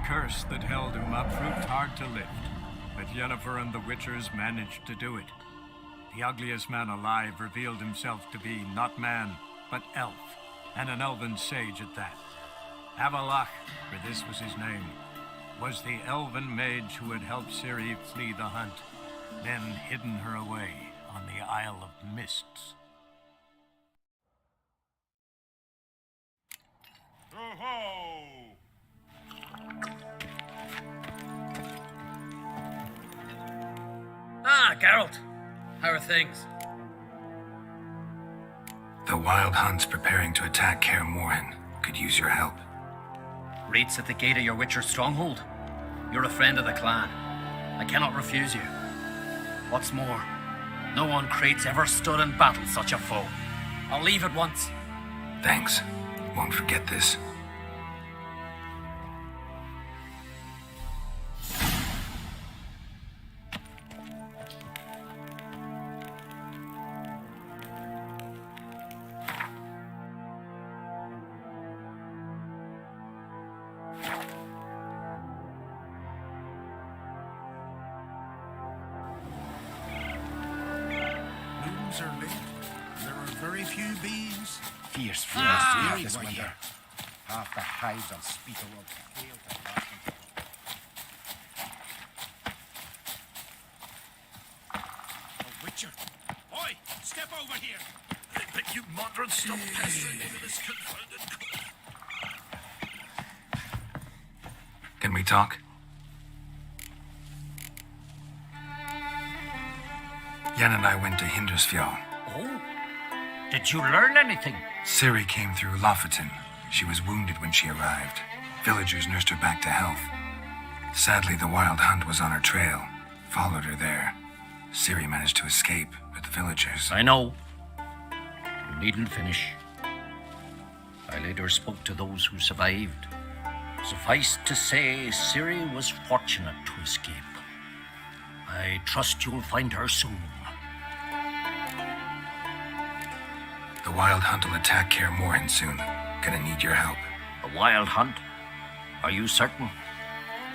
curse that held him up proved hard to lift, but Yennefer and the Witchers managed to do it. The ugliest man alive revealed himself to be not man, but elf, and an elven sage at that. 𝙆𝙧𝙖𝙩𝙤, for this was his name, was the elven mage who had helped Ciri flee the hunt, then hidden her away on the Isle of Mists. Ho-ho! Ah, Geralt. How are things? The Wild Hunt's preparing to attack Kaer Morhen. Could use your help. Raid's at the gate of your Witcher stronghold. You're a friend of the clan. I cannot refuse you. What's more, no one Crate's ever stood and battled such a foe. I'll leave at once. Thanks. Won't forget this. Are late. There are very few bees. Fierce this winter. Half the hives on Speaker Road. A Witcher. Oi, step over here. I bet you moderns stop pestering me with this confounded cold. Can we talk? Yen and I went to Hindersfjall. Oh? Did you learn anything? Ciri came through Lofoten. She was wounded when she arrived. Villagers nursed her back to health. Sadly, the Wild Hunt was on her trail. Followed her there. Ciri managed to escape, but the villagers... I know. You needn't finish. I later spoke to those who survived. Suffice to say, Ciri was fortunate to escape. I trust you'll find her soon. The Wild Hunt will attack Kaer Morhen soon. Gonna need your help. A wild hunt? Are you certain?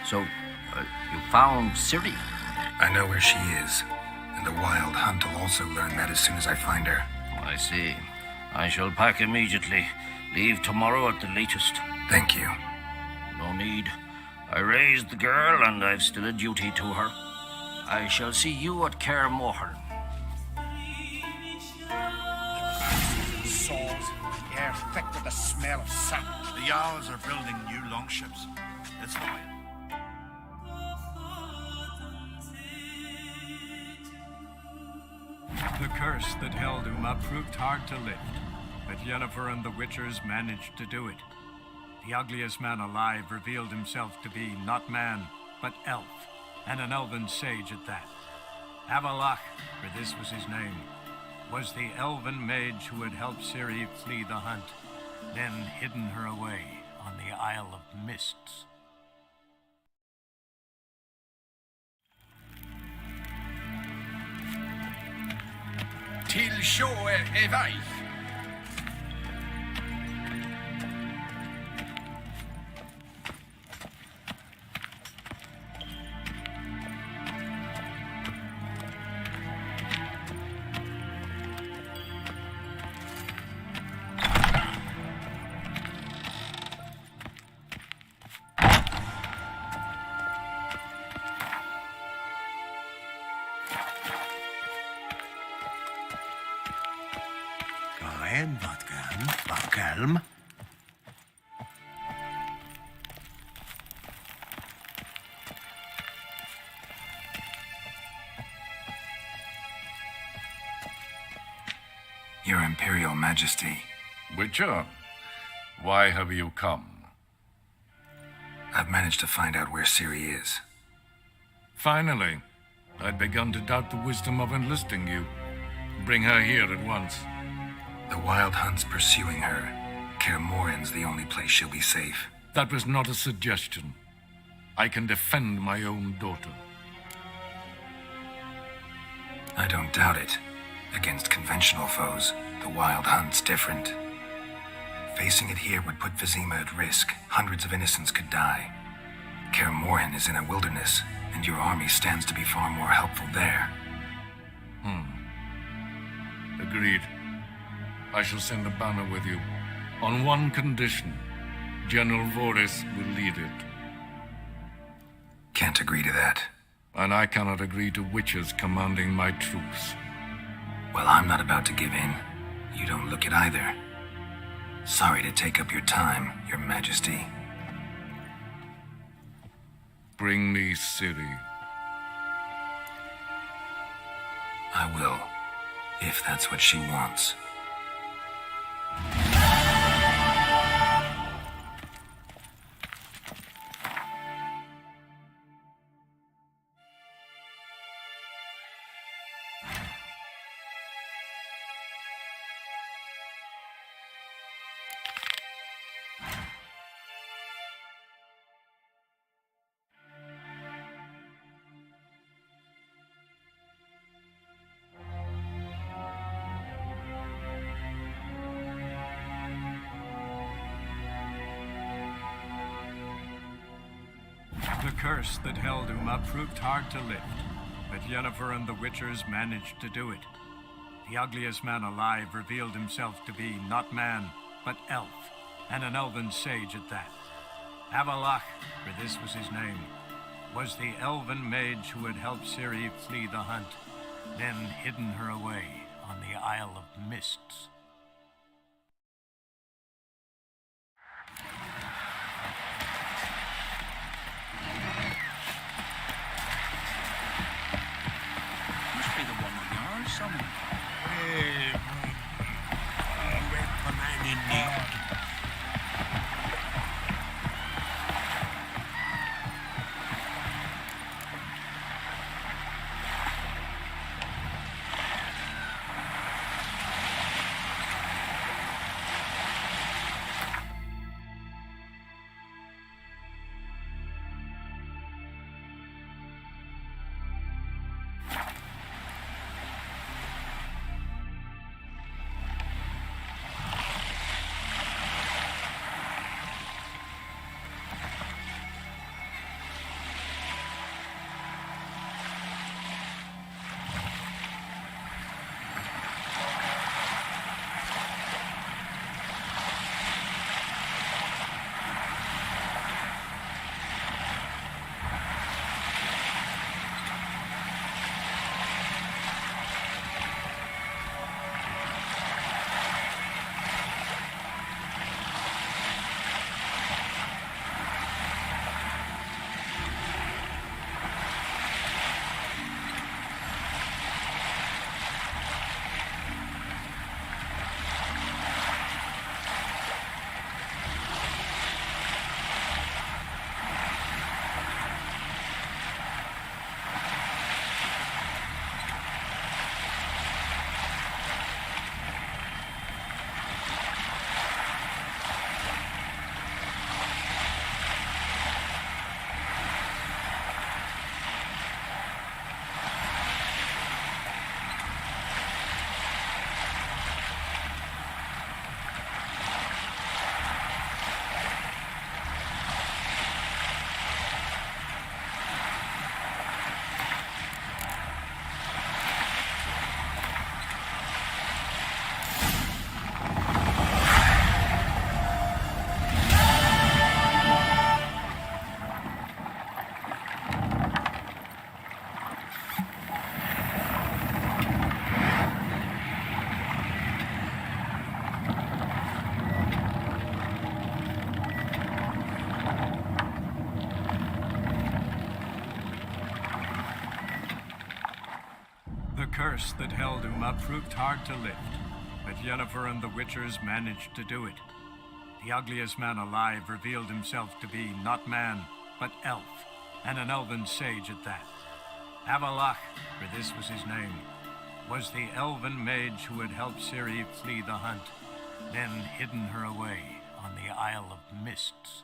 So, you found Ciri? I know where she is. And the Wild Hunt will also learn that as soon as I find her. I see. I shall pack immediately. Leave tomorrow at the latest. Thank you. No need. I raised the girl, and I've still a duty to her. I shall see you at Kaer Morhen. Saws, the air thick with the smell of sap. The Jarls are building new longships. It's fine. The curse that held Uma proved hard to lift, but Yennefer and the Witchers managed to do it. The ugliest man alive revealed himself to be not man, but elf, and an elven sage at that. 𝙆𝙧𝙖𝙩𝙤, for this was his name, was the elven mage who had helped Ciri flee the hunt, then hidden her away on the Isle of Mists. 𝙍𝙖𝙤𝙬𝙖. Wat kalm. Your Imperial Majesty, Witcher, why have you come? I've managed to find out where Ciri is. Finally. I'd begun to doubt the wisdom of enlisting you. Bring her here at once. The Wild Hunt's pursuing her. Kaer Morhen's the only place she'll be safe. That was not a suggestion. I can defend my own daughter. I don't doubt it. Against conventional foes, the Wild Hunt's different. Facing it here would put 𝙆𝙧𝙖𝙩𝙤 at risk. Hundreds of innocents could die. Kaer Morhen is in a wilderness, and your army stands to be far more helpful there. Agreed. I shall send a banner with you. On one condition. General Voris will lead it. Can't agree to that. And I cannot agree to witches commanding my troops. Well, I'm not about to give in. You don't look it either. Sorry to take up your time, Your Majesty. Bring me Ciri. I will, if that's what she wants. The curse that held Uma proved hard to lift, but Yennefer and the Witchers managed to do it. The ugliest man alive revealed himself to be not man, but elf, and an elven sage at that. 𝙆𝙧𝙖𝙩𝙤, for this was his name, was the elven mage who had helped Ciri flee the hunt, then hidden her away on the Isle of Mists. Must be the one with the arms somewhere. Wait, man in need. curse that held Uma proved hard to lift, but Yennefer and the Witchers managed to do it. The ugliest man alive revealed himself to be not man, but elf, and an elven sage at that. Avallac'h, for this was his name, was the elven mage who had helped Ciri flee the hunt, then hidden her away on the Isle of Mists.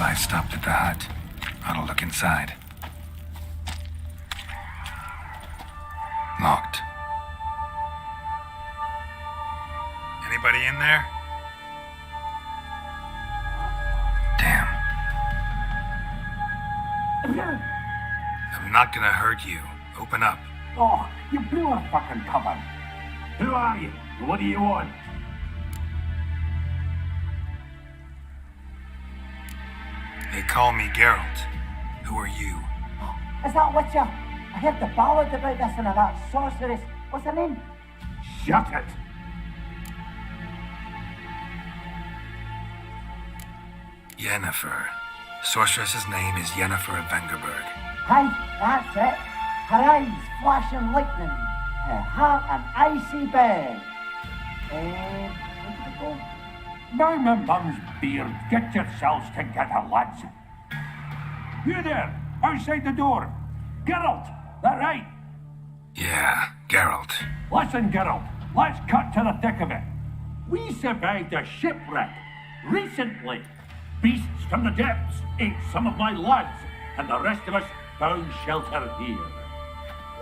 I stopped at the hut. Ought to look inside. Locked. Anybody in there? Damn. I'm not gonna hurt you. Open up. Oh, you blew our fucking cover. Who are you? What do you want? They call me Geralt. Who are you? Is that Witcher? I heard the ballad about this and that sorceress. What's her name? Shut it! Yennefer. Sorceress's name is Yennefer of Vengerberg. Aye, that's it. Her eyes flashing lightning. Her heart an icy bed. Where did it go? Now my mum's beard, get yourselves together, lads. You there, outside the door. Geralt, that right? Yeah, Geralt. Listen, Geralt, let's cut to the thick of it. We survived a shipwreck recently. Beasts from the depths ate some of my lads, and the rest of us found shelter here.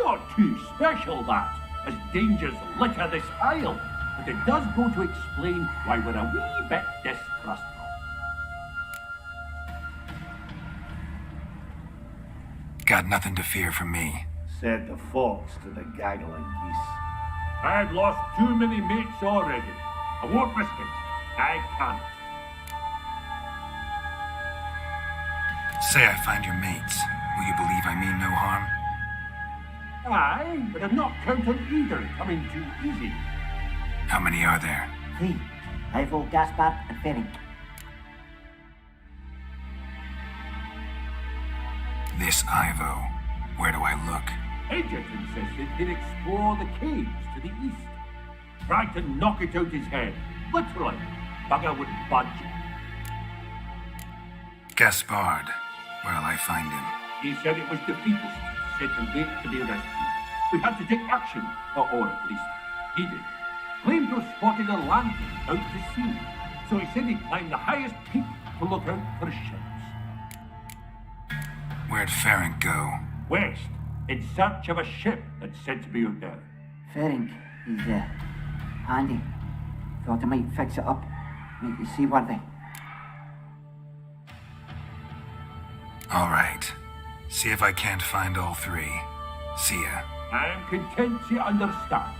Not too special, that, as dangers litter this isle, but it does go to explain why we're a wee bit distrustful. Got nothing to fear from me. Said the fox to the gaggling geese. I've lost too many mates already. I won't risk it. I can't. Say I find your mates. Will you believe I mean no harm? Aye, but I'm not counting either coming too easy. How many are there? 3. Ivo, Gaspard, and Ferenc. This Ivo. Where do I look? Agent insisted he'd explore the caves to the east. Tried to knock it out his head. Literally. Bugger wouldn't budge. Gaspard. Where'll I find him? He said it was defeatist, set and wait to be rescued. We had to take action, or at least he did. Claimed to have spotted a lantern out to sea, so he said he'd climb the highest peak to look out for ships. Where'd Ferenc go? West, in search of a ship that's said to be out there. Ferenc, he's handy. Thought I might fix it up, make it seaworthy. All right. See if I can't find all 3. See ya. I am content to understand.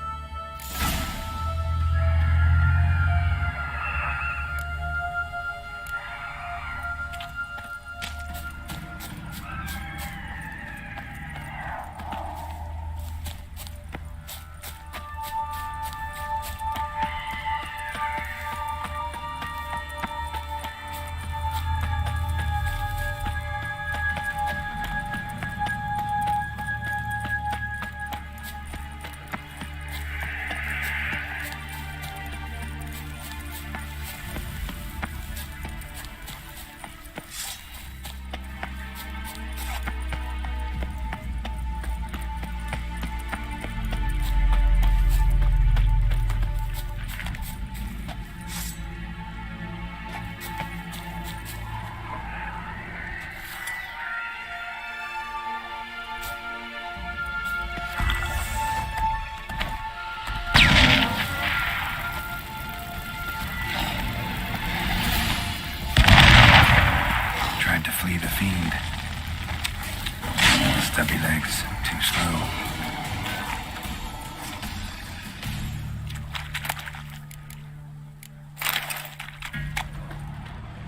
Flee the fiend. Stubby legs, too slow.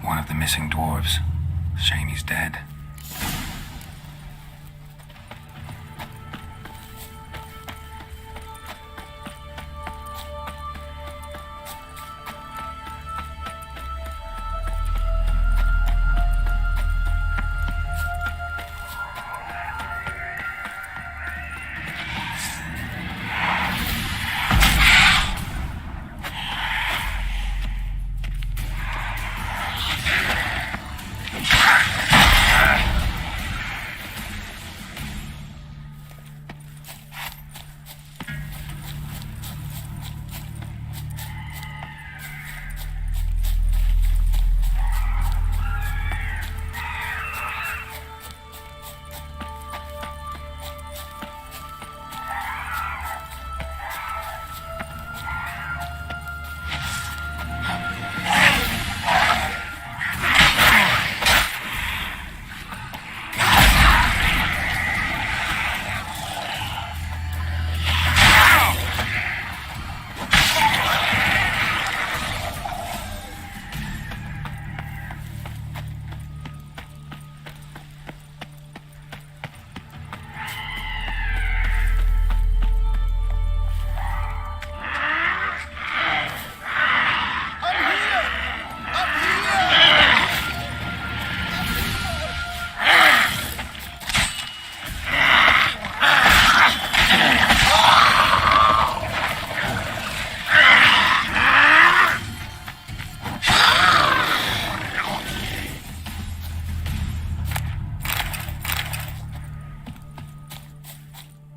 One of the missing dwarves. Shame he's dead.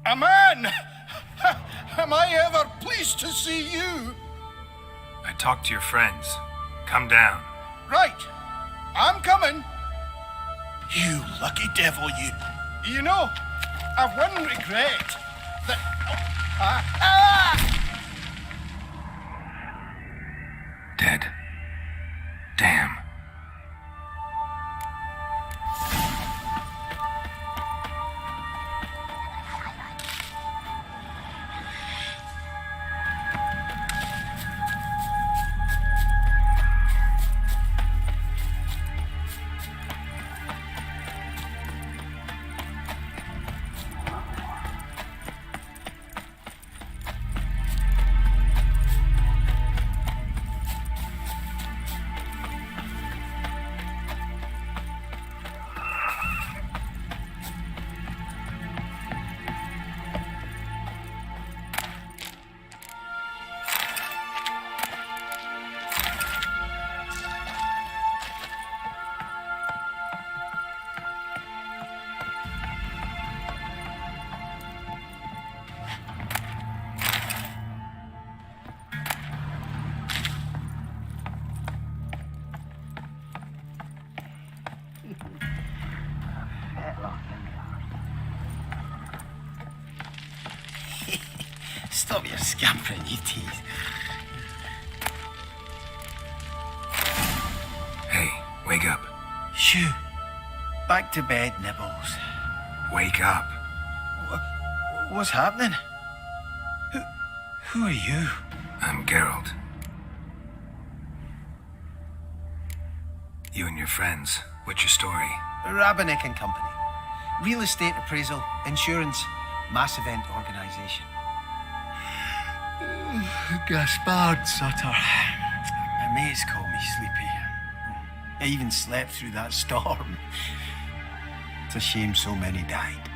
A man! Am I ever pleased to see you? I talked to your friends. Come down. Right. I'm coming. You lucky devil, you. You know, I've one regret. That... Dead. Damn. Stop your scampering, you tease. Hey, wake up. Shoo. Back to bed, Nibbles. Wake up. What's happening? Who are you? I'm Geralt. You and your friends, what's your story? Rabbinick and Company. Real estate appraisal, insurance, mass event organisation. Gaspard Sutter. My mates call me Sleepy. I even slept through that storm. It's a shame so many died.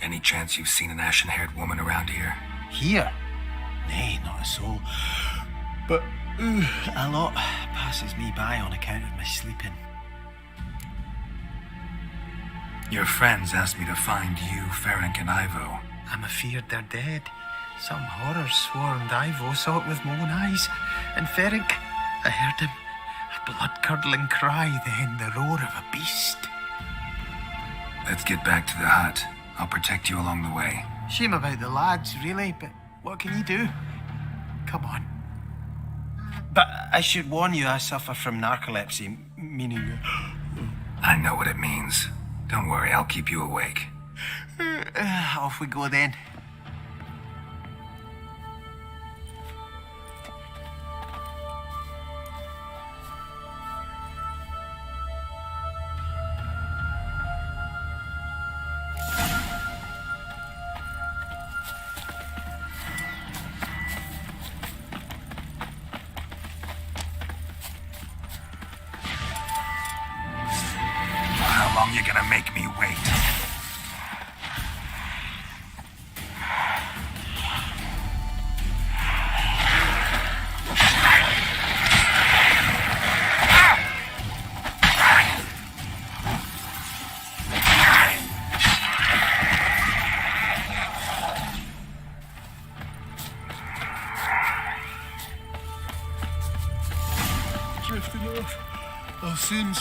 Any chance you've seen an ashen-haired woman around here? Here? Nay, not a soul. But a lot passes me by on account of my sleeping. Your friends asked me to find you, Ferenc, and Ivo. I'm afeard they're dead. Some horror swarmed Ivo, saw it with my own eyes. And Ferenc, I heard him. A blood-curdling cry, then the roar of a beast. Let's get back to the hut. I'll protect you along the way. Shame about the lads, really, but what can you do? Come on. But I should warn you, I suffer from narcolepsy, meaning... I know what it means. Don't worry, I'll keep you awake. Off we go then. How long you gonna make me wait? Drifting off. I'll soon...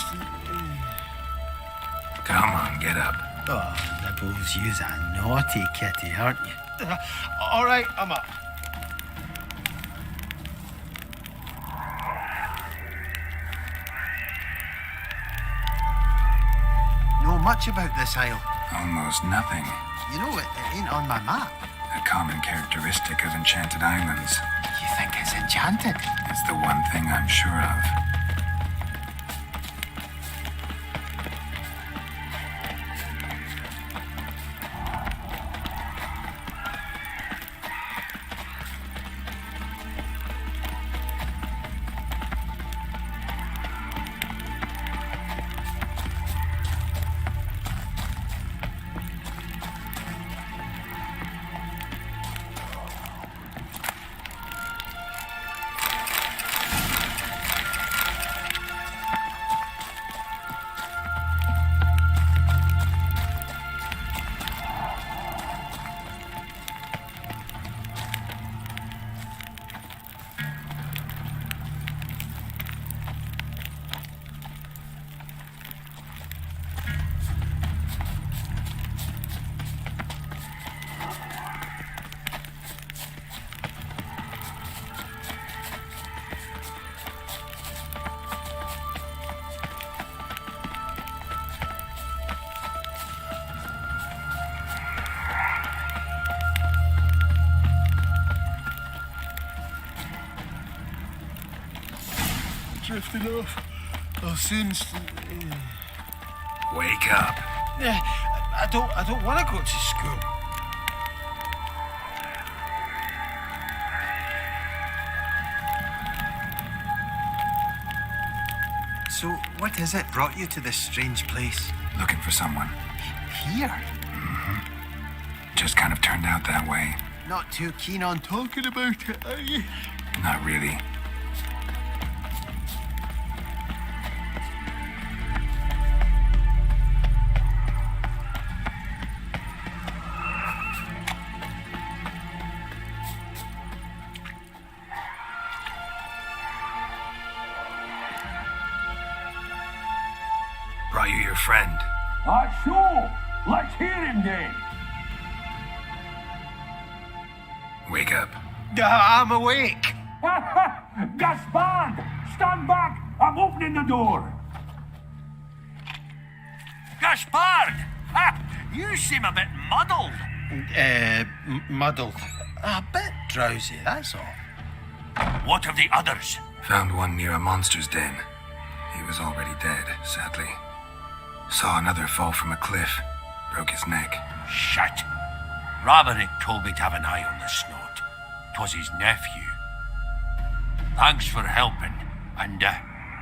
Come on, get up. Oh, Nibbles, you's a naughty kitty, aren't you? All right, I'm up. Know much about this isle? Almost nothing. You know, it ain't on my map. A common characteristic of enchanted islands. You think it's enchanted? It's the one thing I'm sure of. Drifting off. I'll soon... Wake up. I don't want to go to school. So, what is it brought you to this strange place? Looking for someone. Here? Just kind of turned out that way. Not too keen on talking about it, are you? Not really. Brought you your friend. Sure. Let's hear him then. Wake up. I'm awake. Gaspard! Stand back! I'm opening the door! Gaspard! You seem a bit muddled. Muddled. A bit drowsy, that's all. What of the others? Found one near a monster's den. He was already dead, sadly. Saw another fall from a cliff. Broke his neck. Shit. Roderick told me to have an eye on the snot. 'Twas his nephew. Thanks for helping, and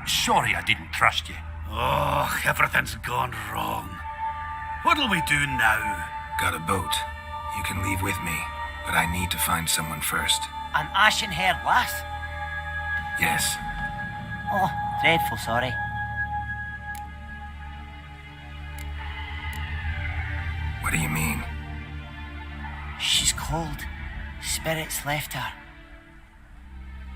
sorry I didn't trust you. Oh, everything's gone wrong. What'll we do now? Got a boat. You can leave with me, but I need to find someone first. An ashen-haired lass? Yes. Oh, dreadful sorry. What do you mean? She's cold. Spirits left her.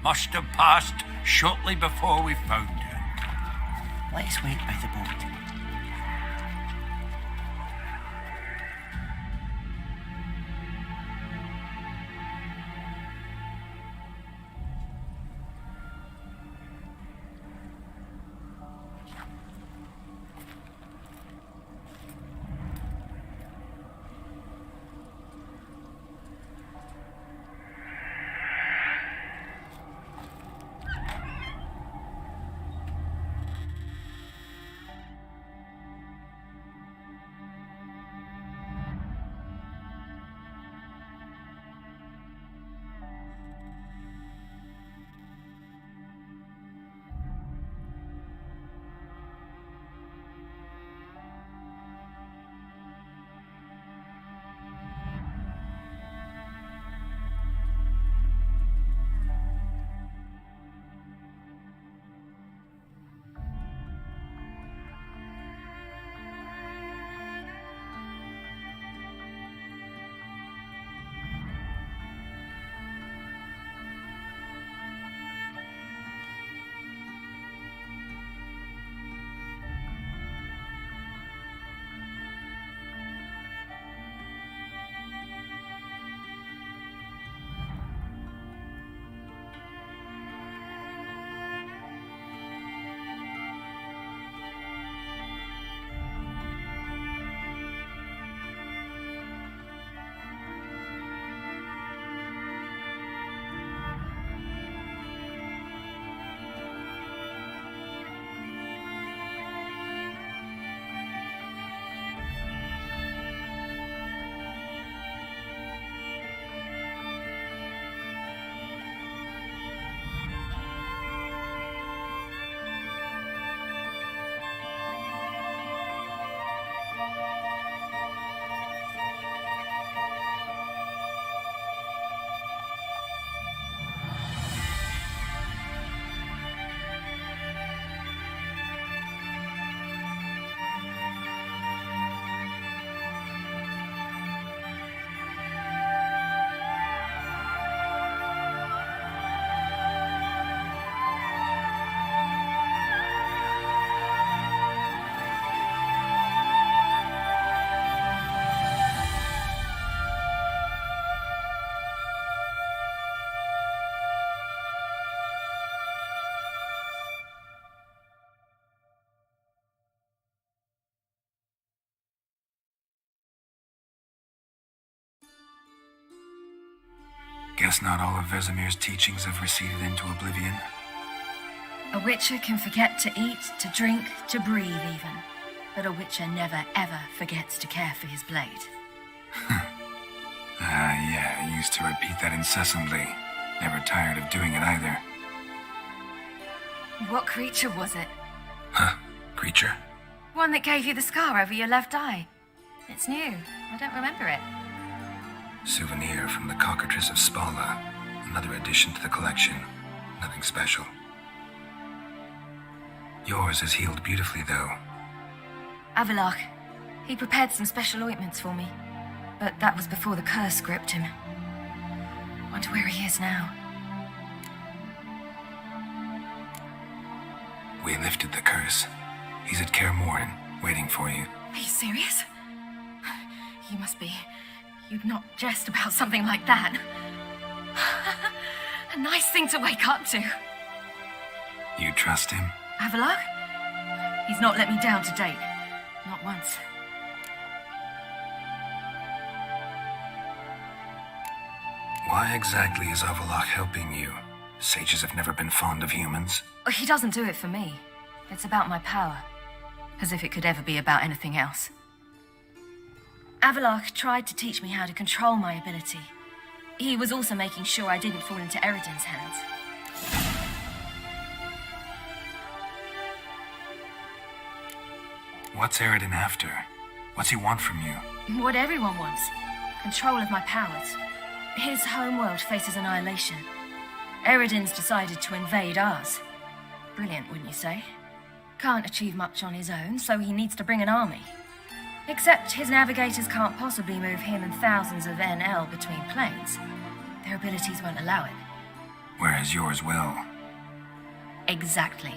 Must have passed shortly before we found her. Let's wait by the boat. Guess not all of Vesemir's teachings have receded into oblivion. A witcher can forget to eat, to drink, to breathe even. But a witcher never ever forgets to care for his blade. Yeah, I used to repeat that incessantly. Never tired of doing it either. What creature was it? Huh? Creature? One that gave you the scar over your left eye. It's new. I don't remember it. Souvenir from the Cockatrice of Spala. Another addition to the collection. Nothing special. Yours is healed beautifully, though. Avalok. He prepared some special ointments for me. But that was before the curse gripped him. Wonder where he is now. We lifted the curse. He's at Kaer Morhen, waiting for you. Are you serious? You must be... You'd not jest about something like that. A nice thing to wake up to. You trust him? Avallac'h? He's not let me down to date. Not once. Why exactly is Avallac'h helping you? Sages have never been fond of humans. He doesn't do it for me. It's about my power. As if it could ever be about anything else. Avallac'h tried to teach me how to control my ability. He was also making sure I didn't fall into Eredin's hands. What's Eredin after? What's he want from you? What everyone wants. Control of my powers. His homeworld faces annihilation. Eredin's decided to invade ours. Brilliant, wouldn't you say? Can't achieve much on his own, so he needs to bring an army. Except his navigators can't possibly move him and thousands of NL between planes. Their abilities won't allow it. Whereas yours will. Exactly.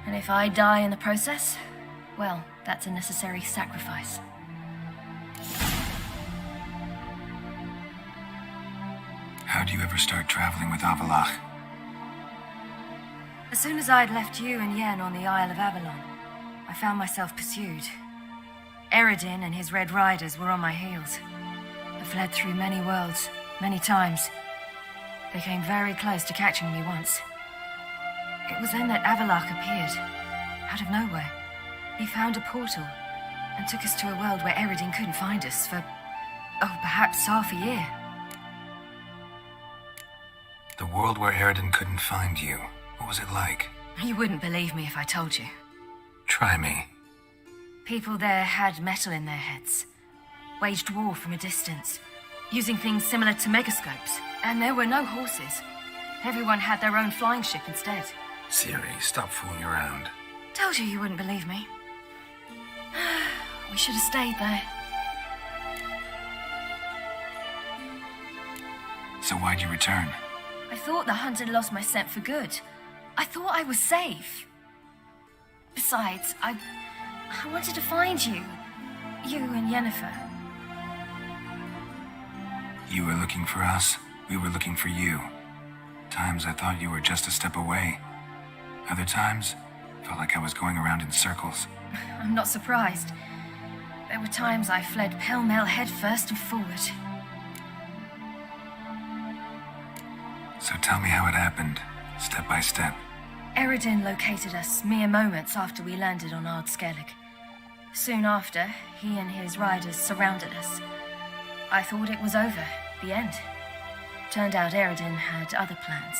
And if I die in the process, well, that's a necessary sacrifice. How do you ever start traveling with Avallac'h? As soon as I'd left you and Yen on the Isle of Avalon, I found myself pursued. Eredin and his Red Riders were on my heels. I fled through many worlds, many times. They came very close to catching me once. It was then that Avallac'h appeared, out of nowhere. He found a portal and took us to a world where Eredin couldn't find us for, perhaps half a year. The world where Eredin couldn't find you. What was it like? You wouldn't believe me if I told you. Try me. People there had metal in their heads, waged war from a distance, using things similar to megascopes, and there were no horses. Everyone had their own flying ship instead. Ciri, stop fooling around. Told you wouldn't believe me. We should have stayed there. So why'd you return? I thought the hunt had lost my scent for good. I thought I was safe. Besides, I wanted to find you. You and Yennefer. You were looking for us. We were looking for you. Times I thought you were just a step away. Other times, felt like I was going around in circles. I'm not surprised. There were times I fled pell-mell headfirst and forward. So tell me how it happened, step by step. Eredin located us mere moments after we landed on 𝙆𝙧𝙖𝙩𝙤. Soon after, he and his riders surrounded us. I thought it was over, the end. Turned out Eredin had other plans.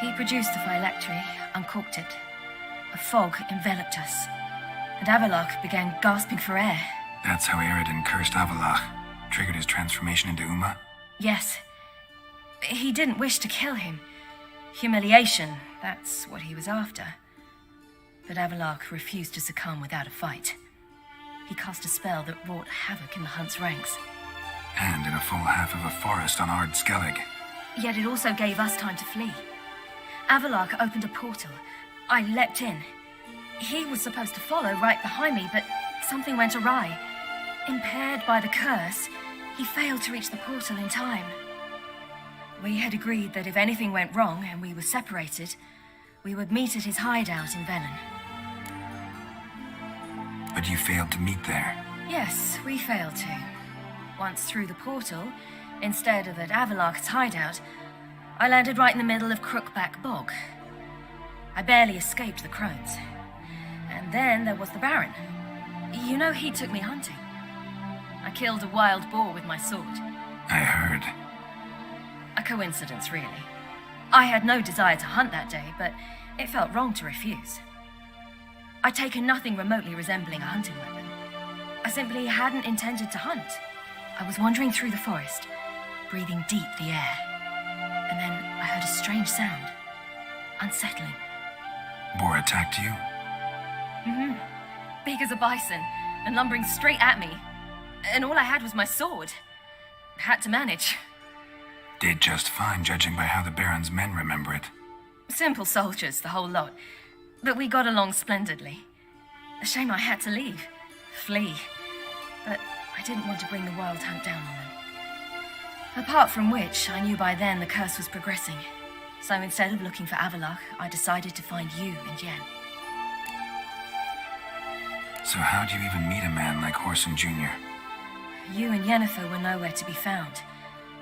He produced the phylactery, uncorked it. A fog enveloped us, and Avallac'h began gasping for air. That's how Eredin cursed Avallac'h, triggered his transformation into Uma? Yes. He didn't wish to kill him. Humiliation, that's what he was after. But Avallac'h refused to succumb without a fight. He cast a spell that wrought havoc in the hunt's ranks. And in a full half of a forest on 𝙆𝙧𝙤𝙯. Yet it also gave us time to flee. Avallac'h opened a portal. I leapt in. He was supposed to follow right behind me, but something went awry. Impaired by the curse, he failed to reach the portal in time. We had agreed that if anything went wrong and we were separated, we would meet at his hideout in Velen. But you failed to meet there. Yes, we failed to. Once through the portal, instead of at Avallac'h's hideout, I landed right in the middle of Crookback Bog. I barely escaped the crones. And then there was the Baron. You know, he took me hunting. I killed a wild boar with my sword. I heard. A coincidence, really. I had no desire to hunt that day, but it felt wrong to refuse. I'd taken nothing remotely resembling a hunting weapon. I simply hadn't intended to hunt. I was wandering through the forest, breathing deep the air. And then I heard a strange sound. Unsettling. Boar attacked you? Mm-hmm. Big as a bison, and lumbering straight at me. And all I had was my sword. Had to manage. Did just fine, judging by how the Baron's men remember it. Simple soldiers, the whole lot. But we got along splendidly. A shame I had to leave. Flee. But I didn't want to bring the wild hunt down on them. Apart from which, I knew by then the curse was progressing. So instead of looking for Avallac'h, I decided to find you and Yen. So how'd you even meet a man like Whoreson Jr.? You and Yennefer were nowhere to be found,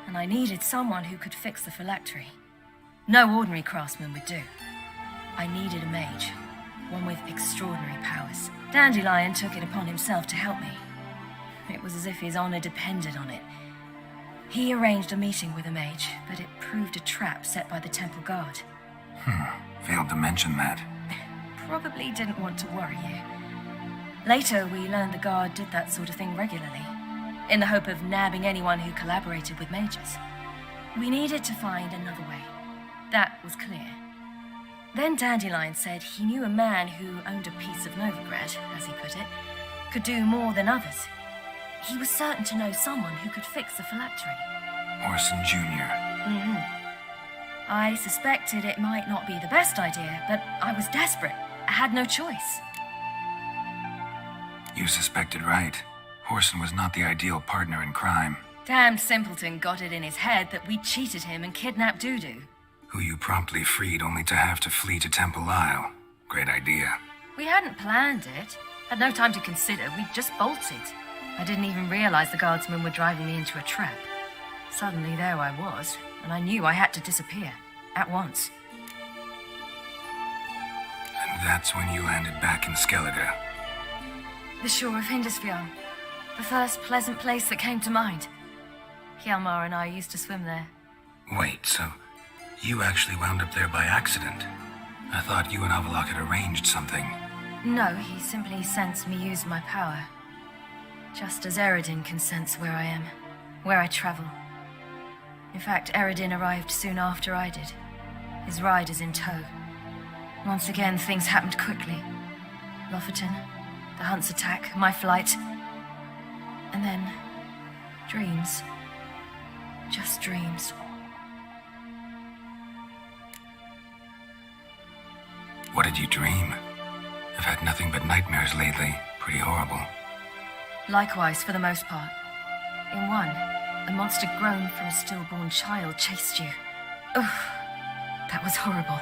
and I needed someone who could fix the phylactery. No ordinary craftsman would do. I needed a mage, one with extraordinary powers. Dandelion took it upon himself to help me. It was as if his honor depended on it. He arranged a meeting with a mage, but it proved a trap set by the temple guard. Failed to mention that. Probably didn't want to worry you. Later, we learned the guard did that sort of thing regularly, in the hope of nabbing anyone who collaborated with mages. We needed to find another way. That was clear. Then Dandelion said he knew a man who owned a piece of Novigrad, as he put it, could do more than others. He was certain to know someone who could fix the phylactery. Whoreson Jr. I suspected it might not be the best idea, but I was desperate. I had no choice. You suspected right. Whoreson was not the ideal partner in crime. Damned simpleton got it in his head that we cheated him and kidnapped Dudu. Who you promptly freed only to have to flee to Temple Isle. Great idea. We hadn't planned it. Had no time to consider. We just bolted. I didn't even realize the guardsmen were driving me into a trap. Suddenly there I was, and I knew I had to disappear. At once. And that's when you landed back in Skellige. The shore of Hindisfjord. The first pleasant place that came to mind. Hjalmar and I used to swim there. Wait, so you actually wound up there by accident? I thought you and Avallac'h had arranged something. No, he simply sensed me use my power. Just as Eredin can sense where I am, where I travel. In fact, Eredin arrived soon after I did. His riders in tow. Once again, things happened quickly. Lofoten, the hunt's attack, my flight. And then, dreams. Just dreams. What did you dream? I've had nothing but nightmares lately. Pretty horrible. Likewise, for the most part. In one, a monster grown from a stillborn child chased you. Ugh, that was horrible.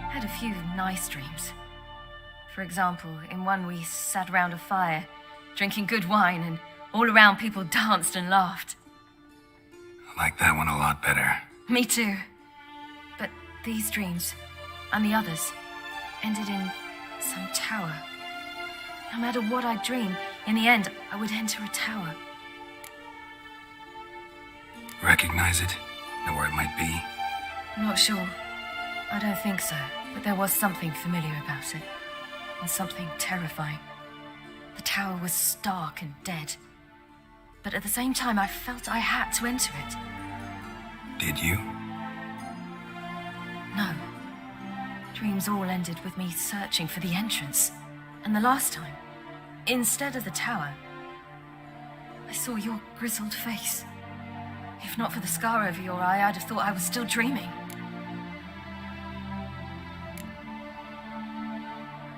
Had a few nice dreams. For example, in one we sat around a fire, drinking good wine, and all around people danced and laughed. I like that one a lot better. Me too. But these dreams, and the others, ended in some tower. No matter what I dream, in the end, I would enter a tower. Recognize it? Know where it might be? Not sure. I don't think so, but there was something familiar about it. And something terrifying. The tower was stark and dead. But at the same time, I felt I had to enter it. Did you? No. Dreams all ended with me searching for the entrance. And the last time, instead of the tower, I saw your grizzled face. If not for the scar over your eye, I'd have thought I was still dreaming.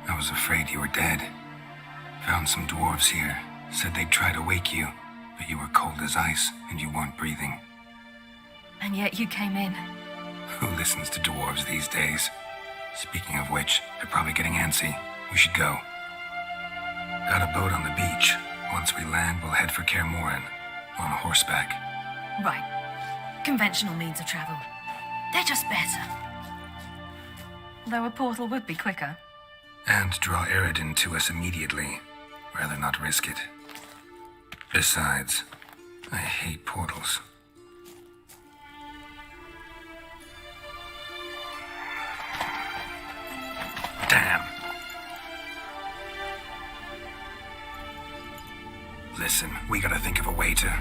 I was afraid you were dead. Found some dwarves here. Said they'd try to wake you, but you were cold as ice and you weren't breathing. And yet you came in. Who listens to dwarves these days? Speaking of which, they're probably getting antsy. We should go. Got a boat on the beach. Once we land, we'll head for Kaer Morhen. On horseback. Right. Conventional means of travel. They're just better. Though a portal would be quicker. And draw Eredin to us immediately. Rather not risk it. Besides, I hate portals. Damn. Listen, we gotta think of a way to...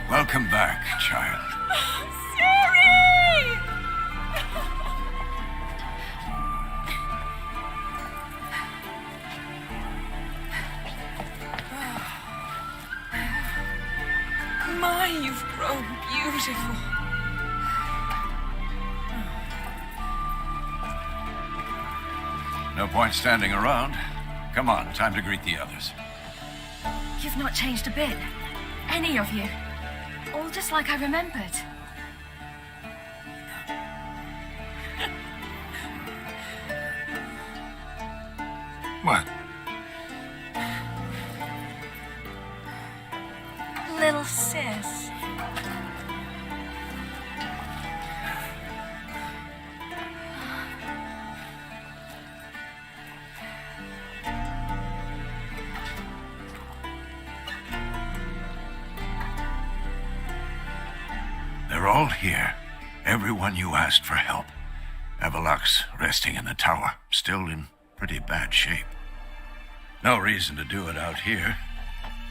Welcome back, child. Ciri! My, you've grown beautiful. No point standing around. Come on, time to greet the others. You've not changed a bit. Any of you. All just like I remembered. What? Little sis. They're all here. Everyone you asked for help. 𝙆𝙧𝙖𝙩𝙤 resting in the tower, still in pretty bad shape. No reason to do it out here.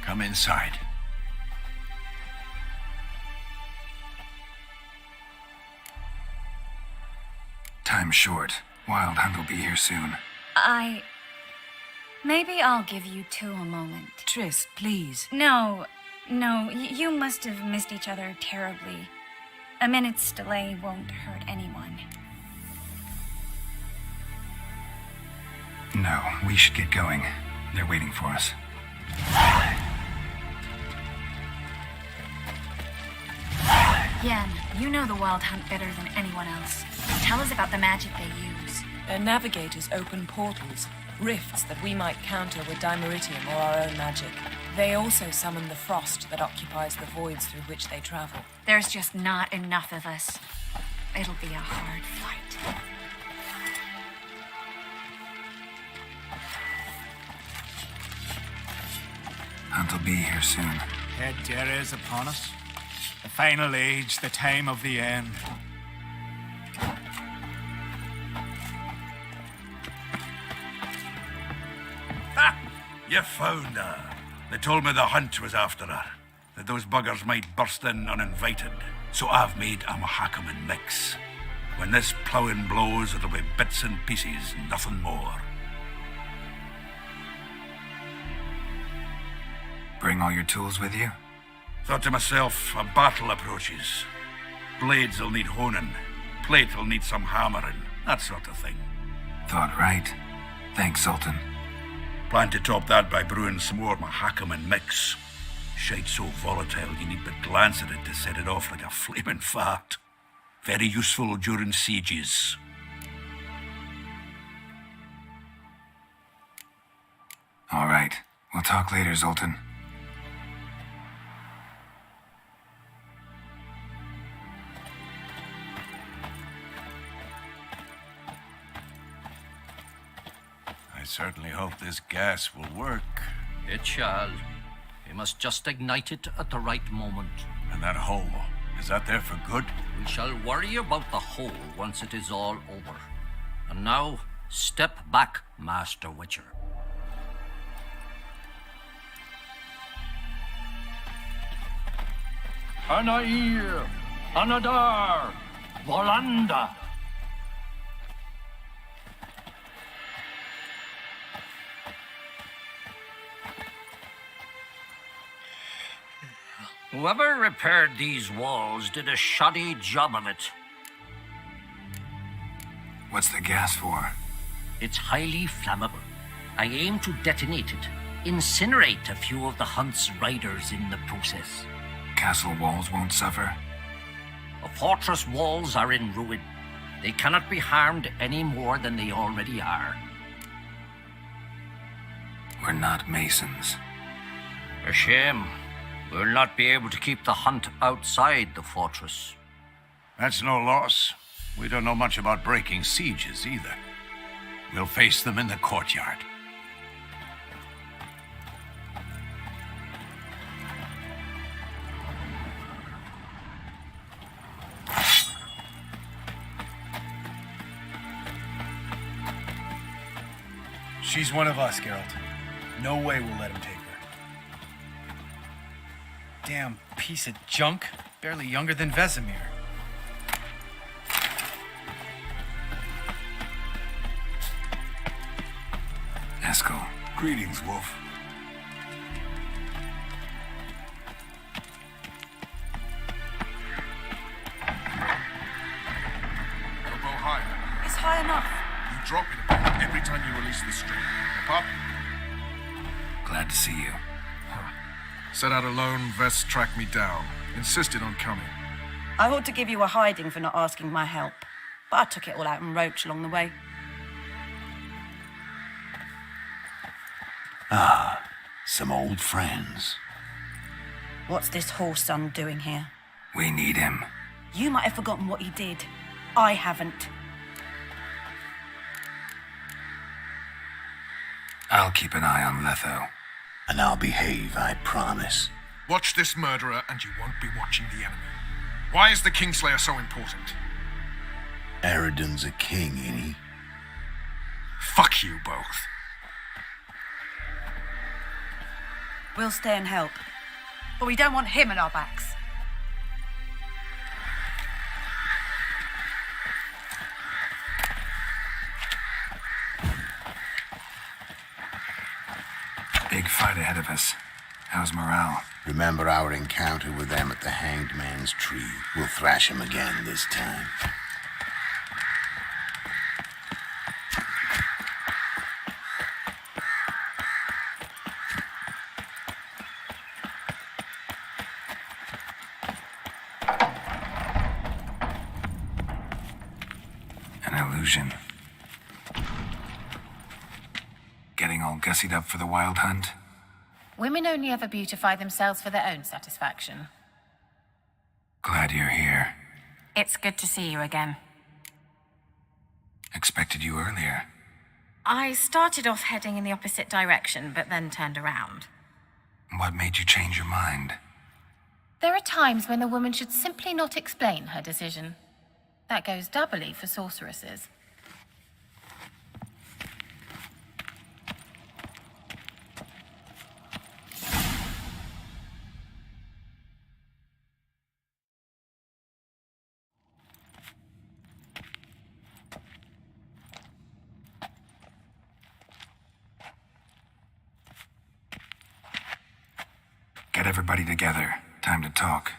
Come inside. Time's short. Wild Hunt will be here soon. Maybe I'll give you two a moment. Triss, please. No, you must have missed each other terribly. A minute's delay won't hurt anyone. No, we should get going. They're waiting for us. Yen, you know the Wild Hunt better than anyone else. Tell us about the magic they use. Their navigators open portals, rifts that we might counter with dimeritium or our own magic. They also summon the frost that occupies the voids through which they travel. There's just not enough of us. It'll be a hard fight. Hunt will be here soon. 𝙆𝙧𝙖𝙯 is upon us. The final age, the time of the end. Ha! You found her. They told me the hunt was after her. That those buggers might burst in uninvited. So I've made a 𝙆mix. When this ploughing blows, it'll be bits and pieces, nothing more. Bring all your tools with you? Thought to myself, a battle approaches. Blades will need honing. Plate will need some hammering. That sort of thing. Thought right. Thanks, Sultan. Plan to top that by brewing some more 𝙆mix. Shite so volatile you need but glance at it to set it off like a flaming fart. Very useful during sieges. All right. We'll talk later, Zoltan. I certainly hope this gas will work. It shall. We must just ignite it at the right moment. And that hole, is that there for good? We shall worry about the hole once it is all over. And now, step back, Master Witcher. Anair, Anadar, Volanda. Whoever repaired these walls did a shoddy job of it. What's the gas for? It's highly flammable. I aim to detonate it, incinerate a few of the hunt's riders in the process. Castle walls won't suffer? The fortress walls are in ruin. They cannot be harmed any more than they already are. We're not masons. A shame. We'll not be able to keep the hunt outside the fortress. That's no loss. We don't know much about breaking sieges either. We'll face them in the courtyard. She's one of us, Geralt. No way we'll let him take her. Damn piece of junk. Barely younger than Vesemir. Eskel. Greetings, Wolf. Your bow higher. It's high enough. You drop it a bit every time you release the string. Up. Glad to see you. Set out alone, Vest tracked me down. Insisted on coming. I ought to give you a hiding for not asking my help, but I took it all out in Roach along the way. Ah, some old friends. What's this horse son doing here? We need him. You might have forgotten what he did. I haven't. I'll keep an eye on Letho. And I'll behave, I promise. Watch this murderer and you won't be watching the enemy. Why is the Kingslayer so important? Eridan's a king, ain't he? Fuck you both. We'll stay and help. But we don't want him at our backs. Big fight ahead of us. How's morale? Remember our encounter with them at the Hanged Man's Tree. We'll thrash him again this time. An illusion. Getting all gussied up for the wild hunt? Women only ever beautify themselves for their own satisfaction. Glad you're here. It's good to see you again. Expected you earlier. I started off heading in the opposite direction, but then turned around. What made you change your mind? There are times when a woman should simply not explain her decision. That goes doubly for sorceresses. Get everybody together. Time to talk.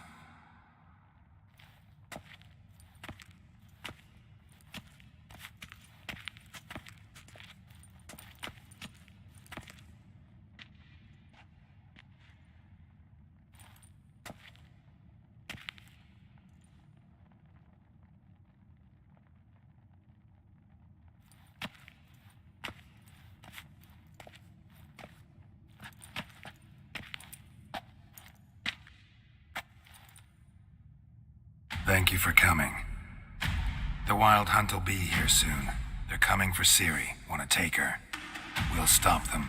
Thank you for coming. The Wild Hunt will be here soon. They're coming for Ciri. Want to take her? We'll stop them.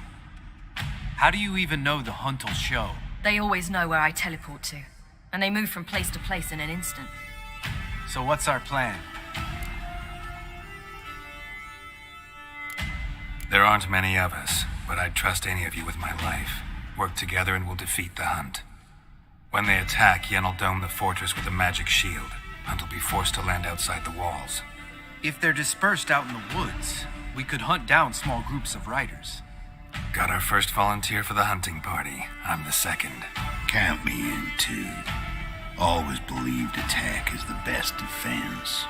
How do you even know the hunt'll show? They always know where I teleport to, and they move from place to place in an instant. So what's our plan? There aren't many of us, but I'd trust any of you with my life. Work together and we'll defeat the Hunt. When they attack, Yen'll dome the fortress with a magic shield. Hunt will be forced to land outside the walls. If they're dispersed out in the woods, we could hunt down small groups of riders. Got our first volunteer for the hunting party. I'm the second. Count me in, too. Always believed attack is the best defense.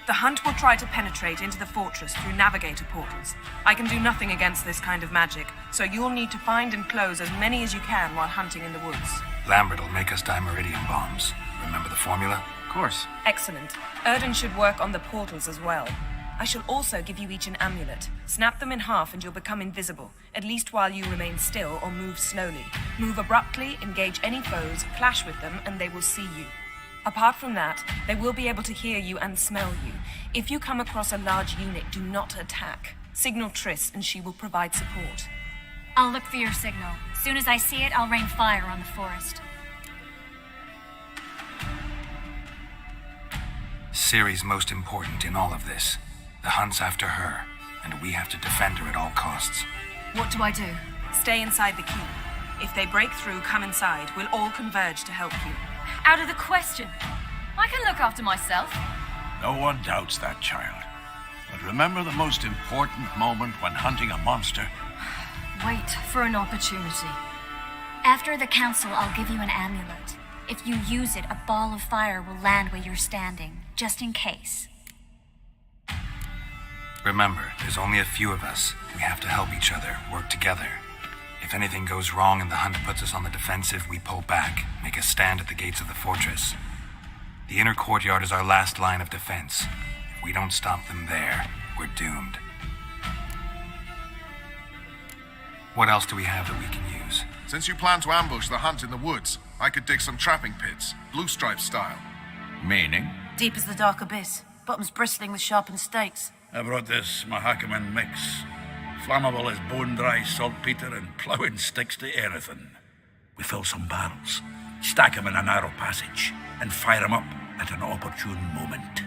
The Hunt will try to penetrate into the fortress through navigator portals. I can do nothing against this kind of magic, so you'll need to find and close as many as you can while hunting in the woods. Lambert will make us dimeridium bombs. Remember the formula? Of course. Excellent. Odin should work on the portals as well. I shall also give you each an amulet. Snap them in half and you'll become invisible, at least while you remain still or move slowly. Move abruptly, engage any foes, clash with them, and they will see you. Apart from that, they will be able to hear you and smell you. If you come across a large unit, do not attack. Signal Triss and she will provide support. I'll look for your signal. As soon as I see it, I'll rain fire on the forest. Ciri's most important in all of this. The Hunt's after her, and we have to defend her at all costs. What do I do? Stay inside the keep. If they break through, come inside. We'll all converge to help you. Out of the question. I can look after myself. No one doubts that, child. But remember the most important moment when hunting a monster? Wait for an opportunity. After the council, I'll give you an amulet. If you use it, a ball of fire will land where you're standing, just in case. Remember, there's only a few of us. We have to help each other, work together. If anything goes wrong and the hunt puts us on the defensive, we pull back, make a stand at the gates of the fortress. The inner courtyard is our last line of defense. If we don't stop them there, we're doomed. What else do we have that we can use? Since you plan to ambush the hunt in the woods, I could dig some trapping pits, blue stripe style. Meaning? Deep as the dark abyss, bottoms bristling with sharpened stakes. I brought this 𝙆𝙗𝙗 mix. Flammable as bone-dry saltpeter and ploughing sticks to anything. We fill some barrels, stack them in a narrow passage, and fire them up at an opportune moment.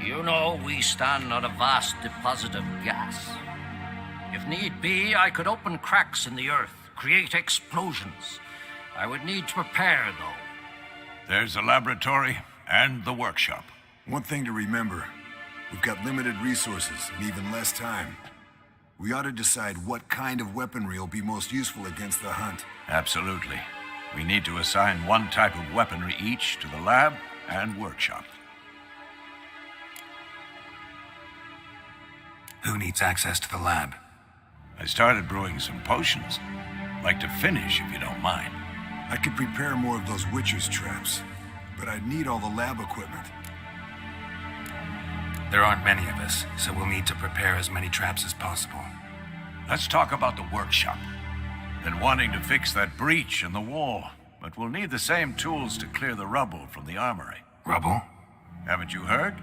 You know, we stand on a vast deposit of gas. If need be, I could open cracks in the earth, create explosions. I would need to prepare, though. There's the laboratory and the workshop. One thing to remember, we've got limited resources and even less time. We ought to decide what kind of weaponry will be most useful against the hunt. Absolutely. We need to assign one type of weaponry each to the lab and workshop. Who needs access to the lab? I started brewing some potions. Like to finish, if you don't mind. I could prepare more of those Witcher's traps, but I'd need all the lab equipment. There aren't many of us, so we'll need to prepare as many traps as possible. Let's talk about the workshop. Been wanting to fix that breach in the wall, but we'll need the same tools to clear the rubble from the armory. Rubble? Haven't you heard?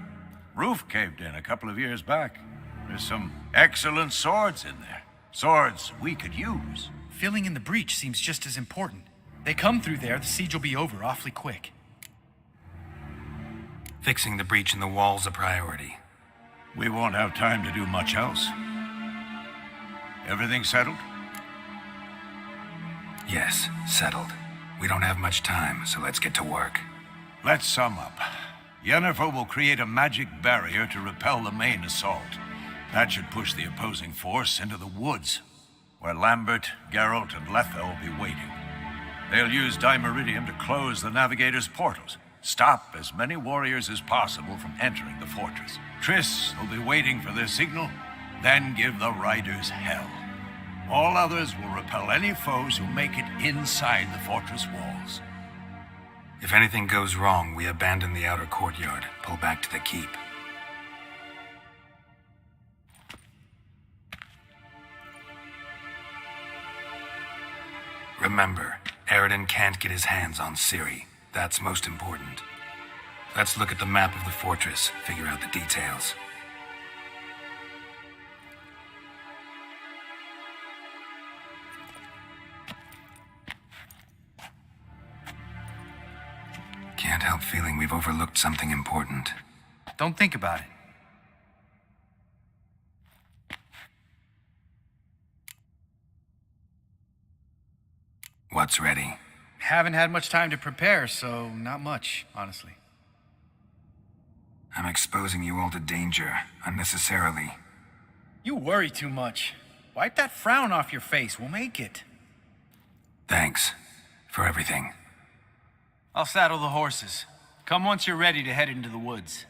Roof caved in a couple of years back. There's some excellent swords in there. Swords we could use. Filling in the breach seems just as important. They come through there, the siege will be over awfully quick. Fixing the breach in the wall's a priority. We won't have time to do much else. Everything settled? Yes, settled. We don't have much time, so let's get to work. Let's sum up. Yennefer will create a magic barrier to repel the main assault. That should push the opposing force into the woods, where Lambert, Geralt, and Letha will be waiting. They'll use Dimeridium to close the Navigator's portals, stop as many warriors as possible from entering the fortress. Triss will be waiting for their signal, then give the riders hell. All others will repel any foes who make it inside the fortress walls. If anything goes wrong, we abandon the outer courtyard, pull back to the keep. Remember, Eredin can't get his hands on Ciri. That's most important. Let's look at the map of the fortress, figure out the details. Can't help feeling we've overlooked something important. Don't think about it. What's ready? Haven't had much time to prepare, so not much, honestly. I'm exposing you all to danger, unnecessarily. You worry too much. Wipe that frown off your face, we'll make it. Thanks for everything. I'll saddle the horses. Come once you're ready to head into the woods.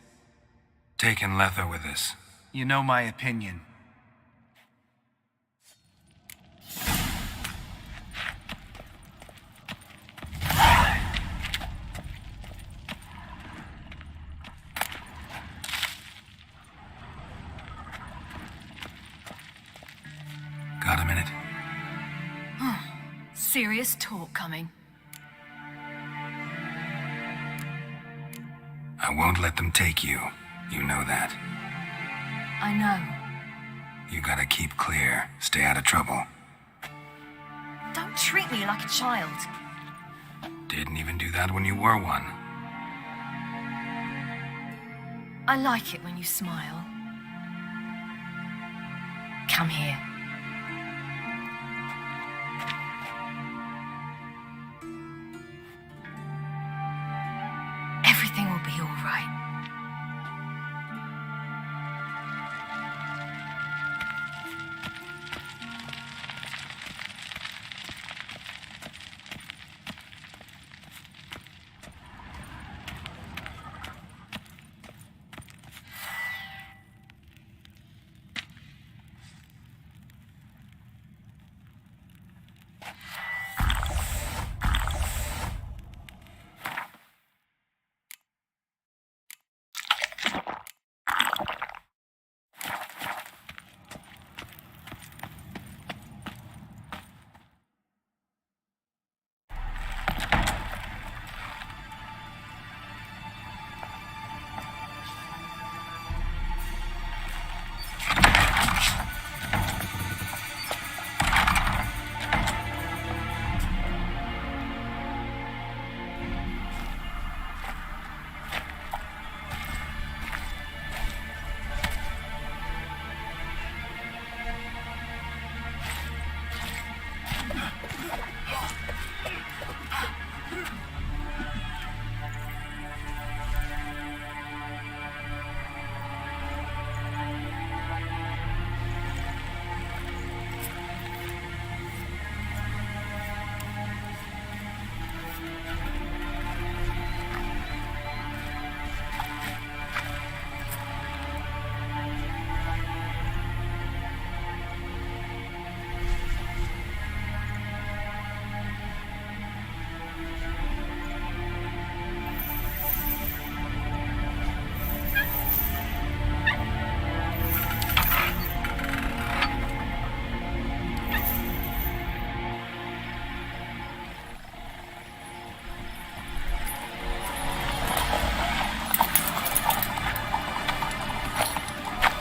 Taking Letha with us. You know my opinion. Got a minute? Serious talk coming. I won't let them take you. You know that. I know. You gotta keep clear. Stay out of trouble. Don't treat me like a child. Didn't even do that when you were one. I like it when you smile. Come here.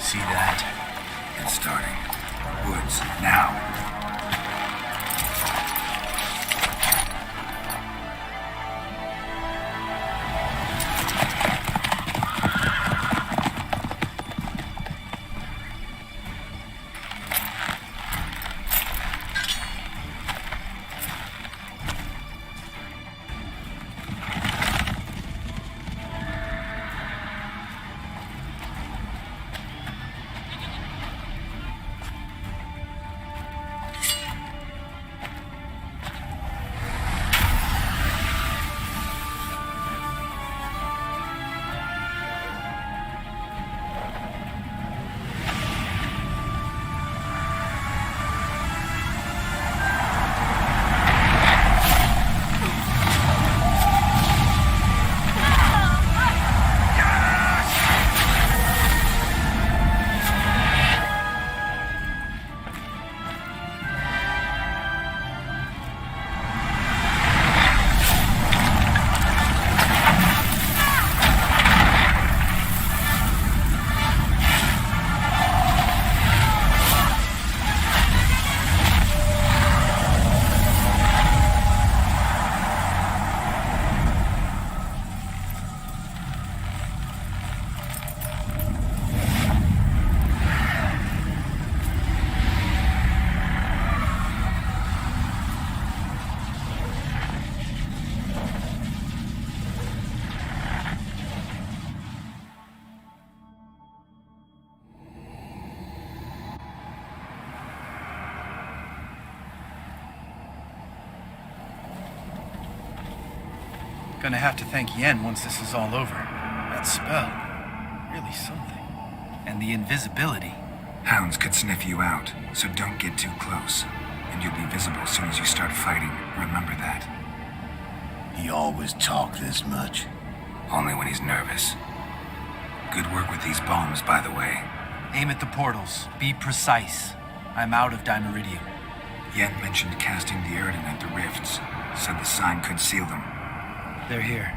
See that? It's starting. Woods, now. Gonna have to thank Yen once this is all over. That spell, really something. And the invisibility. Hounds could sniff you out, so don't get too close. And you'll be visible as soon as you start fighting. Remember that. He always talk this much? Only when he's nervous. Good work with these bombs, by the way. Aim at the portals. Be precise. I'm out of Dimeridium. Yen mentioned casting the Odin at the rifts. Said the sign could seal them. They're here.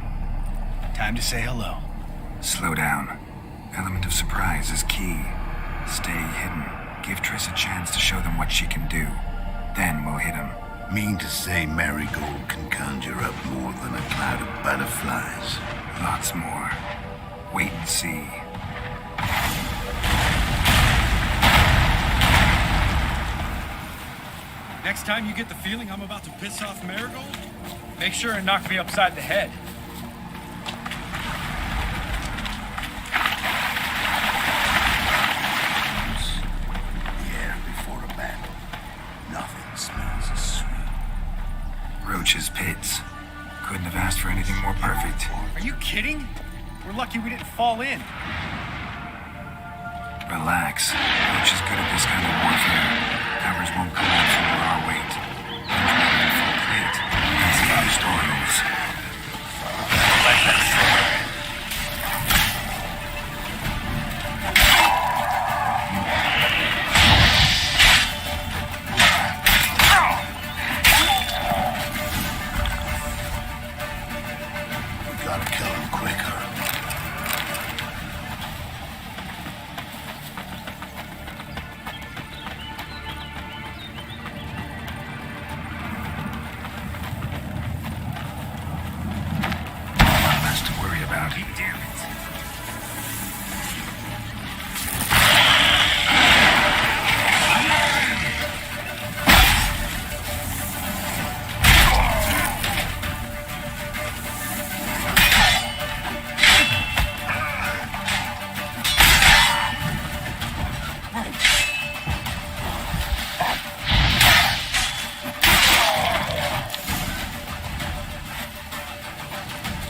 Time to say hello. Slow down. Element of surprise is key. Stay hidden. Give Triss a chance to show them what she can do. Then we'll hit him. Mean to say Marigold can conjure up more than a cloud of butterflies? Lots more. Wait and see. Next time you get the feeling I'm about to piss off Marigold, make sure and knock me upside the head. The air before a battle. Nothing smells as sweet. Roach's pits. Couldn't have asked for anything more perfect. Are you kidding? We're lucky we didn't fall in. Relax. Roach is good at this kind of warfare. Covers won't collapse under our weight.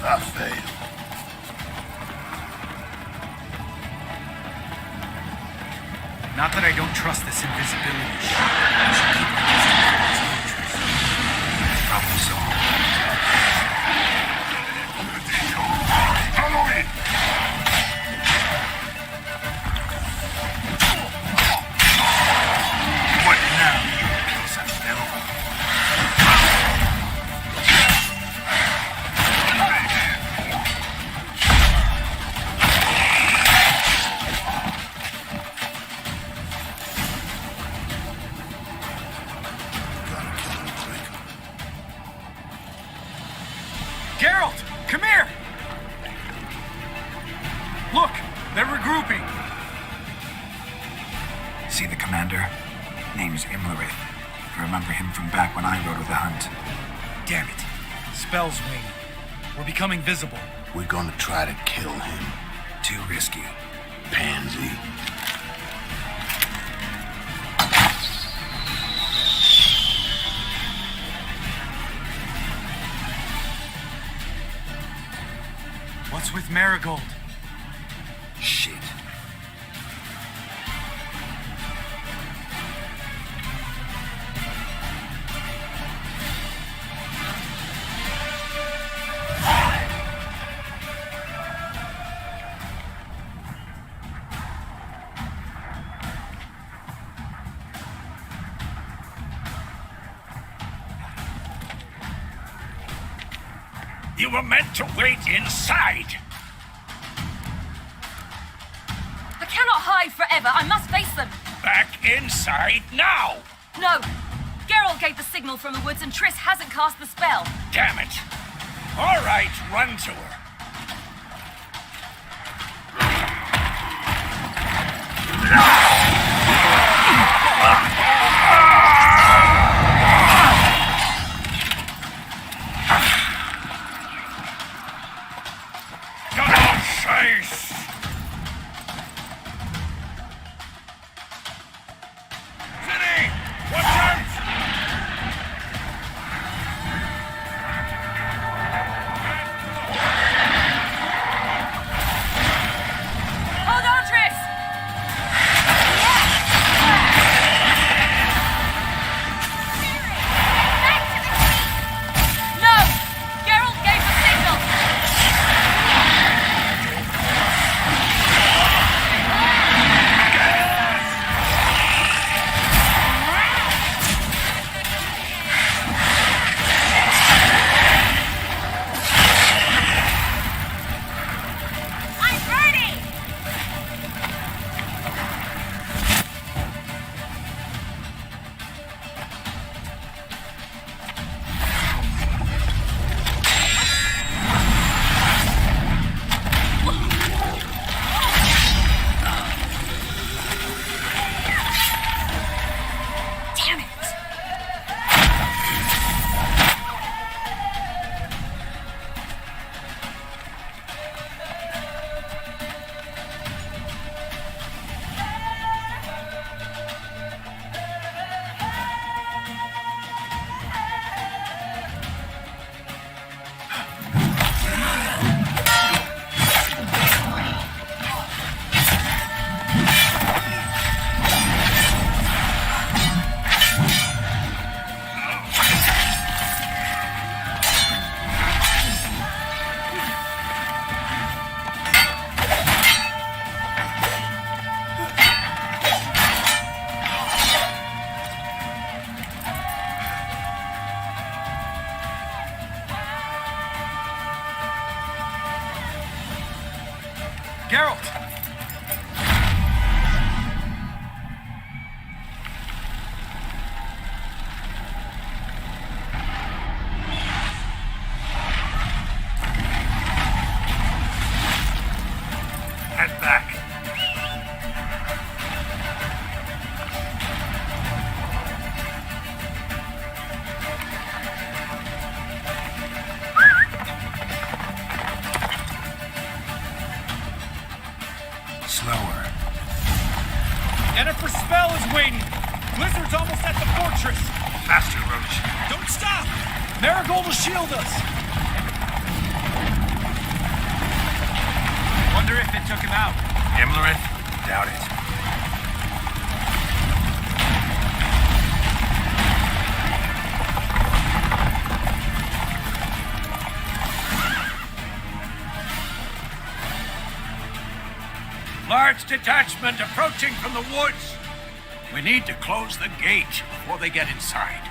I fail. Not that I don't trust this invisibility shit. I should keep my distance. Problem solved. Follow it! What now, you piece of filth? Geralt, come here! Look, they're regrouping. See the commander? Name's 𝙆𝙆𝙆. I remember him from back when I rode with the hunt. Damn it. Spell's waning. We're becoming visible. We're gonna try to kill him. Too risky. Pansy. What's with Marigold? Shit. You were meant to wait inside. I cannot hide forever. I must face them. Back inside now. No. Geralt gave the signal from the woods and Triss hasn't cast the spell. Damn it. All right, run to her. Geralt! Head back. Slower. Yennefer's spell is waning. Blizzard's almost at the fortress. Faster, Roach. Don't stop. Marigold will shield us. wonder if it took him out. Imlerith? Doubt it. Large detachment approaching from the woods. We need to close the gate before they get inside.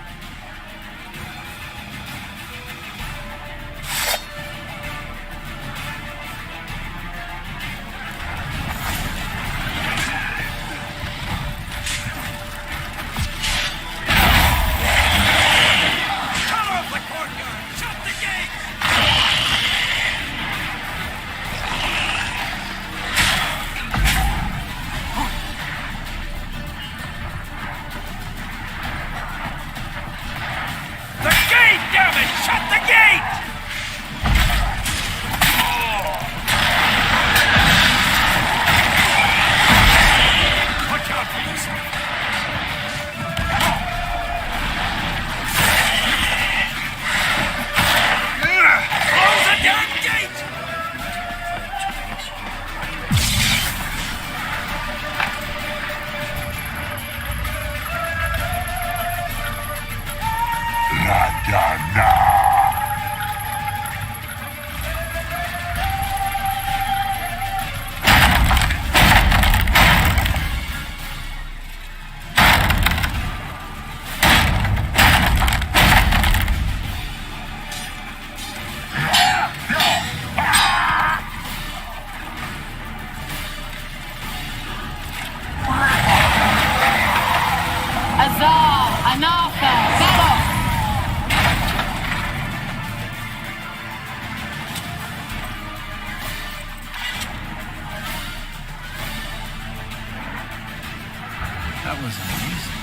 That was amazing.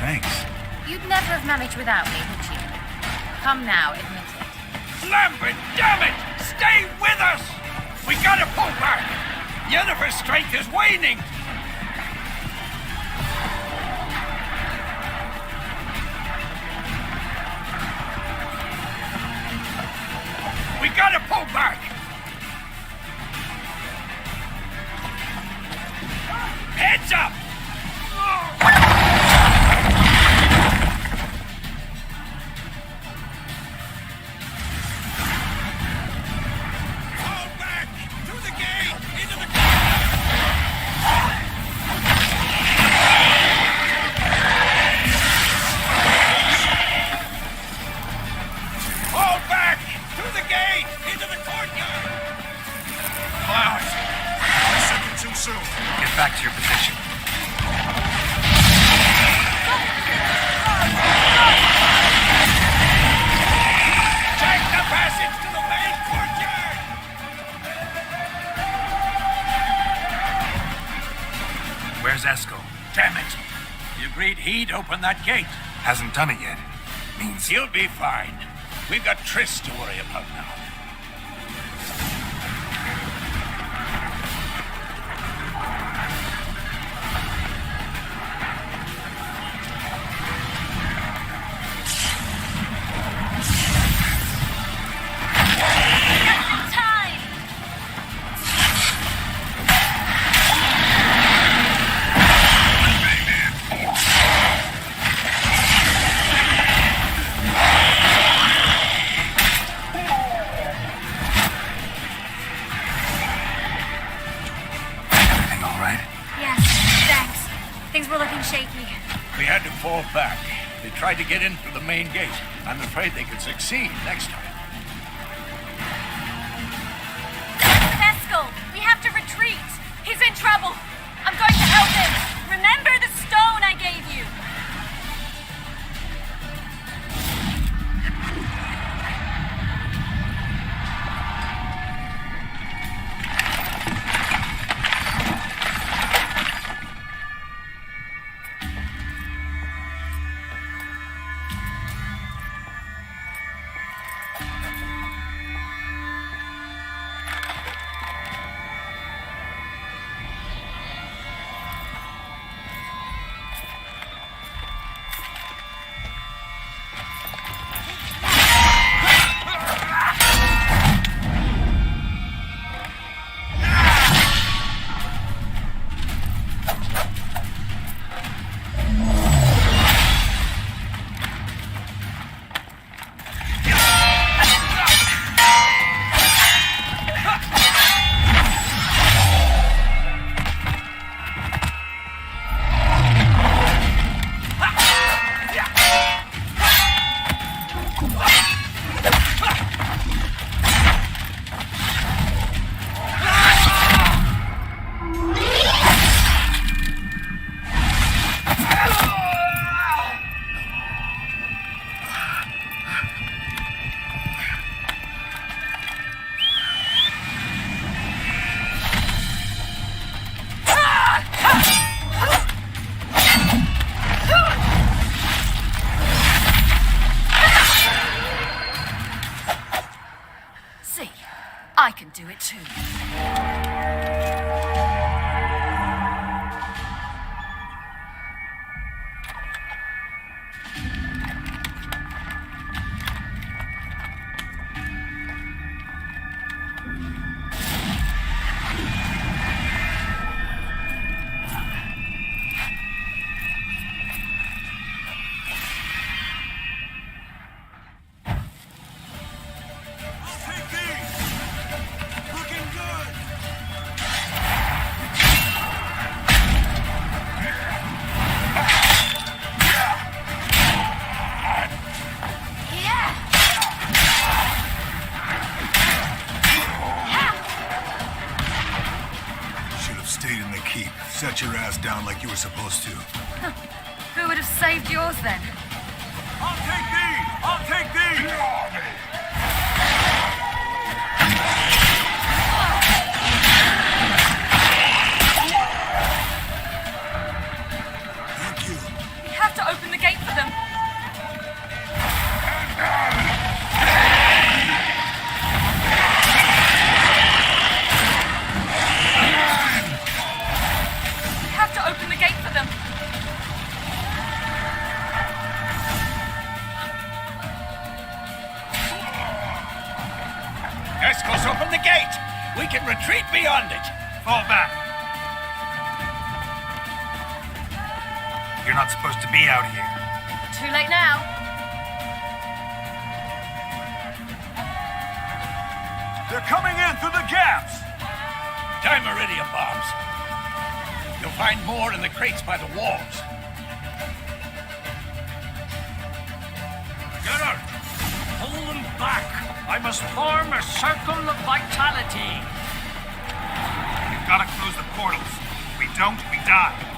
Thanks. You'd never have managed without me, would you? Come now, admit it. Lambert, damn it! Stay with us! We gotta pull back! Yennefer's strength is waning! We gotta pull back! Heads up! Fall back! Through the gate! Into the Fall back! Through the gate! Into the courtyard! Cloud! 1 second too soon. Get back to your position. Take the passage to the main courtyard! Where's Esco? Damn it! You agreed he'd open that gate. Hasn't done it yet. Means He'll be fine. We've got Triss to worry about now. We had to fall back. They tried to get in through the main gate. I'm afraid they could succeed next time. Esco, we have to retreat. He's in trouble. I'm going to help him. Remember the stone I gave you. I can do it too. Set your ass down like you were supposed to. Who would have saved yours then? I'll take thee! I'll take thee! Thank you. We have to open the gate for them. Open the gate for them. Escos, open the gate! We can retreat beyond it! Fall back! You're not supposed to be out here. Too late now. They're coming in through the gaps! Time iridium bombs. You'll find more in the crates by the walls. Get her! Hold them back! I must form a circle of vitality. We've got to close the portals. If we don't, we die.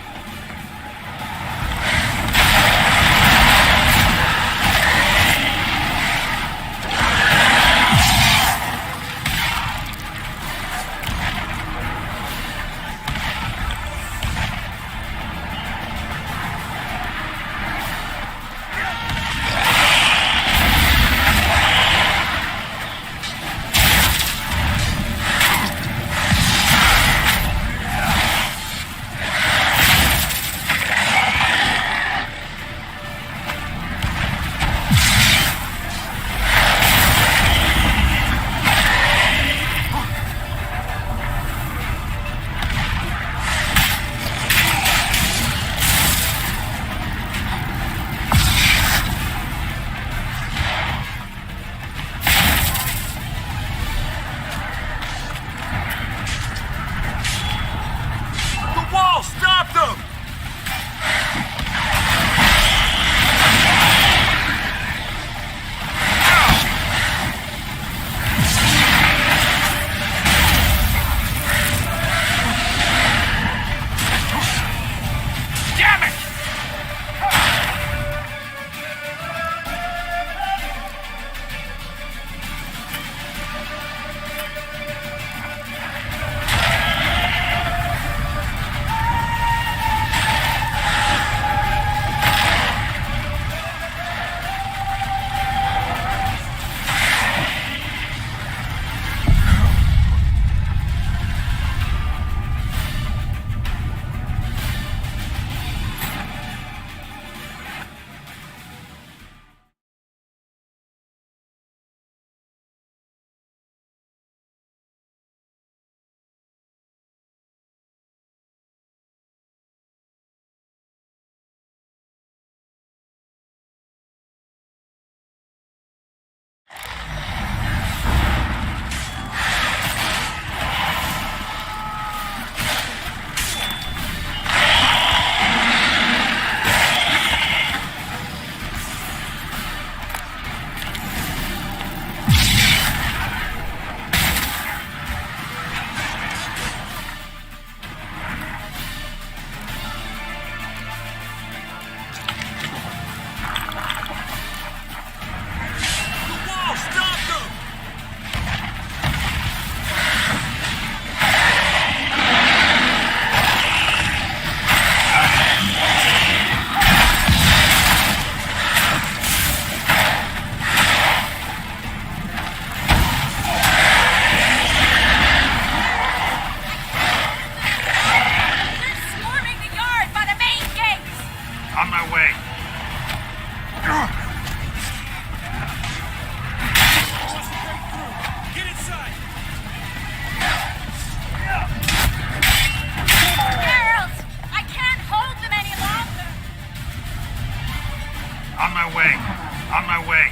On my way.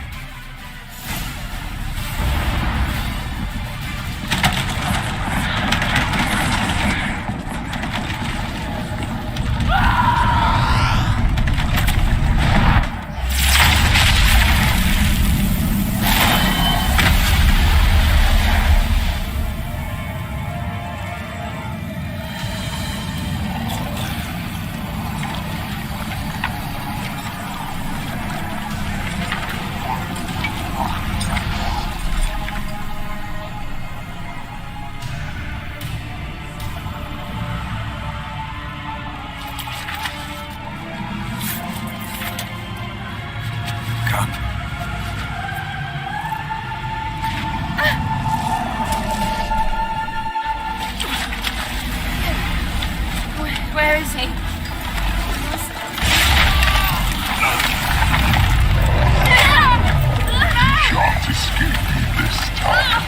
Where is he? Shan't escape me this time.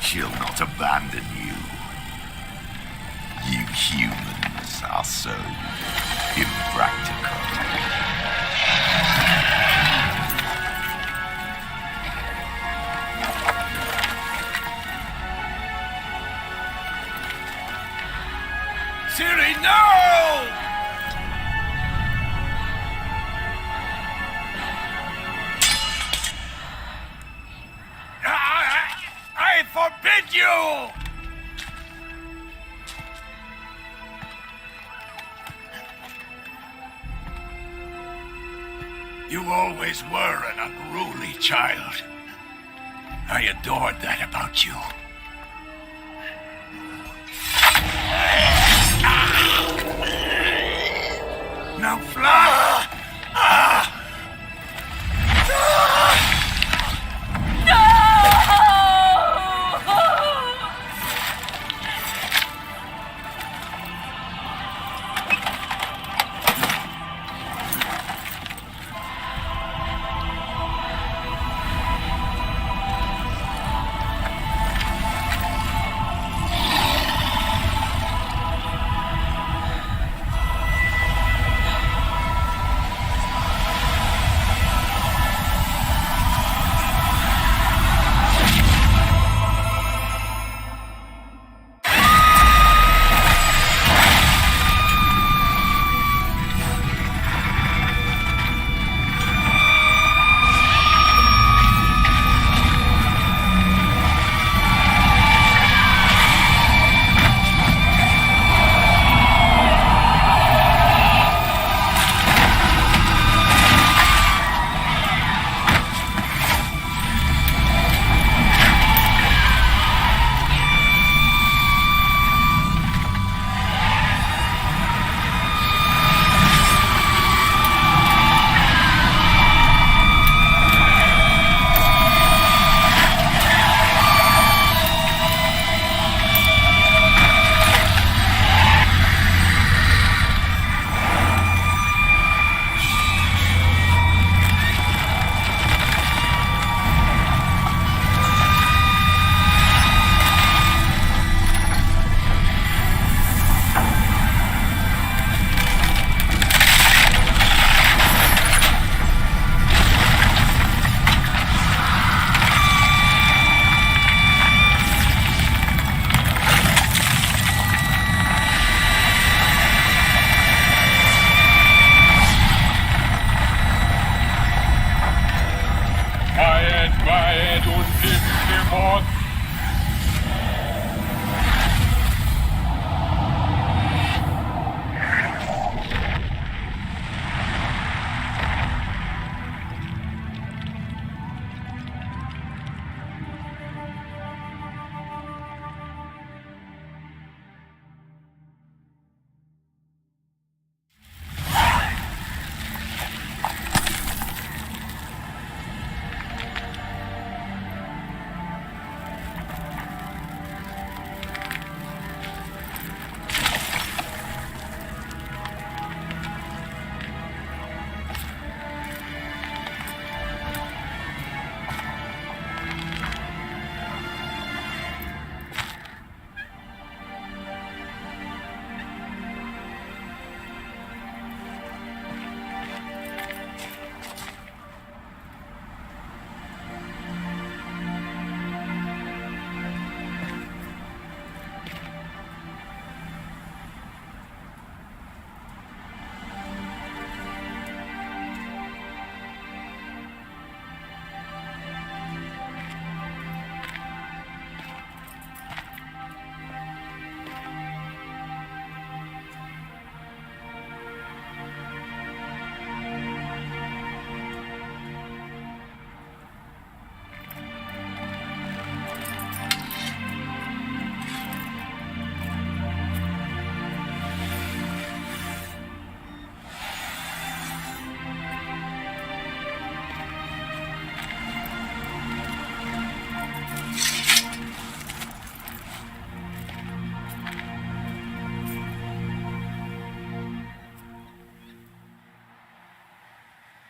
She'll not abandon you. You humans are so impractical. Ciri, no! I forbid you! You always were an unruly child. I adored that about you. Now fly!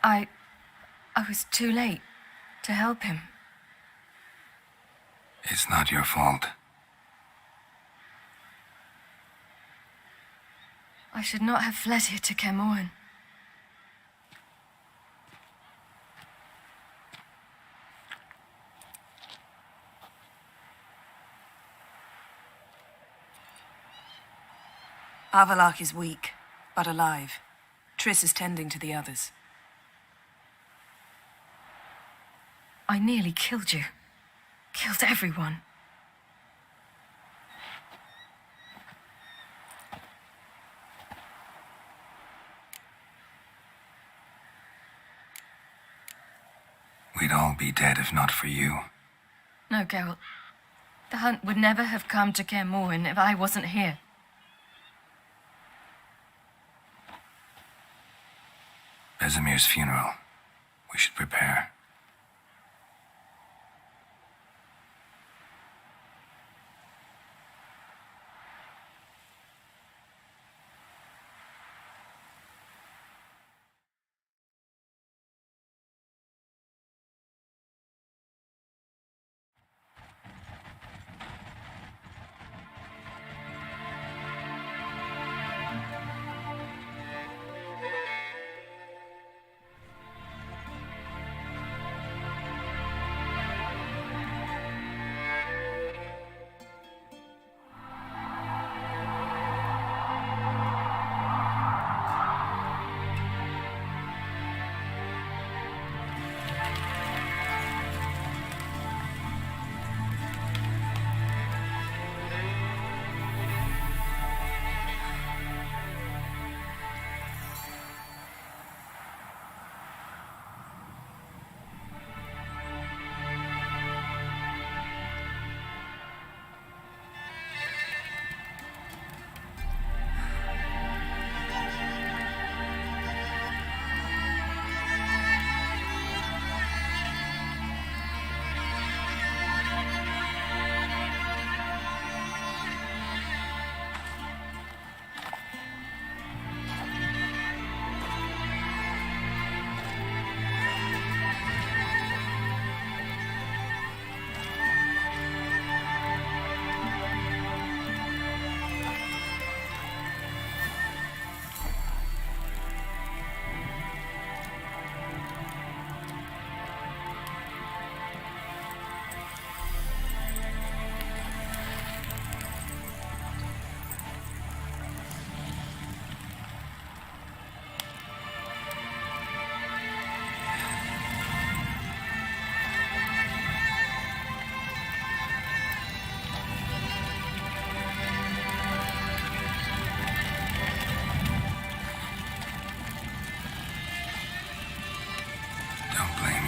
I was too late to help him. It's not your fault. I should not have fled here to Kaer Morhen. Avallac'h is weak, but alive. Triss is tending to the others. I nearly killed you. Killed everyone. We'd all be dead if not for you. No, Geralt. The hunt would never have come to Kaer Morhen if I wasn't here. Vesemir's funeral. We should prepare.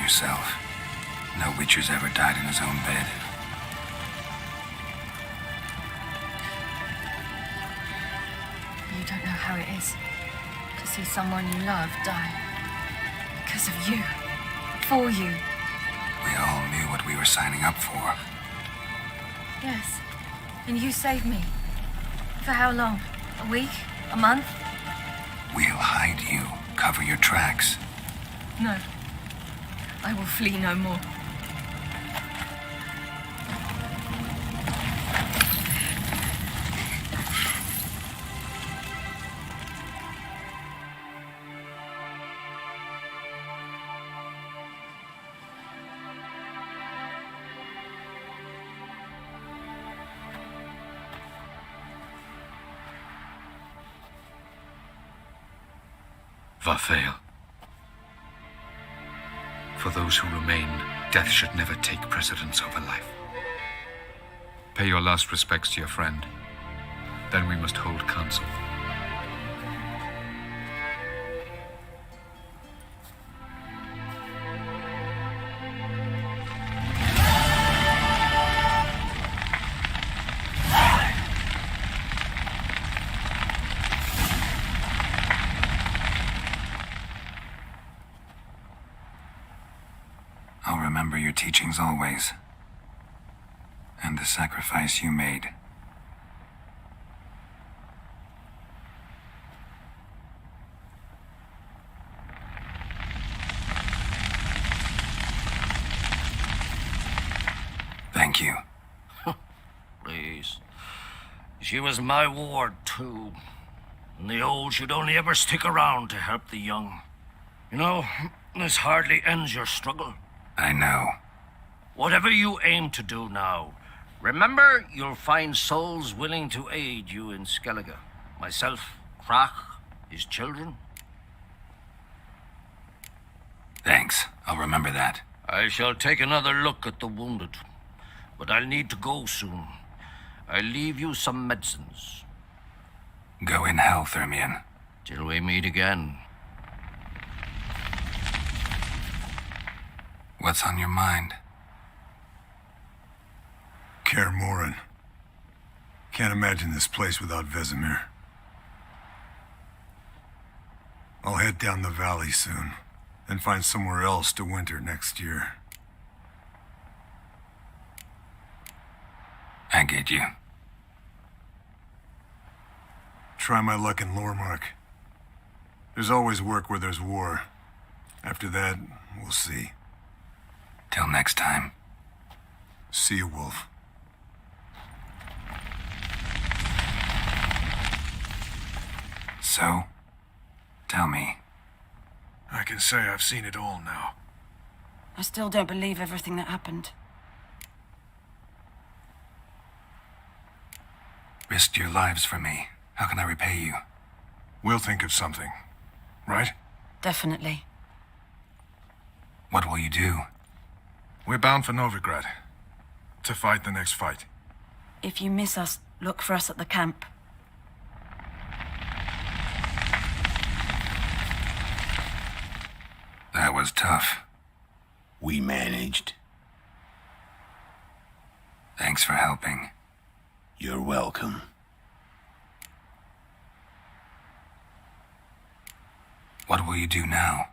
Yourself. No Witcher's ever died in his own bed. You don't know how it is to see someone you love die. Because of you. For you. We all knew what we were signing up for. Yes. And you saved me. For how long? A week? A month? We'll hide you. Cover your tracks. No. I will flee no more. Vathael. For those who remain, death should never take precedence over life. Pay your last respects to your friend. Then we must hold council. I'll remember your teachings always. And the sacrifice you made. She was my ward, too. And the old should only ever stick around to help the young. You know, this hardly ends your struggle. I know. Whatever you aim to do now, remember you'll find souls willing to aid you in Skellige. Myself, Krach, his children. Thanks. I'll remember that. I shall take another look at the wounded, but I'll need to go soon. I'll leave you some medicines. Go in health, Ermion. Till we meet again. What's on your mind? Kaer Morhen. Can't imagine this place without Vesemir. I'll head down the valley soon, and find somewhere else to winter next year. I get you. Try my luck in Lormark. There's always work where there's war. After that, we'll see. Till next time. See you, Wolf. So, tell me. I can say I've seen it all now. I still don't believe everything that happened. Risked your lives for me. How can I repay you? We'll think of something, right? Definitely. What will you do? We're bound for Novigrad. To fight the next fight. If you miss us, look for us at the camp. That was tough. We managed. Thanks for helping. You're welcome. What will you do now?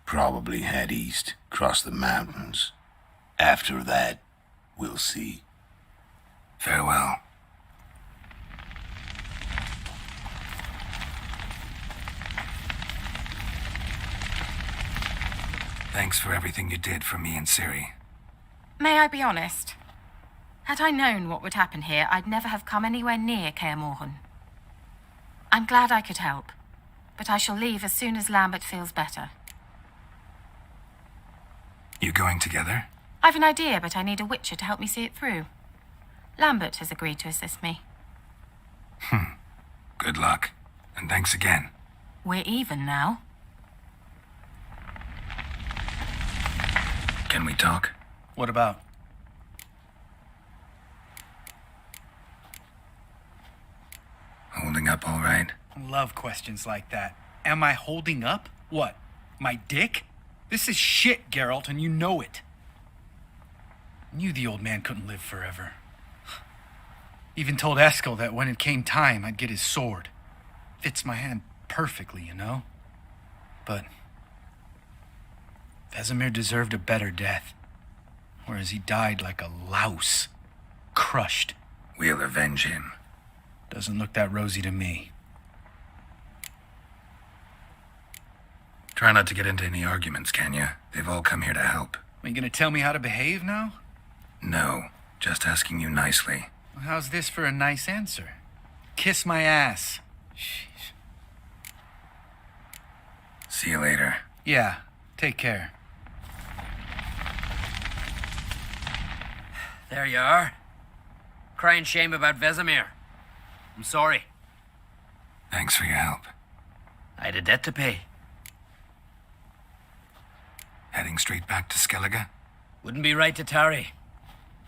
Probably head east, cross the mountains. After that, we'll see. Farewell. Thanks for everything you did for me and Ciri. May I be honest? Had I known what would happen here, I'd never have come anywhere near Kaer Morhen. I'm glad I could help, but I shall leave as soon as Lambert feels better. You going together? I've an idea, but I need a witcher to help me see it through. Lambert has agreed to assist me. Good luck, and thanks again. We're even now. Can we talk? What about? Holding up all right? Love questions like that. Am I holding up? What? My dick? This is shit, Geralt, and you know it. Knew the old man couldn't live forever. Even told Eskel that when it came time, I'd get his sword. Fits my hand perfectly, you know? But Vesemir deserved a better death. Whereas he died like a louse. Crushed. We'll avenge him. Doesn't look that rosy to me. Try not to get into any arguments, can you? They've all come here to help. Are you gonna tell me how to behave now? No, just asking you nicely. Well, how's this for a nice answer? Kiss my ass. Sheesh. See you later. Yeah, take care. There you are. Crying shame about Vesemir. I'm sorry. Thanks for your help. I had a debt to pay. Heading straight back to Skellige? Wouldn't be right to tarry.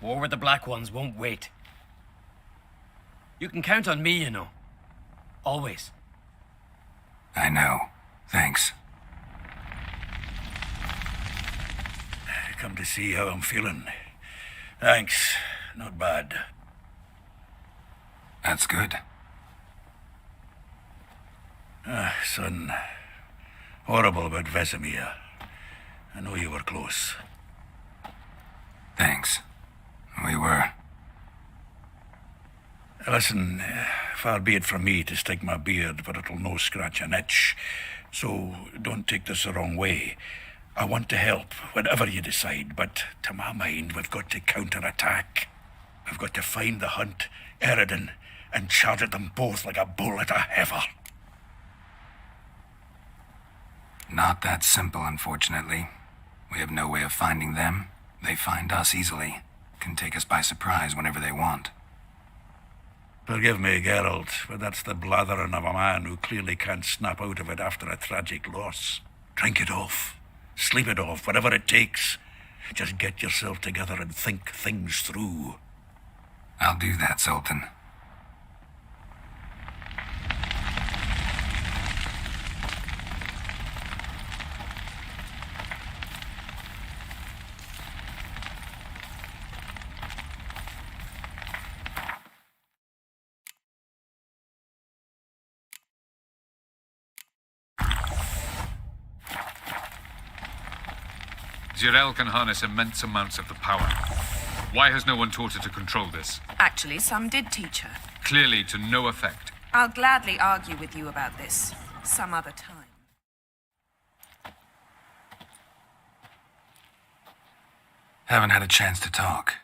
War with the Black Ones won't wait. You can count on me, you know. Always. I know. Thanks. Come to see how I'm feeling. Thanks. Not bad. That's good. Son. Horrible about Vesemir. I know you were close. Thanks. We were. Listen, far be it from me to stick my beard, but it'll no scratch an itch. So don't take this the wrong way. I want to help, whatever you decide, but to my mind, we've got to counterattack. We've got to find the hunt, Eredin, and charge at them both like a bull at a heifer. Not that simple, unfortunately. We have no way of finding them. They find us easily. Can take us by surprise whenever they want. Forgive me, Geralt, but that's the blathering of a man who clearly can't snap out of it after a tragic loss. Drink it off. Sleep it off, whatever it takes. Just get yourself together and think things through. I'll do that, Sultan. Zirael can harness immense amounts of the power. Why has no one taught her to control this? Actually, some did teach her. Clearly to no effect. I'll gladly argue with you about this some other time. Haven't had a chance to talk.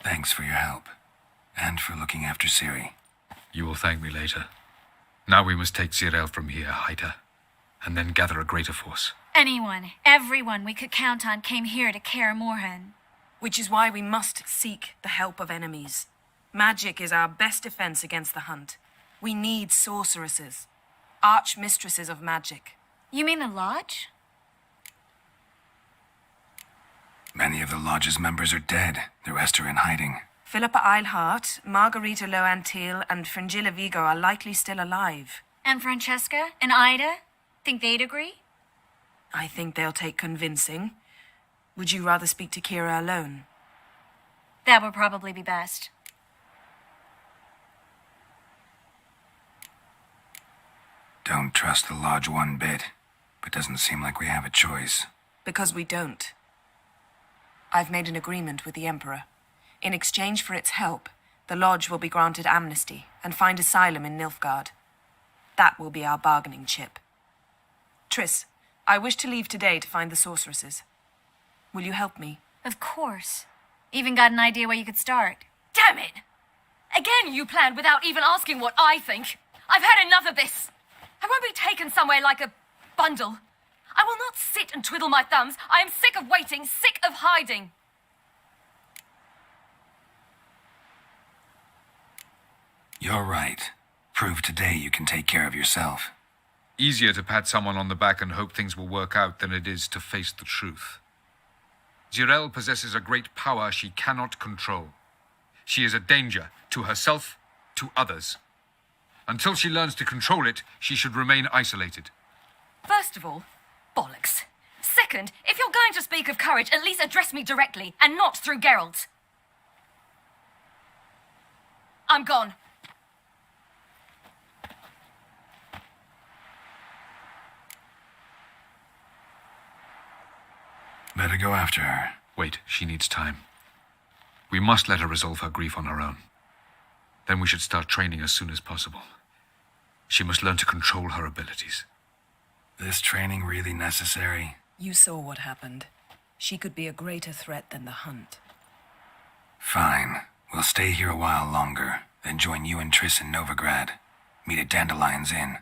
Thanks for your help. And for looking after Ciri. You will thank me later. Now we must take Zirael from here, Haida, and then gather a greater force. Anyone, everyone we could count on came here to Kaer Morhen. Which is why we must seek the help of enemies. Magic is our best defense against the hunt. We need sorceresses, archmistresses of magic. You mean the Lodge? Many of the Lodge's members are dead. The rest are in hiding. 𝙆𝙧𝙖𝙩𝙬, Margarita·lo·Antil, and Fringilla Vigo are likely still alive. And Francesca and Ida? Think they'd agree? I think they'll take convincing. Would you rather speak to Kira alone? That would probably be best. Don't trust the Lodge one bit, but doesn't seem like we have a choice. Because we don't. I've made an agreement with the Emperor. In exchange for its help, the Lodge will be granted amnesty and find asylum in Nilfgaard. That will be our bargaining chip. Triss, I wish to leave today to find the sorceresses. Will you help me? Of course. Even got an idea where you could start. Damn it! Again you planned without even asking what I think. I've had enough of this. I won't be taken somewhere like a bundle. I will not sit and twiddle my thumbs. I am sick of waiting, sick of hiding. You're right. Prove today you can take care of yourself. Easier to pat someone on the back and hope things will work out than it is to face the truth. Zirael possesses a great power she cannot control. She is a danger to herself, to others. Until she learns to control it, she should remain isolated. First of all, bollocks. Second, if you're going to speak of courage, at least address me directly and not through Geralt. I'm gone. Better go after her. Wait, she needs time. We must let her resolve her grief on her own. Then we should start training as soon as possible. She must learn to control her abilities. This training really necessary? You saw what happened. She could be a greater threat than the hunt. Fine. We'll stay here a while longer, then join you and Triss in Novigrad. Meet at Dandelion's Inn.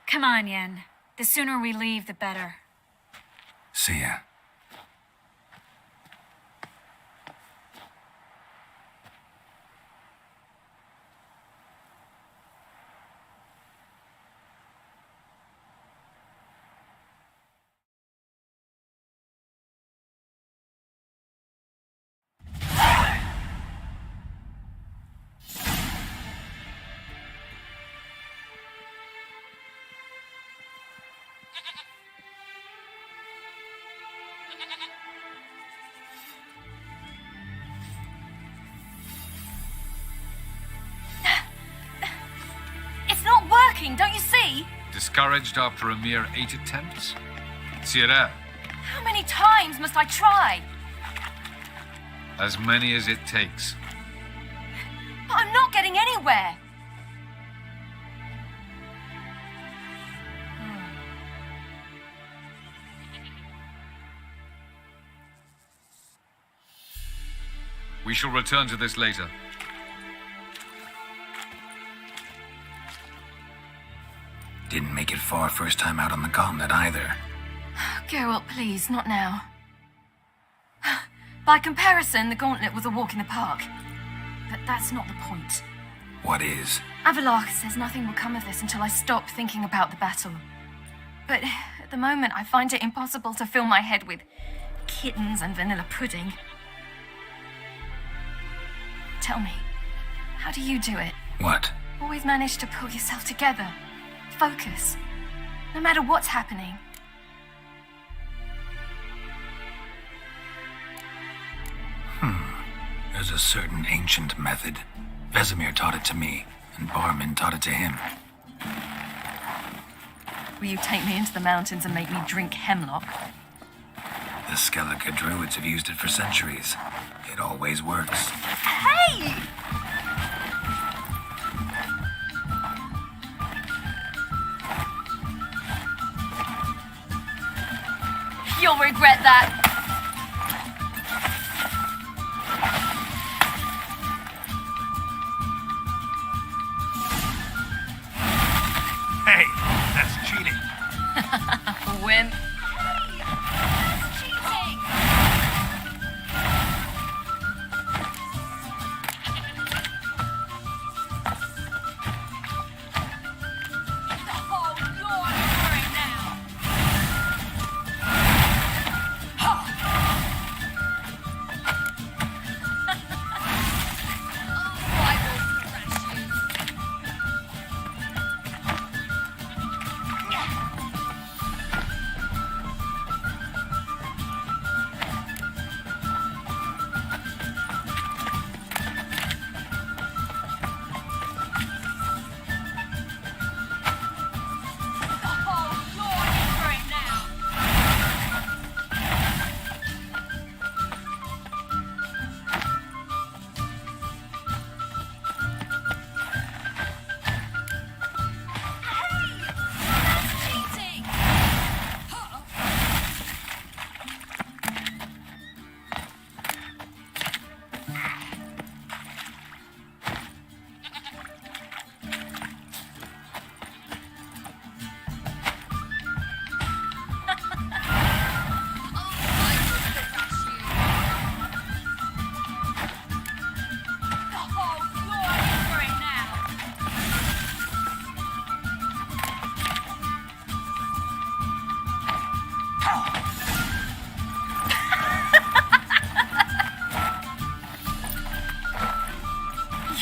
Come on, Yen. The sooner we leave, the better. See ya. Don't you see? Discouraged after a mere 8 attempts? Zirael. How many times must I try? As many as it takes. But I'm not getting anywhere. We shall return to this later. Didn't make it far first time out on the gauntlet either. Geralt, please, not now. By comparison, the gauntlet was a walk in the park. But that's not the point. What is? Avallac'h says nothing will come of this until I stop thinking about the battle. But at the moment, I find it impossible to fill my head with kittens and vanilla pudding. Tell me, how do you do it? What? Always manage to pull yourself together. Focus. No matter what's happening. There's a certain ancient method. Vesemir taught it to me, and Barman taught it to him. Will you take me into the mountains and make me drink hemlock? The Skellige druids have used it for centuries. It always works. Hey! You'll regret that. Hey, that's cheating. Wimp.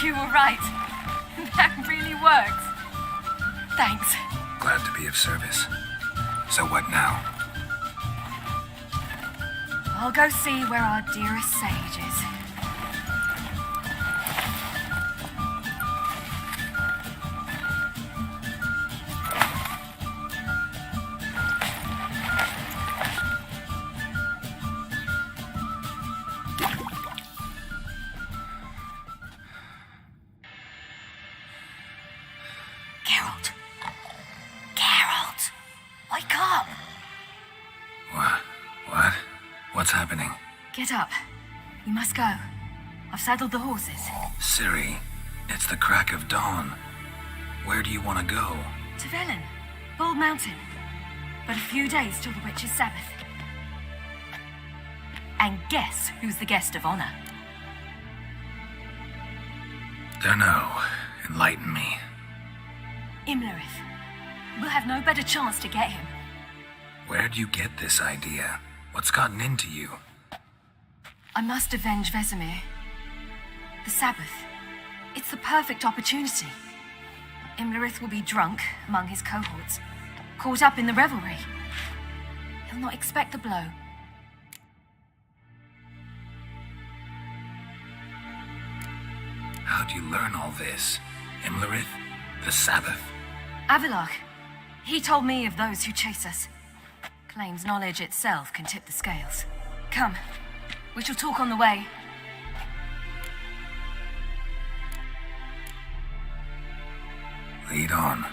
You were right. That really works. Thanks. Glad to be of service. So what now? I'll go see where our dearest sage is. Wake up! What? What's happening? Get up. You must go. I've saddled the horses. Ciri, it's the crack of dawn. Where do you want to go? To Velen, Bald Mountain. But a few days till the Witch's Sabbath. And guess who's the guest of honor? Dunno. Enlighten me. Imlerith. We'll have no better chance to get him. Where'd you get this idea? What's gotten into you? I must avenge Vesemir. The Sabbath. It's the perfect opportunity. Imlerith will be drunk among his cohorts, caught up in the revelry. He'll not expect the blow. How'd you learn all this? Imlerith? The Sabbath? Avallac'h. He told me of those who chase us. Claims knowledge itself can tip the scales. Come, we shall talk on the way. Lead on.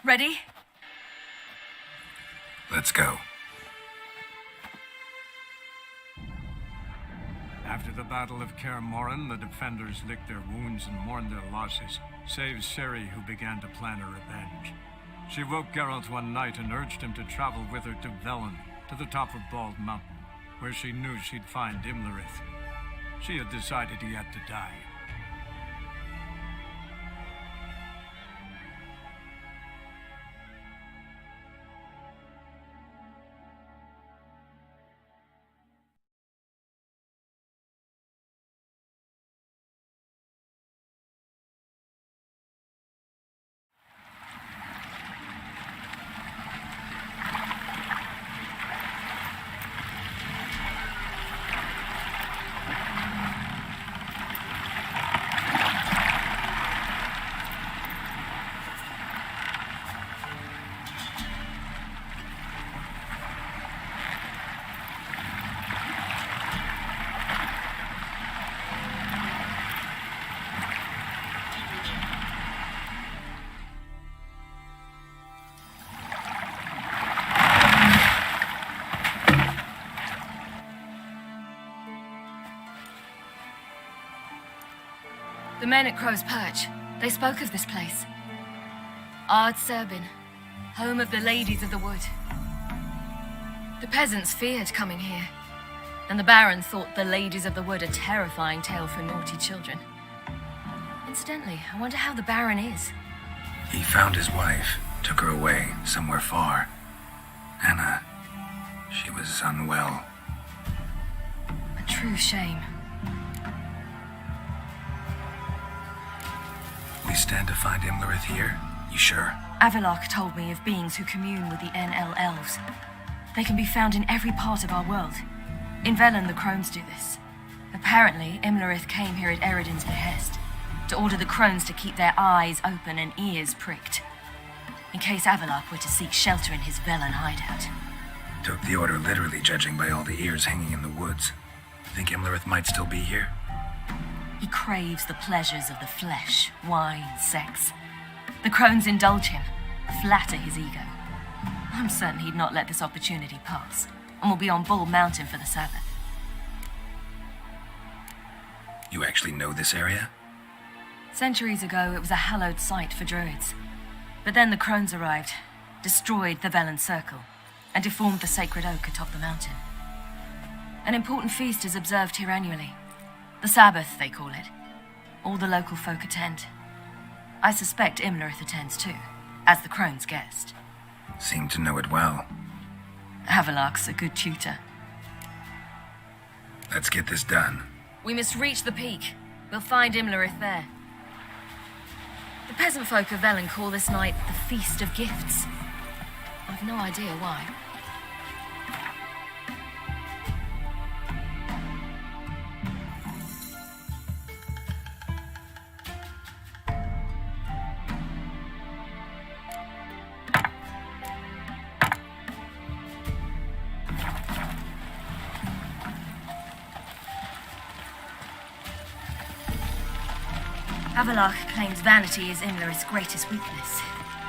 Ready? Let's go. After the Battle of Kaer Morhen, the defenders licked their wounds and mourned their losses, save Ciri, who began to plan her revenge. She woke Geralt one night and urged him to travel with her to Velen, to the top of Bald Mountain, where she knew she'd find Imlerith. She had decided he had to die. The men at Crow's Perch, they spoke of this place. Ardserbin, home of the Ladies of the Wood. The peasants feared coming here, and the Baron thought the Ladies of the Wood a terrifying tale for naughty children. Incidentally, I wonder how the Baron is. He found his wife, took her away, somewhere far. Anna, she was unwell. A true shame. We stand to find Imlerith here? You sure? Avalok told me of beings who commune with the NL elves. They can be found in every part of our world. In Velen, the crones do this. Apparently, Imlerith came here at Eredin's behest, to order the crones to keep their eyes open and ears pricked, in case Avalok were to seek shelter in his Velen hideout. Took the order literally, judging by all the ears hanging in the woods. Think Imlerith might still be here? He craves the pleasures of the flesh, wine, sex. The crones indulge him, flatter his ego. I'm certain he'd not let this opportunity pass, and will be on Bull Mountain for the Sabbath. You actually know this area? Centuries ago, it was a hallowed site for druids. But then the crones arrived, destroyed the Velen Circle, and deformed the sacred oak atop the mountain. An important feast is observed here annually. The Sabbath, they call it. All the local folk attend. I suspect Imlerith attends too, as the crone's guest. Seem to know it well. Avalok's a good tutor. Let's get this done. We must reach the peak. We'll find Imlerith there. The peasant folk of Velen call this night the Feast of Gifts. I've no idea why. Avalok claims vanity is Imlerith's greatest weakness.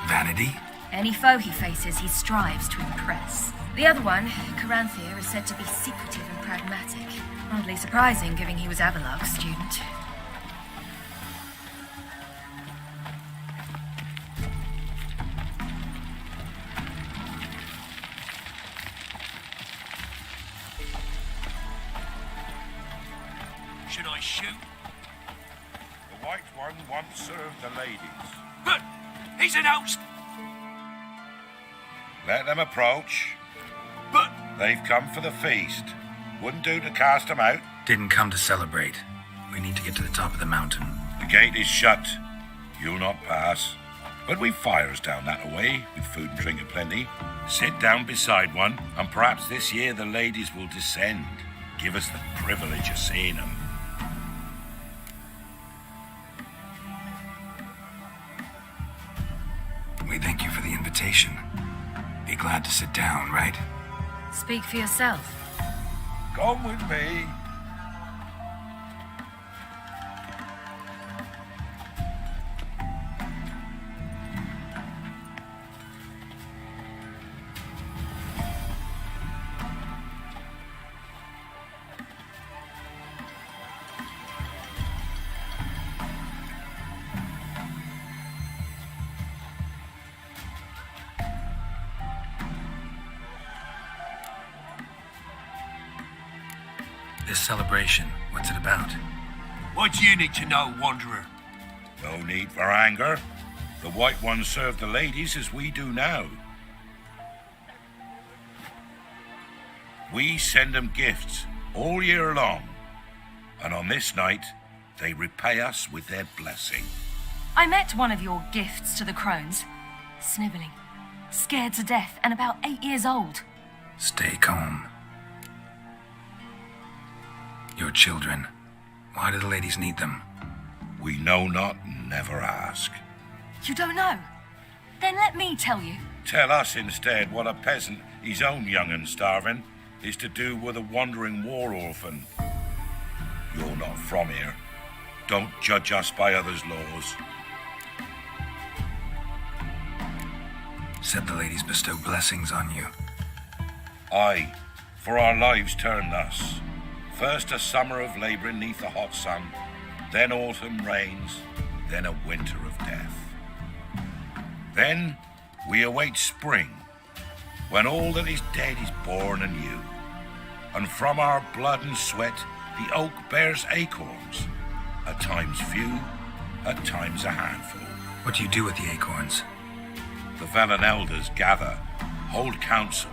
Vanity? Any foe he faces, he strives to impress. The other one, Caranthir, is said to be secretive and pragmatic. Hardly surprising, given he was Avalok's student. Should I shoot? The White One once served the ladies. But he's announced. Let them approach. But they've come for the feast. Wouldn't do to cast them out. Didn't come to celebrate. We need to get to the top of the mountain. The gate is shut. You'll not pass. But we've fires down that way, with food and drink aplenty. Sit down beside one, and perhaps this year the ladies will descend. Give us the privilege of seeing them. We thank you for the invitation. Be glad to sit down, right? Speak for yourself. Come with me. this celebration? What's it about? What do you need to know, Wanderer? No need for anger. The White Ones serve the ladies as we do now. We send them gifts all year long, and on this night, they repay us with their blessing. I met one of your gifts to the crones. Snivelling, scared to death, and about 8 years old. Stay calm. Your children. Why do the ladies need them? We know not and never ask. You don't know? Then let me tell you. Tell us instead what a peasant, his own young and starving, is to do with a wandering war orphan. You're not from here. Don't judge us by others' laws. Said the ladies bestow blessings on you. Aye, for our lives turn thus. First a summer of labouring neath the hot sun, then autumn rains, then a winter of death. Then we await spring, when all that is dead is born anew. And from our blood and sweat the oak bears acorns, at times few, at times a handful. What do you do with the acorns? The Velen elders gather, hold council.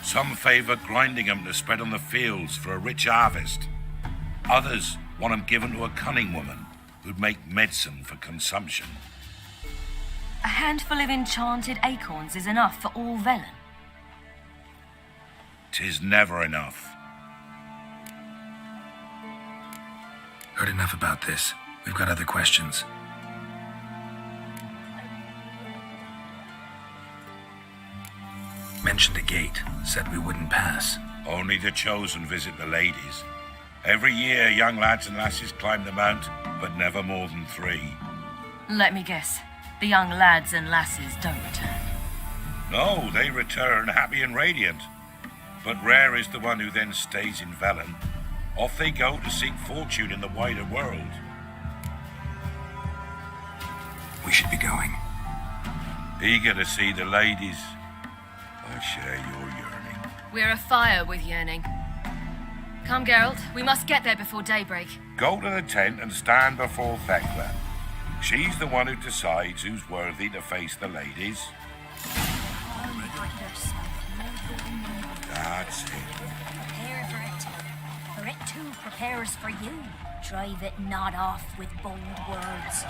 Some favour grinding them to spread on the fields for a rich harvest. Others want them given to a cunning woman who'd make medicine for consumption. A handful of enchanted acorns is enough for all Velen. 'Tis never enough. Heard enough about this. We've got other questions. Mentioned a gate. Said we wouldn't pass. Only the chosen visit the ladies. Every year young lads and lasses climb the mount, but never more than 3. Let me guess. The young lads and lasses don't return. No, they return happy and radiant. But rare is the one who then stays in Velen. Off they go to seek fortune in the wider world. We should be going. Eager to see the ladies. I share your yearning. We're afire with yearning. Come, Geralt. We must get there before daybreak. Go to the tent and stand before Thekla. She's the one who decides who's worthy to face the ladies. That's it. Prepare for it too prepares for you. Drive it not off with bold words.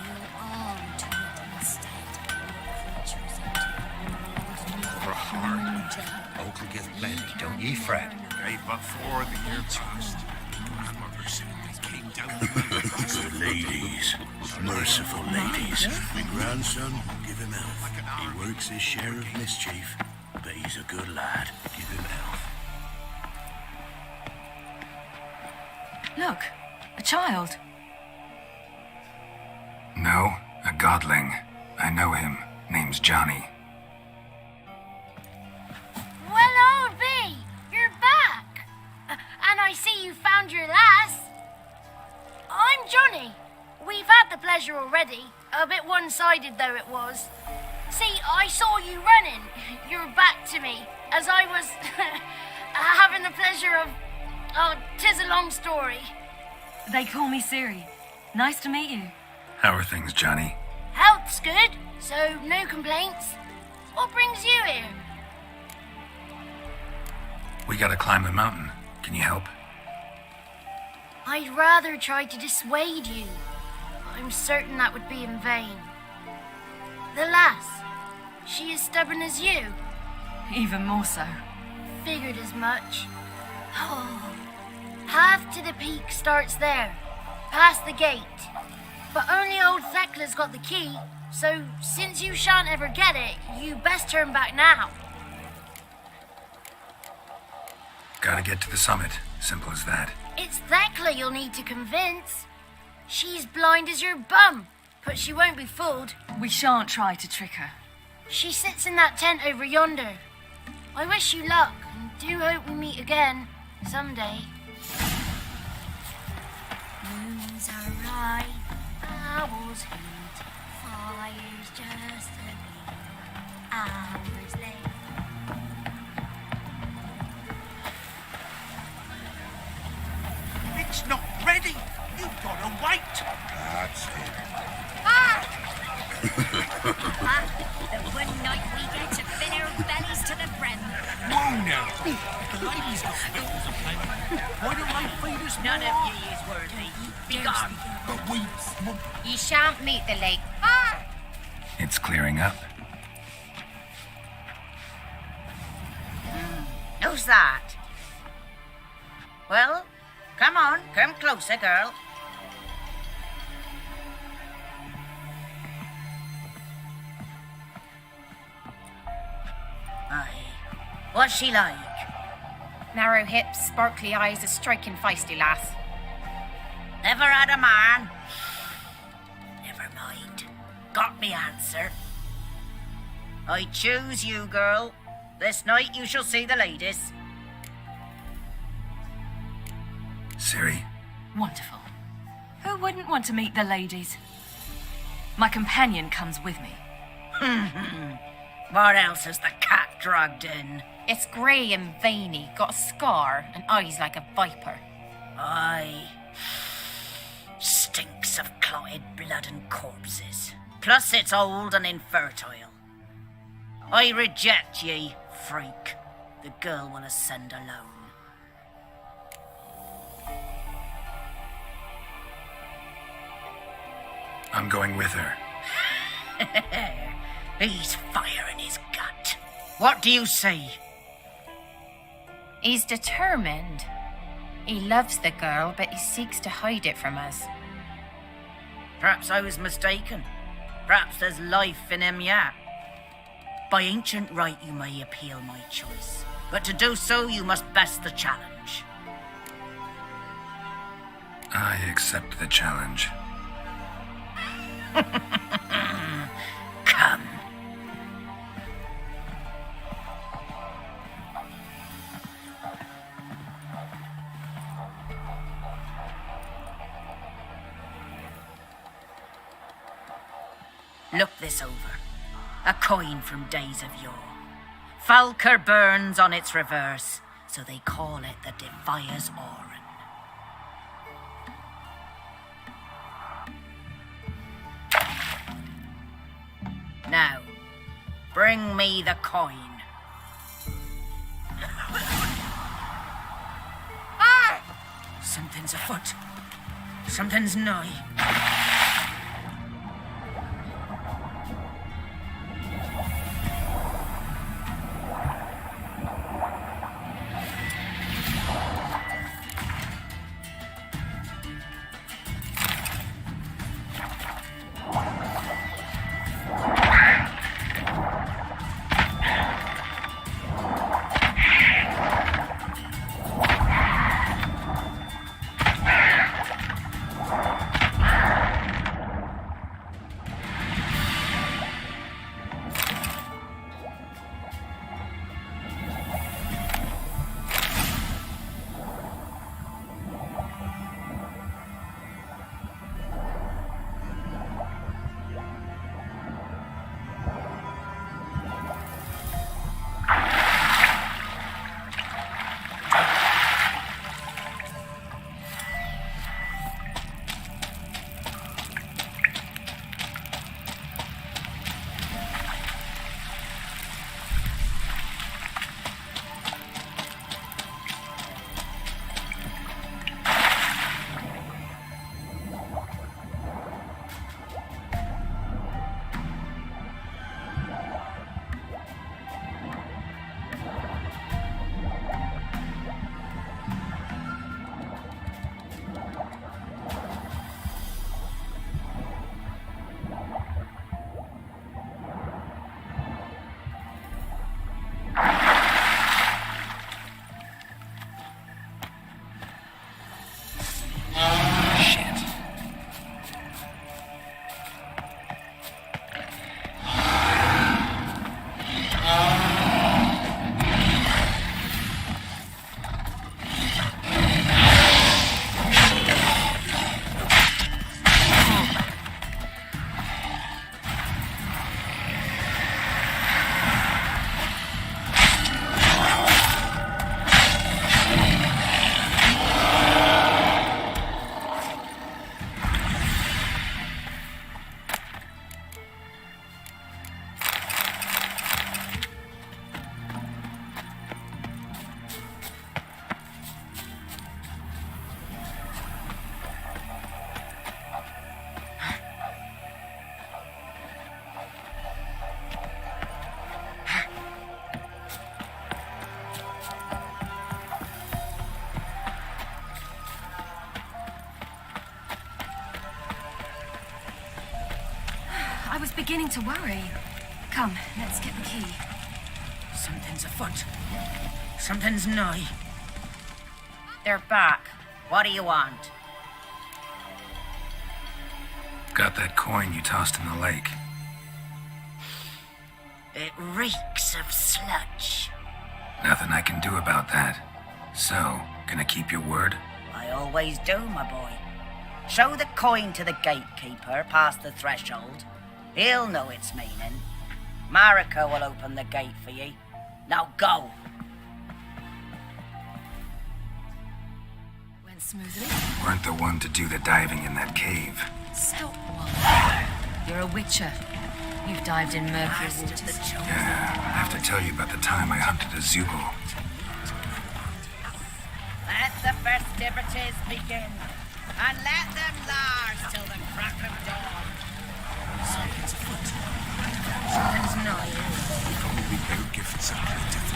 We'll all to it instead. Creatures into For a heart, Oak'll give plenty, don't ye fret. Aye, but for the year past, grandmother said they came down. Good ladies, merciful ladies. My grandson, give him health. He works his share of mischief, but he's a good lad. Give him health. Look, a child. No, a godling. I know him. Name's Johnny. Well, old B, you're back. And I see you found your lass. I'm Johnny. We've had the pleasure already. A bit one-sided though it was. See, I saw you running. Your back to me. As I was having the pleasure of... Oh, 'tis a long story. They call me Ciri. Nice to meet you. How are things, Johnny? Health's good, so no complaints. What brings you here? We gotta climb the mountain. Can you help? I'd rather try to dissuade you. I'm certain that would be in vain. The lass, she as stubborn as you? Even more so. Figured as much. Oh. Path to the peak starts there, past the gate. But only old Thekla's got the key, so since you shan't ever get it, you best turn back now. Gotta get to the summit. Simple as that. It's Thekla you'll need to convince. She's blind as your bum, but she won't be fooled. We shan't try to trick her. She sits in that tent over yonder. I wish you luck, and do hope we meet again, someday. Moons are right, owls hoot, fire's just a beat, hours late. wait! That's it. The one night we get to fill our bellies to the brim. Whoa now! The ladies got victims of payment. Why don't they feed us None more? of ye is worthy. Be gone. But we... You shan't meet the lake. It's clearing up. Who's that? Well, come on. Come closer, girl. Aye. What's she like? Narrow hips, sparkly eyes, a striking feisty lass. Never had a man. Never mind. Got me answer. I choose you, girl. This night you shall see the ladies. Ciri? Wonderful. Who wouldn't want to meet the ladies? My companion comes with me. What else has the cat dragged in? It's grey and veiny, got a scar, and eyes like a viper. Aye. Stinks of clotted blood and corpses. Plus it's old and infertile. I reject ye, freak. The girl will ascend alone. I'm going with her. He's fire in his gut. What do you say? He's determined. He loves the girl, but he seeks to hide it from us. Perhaps I was mistaken. Perhaps there's life in him yet. By ancient right you may appeal my choice, but to do so you must best the challenge. I accept the challenge. Come. Look this over. A coin from days of yore. Falker burns on its reverse, so they call it the Defiers Oran. Now, bring me the coin. Something's afoot. Something's nigh. I was beginning to worry. Come, let's get the key. Something's afoot. Something's nigh. They're back. What do you want? Got that coin you tossed in the lake. It reeks of sludge. Nothing I can do about that. So, gonna keep your word? I always do, my boy. Show the coin to the gatekeeper past the threshold. He'll know its meaning. Marika will open the gate for ye. Now go. Went smoothly. Weren't the one to do the diving in that cave. So what? You're a witcher. You've dived in murky waters. Yeah, I have to tell you about the time I hunted a 𝙍𝙬𝙤. Let the festivities begin. And let them last till the crack of dawn. Something's afoot. Something's nigh. We probably better give it something different.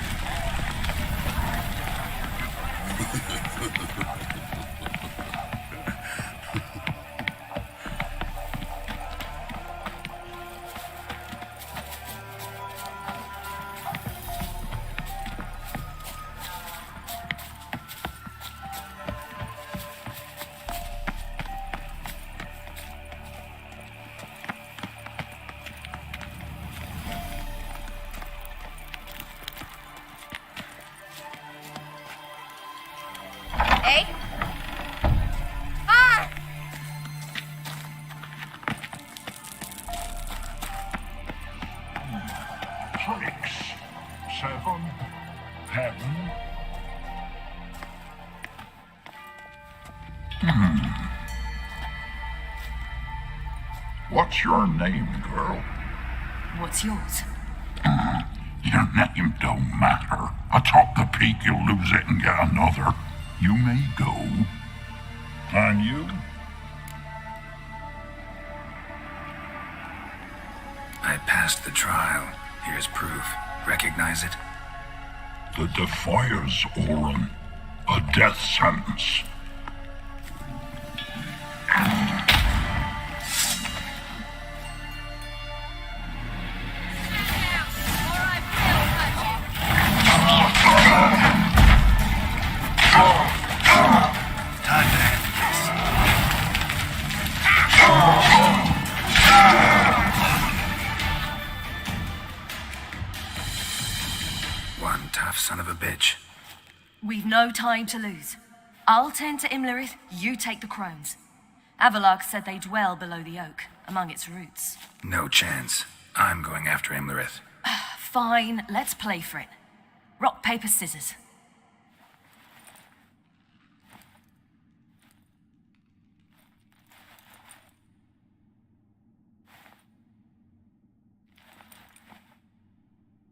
What's your name, girl? What's yours? Your name don't matter. Atop the peak, you'll lose it and get another. You may go. And you? I passed the trial. Here's proof. Recognize it? The Defier's Orin. A death sentence. One tough son of a bitch. We've no time to lose. I'll tend to 𝙄𝙀, you take the crones. Avallac'h said they dwell below the oak, among its roots. No chance. I'm going after 𝙄𝙀. Fine, let's play for it. Rock, paper, scissors.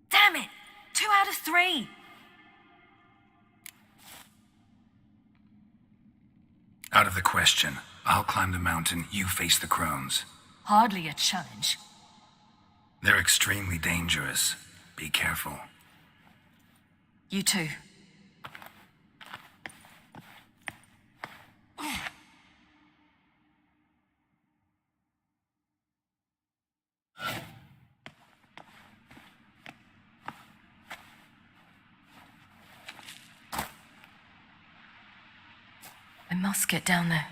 Damn it! 2 out of 3! Out of the question. I'll climb the mountain, you face the crones. Hardly a challenge. They're extremely dangerous. Be careful. You too. I must get down there.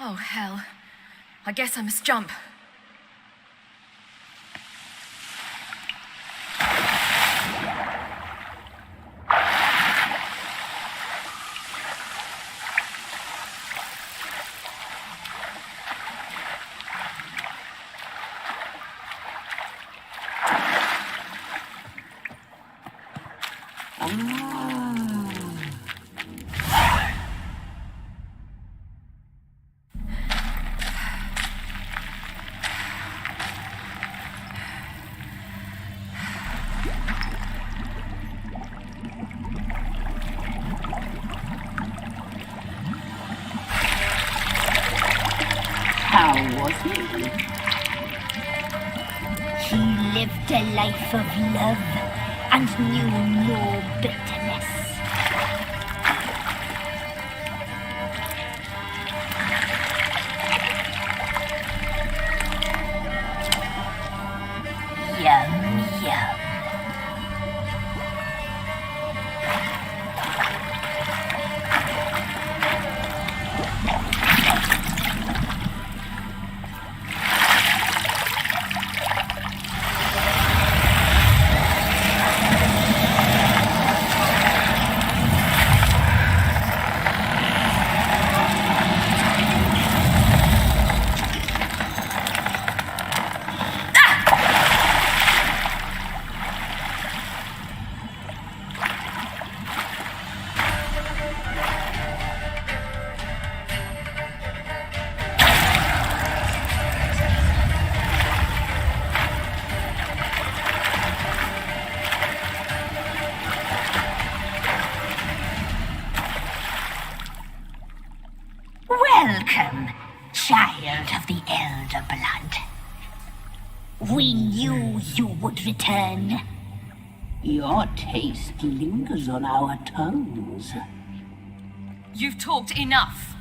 Oh, hell. I guess I must jump. How was he? He lived a life of love and knew no bitterness. Yum, yum. Welcome, child of the Elder Blood. We knew you would return. Your taste lingers on our tongues. You've talked enough.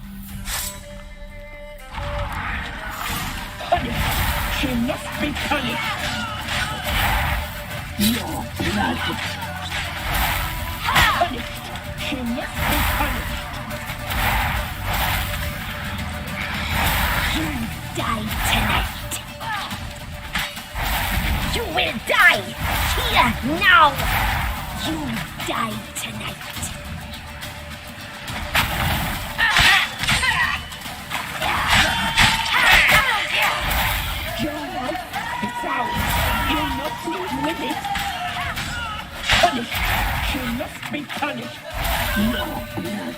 Punished! She must be punished! Your blood! Punished! She must be punished! You die tonight. You will die here now. You die tonight. Your life is ours. You must live with it. Punished. She must be punished. Your blood.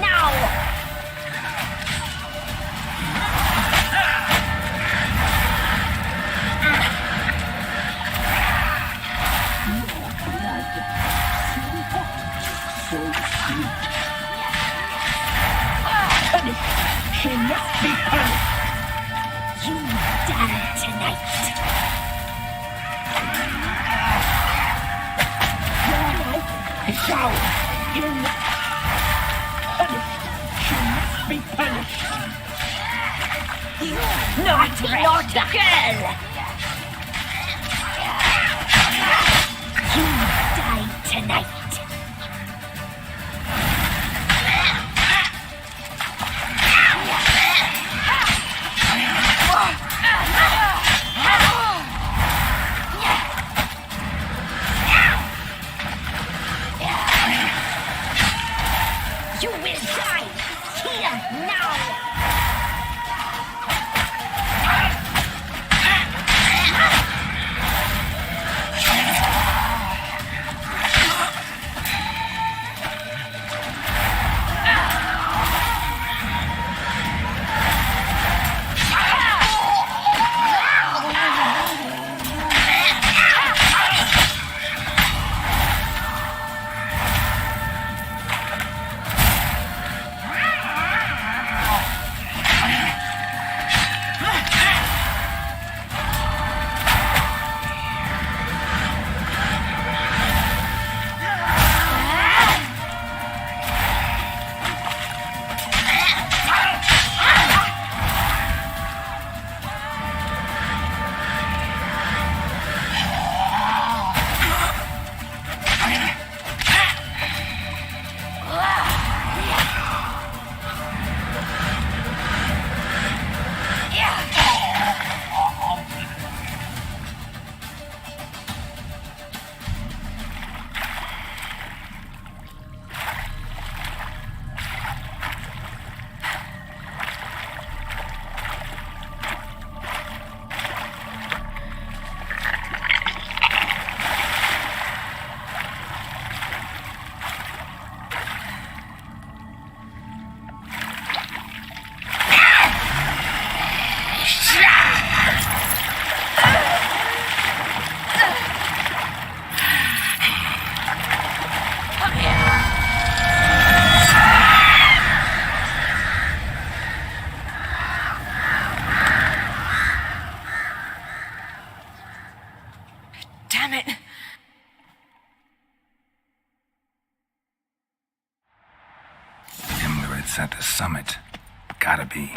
Now! So sweet. Punished. She must be punished. You die tonight. Your life is ours. You must be punished. You naughty, naughty girl! You die tonight. You will die here now. Damn it! It's at the summit. Gotta be.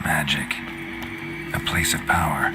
Magic. A place of power.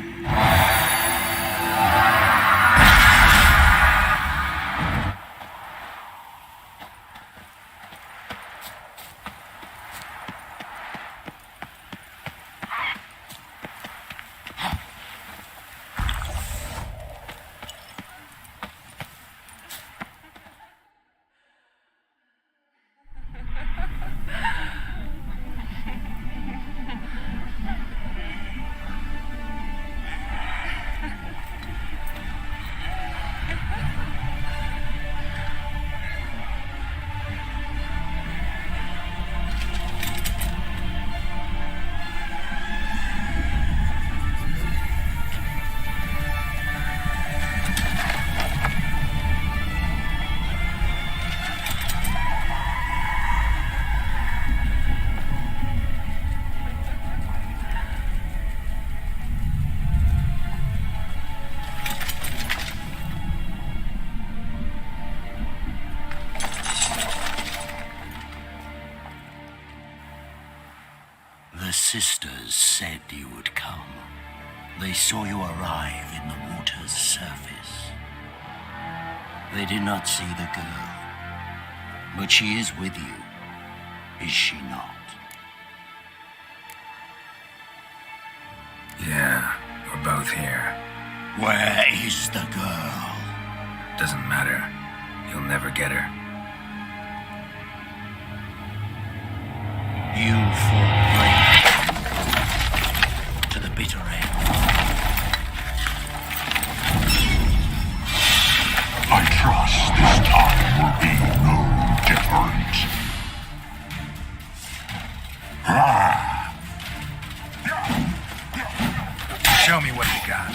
The sisters said you would come. They saw you arrive in the water's surface. They did not see the girl, but she is with you, is she not? Yeah, we're both here. Where is the girl? Doesn't matter. You'll never get her. You fought bravely to the bitter end. I trust this time will be no different. Show me what you got.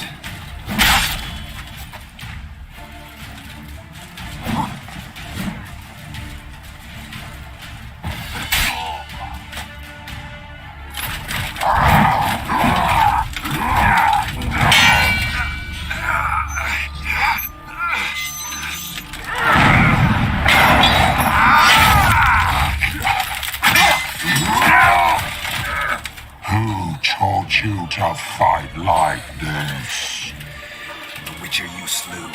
Who taught you to fight like this? The Witcher you slew.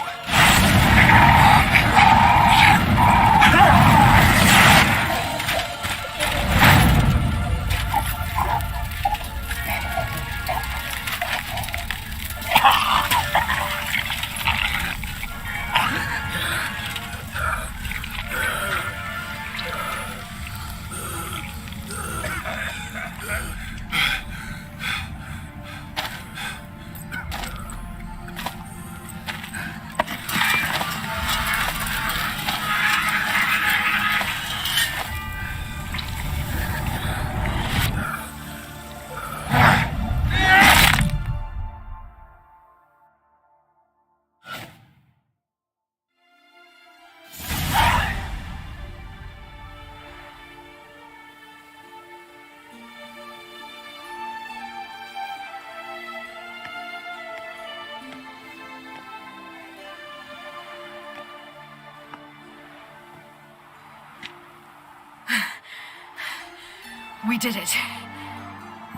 We did it.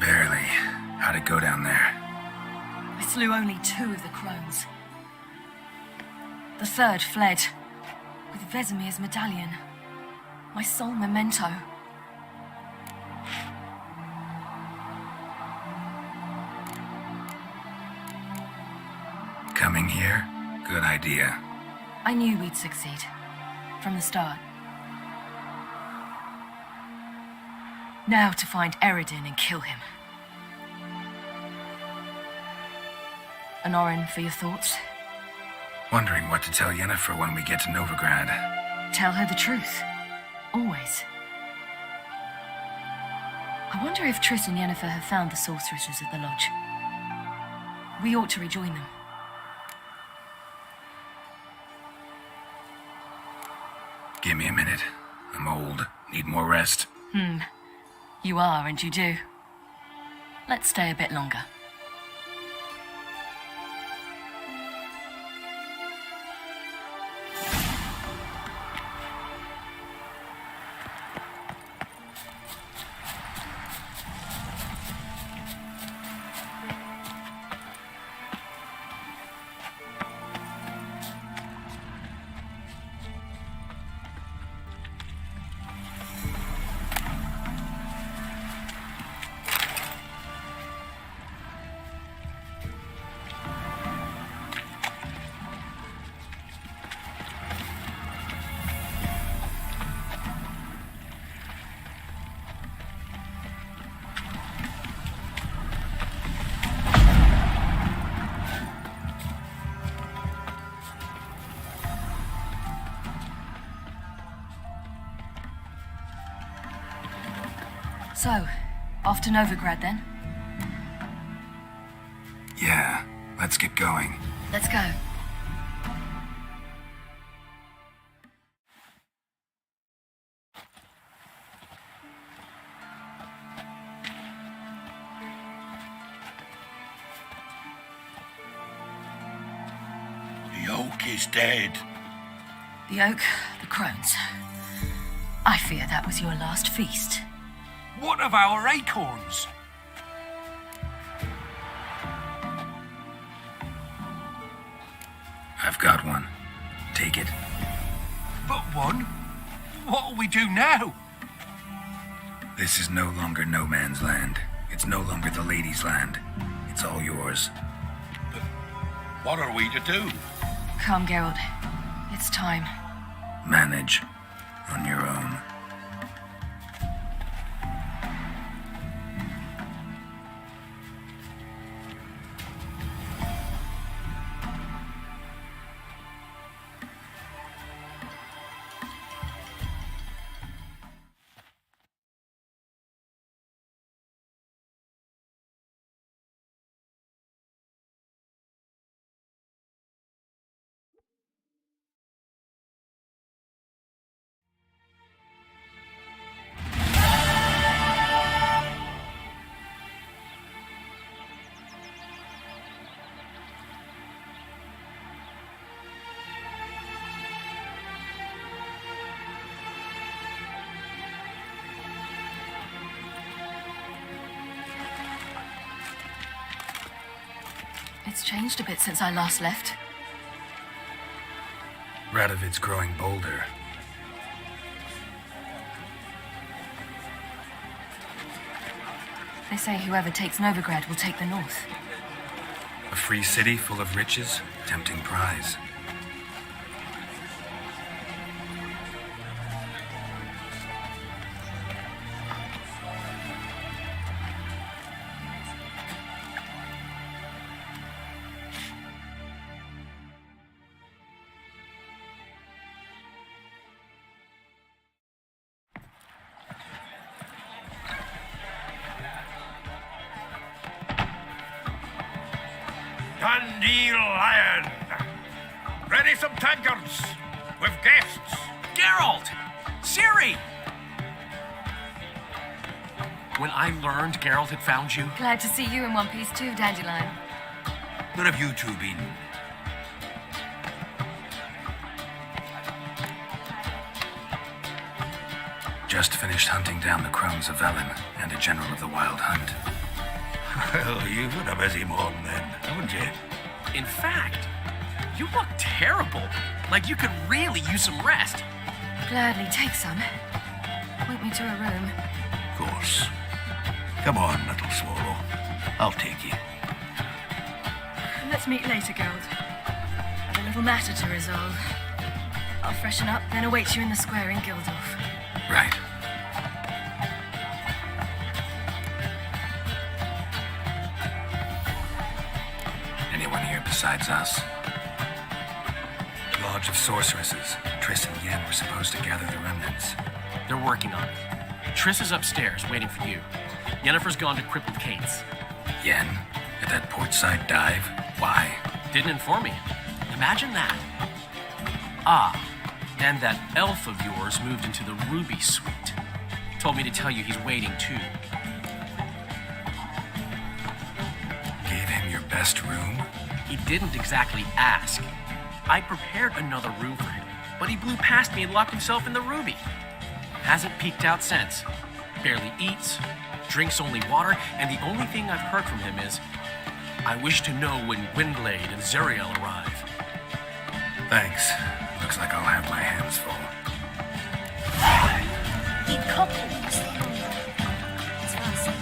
Barely. How'd it go down there? I slew only 2 of the crones. The third fled, with Vesemir's medallion. My sole memento. Coming here? Good idea. I knew we'd succeed. From the start. Now to find Eredin and kill him. Anorin, for your thoughts? Wondering what to tell Yennefer when we get to Novigrad. Tell her the truth. Always. I wonder if Triss and Yennefer have found the sorceresses of the lodge. We ought to rejoin them. Give me a minute. I'm old. Need more rest. You are, and you do. Let's stay a bit longer. So, off to Novigrad then? Yeah, let's get going. Let's go. The oak is dead. The oak, the crones. I fear that was your last feast. What of our acorns? I've got one. Take it. But one? What'll we do now? This is no longer no man's land. It's no longer the lady's land. It's all yours. But what are we to do? Come, Geralt. It's time. Manage. On your own. It's changed a bit since I last left. Radovid's growing bolder. They say whoever takes Novigrad will take the north. A free city full of riches, tempting prize. Dandelion! Ready some tankards with guests. Geralt! Ciri! When I learned Geralt had found you, Glad to see you in one piece too, Dandelion. Where have you two been? Just finished hunting down the crones of Velen and a general of the Wild Hunt. Well, you've had a busy morning then, haven't you? in fact, you look terrible. Like you could really use some rest. Gladly take some. Point me to a room. Of course. Come on, little swallow. I'll take you. Let's meet later, Geralt. I've a little matter to resolve. I'll freshen up, then await you in the square in Gildorf. Right. Anyone here besides us? Lodge of Sorceresses. Triss and Yen were supposed to gather the remnants. They're working on it. Triss is upstairs, waiting for you. Yennefer's gone to crippled Kate's. Yen? At that portside dive? Why? Didn't inform me. Imagine that. Ah, and that elf of yours moved into the Ruby Suite. Told me to tell you he's waiting too. Gave him your best room? He didn't exactly ask. I prepared another room for him, but he blew past me and locked himself in the Ruby. Hasn't peeked out since. Barely eats, drinks only water, and the only thing I've heard from him is, I wish to know when Gwynblade and Zuriel arrive. Thanks. Looks like I'll have my hands full. You cockles. That's what I said.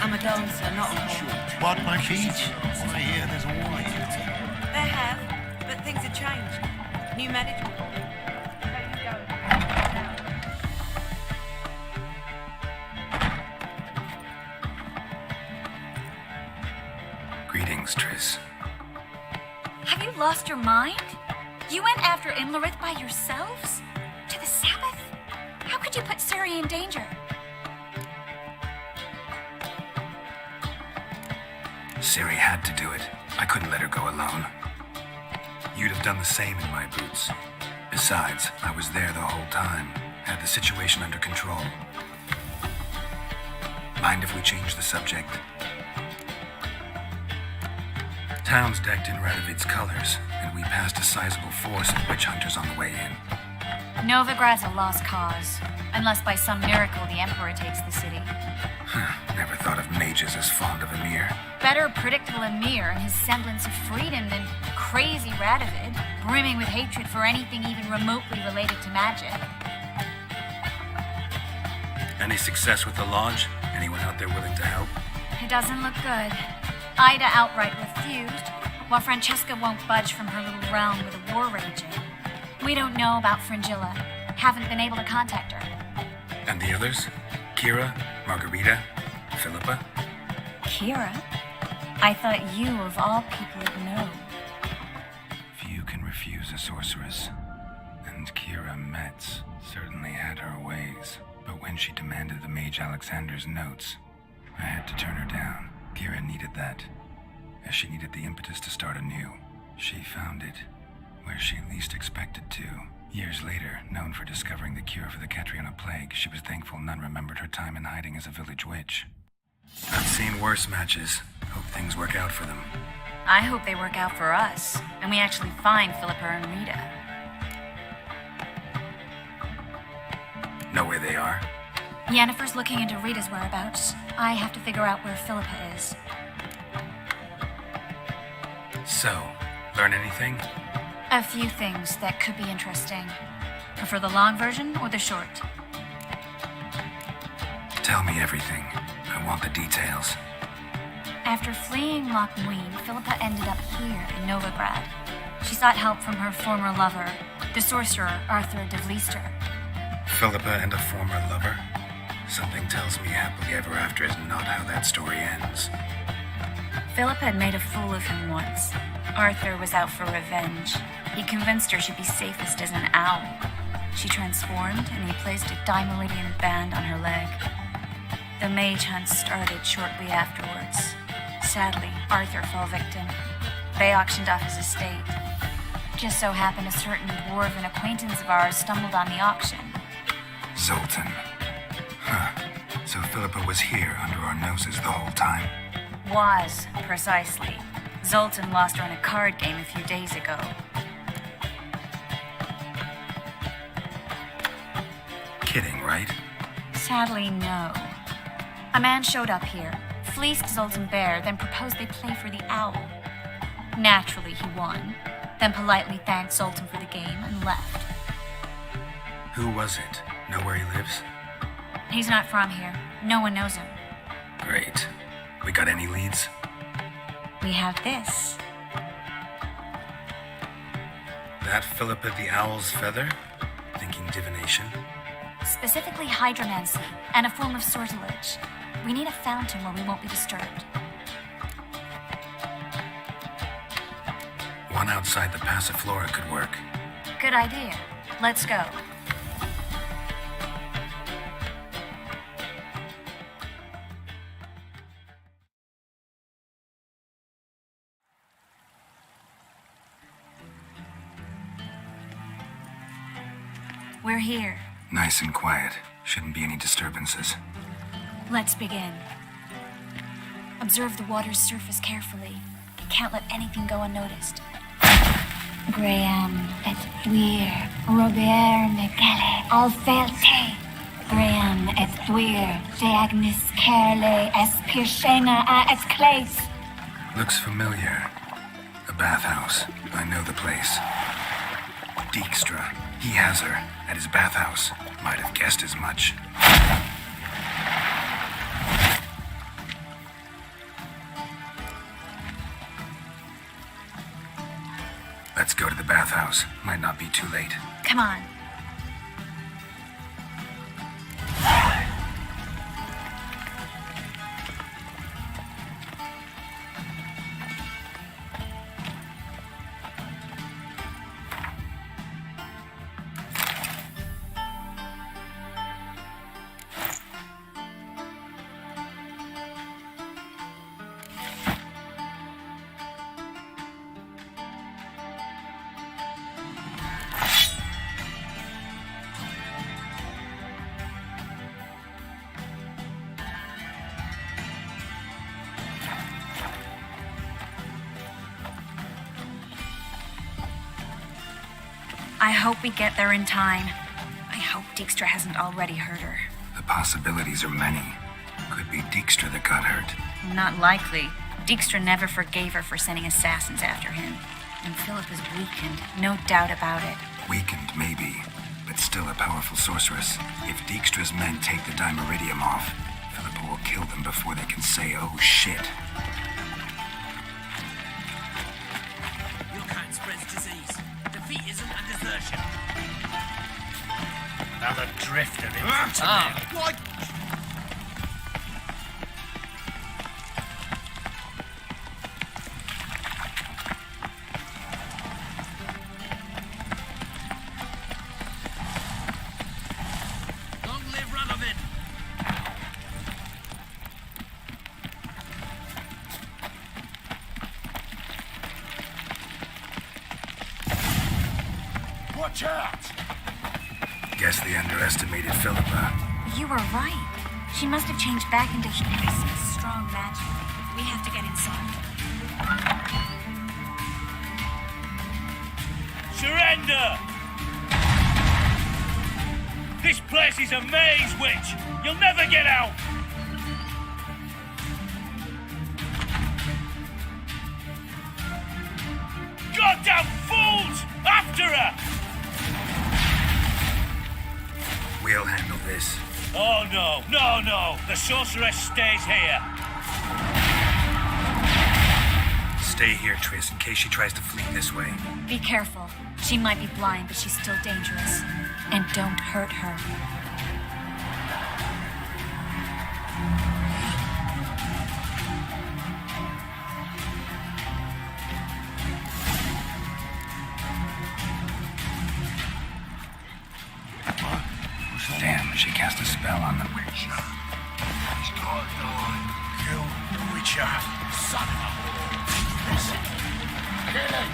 I'm a dancer, not a whore. What, my feet? I hear there's a war here. They have, but things have changed. New management. Greetings, Triss. Have you lost your mind? You went after Imlerith by yourselves? To the Sabbath? How could you put Ciri in danger? Ciri had to do it. I couldn't let her go alone. You'd have done the same in my boots. Besides, I was there the whole time. Had the situation under control. Mind if we change the subject? Town's decked in Radovid's colors, and we passed a sizable force of witch hunters on the way in. Novigrad's a lost cause. Unless by some miracle the Emperor takes the city. Never thought of mages as fond of Emir. Better predictable Emir and his semblance of freedom than crazy Radovid, brimming with hatred for anything even remotely related to magic. Any success with the launch? Anyone out there willing to help? It doesn't look good. Ida outright refused, while Francesca won't budge from her little realm with a war raging. We don't know about Fringilla. Haven't been able to contact her. And the others? Kira, Margarita, Philippa? Kira? I thought you, of all people, would know. Few can refuse a sorceress. And Kira Metz certainly had her ways. But when she demanded the Mage Alexander's notes, I had to turn her down. Kira needed that, as she needed the impetus to start anew. She found it where she least expected to. Years later, known for discovering the cure for the Catriona plague, she was thankful none remembered her time in hiding as a village witch. I've seen worse matches. Hope things work out for them. I hope they work out for us, and we actually find Philippa and Rita. Know where they are? Yennefer's looking into Rita's whereabouts. I have to figure out where Philippa is. So, learn anything? A few things that could be interesting. Prefer the long version or the short? Tell me everything. I want the details. After fleeing Loch Muin, Philippa ended up here in Novigrad. She sought help from her former lover, the sorcerer Arthur de Vlister. Philippa and a former lover? Something tells me happily ever after is not how that story ends. Philippa had made a fool of him once. Arthur was out for revenge. He convinced her she'd be safest as an owl. She transformed, and he placed a Dimeridian band on her leg. The mage hunt started shortly afterwards. Sadly, Arthur fell victim. They auctioned off his estate. Just so happened a certain dwarven acquaintance of ours stumbled on the auction. Zoltan. Huh. So Philippa was here under our noses the whole time. Was, precisely. Zoltan lost her in a card game a few days ago. Kidding, right? Sadly, no. A man showed up here, fleeced Zoltan bare, then proposed they play for the owl. Naturally, he won, then politely thanked Zoltan for the game and left. Who was it? Know where he lives? He's not from here. No one knows him. Great. We got any leads? We have this. That Philippa the Owl's feather? Thinking divination? Specifically hydromancy, and a form of sortilege. We need a fountain where we won't be disturbed. One outside the Passiflora could work. Good idea. Let's go. We're here. Nice and quiet. Shouldn't be any disturbances. Let's begin. Observe the water's surface carefully. Can't let anything go unnoticed. Graham et Thuir, Robert Megale, Alfelte. Graham et Thuir, Deagnis Kerle, Espirshena a Esclace. Looks familiar. A bathhouse. I know the place. Dijkstra. He has her at his bathhouse. Might have guessed as much. Let's go to the bathhouse. Might not be too late. Come on. I hope we get there in time. I hope Dijkstra hasn't already hurt her. The possibilities are many. Could be Dijkstra that got hurt. Not likely. Dijkstra never forgave her for sending assassins after him. And Philip is weakened, no doubt about it. Weakened, maybe, but still a powerful sorceress. If Dijkstra's men take the Dimeridium off, Philippa will kill them before they can say, oh shit. Your kind spreads disease. Defeat isn't a desertion. Another drift of infantry. What? Long live Radovid. Watch out! Guess they underestimated Philippa. You were right. She must have changed back into strong magic. We have to get inside. Surrender! This place is a maze, witch! You'll never get out! Goddamn fools! After her! We'll handle this. Oh no, no, no! The sorceress stays here! Stay here, Triss, in case she tries to flee this way. Be careful. She might be blind, but she's still dangerous. And don't hurt her. Damn, she cast a spell on the Witcher. He's got to die. Kill the Witcher. Son of a... Listen. Kill him.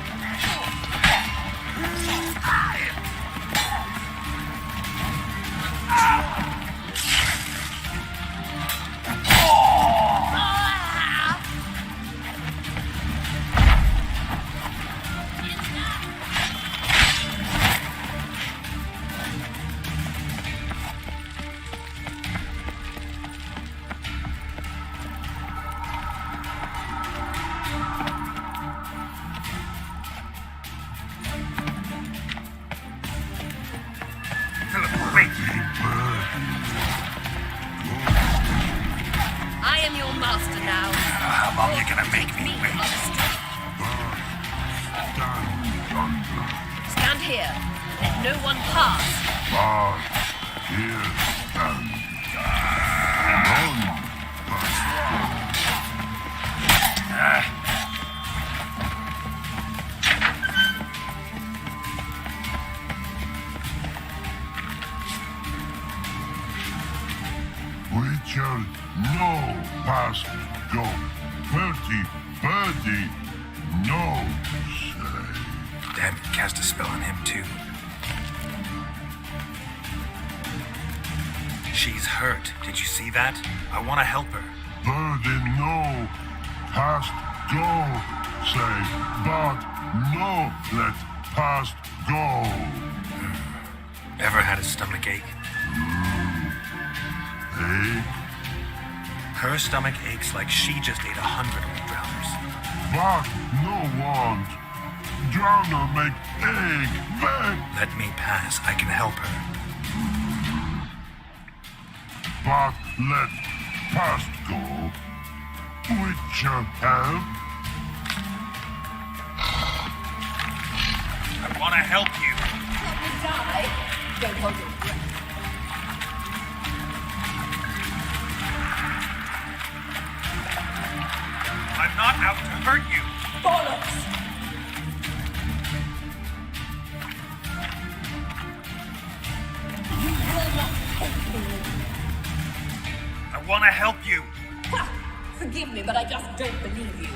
faster now. How long are you gonna make me wait? Stand here. Let no one pass. Richard, no past go. Birdie, no say. Damn it, cast a spell on him too. She's hurt. Did you see that? I want to help her. Birdie, no past go say. But no let past go. Ever had a stomach ache? Her stomach aches like she just ate 100 old drowners. But no want. Drowner make egg beg. Let me pass. I can help her. But let past go. Richard help. I want to help you. Let me die. Don't hold your breath. I'm not out to hurt you. Bollocks! You will not take me. I want to help you. Ha! Forgive me, but I just don't believe you.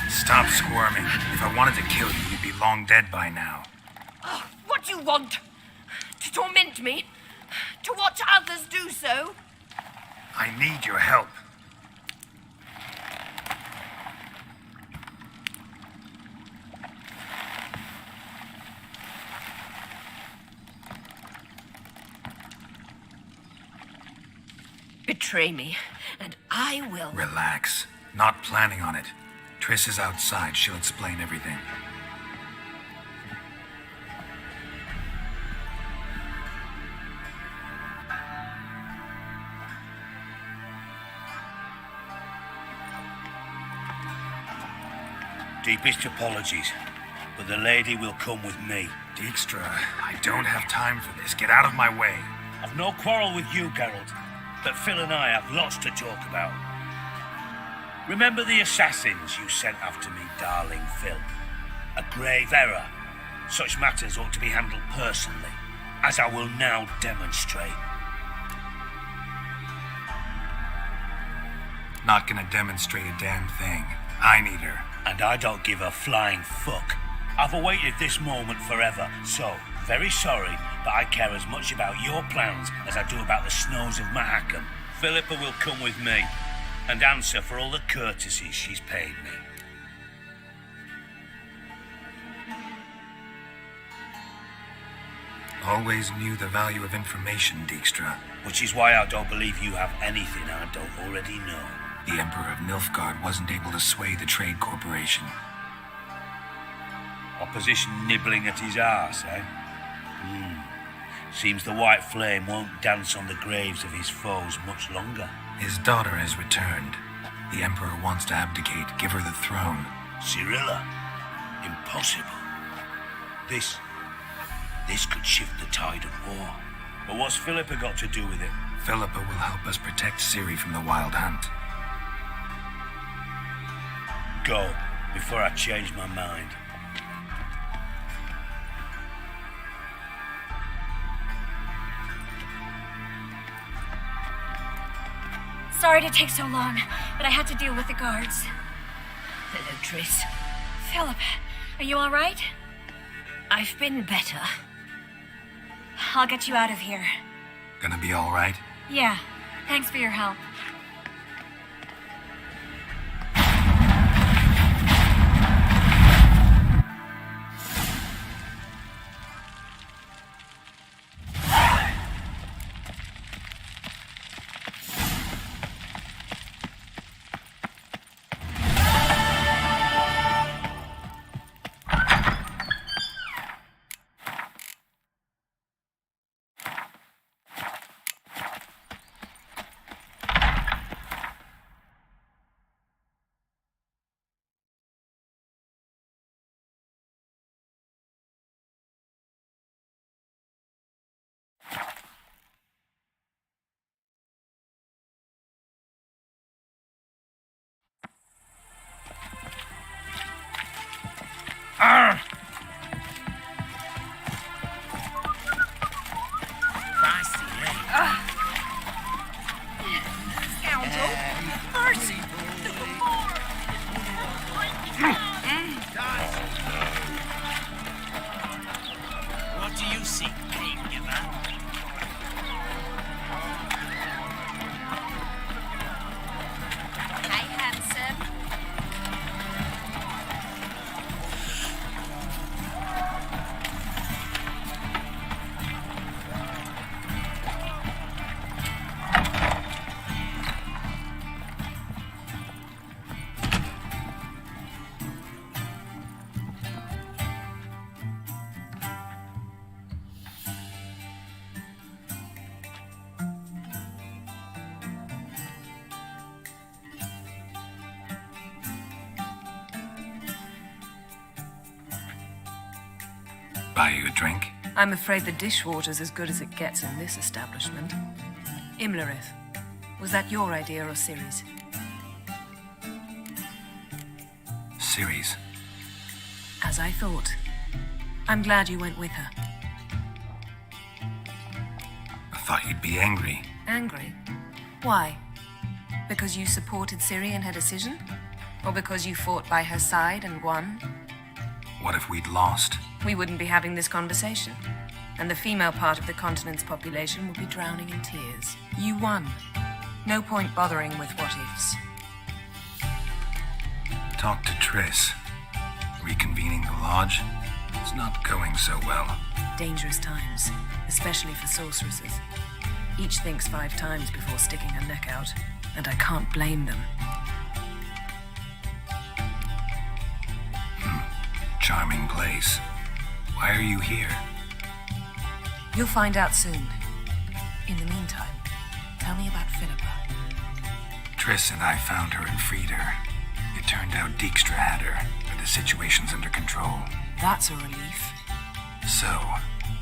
Stop squirming. If I wanted to kill you, you'd be long dead by now. Oh, what do you want? To torment me? To watch others do so? I need your help. Betray me, and I will. Relax. Not planning on it. Triss is outside. She'll explain everything. Deepest apologies, but the lady will come with me. Dijkstra, I don't have time for this. Get out of my way. I've no quarrel with you, Geralt, but Phil and I have lots to talk about. Remember the assassins you sent after me, darling Phil? A grave error. Such matters ought to be handled personally, as I will now demonstrate. Not gonna demonstrate a damn thing. I need her. And I don't give a flying fuck. I've awaited this moment forever, so, very sorry, but I care as much about your plans as I do about the snows of Mahakam. Philippa will come with me, and answer for all the courtesies she's paid me. Always knew the value of information, Dijkstra. Which is why I don't believe you have anything I don't already know. The Emperor of Nilfgaard wasn't able to sway the Trade Corporation. Opposition nibbling at his arse, eh? Seems the White Flame won't dance on the graves of his foes much longer. His daughter has returned. The Emperor wants to abdicate, give her the throne. Cyrilla? Impossible. This could shift the tide of war. But what's Philippa got to do with it? Philippa will help us protect Ciri from the Wild Hunt. Go, before I change my mind. Sorry to take so long, but I had to deal with the guards. Hello, Triss. Philip, are you all right? I've been better. I'll get you out of here. Gonna be all right? Yeah, thanks for your help. What do you seek, game giver? Hi, handsome. Buy you a drink? I'm afraid the dishwater's as good as it gets in this establishment. Imlerith, was that your idea or Ciri's? Ciri's. As I thought. I'm glad you went with her. I thought you'd be angry. Angry? Why? Because you supported Ciri in her decision? Or because you fought by her side and won? What if we'd lost? We wouldn't be having this conversation. And the female part of the continent's population would be drowning in tears. You won. No point bothering with what ifs. Talk to Triss. Reconvening the lodge? It's not going so well. Dangerous times, especially for sorceresses. Each thinks 5 times before sticking her neck out, and I can't blame them. Charming place. Why are you here? You'll find out soon. In the meantime, tell me about Philippa. Triss and I found her and freed her. It turned out 𝙆𝙗 had her, but the situation's under control. That's a relief. So,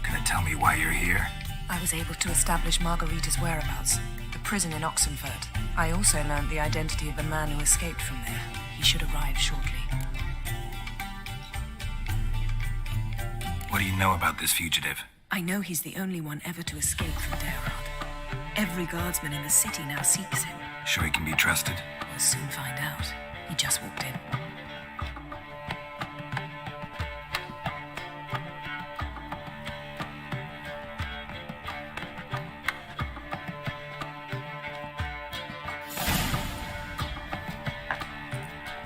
gonna tell me why you're here? I was able to establish Margarita's whereabouts, the prison in Oxenford. I also learned the identity of the man who escaped from there. He should arrive shortly. What do you know about this fugitive? I know he's the only one ever to escape from 𝙍𝙗. Every guardsman in the city now seeks him. Sure he can be trusted? We'll soon find out. He just walked in.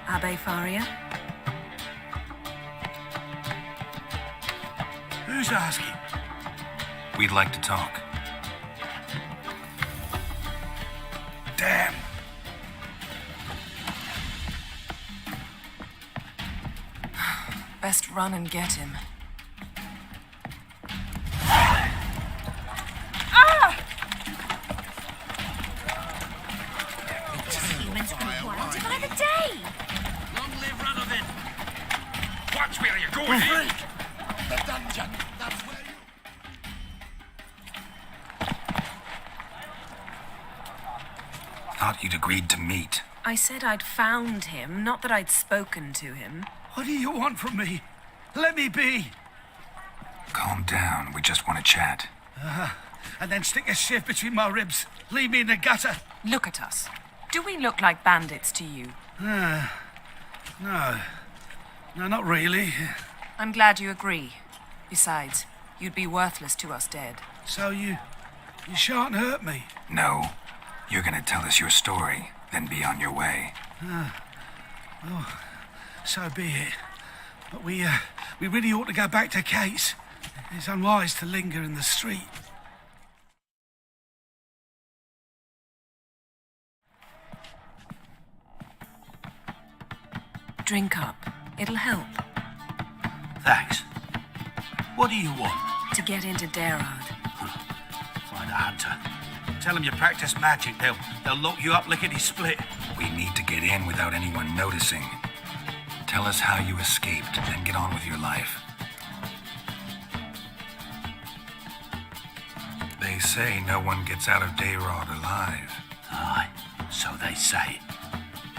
Abbe Faria? Who's asking? We'd like to talk. Damn. Best run and get him. Humans can warrant by the day. Long live Ranovin! Watch me Go freak! The dungeon, that's where you... Thought you'd agreed to meet. I said I'd found him, not that I'd spoken to him. What do you want from me? Let me be. Calm down, we just want to chat. And then stick a shiv between my ribs. Leave me in the gutter. Look at us. Do we look like bandits to you? No. No, not really. I'm glad you agree. Besides, you'd be worthless to us dead. So you shan't hurt me. No. You're gonna tell us your story, then be on your way. Oh, so be it. But we really ought to go back to Kate's. It's unwise to linger in the street. Drink up. It'll help. Thanks. What do you want? To get into 𝙆𝙧𝙖𝙧. Find a hunter. Tell them you practice magic. They'll lock you up lickety-split. We need to get in without anyone noticing. Tell us how you escaped, then get on with your life. They say no one gets out of 𝙆𝙧𝙖𝙧 alive. Aye, so they say.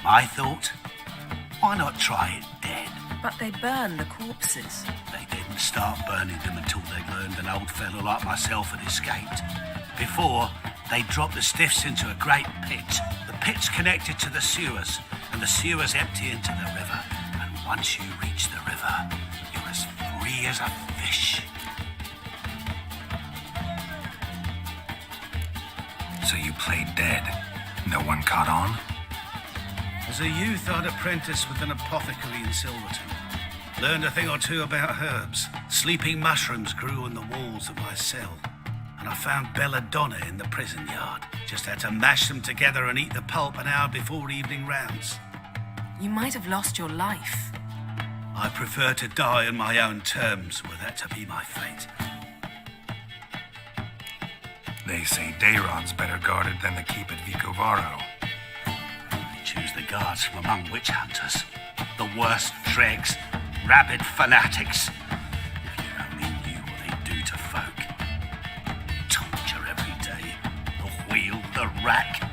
My thought? Why not try it dead? But they burn the corpses. They didn't start burning them until they learned an old fellow like myself had escaped. Before, they dropped the stiffs into a great pit. The pit's connected to the sewers, and the sewers empty into the river. And once you reach the river, you're as free as a fish. So you played dead. No one caught on? As a youth, I'd apprenticed with an apothecary in Silverton. Learned a thing or two about herbs. Sleeping mushrooms grew on the walls of my cell. And I found belladonna in the prison yard. Just had to mash them together and eat the pulp an hour before evening rounds. You might have lost your life. I prefer to die on my own terms, were that to be my fate. They say 𝙆𝙧𝙖𝙧's better guarded than the keep at Vicovaro. Choose the guards from among witch hunters. The worst dregs, rabid fanatics. If you only knew what they do to folk. Torture every day. The wheel, the rack.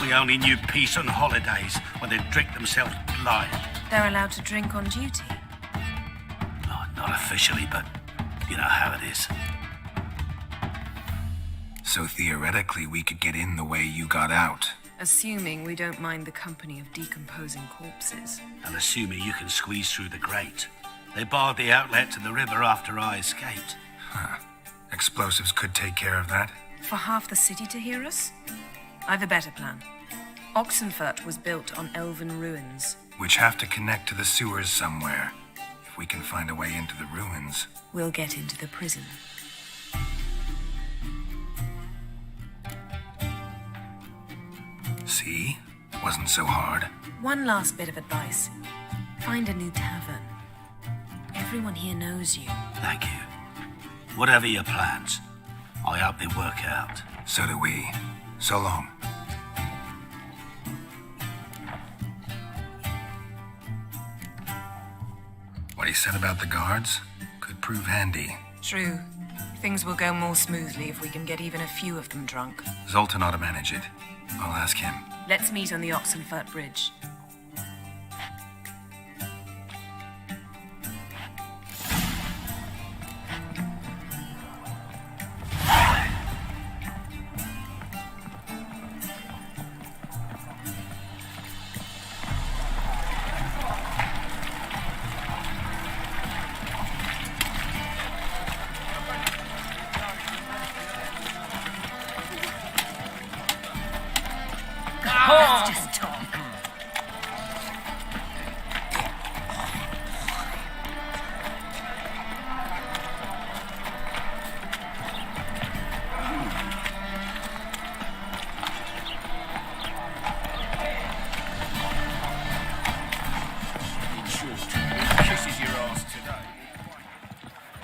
We only knew peace on holidays when they'd drink themselves blind. They're allowed to drink on duty. Oh, not officially, but you know how it is. So theoretically, we could get in the way you got out. Assuming we don't mind the company of decomposing corpses. And assuming you can squeeze through the grate. They barred the outlet to the river after I escaped. Huh. Explosives could take care of that? For half the city to hear us? I've a better plan. Oxenfurt was built on elven ruins. Which have to connect to the sewers somewhere. If we can find a way into the ruins. We'll get into the prison. See? Wasn't so hard. One last bit of advice. Find a new tavern. Everyone here knows you. Thank you. Whatever your plans, I hope they work out. So do we. So long. What he said about the guards could prove handy. True. Things will go more smoothly if we can get even a few of them drunk. Zoltan ought to manage it. I'll ask him. Let's meet on the Oxenfurt Bridge. Just talk. Kisses your ass today.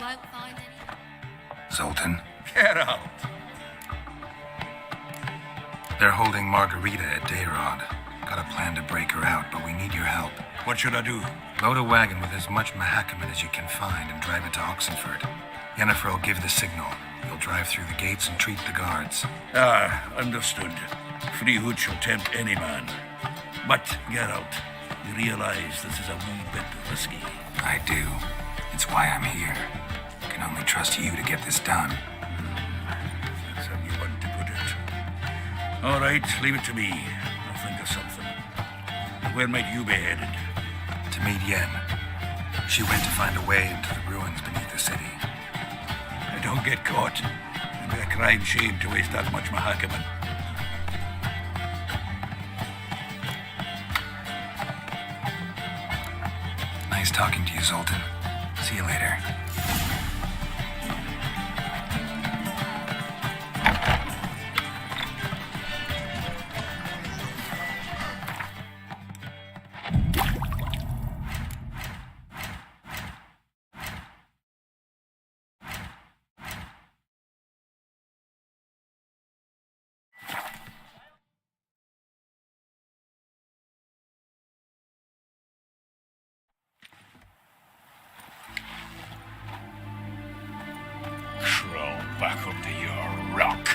Won't find any. Zoltan? Get out. They're holding Margarita at 𝙆𝙧𝙖𝙧. Got a plan to break her out, but we need your help. What should I do? Load a wagon with as much Mahakaman as you can find and drive it to Oxenford. Yennefer will give the signal. You'll drive through the gates and treat the guards. Ah, understood. Freehood shall tempt any man. But, Geralt, you realize this is a wee bit risky. I do. It's why I'm here. I can only trust you to get this done. That's how you want to put it. All right, leave it to me. I'll think of something. Where might you be headed? To meet Yen. She went to find a way into the ruins beneath the city. I don't get caught. It'd be a crime shame to waste that much Mahakaman. Nice talking to you, Zoltan. See you later. Crawl back under your rock.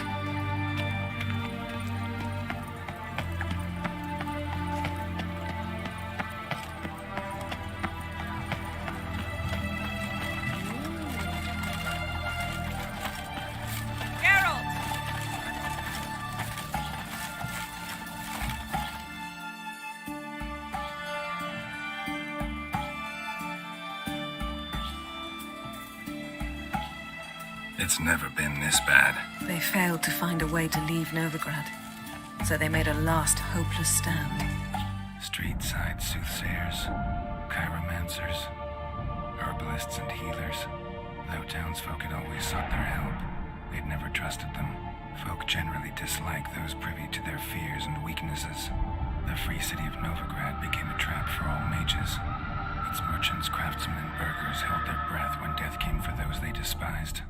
It's never been this bad. They failed to find a way to leave Novigrad, so they made a last hopeless stand. Street-side soothsayers, chiromancers, herbalists and healers. Though townsfolk had always sought their help, they'd never trusted them. Folk generally disliked those privy to their fears and weaknesses. The free city of Novigrad became a trap for all mages. Its merchants, craftsmen, and burghers held their breath when death came for those they despised.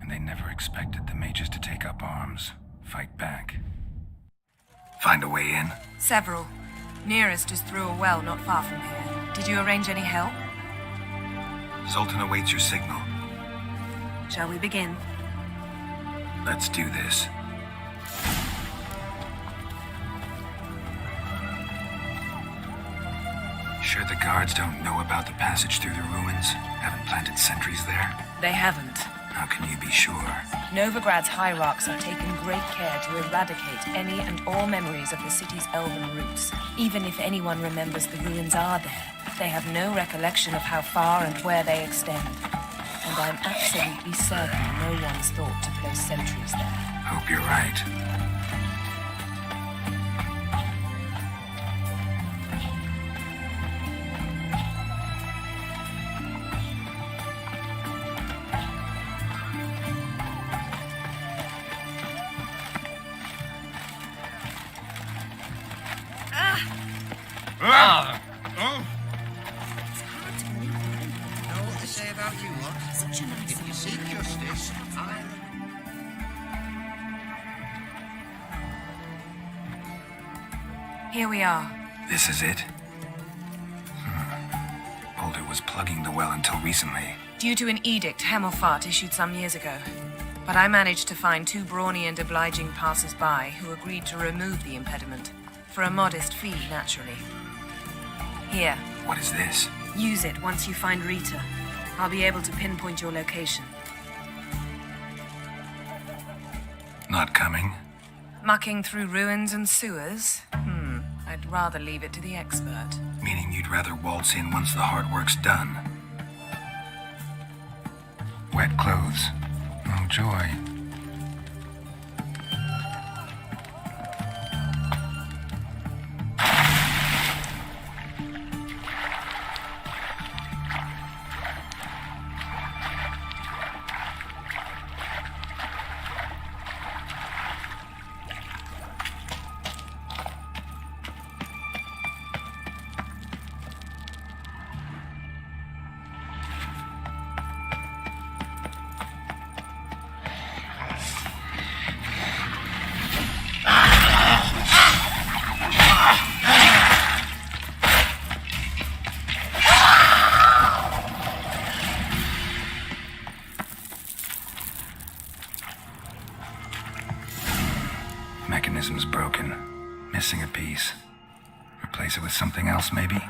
And they never expected the mages to take up arms, fight back. Find a way in? Several. Nearest is through a well not far from here. Did you arrange any help? Zoltan awaits your signal. Shall we begin? Let's do this. Sure the guards don't know about the passage through the ruins? Haven't planted sentries there? They haven't. How can you be sure? Novigrad's hierarchs have taken great care to eradicate any and all memories of the city's elven roots. Even if anyone remembers the ruins are there, they have no recollection of how far and where they extend. And I'm absolutely certain no one's thought to place sentries there. Hope you're right. Here we are. This is it? Boulder was plugging the well until recently. Due to an edict Hemelfart issued some years ago. But I managed to find two brawny and obliging passers-by who agreed to remove the impediment. For a modest fee, naturally. Here. What is this? Use it once you find Rita. I'll be able to pinpoint your location. Not coming? Mucking through ruins and sewers? I'd rather leave it to the expert. Meaning you'd rather waltz in once the hard work's done. Wet clothes. Oh, joy. Mechanism's broken. Missing a piece. Replace it with something else, maybe?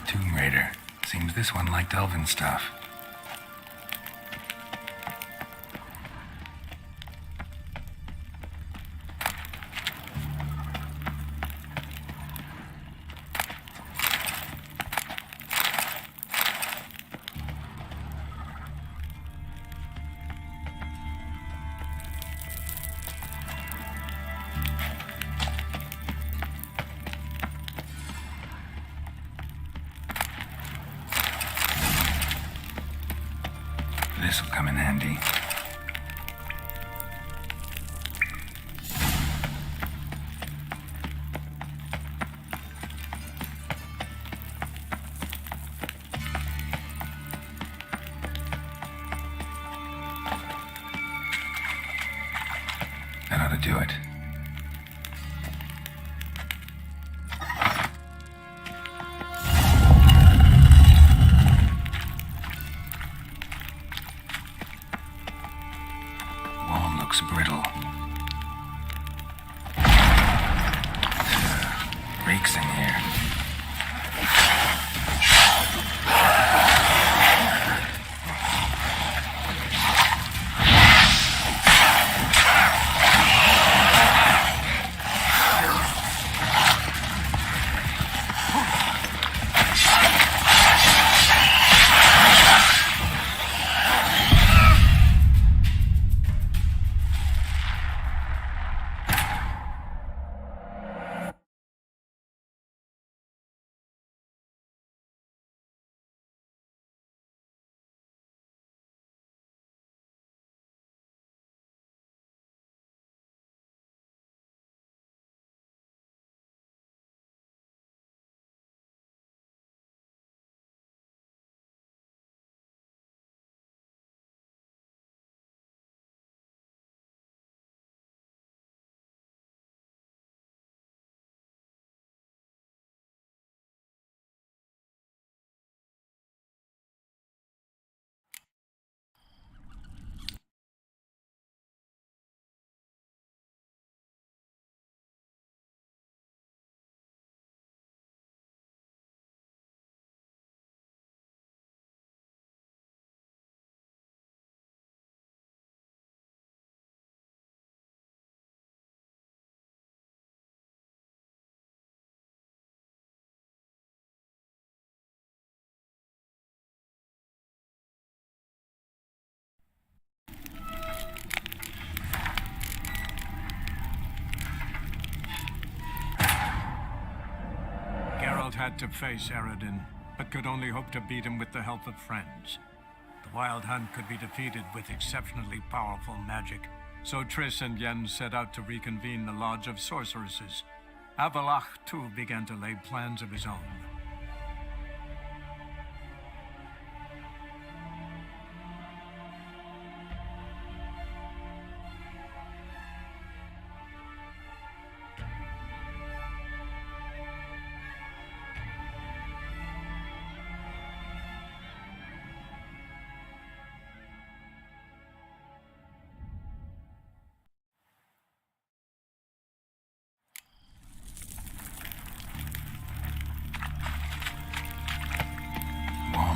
Tomb Raider. Seems this one liked elven stuff. This'll come in handy. That ought to do it. Looks brittle. Breaks in here. Had to face Eredin, but could only hope to beat him with the help of friends. The Wild Hunt could be defeated with exceptionally powerful magic, So Triss and Yen set out to reconvene the Lodge of Sorceresses. Avallac'h, too, began to lay plans of his own.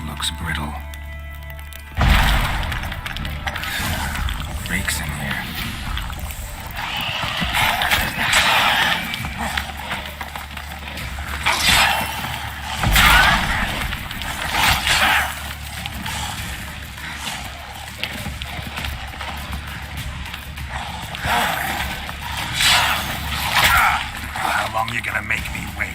Looks brittle. Reeks in here. How long you gonna make me wait?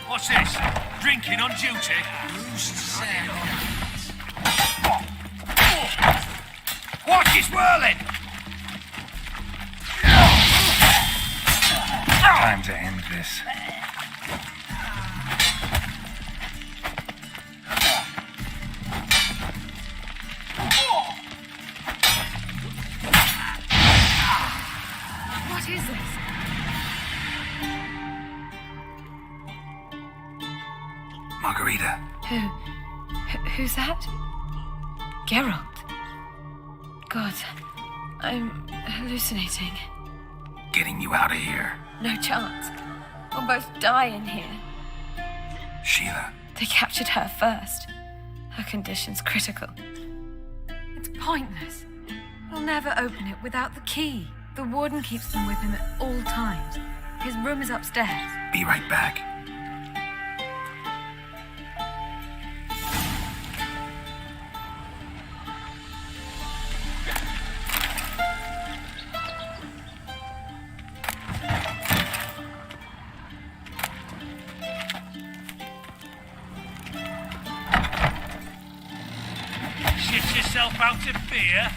What's this? Drinking on duty? Watch his whirling! Time to end this. What is this? Margarita. Who's that? Geralt. God, I'm hallucinating. Getting you out of here. No chance. We'll both die in here. Sheila. They captured her first. Her condition's critical. It's pointless. We'll never open it without the key. The warden keeps them with him at all times. His room is upstairs. Be right back. Shit yourself out of fear?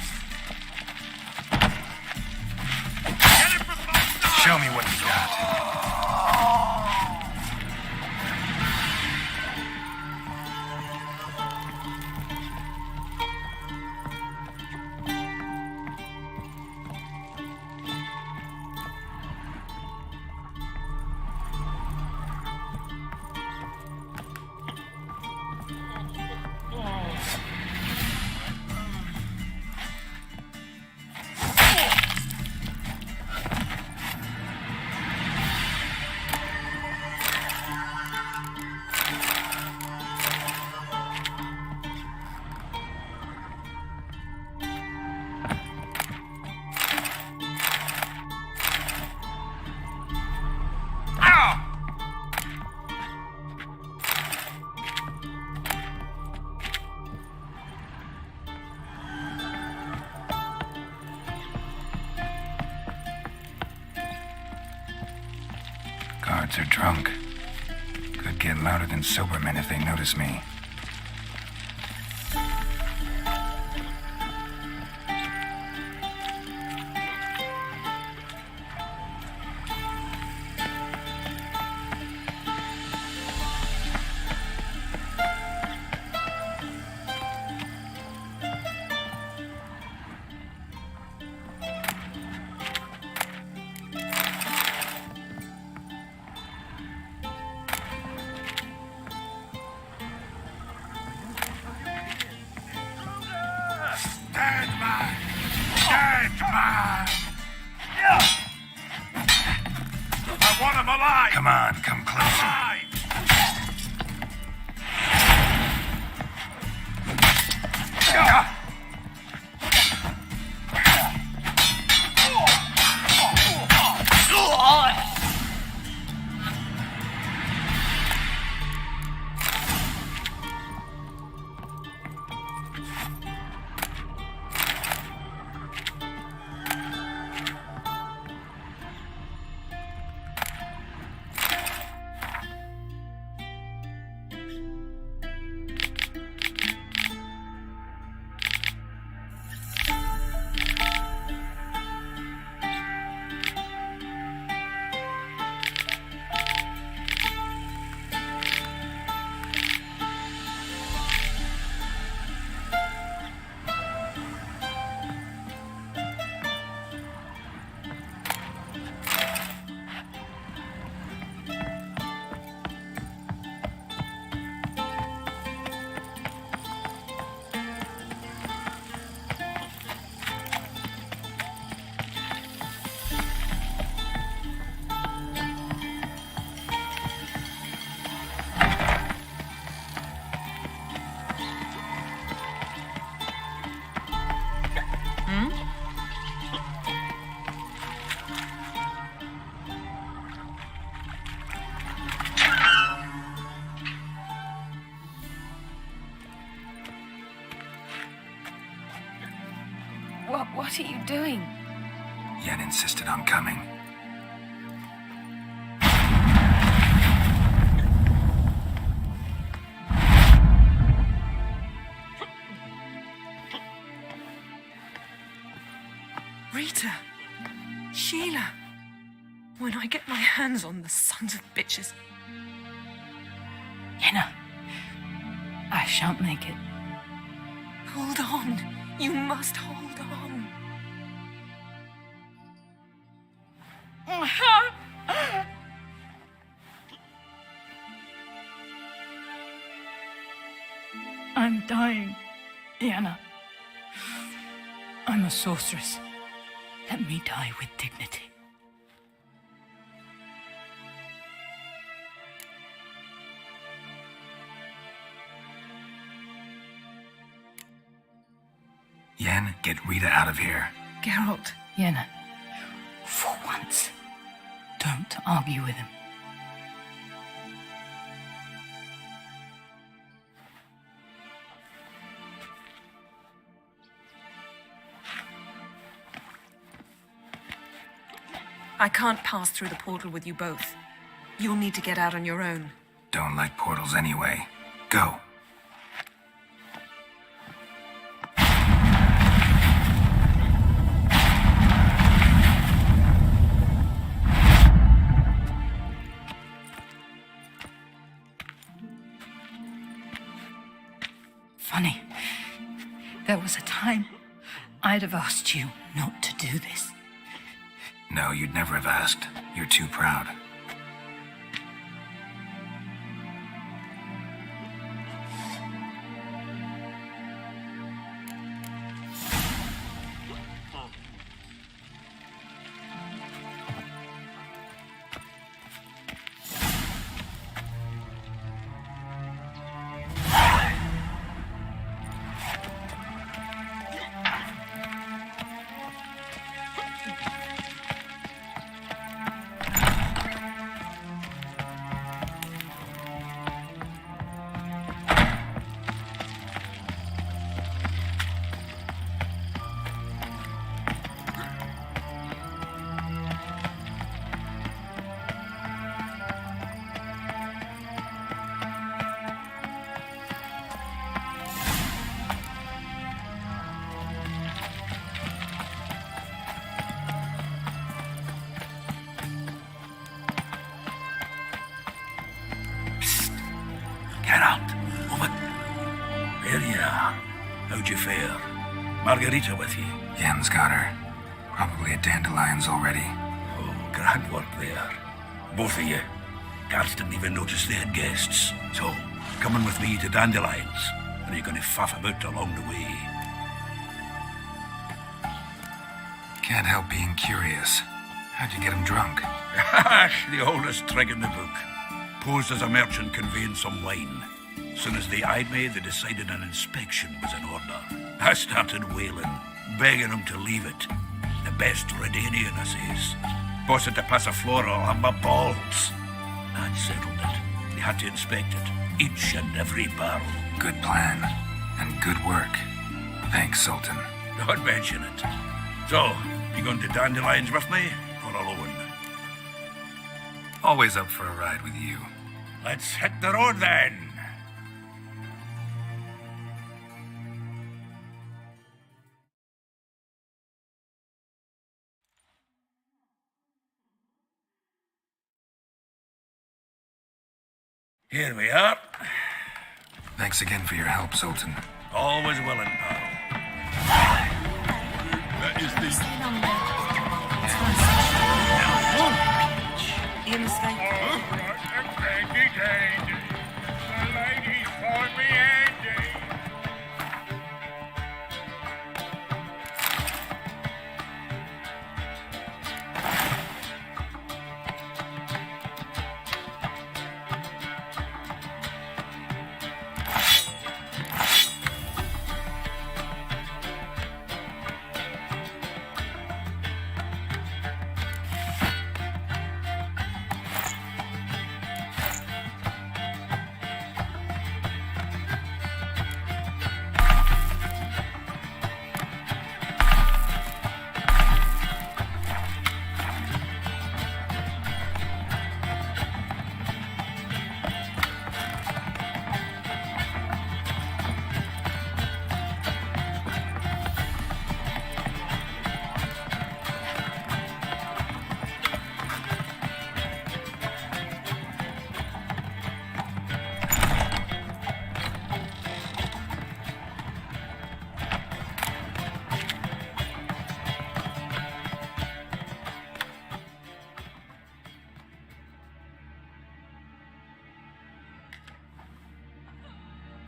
Show me what you got. guards are drunk. Could get louder than sober men if they notice me. Come on, come closer. What are you doing? Yen insisted on coming. Rita, Sheila, when I get my hands on the sons of bitches. Yenna, I shan't make it. Hold on. You must hold on. I'm dying, Yenna. I'm a sorceress. Let me die with dignity. Yen, get Rita out of here. Geralt. Yenna, for once, don't argue with him. I can't pass through the portal with you both. You'll need to get out on your own. Don't like portals anyway. Go. Funny. There was a time I'd have asked you not to do this. No, you'd never have asked. You're too proud. you fare? Margarita with you? Yen's got her. Probably at Dandelion's already. Oh, grand work there. Both of you. Guards didn't even notice they had guests. So, coming with me to Dandelion's, and you're going to faff about along the way. Can't help being curious. How'd you get him drunk? The oldest trick in the book. Posed as a merchant conveying some wine. Soon as they eyed me, they decided an inspection was in order. I started wailing, begging them to leave it. The best Redanian, I says. Boss had to pass a floor or I'll have my balls. I'd settled it. They had to inspect it. Each and every barrel. Good plan. And good work. Thanks, Sultan. Don't mention it. So, you going to Dandelion's with me, or alone? Always up for a ride with you. Let's hit the road then. Here we are. Thanks again for your help, Sultan. Always willing, pal. That is the... The ladies call me Andy.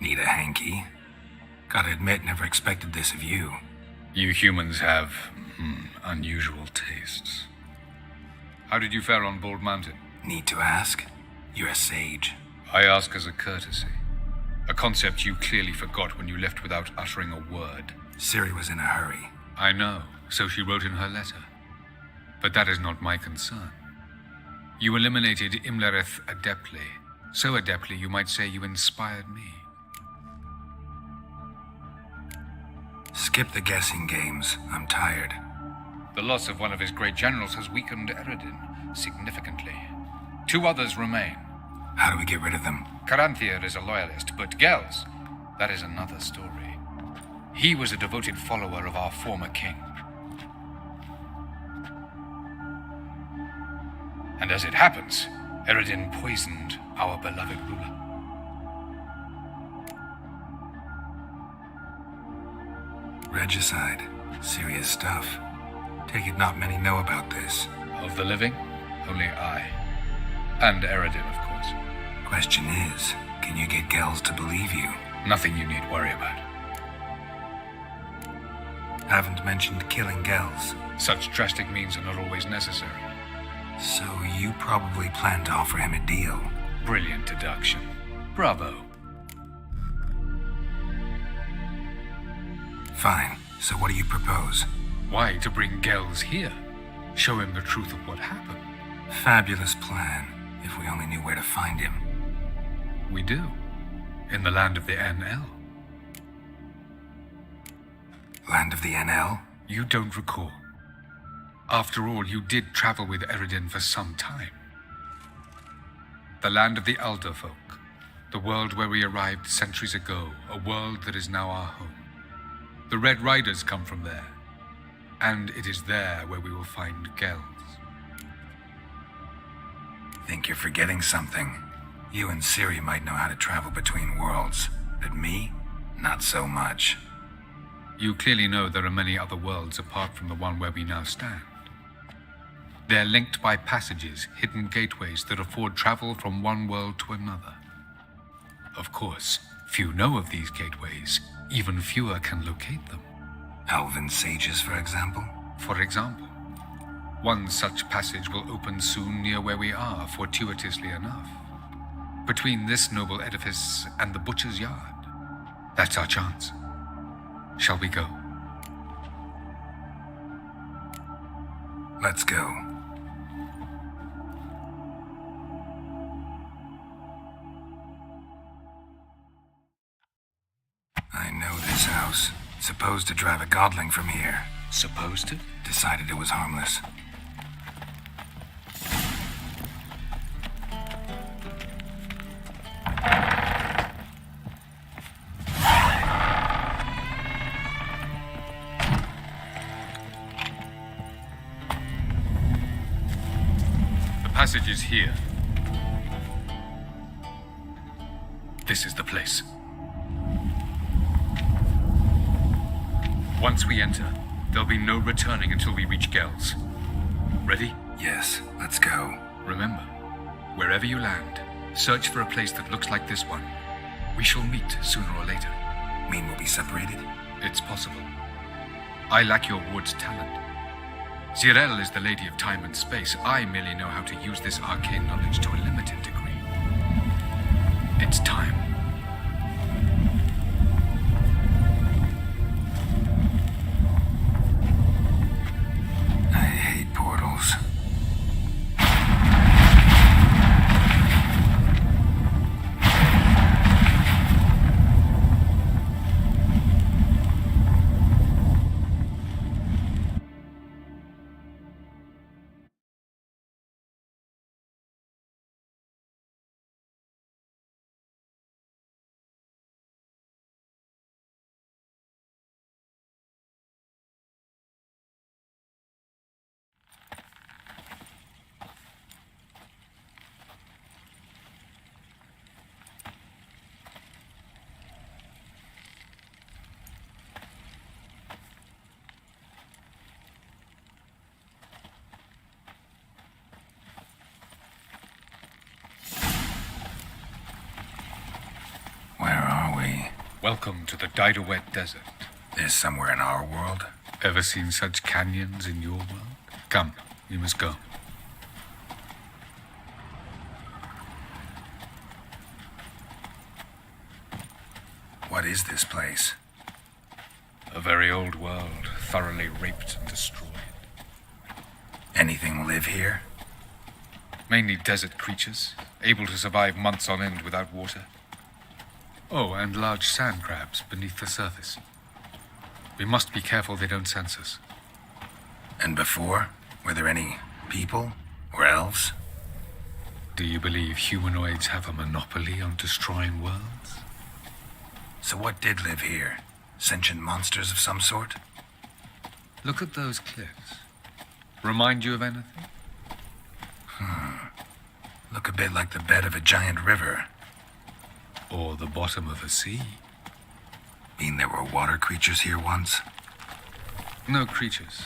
Need a hanky? Gotta admit, never expected this of you. You humans have, unusual tastes. How did you fare on Bald Mountain? Need to ask? You're a sage. I ask as a courtesy. A concept you clearly forgot when you left without uttering a word. Ciri was in a hurry. I know, so she wrote in her letter. But that is not my concern. You eliminated Imlerith adeptly. So adeptly you might say you inspired me. Skip the guessing games. I'm tired. The loss of one of his great generals has weakened Eredin significantly. 2 others remain. How do we get rid of them? Caranthir is a loyalist, but Gels, that is another story. He was a devoted follower of our former king. And as it happens, Eredin poisoned our beloved ruler. Regicide. Serious stuff. Take it not many know about this. Of the living, only I. And Eredin, of course. Question is, can you get Gels to believe you? Nothing you need worry about. Haven't mentioned killing Gels. Such drastic means are not always necessary. So you probably plan to offer him a deal. Brilliant deduction. Bravo. Fine. So what do you propose? Why, to bring Gels here. Show him the truth of what happened. Fabulous plan, if we only knew where to find him. We do. In the land of the NL. Land of the NL? You don't recall. After all, you did travel with Eredin for some time. The land of the Elder folk. The world where we arrived centuries ago. A world that is now our home. The Red Riders come from there. And it is there where we will find Gels. Think you're forgetting something. You and Ciri might know how to travel between worlds, but me, not so much. You clearly know there are many other worlds apart from the one where we now stand. They're linked by passages, hidden gateways that afford travel from one world to another. Of course, few know of these gateways. Even fewer can locate them. Elven sages, for example? For example. One such passage will open soon near where we are, fortuitously enough. Between this noble edifice and the butcher's yard. That's our chance. Shall we go? Let's go. I know this house. Supposed to drive a godling from here. Supposed to? Decided it was harmless. The passage is here. This is the place. Once we enter, there'll be no returning until we reach Gels. Ready? Yes, let's go. Remember, wherever you land, search for a place that looks like this one. We shall meet sooner or later. Mean we'll be separated? It's possible. I lack your ward's talent. Zirel is the lady of time and space. I merely know how to use this arcane knowledge to a limited degree. It's time. Portals. Welcome to the 𝙍𝙖𝙤𝙠 Desert. This somewhere in our world? Ever seen such canyons in your world? Come, we must go. What is this place? A very old world, thoroughly raped and destroyed. Anything live here? Mainly desert creatures, able to survive months on end without water. Oh, and large sand crabs beneath the surface. We must be careful they don't sense us. And before, were there any people or elves? Do you believe humanoids have a monopoly on destroying worlds? So what did live here? Sentient monsters of some sort? Look at those cliffs. Remind you of anything? Look a bit like the bed of a giant river. Or the bottom of a sea. Mean there were water creatures here once? No creatures.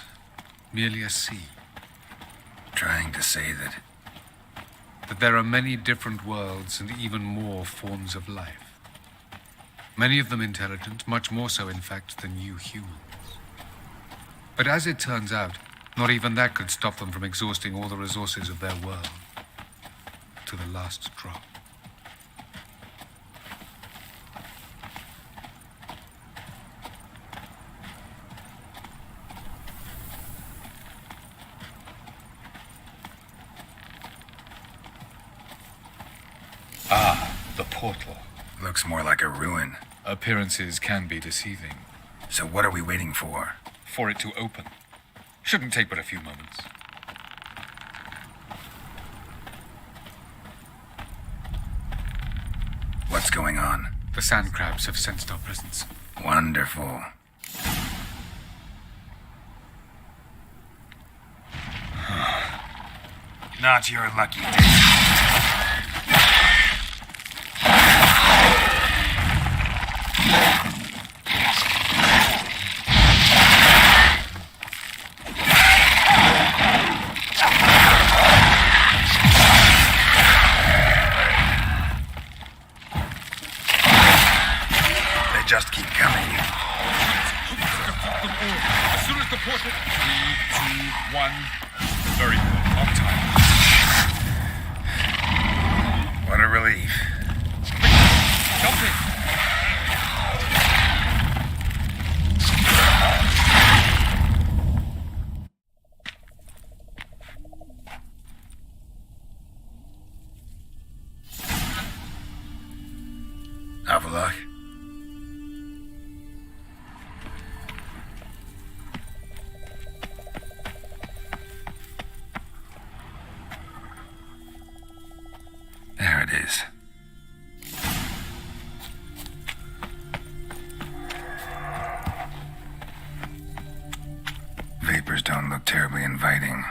Merely a sea. Trying to say that there are many different worlds and even more forms of life. Many of them intelligent, much more so, in fact, than you humans. But as it turns out, not even that could stop them from exhausting all the resources of their world. To the last drop. The portal. Looks more like a ruin. Appearances can be deceiving. So what are we waiting for? For it to open. Shouldn't take but a few moments. What's going on? The sand crabs have sensed our presence. Wonderful. Not your lucky day. 1. Very good. On time. What a relief. Jump in. Avallac'h. There it is. Vapors don't look terribly inviting.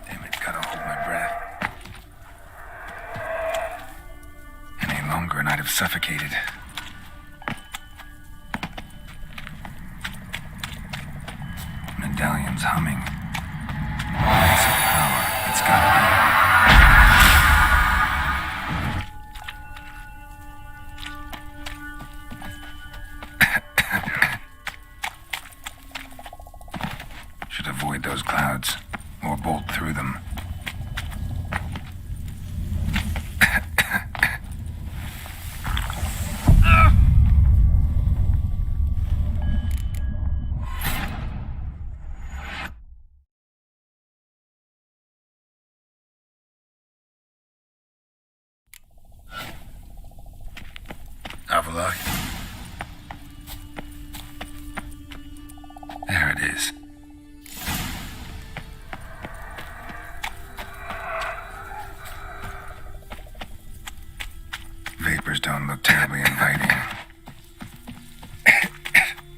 Damn it, gotta hold my breath. Any longer and I'd have suffocated. Medallion's humming. Place of power. It's gotta be. Should avoid those clouds, or bolt through them. Avallac'h. There it is. Vapors don't look terribly inviting.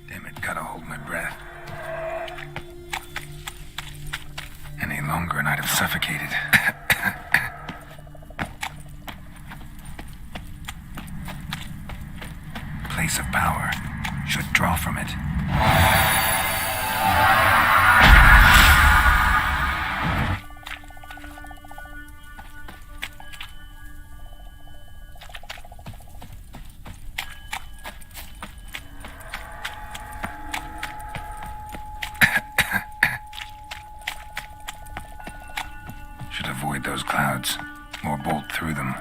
Damn it, gotta hold my breath. Any longer and I'd have suffocated. Place of power. Should draw from it. Should avoid those clouds, or bolt through them.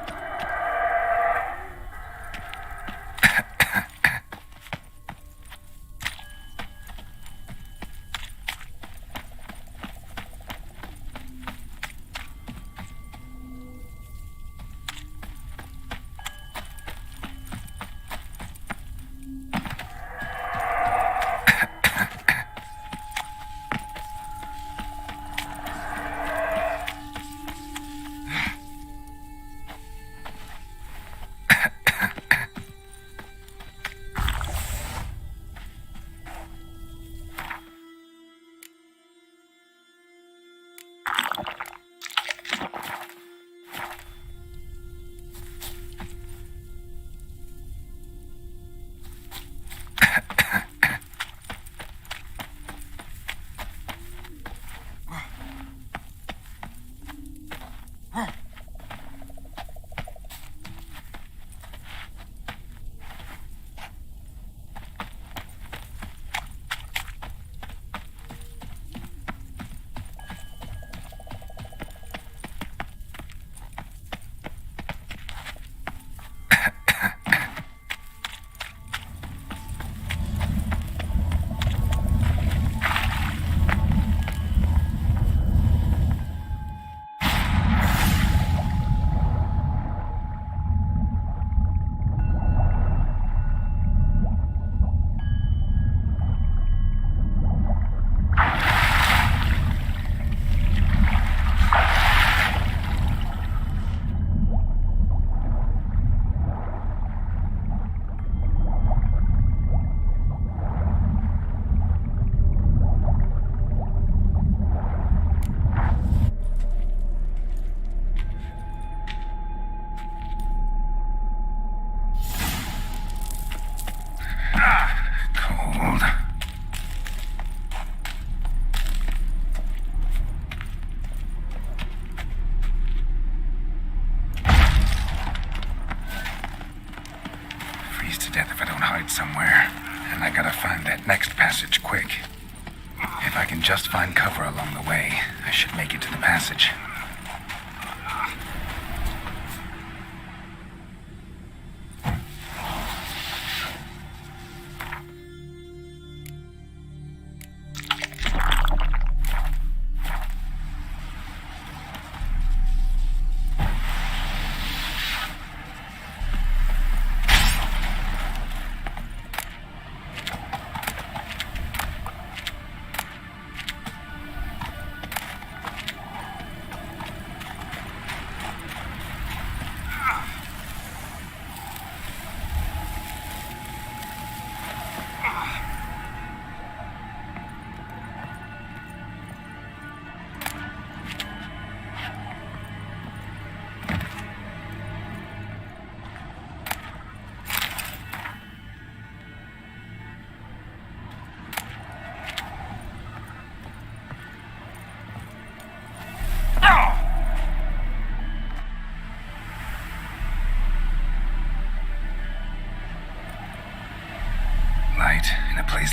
find that next passage quick. If I can just find cover along the way, I should make it to the passage.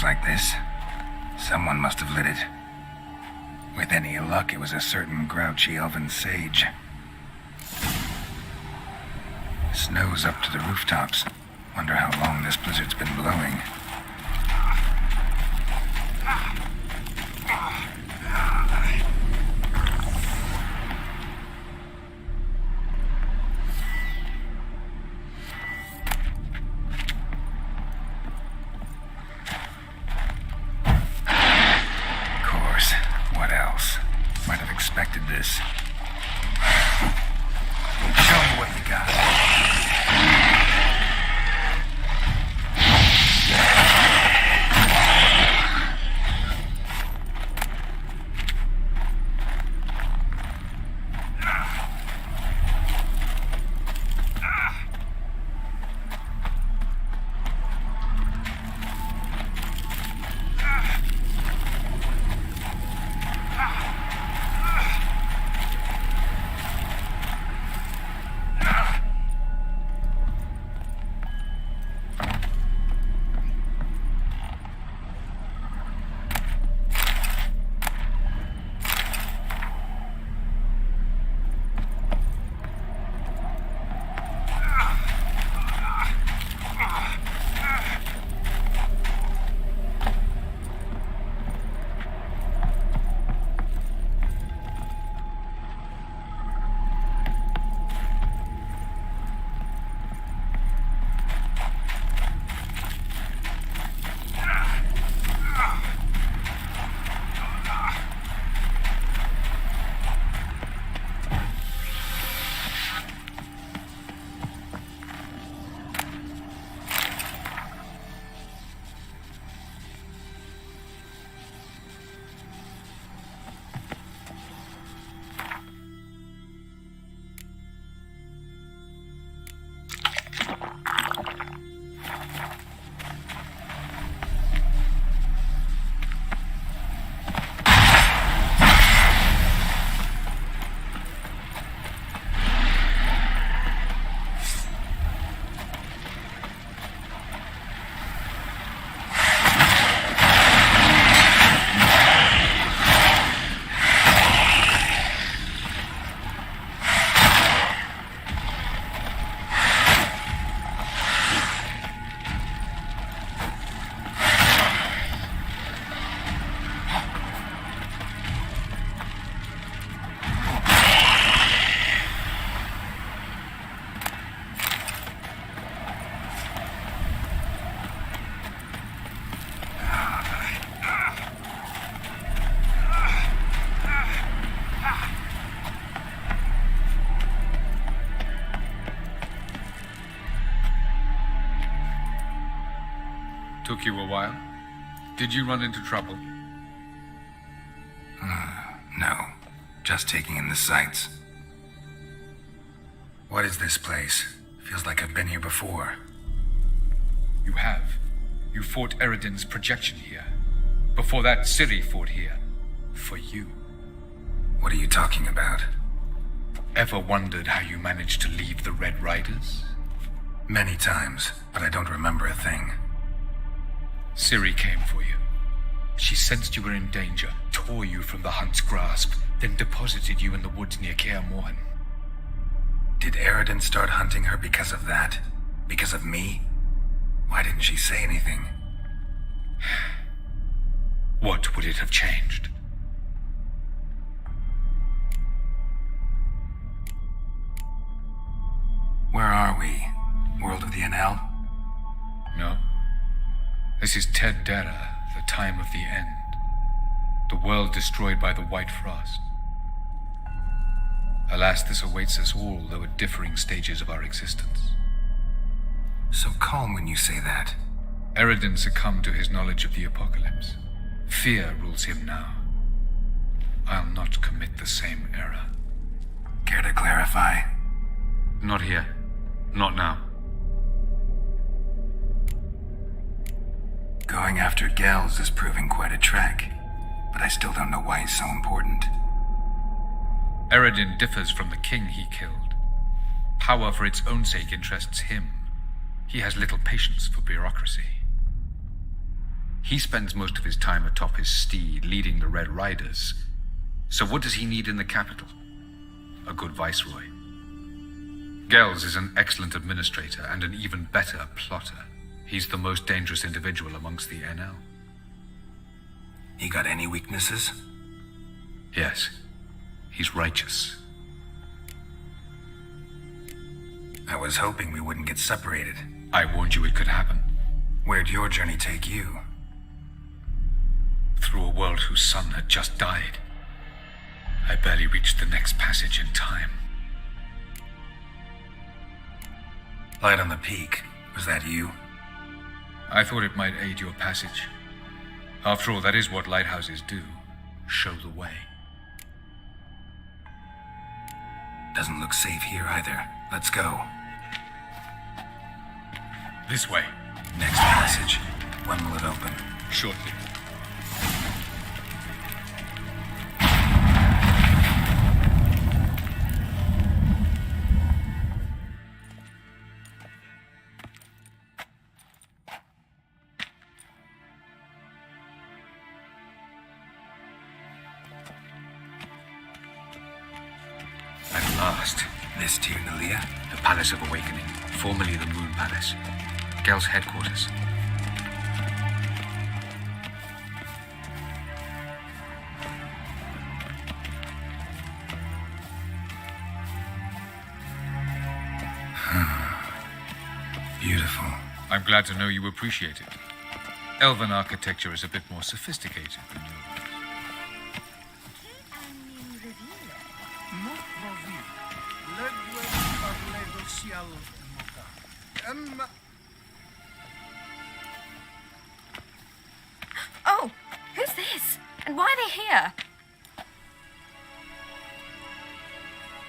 Like this, someone must have lit it. With any luck, it was a certain grouchy elven sage. Snow's up to the rooftops. Wonder how long this blizzard's been blowing. Took you a while? Did you run into trouble? No. Just taking in the sights. What is this place? Feels like I've been here before. You have. You fought Eredin's projection here. Before that, Ciri fought here. For you. What are you talking about? Ever wondered how you managed to leave the Red Riders? Many times, but I don't remember a thing. Ciri came for you. She sensed you were in danger, tore you from the hunt's grasp, then deposited you in the woods near Kaer Morhen. Did Eredin start hunting her because of that? Because of me? Why didn't she say anything? What would it have changed? Where are we? World of the NL? No. This is 𝙏𝙧𝙖𝙧, the time of the end. The world destroyed by the White Frost. Alas, this awaits us all, though at differing stages of our existence. So calm when you say that. Eredin succumbed to his knowledge of the apocalypse. Fear rules him now. I'll not commit the same error. Care to clarify? Not here. Not now. Going after Gels is proving quite a trek, but I still don't know why he's so important. Eredin differs from the king he killed. Power for its own sake interests him. He has little patience for bureaucracy. He spends most of his time atop his steed, leading the Red Riders. So what does he need in the capital? A good viceroy. Gels is an excellent administrator and an even better plotter. He's the most dangerous individual amongst the NL. He got any weaknesses? Yes. He's righteous. I was hoping we wouldn't get separated. I warned you it could happen. Where'd your journey take you? Through a world whose sun had just died. I barely reached the next passage in time. Light on the peak. Was that you? I thought it might aid your passage. After all, that is what lighthouses do. Show the way. Doesn't look safe here either. Let's go. This way. Next passage. When will it open? Shortly. At last. This Tir Nalia? The Palace of Awakening, formerly the Moon Palace. Gel's headquarters. Beautiful. I'm glad to know you appreciate it. Elven architecture is a bit more sophisticated than yours. Oh, who's this? And why are they here?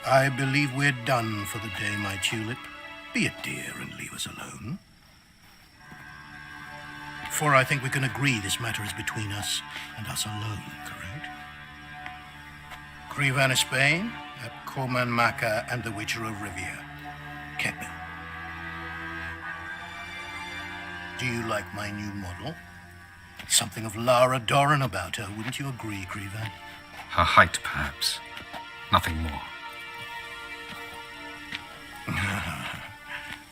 I believe we're done for the day, my tulip. Be a dear and leave us alone. For I think we can agree this matter is between us and us alone, correct? Krivan of Spain, Korman Maka, and the Witcher of Rivia. Keppel. Do you like my new model? Something of Lara Doran about her, wouldn't you agree, Krivan? Her height, perhaps. Nothing more.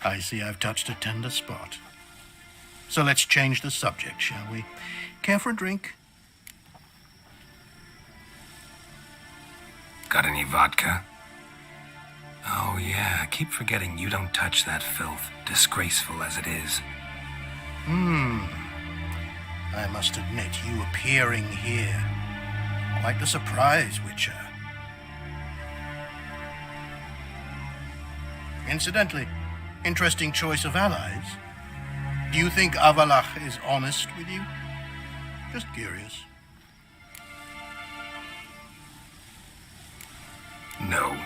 I see I've touched a tender spot. So let's change the subject, shall we? Care for a drink? Got any vodka? Oh yeah, I keep forgetting you don't touch that filth, disgraceful as it is. I must admit, you appearing here, quite the surprise, Witcher. Incidentally, interesting choice of allies. Do you think Avallac'h is honest with you? Just curious. No,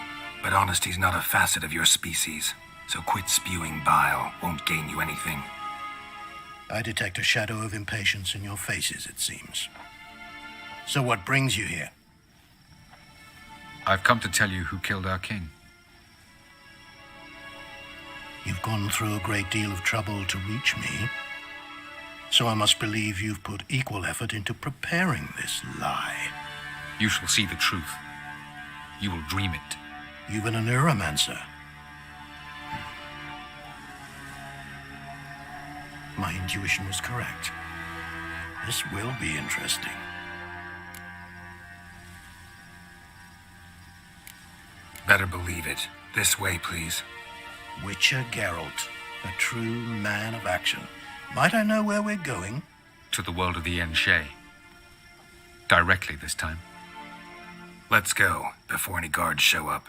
but honesty's not a facet of your species, so quit spewing bile, won't gain you anything. I detect a shadow of impatience in your faces, it seems. So what brings you here? I've come to tell you who killed our king. You've gone through a great deal of trouble to reach me. So I must believe you've put equal effort into preparing this lie. You shall see the truth. You will dream it. Even a neuromancer. My intuition was correct. This will be interesting. Better believe it. This way, please. Witcher Geralt, a true man of action. Might I know where we're going? To the world of the 𝙍𝙤𝙤. Directly this time. Let's go, before any guards show up.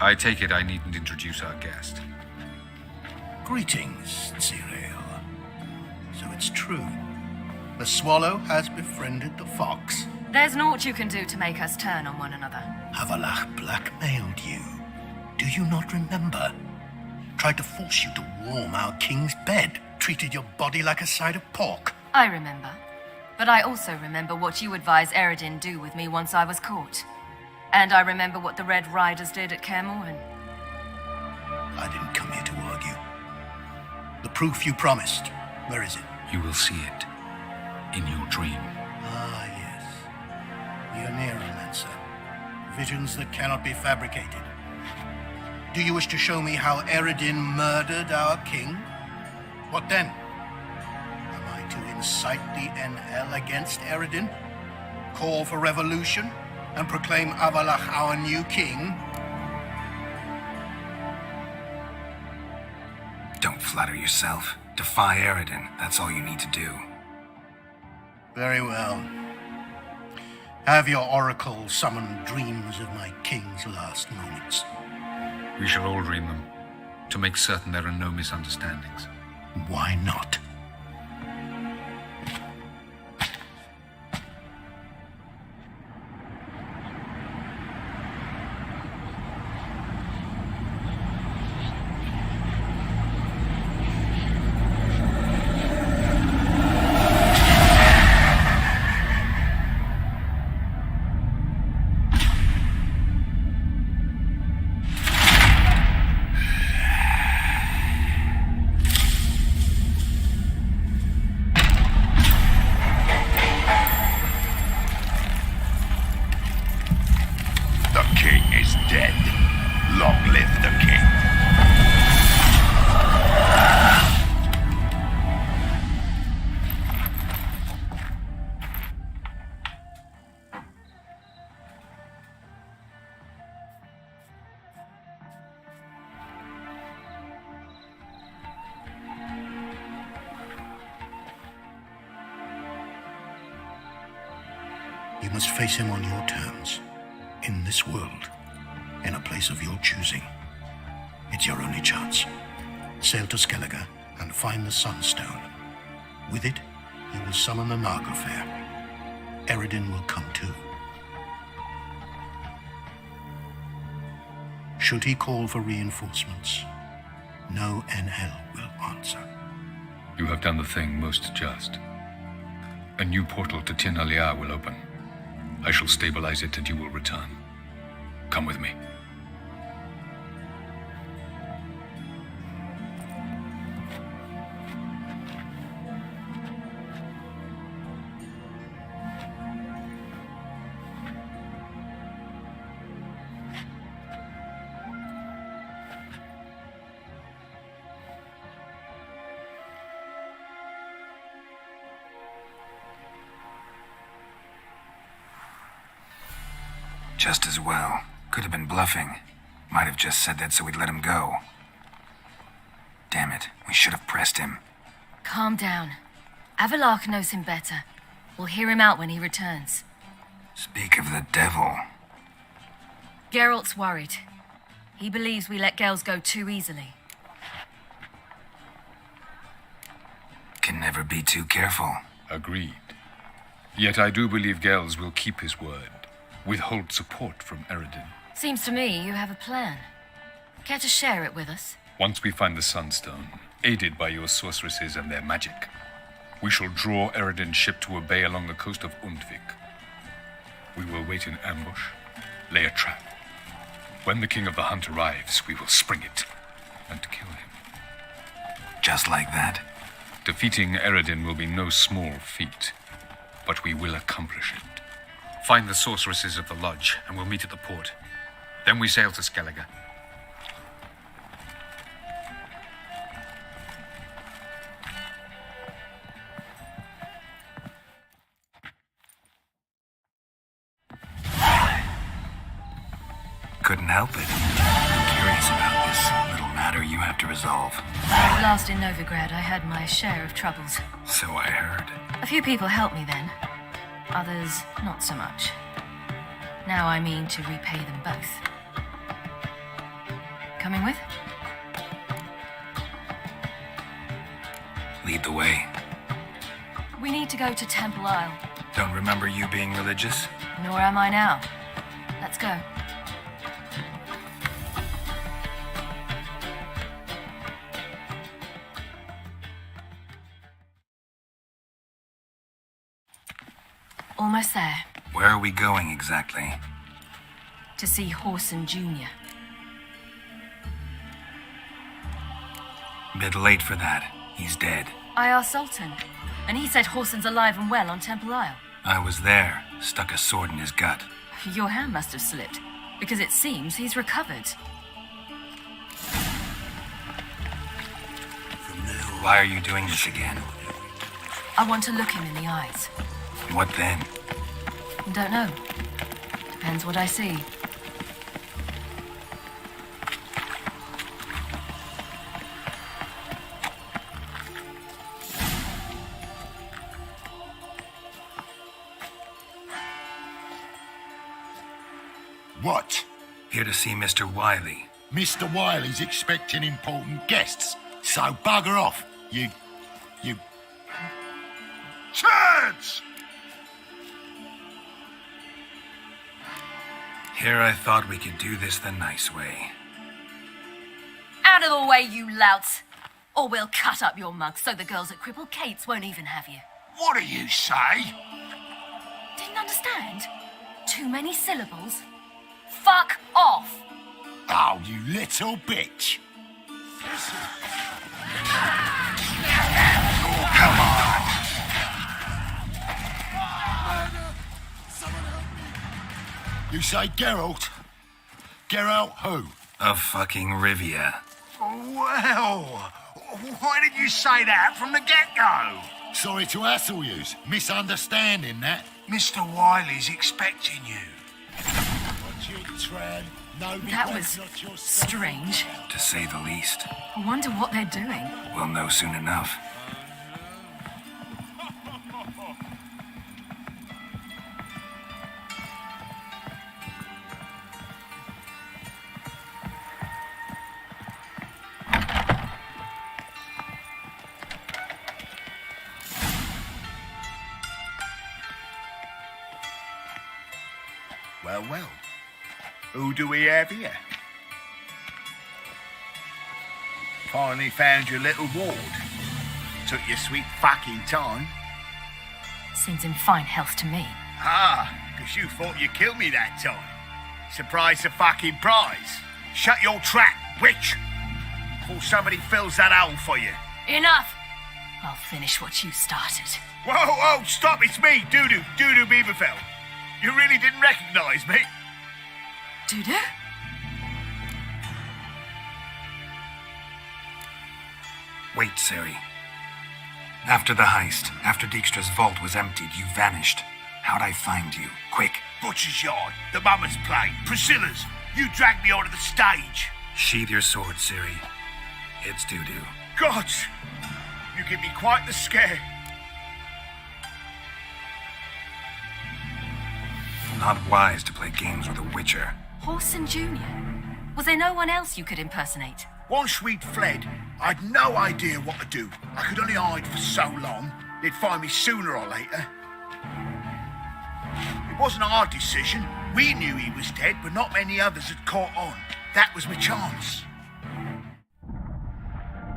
I take it I needn't introduce our guest. Greetings, Cyril. So it's true. The swallow has befriended the fox. There's naught you can do to make us turn on one another. Avallac'h blackmailed you. Do you not remember? Tried to force you to warm our king's bed. Treated your body like a side of pork. I remember. But I also remember what you advised Eredin do with me once I was caught. And I remember what the Red Riders did at Kaer Morhen. I didn't come here to argue. The proof you promised, where is it? You will see it in your dream. Ah, yes. The Neuromancer. Visions that cannot be fabricated. Do you wish to show me how Eredin murdered our king? What then? Am I to incite the NL against Eredin? Call for revolution? And proclaim Avallac'h our new king? Don't flatter yourself. Defy Eredin. That's all you need to do. Very well. Have your oracle summon dreams of my king's last moments. We shall all dream them, to make certain there are no misunderstandings. Why not? You must face him on your terms. In this world. In a place of your choosing. It's your only chance. Sail to Skellige and find the Sunstone. With it, you will summon the Naga. Eredin will come too. Should he call for reinforcements, no NL will answer. You have done the thing most just. A new portal to Tir na Liar will open. I shall stabilize it and you will return. Come with me. Just as well. Could have been bluffing. Might have just said that so we'd let him go. Damn it, we should have pressed him. Calm down. Avallac'h knows him better. We'll hear him out when he returns. Speak of the devil. Geralt's worried. He believes we let girls go too easily. Can never be too careful. Agreed. Yet I do believe Gels will keep his word. Withhold support from Eredin. Seems to me you have a plan. Care to share it with us? Once we find the Sunstone, aided by your sorceresses and their magic, we shall draw Eredin's ship to a bay along the coast of Undvik. We will wait in ambush, lay a trap. When the King of the Hunt arrives, we will spring it and kill him. Just like that? Defeating Eredin will be no small feat, but we will accomplish it. Find the sorceresses of the lodge, and we'll meet at the port. Then we sail to Skellige. Couldn't help it. I'm curious about this little matter you have to resolve. Last in Novigrad, I had my share of troubles. So I heard. A few people helped me then. Others, not so much. Now I mean to repay them both. Coming with? Lead the way. We need to go to Temple Isle. Don't remember you being religious? Nor am I now. Let's go. Almost there. Where are we going exactly? To see Whoreson Jr. Bit late for that. He's dead. I asked Sultan, and he said Whoreson's alive and well on Temple Isle. I was there. Stuck a sword in his gut. Your hand must have slipped, because it seems he's recovered. Why are you doing this again? I want to look him in the eyes. What then? Don't know. Depends what I see. What? Here to see Mr. Wiley. Mr. Wiley's expecting important guests, so bugger off, you... Turds! Here I thought we could do this the nice way. Out of the way, you louts! Or we'll cut up your mug so the girls at Cripple Kate's won't even have you. What do you say? Didn't understand? Too many syllables? Fuck off! Oh, you little bitch. Come on. You say Geralt? Geralt who? Of fucking Rivia. Well, why did you say that from the get-go? Sorry to hassle yous. Misunderstanding that. Mr. Wiley's expecting you. That was strange. To say the least. I wonder what they're doing. We'll know soon enough. Well. Who do we have here? Finally found your little ward. Took your sweet fucking time. Seems in fine health to me. Ah, because you thought you killed me that time. Surprise the fucking prize. Shut your trap, witch. Before somebody fills that hole for you. Enough! I'll finish what you started. Whoa, stop, it's me, Dudu Beaverfell. You really didn't recognize me? Dudu? Wait, Ciri. After the heist, after Dijkstra's vault was emptied, you vanished. How'd I find you? Quick, Butcher's yard, the Mama's play, Priscilla's. You dragged me onto the stage. Sheathe your sword, Ciri. It's doo-doo. Gods! You give me quite the scare. Not wise to play games with a witcher. Whoreson Jr.? Was there no one else you could impersonate? Once we'd fled, I'd no idea what to do. I could only hide for so long. They'd find me sooner or later. It wasn't our decision. We knew he was dead, but not many others had caught on. That was my chance.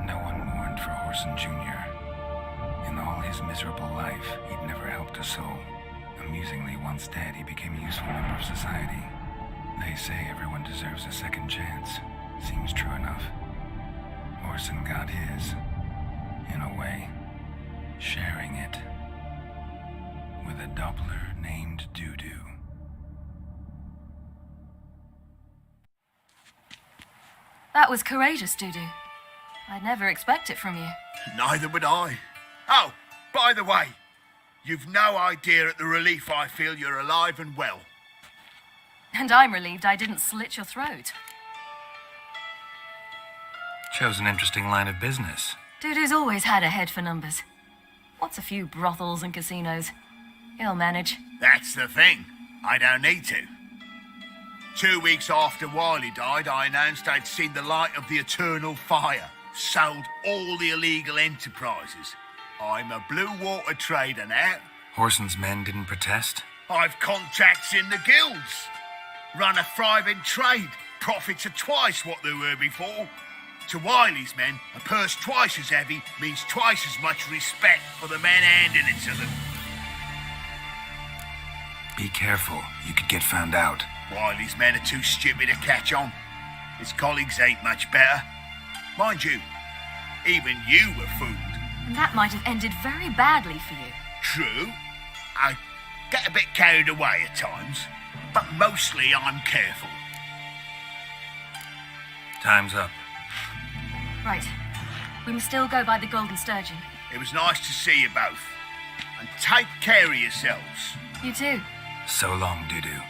No one mourned for Whoreson Jr. In all his miserable life, he'd never helped a soul. Amusingly, once dead, he became a useful member of society. They say everyone deserves a second chance. Seems true enough. Whoreson got his, in a way, sharing it with a Doppler named Doo-Doo. That was courageous, Doo-Doo. I'd never expect it from you. Neither would I. Oh, by the way, you've no idea at the relief I feel you're alive and well. And I'm relieved I didn't slit your throat. Chose an interesting line of business. Doo-Doo's always had a head for numbers. What's a few brothels and casinos? He'll manage. That's the thing. I don't need to. 2 weeks after Wiley died, I announced I'd seen the light of the eternal fire. Sold all the illegal enterprises. I'm a blue water trader now. Whoreson's men didn't protest? I've contacts in the guilds. Run a thriving trade. Profits are twice what they were before. To Wiley's men, a purse twice as heavy means twice as much respect for the men handing it to them. Be careful. You could get found out. Wiley's men are too stupid to catch on. His colleagues ain't much better. Mind you, even you were fooled. And that might have ended very badly for you. True. I get a bit carried away at times, but mostly I'm careful. Time's up. Right. We must still go by the Golden Sturgeon. It was nice to see you both. And take care of yourselves. You too. So long, Doo-Doo.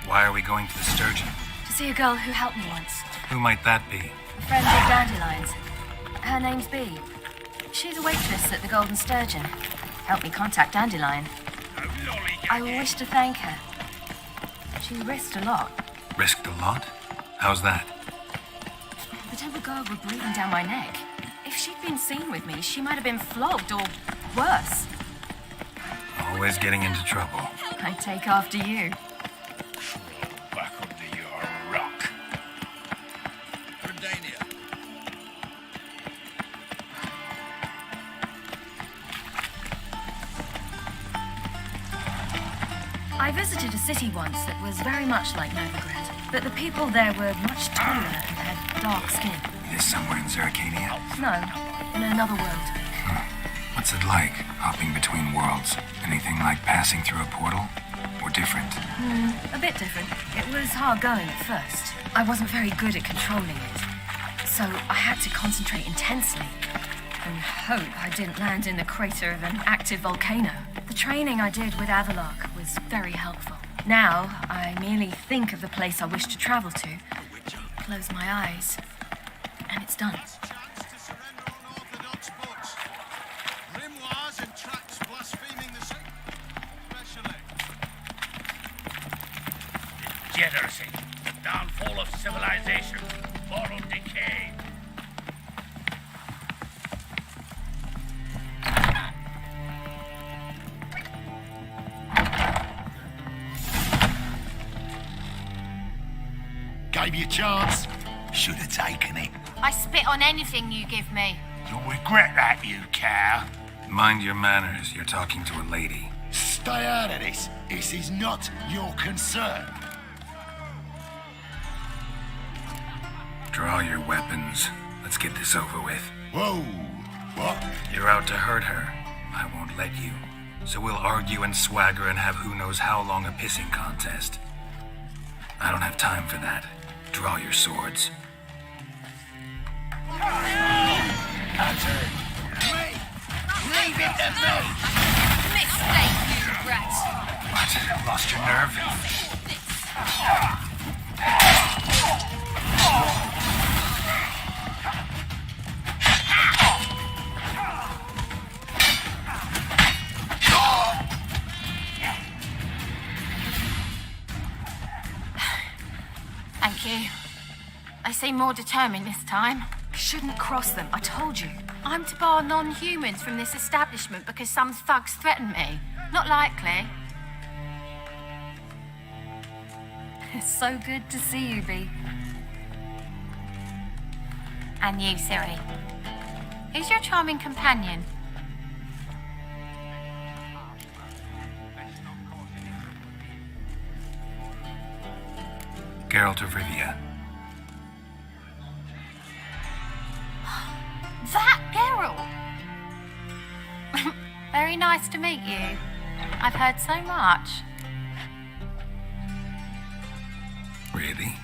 Why are we going to the Sturgeon? To see a girl who helped me once. Who might that be? A friend of Dandelion's. Her name's Bee. She's a waitress at the Golden Sturgeon. Helped me contact Dandelion. I wish to thank her. She risked a lot. Risked a lot? How's that? The Temple Guard were breathing down my neck. If she'd been seen with me, she might have been flogged or worse. Always getting into trouble. I take after you. Back under your rock. Redania. I visited a city once that was very much like Novigrad, but the people there were much taller and had dark skin. Is somewhere in Zeracania? No, in another world. What's it like, hopping between worlds? Anything like passing through a portal? Or different? A bit different. It was hard going at first. I wasn't very good at controlling it. So I had to concentrate intensely and hope I didn't land in the crater of an active volcano. The training I did with Avallac'h was very helpful. Now, I merely think of the place I wish to travel to, close my eyes, and it's done. Degeneracy, the downfall of civilization, moral decay. Gave you a chance. Should have taken it. I spit on anything you give me. You'll regret that, you cow. Mind your manners. You're talking to a lady. Stay out of this. This is not your concern. Draw your weapons. Let's get this over with. Whoa. What? You're out to hurt her. I won't let you. So we'll argue and swagger and have who knows how long a pissing contest. I don't have time for that. Draw your swords. That's it. Wait. Leave it to me! Mistake, you brat! What? Lost your nerve? Thank you. They seem more determined this time. Shouldn't cross them, I told you. I'm to bar non-humans from this establishment because some thugs threaten me. Not likely. It's so good to see you, Bea. And you, Ciri. Who's your charming companion? Geralt of Rivia. That Geralt! Very nice to meet you. I've heard so much. Really?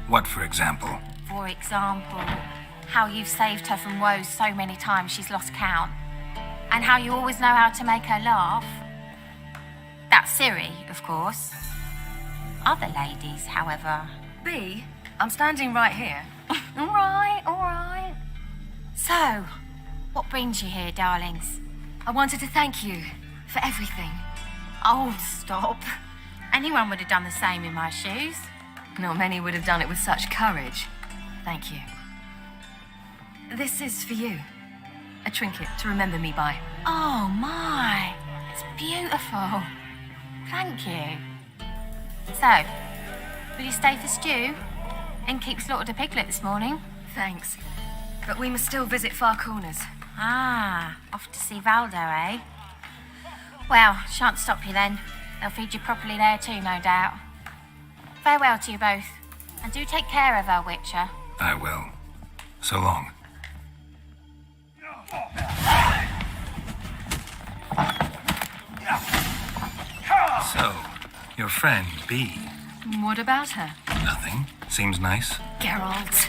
What, for example? For example, how you've saved her from woes so many times she's lost count. And how you always know how to make her laugh. That's Ciri, of course. Other ladies, however... Bea, I'm standing right here. All right. So, what brings you here, darlings? I wanted to thank you for everything. Oh, stop. Anyone would have done the same in my shoes. Not many would have done it with such courage. Thank you. This is for you. A trinket to remember me by. Oh, my. It's beautiful. Thank you. So, will you stay for stew? Innkeep slaughtered a piglet this morning. Thanks. But we must still visit Far Corners. Ah, off to see Valdo, eh? Well, shan't stop you then. They'll feed you properly there too, no doubt. Farewell to you both. And do take care of our Witcher. I will. So long. So, your friend, Bea. What about her? Nothing. Seems nice. Geralt.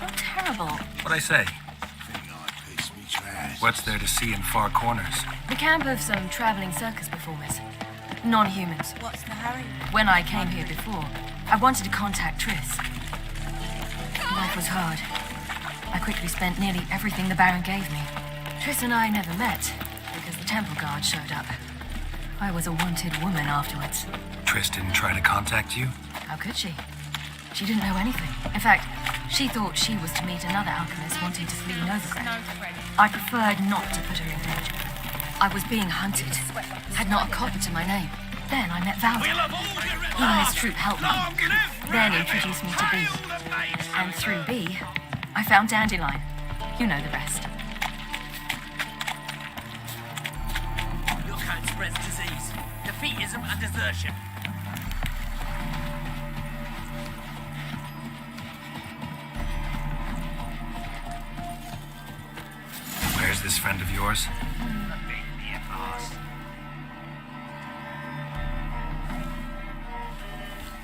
You're terrible. What'd I say? What's there to see in Far Corners? The camp of some traveling circus performers. Non-humans. What's the hurry? When I came here before, I wanted to contact Triss. Life was hard. I quickly spent nearly everything the Baron gave me. Triss and I never met because the temple guard showed up. I was a wanted woman afterwards. Triss didn't try to contact you? How could she? She didn't know anything. In fact, she thought she was to meet another alchemist wanting to flee Novigrad. I preferred not to put her in danger. I was being hunted. Had not a copper to my name. Then I met Valdo. He and his troop helped me. Then introduced me to Bea. And through Bea, I found Dandelion. You know the rest. Your kind spreads disease, defeatism, and desertion. Where's this friend of yours?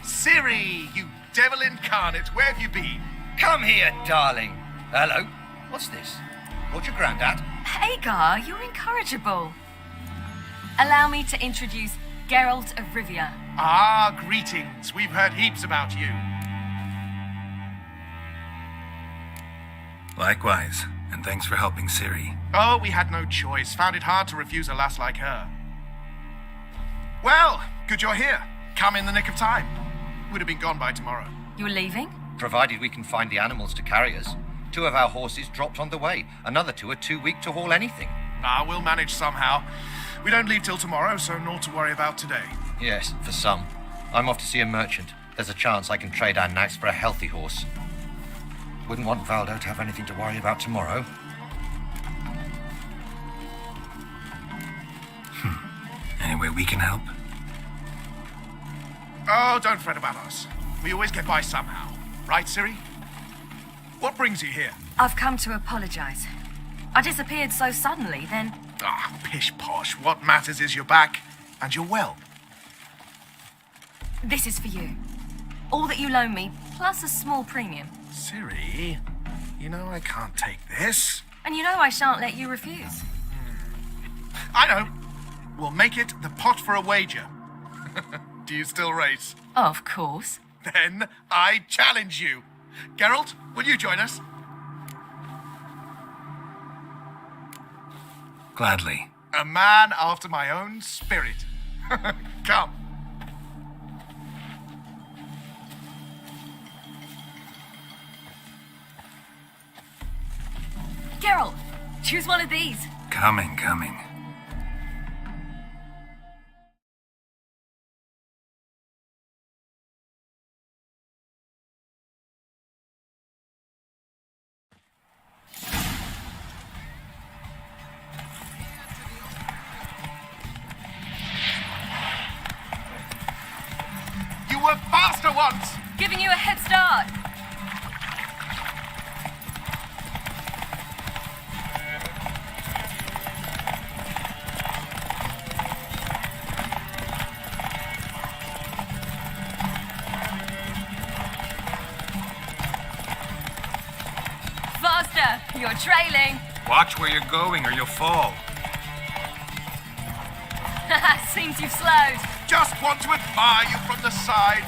Ciri, you devil incarnate, where have you been? Come here, darling. Hello. What's this? Brought your granddad? Hagar, you're incorrigible. Allow me to introduce Geralt of Rivia. Ah, greetings. We've heard heaps about you. Likewise, and thanks for helping Ciri. Oh, we had no choice. Found it hard to refuse a lass like her. Well, good you're here. Come in the nick of time. Would have been gone by tomorrow. You're leaving? Provided we can find the animals to carry us. 2 of our horses dropped on the way. Another 2 are too weak to haul anything. Ah, we'll manage somehow. We don't leave till tomorrow, so naught to worry about today. Yes, for some. I'm off to see a merchant. There's a chance I can trade our nags for a healthy horse. Wouldn't want Valdo to have anything to worry about tomorrow. Any way we can help? Oh, don't fret about us. We always get by somehow. Right, Ciri? What brings you here? I've come to apologize. I disappeared so suddenly, then... Ah, pish-posh. What matters is you're back, and you're well. This is for you. All that you loan me, plus a small premium. Ciri, you know I can't take this. And you know I shan't let you refuse. I know. We'll make it the pot for a wager. Do you still race? Of course. Then I challenge you. Geralt, will you join us? Gladly. A man after my own spirit. Come. Geralt, choose one of these. Coming. You were faster once! Giving you a head start. Faster! You're trailing. Watch where you're going or you'll fall. Seems you've slowed. Just want to admire you from the side.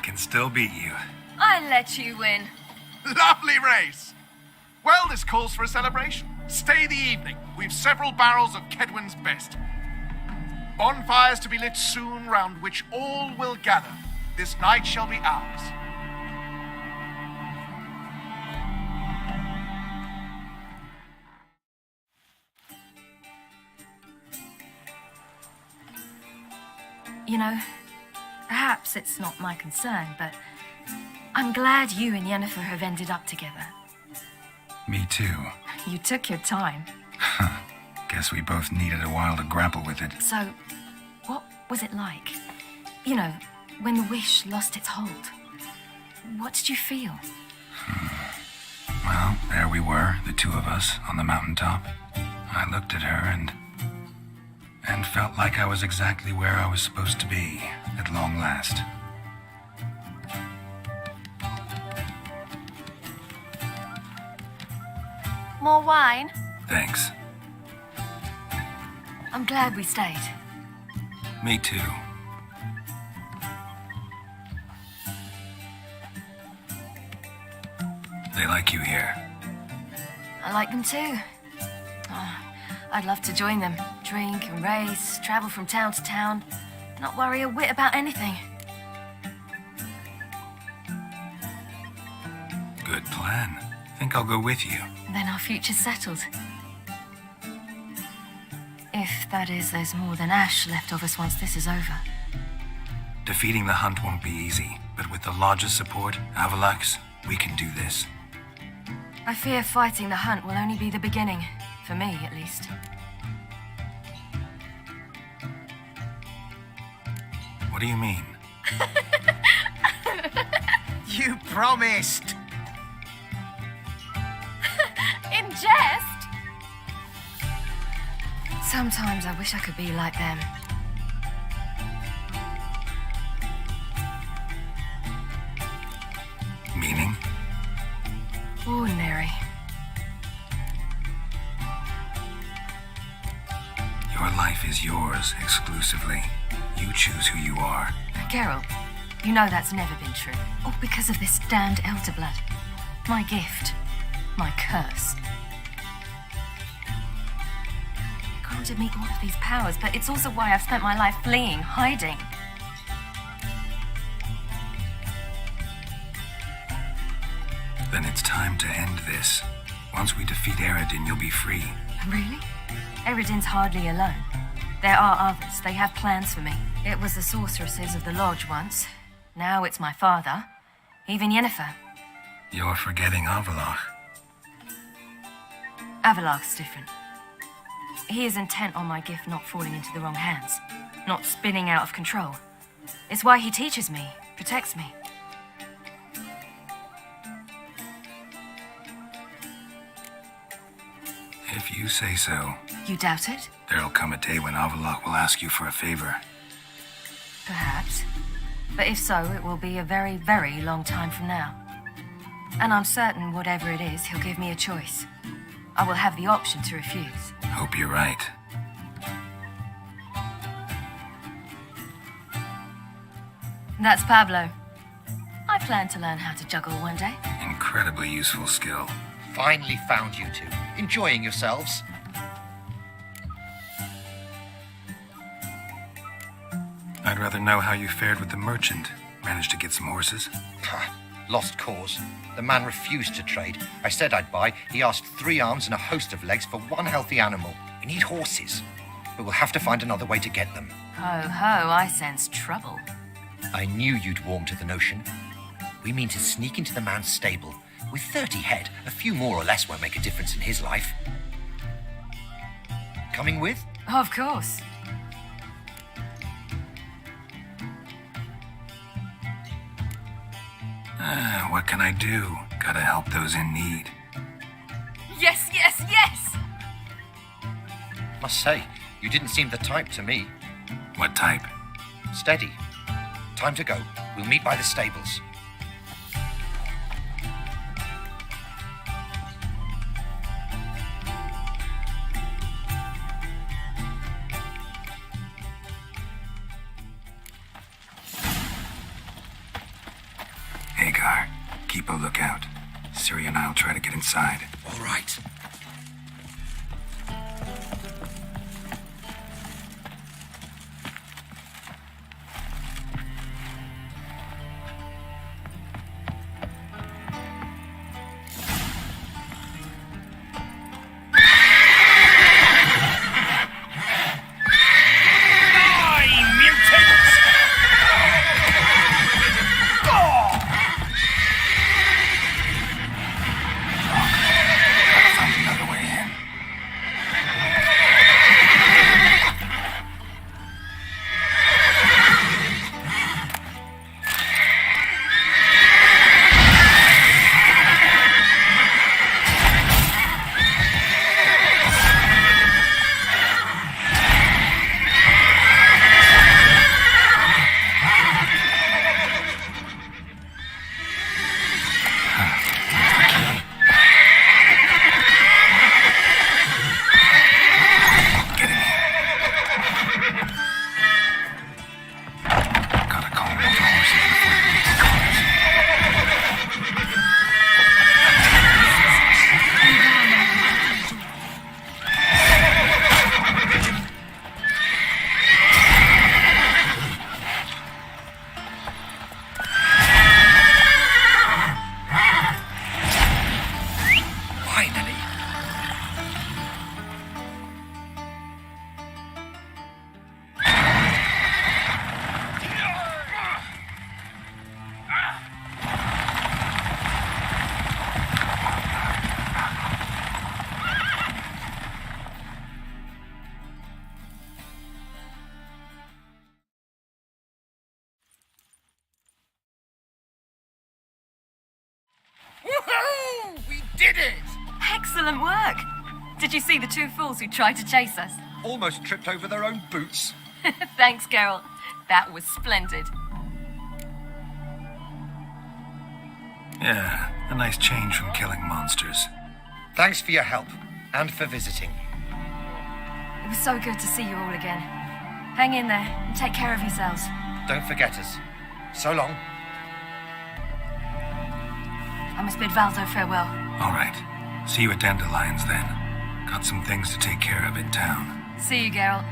Can still beat you. I let you win. Lovely race! Well, this calls for a celebration. Stay the evening. We've several barrels of Kedwen's best. Bonfires to be lit soon, round which all will gather. This night shall be ours. You know, perhaps it's not my concern, but I'm glad you and Yennefer have ended up together. Me too. You took your time. Guess we both needed a while to grapple with it. So, what was it like? You know, when the wish lost its hold. What did you feel? Well, there we were, the two of us, on the mountaintop. I looked at her and felt like I was exactly where I was supposed to be, at long last. More wine? Thanks. I'm glad we stayed. Me too. They like you here. I like them too. Oh, I'd love to join them. Drink and race, travel from town to town. Not worry a whit about anything. Good plan. Think I'll go with you. Then our future's settled. If, that is, there's more than ash left of us once this is over. Defeating the hunt won't be easy, but with the Lodge's support, 𝙆𝙧𝙖, we can do this. I fear fighting the hunt will only be the beginning. For me, at least. What do you mean? You promised! In jest? Sometimes I wish I could be like them. Meaning? Ordinary. Your life is yours exclusively. You choose who you are. Geralt, you know that's never been true. All because of this damned elder blood. My gift. My curse. Granted me all of these powers, but it's also why I've spent my life fleeing, hiding. Then it's time to end this. Once we defeat Eredin, you'll be free. Really? Eredin's hardly alone. There are others. They have plans for me. It was the sorceresses of the Lodge once. Now it's my father. Even Yennefer. You're forgetting 𝙆𝙧𝙗. 𝙆𝙧𝙗's different. He is intent on my gift not falling into the wrong hands. Not spinning out of control. It's why he teaches me, protects me. If If you say so. You doubt it? There'll come a day when 𝙆𝙧 will ask you for a favor. Perhaps. But if so, it will be a very, very long time from now. And I'm certain whatever it is, he'll give me a choice. I will have the option to refuse. Hope you're right. That's Pablo. I plan to learn how to juggle one day. Incredibly useful skill. Finally found you two. Enjoying yourselves? I'd rather know how you fared with the merchant. Managed to get some horses? Lost cause. The man refused to trade. I said I'd buy. He asked 3 arms and a host of legs for 1 healthy animal. We need horses. But we'll have to find another way to get them. Ho ho, I sense trouble. I knew you'd warm to the notion. We mean to sneak into the man's stable. With 30 head, a few more or less won't make a difference in his life. Coming with? Of course. What can I do? Gotta help those in need. Yes, yes, yes! Must say, you didn't seem the type to me. What type? Steady. Time to go. We'll meet by the stables. Hagar, keep a lookout. Ciri and I'll try to get inside. All right. Woohoo! We did it! Excellent work. Did you see the 2 fools who tried to chase us? Almost tripped over their own boots. Thanks, Geralt. That was splendid. Yeah, a nice change from killing monsters. Thanks for your help, and for visiting. It was so good to see you all again. Hang in there, and take care of yourselves. Don't forget us. So long. I must bid 𝙆𝙧 farewell. All right. See you at Dandelions then. Got some things to take care of in town. See you, Geralt.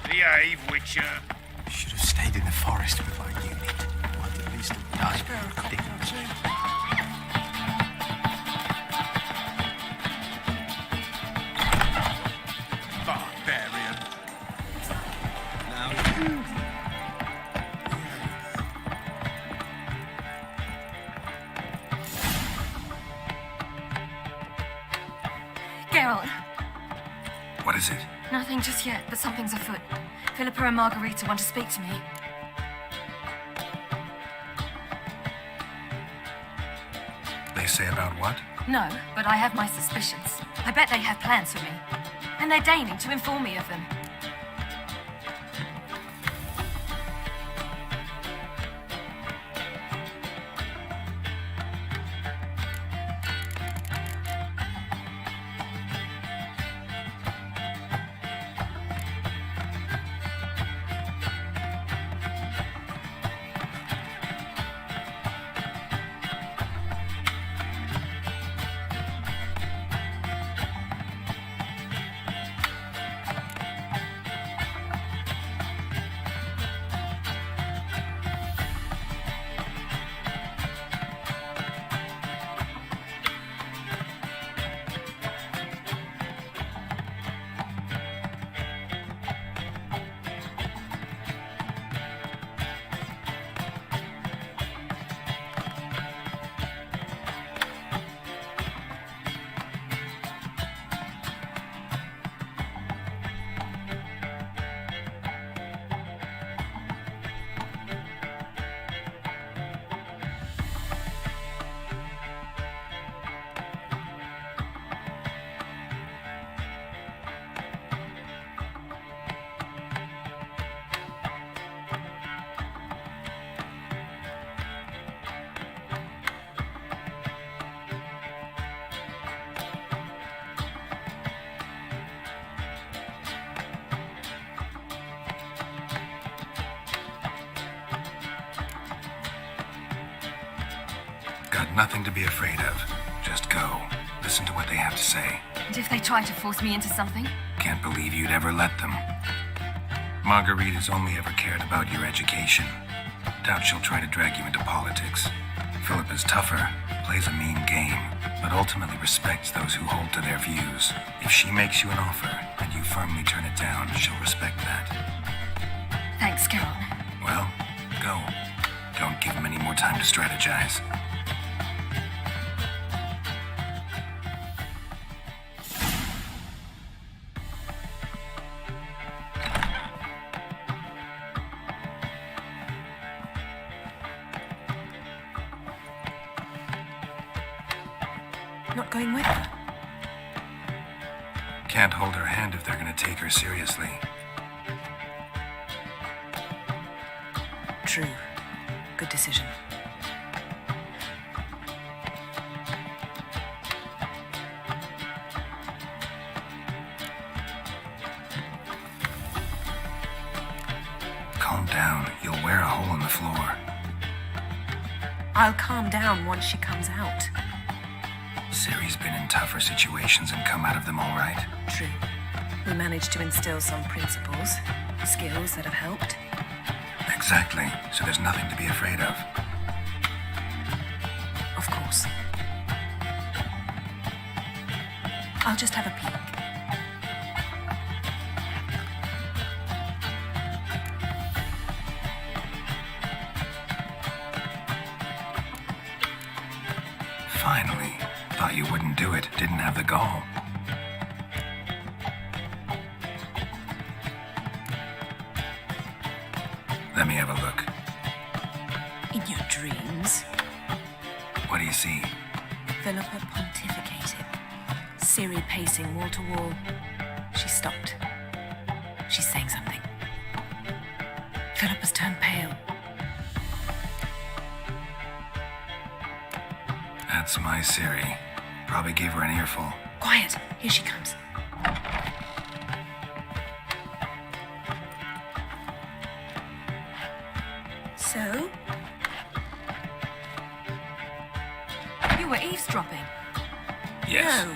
Behave, Witcher. Should have stayed in the forest with our unit. Want at least a Geralt. What is it? Nothing just yet, but something's afoot. Philippa and Margarita want to speak to me. They say about what? No, but I have my suspicions. I bet they have plans for me. And they're deigning to inform me of them. Got nothing to be afraid of. Just go. Listen to what they have to say. And if they try to force me into something? Can't believe you'd ever let them. Margarita's only ever cared about your education. Doubt she'll try to drag you into politics. Philippa's tougher, plays a mean game, but ultimately respects those who hold to their views. If she makes you an offer and you firmly turn it down, she'll respect that. Thanks, Geralt. Well, go. Don't give them any more time to strategize. Not going with her? Can't hold her hand if they're gonna take her seriously. True. Good decision. Calm down. You'll wear a hole in the floor. I'll calm down once she comes out. Ciri's been in tougher situations and come out of them all right. True. We managed to instill some principles, skills that have helped. Exactly. So there's nothing to be afraid of. Of course. I'll just have a peek. Finally. Thought you wouldn't do it. Didn't have the gall. Let me have a look. In your dreams? What do you see? Philippa pontificated. Ciri pacing wall to wall. She stopped. She's saying something. Philippa's turned pale. That's my Ciri. Probably gave her an earful. Quiet! Here she comes. So? You were eavesdropping. Yes. No.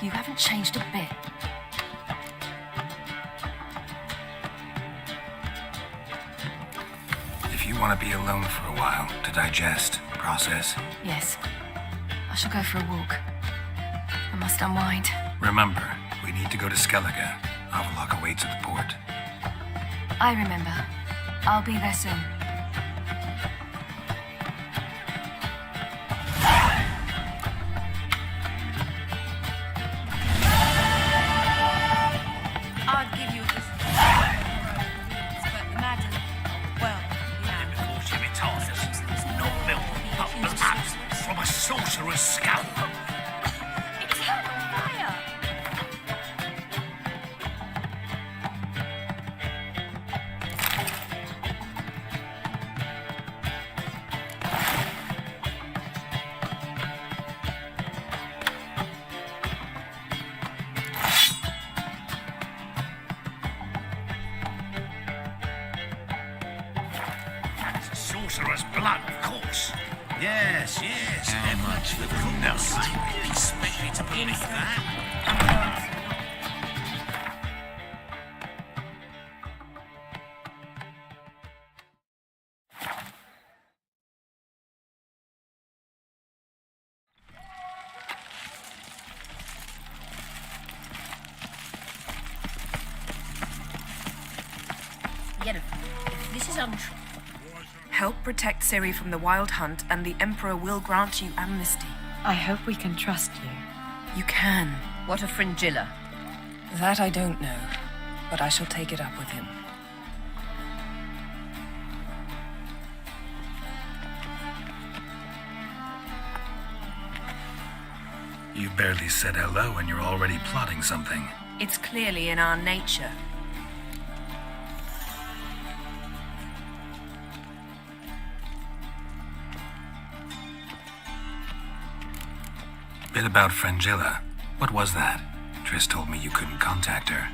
You haven't changed a bit. If you want to be alone for a while, to digest, process. Yes. I shall go for a walk. I must unwind. Remember, we need to go to Skellige. Avallac'h awaits at the port. I remember. I'll be there soon. sorcerer's skull. It's on fire. Sorcerer's blood, of course. Yes. How much for the coolness? Especially to believe that. Yet if this is untrue. Help protect Ciri from the Wild Hunt, and the Emperor will grant you amnesty. I hope we can trust you. You can. What of Fringilla? That I don't know, but I shall take it up with him. You barely said hello and you're already plotting something. It's clearly in our nature. Bit about Fringilla. What was that? Triss told me you couldn't contact her.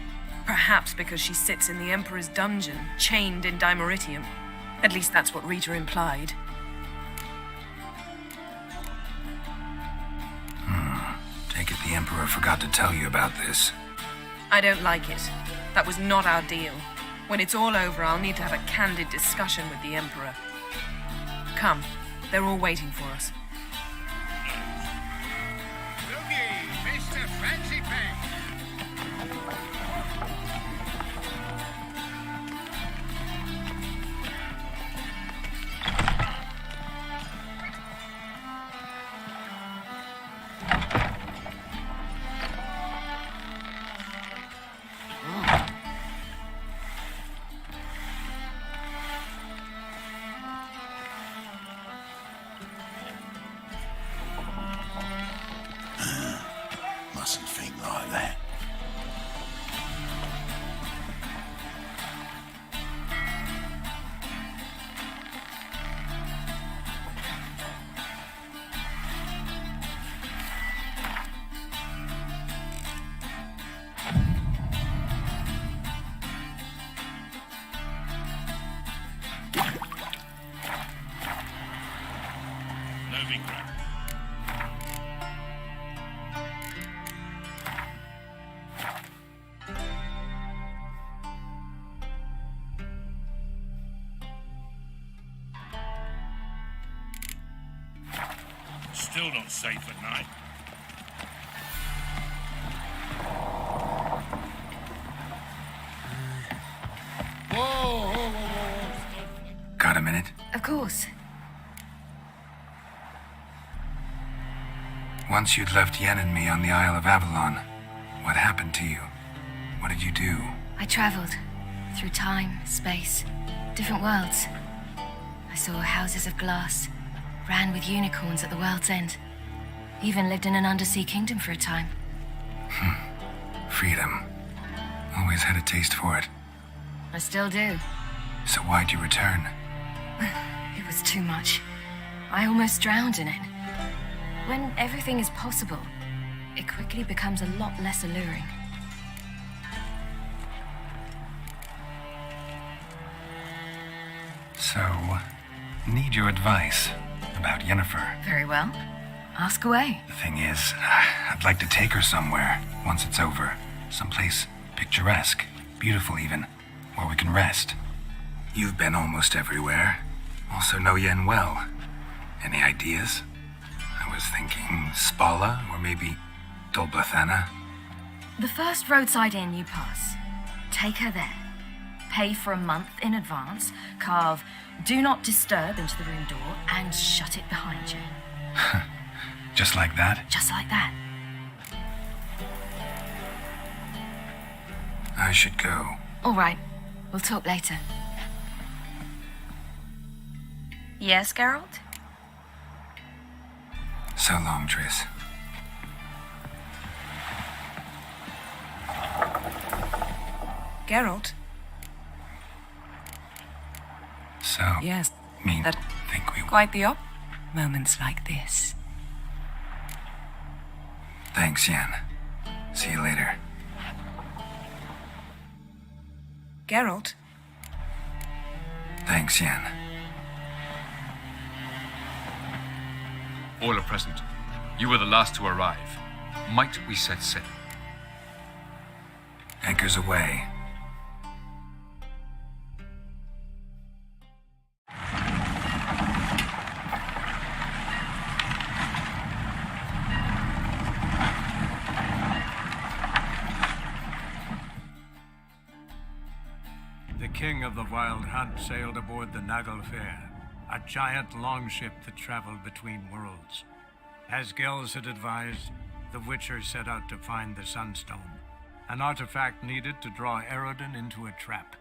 Perhaps because she sits in the Emperor's dungeon, chained in Dimeritium. At least that's what Rita implied. Take it the Emperor forgot to tell you about this. I don't like it. That was not our deal. When it's all over, I'll need to have a candid discussion with the Emperor. Come, they're all waiting for us. Mr. Fancy Pants. Mustn't think like that. Still not safe at night. Whoa. Got a minute? Of course. Once you'd left Yen and me on the Isle of Avalon, what happened to you? What did you do? I traveled through time, space, different worlds. I saw houses of glass, ran with unicorns at the world's end. Even lived in an undersea kingdom for a time. Freedom. Always had a taste for it. I still do. So why'd you return? It was too much. I almost drowned in it. When everything is possible, it quickly becomes a lot less alluring. So, need your advice about Yennefer. Very well. Ask away. The thing is, I'd like to take her somewhere once it's over. Someplace picturesque, beautiful even, where we can rest. You've been almost everywhere. Also know Yen well. Any ideas? I was thinking Spala or maybe Dolblathana. The first roadside inn you pass. Take her there. Pay for a month in advance, carve "Do Not Disturb" into the room door, and shut it behind you. Just like that? Just like that. I should go. All right. We'll talk later. Yes, Geralt? So long, Triss. Geralt? So, yes, that think we quite the moments like this. Thanks, Yen. See you later. Geralt? Thanks, Yen. All are present. You were the last to arrive. Might we set sail? Anchors away. The king of the Wild Hunt sailed aboard the Naglfar, a giant longship that traveled between worlds. As Gels had advised, the Witcher set out to find the Sunstone, an artifact needed to draw Eredin into a trap.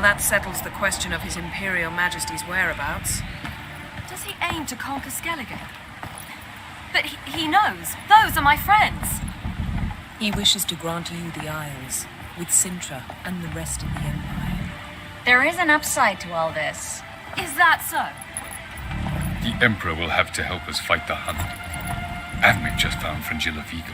That settles the question of His Imperial Majesty's whereabouts. Does he aim to conquer Skellige? But he knows. Those are my friends. He wishes to grant you the Isles, with Sintra and the rest of the Empire. There is an upside to all this. Is that so? The Emperor will have to help us fight the Hunt. And we've just found Fringilla Vigo.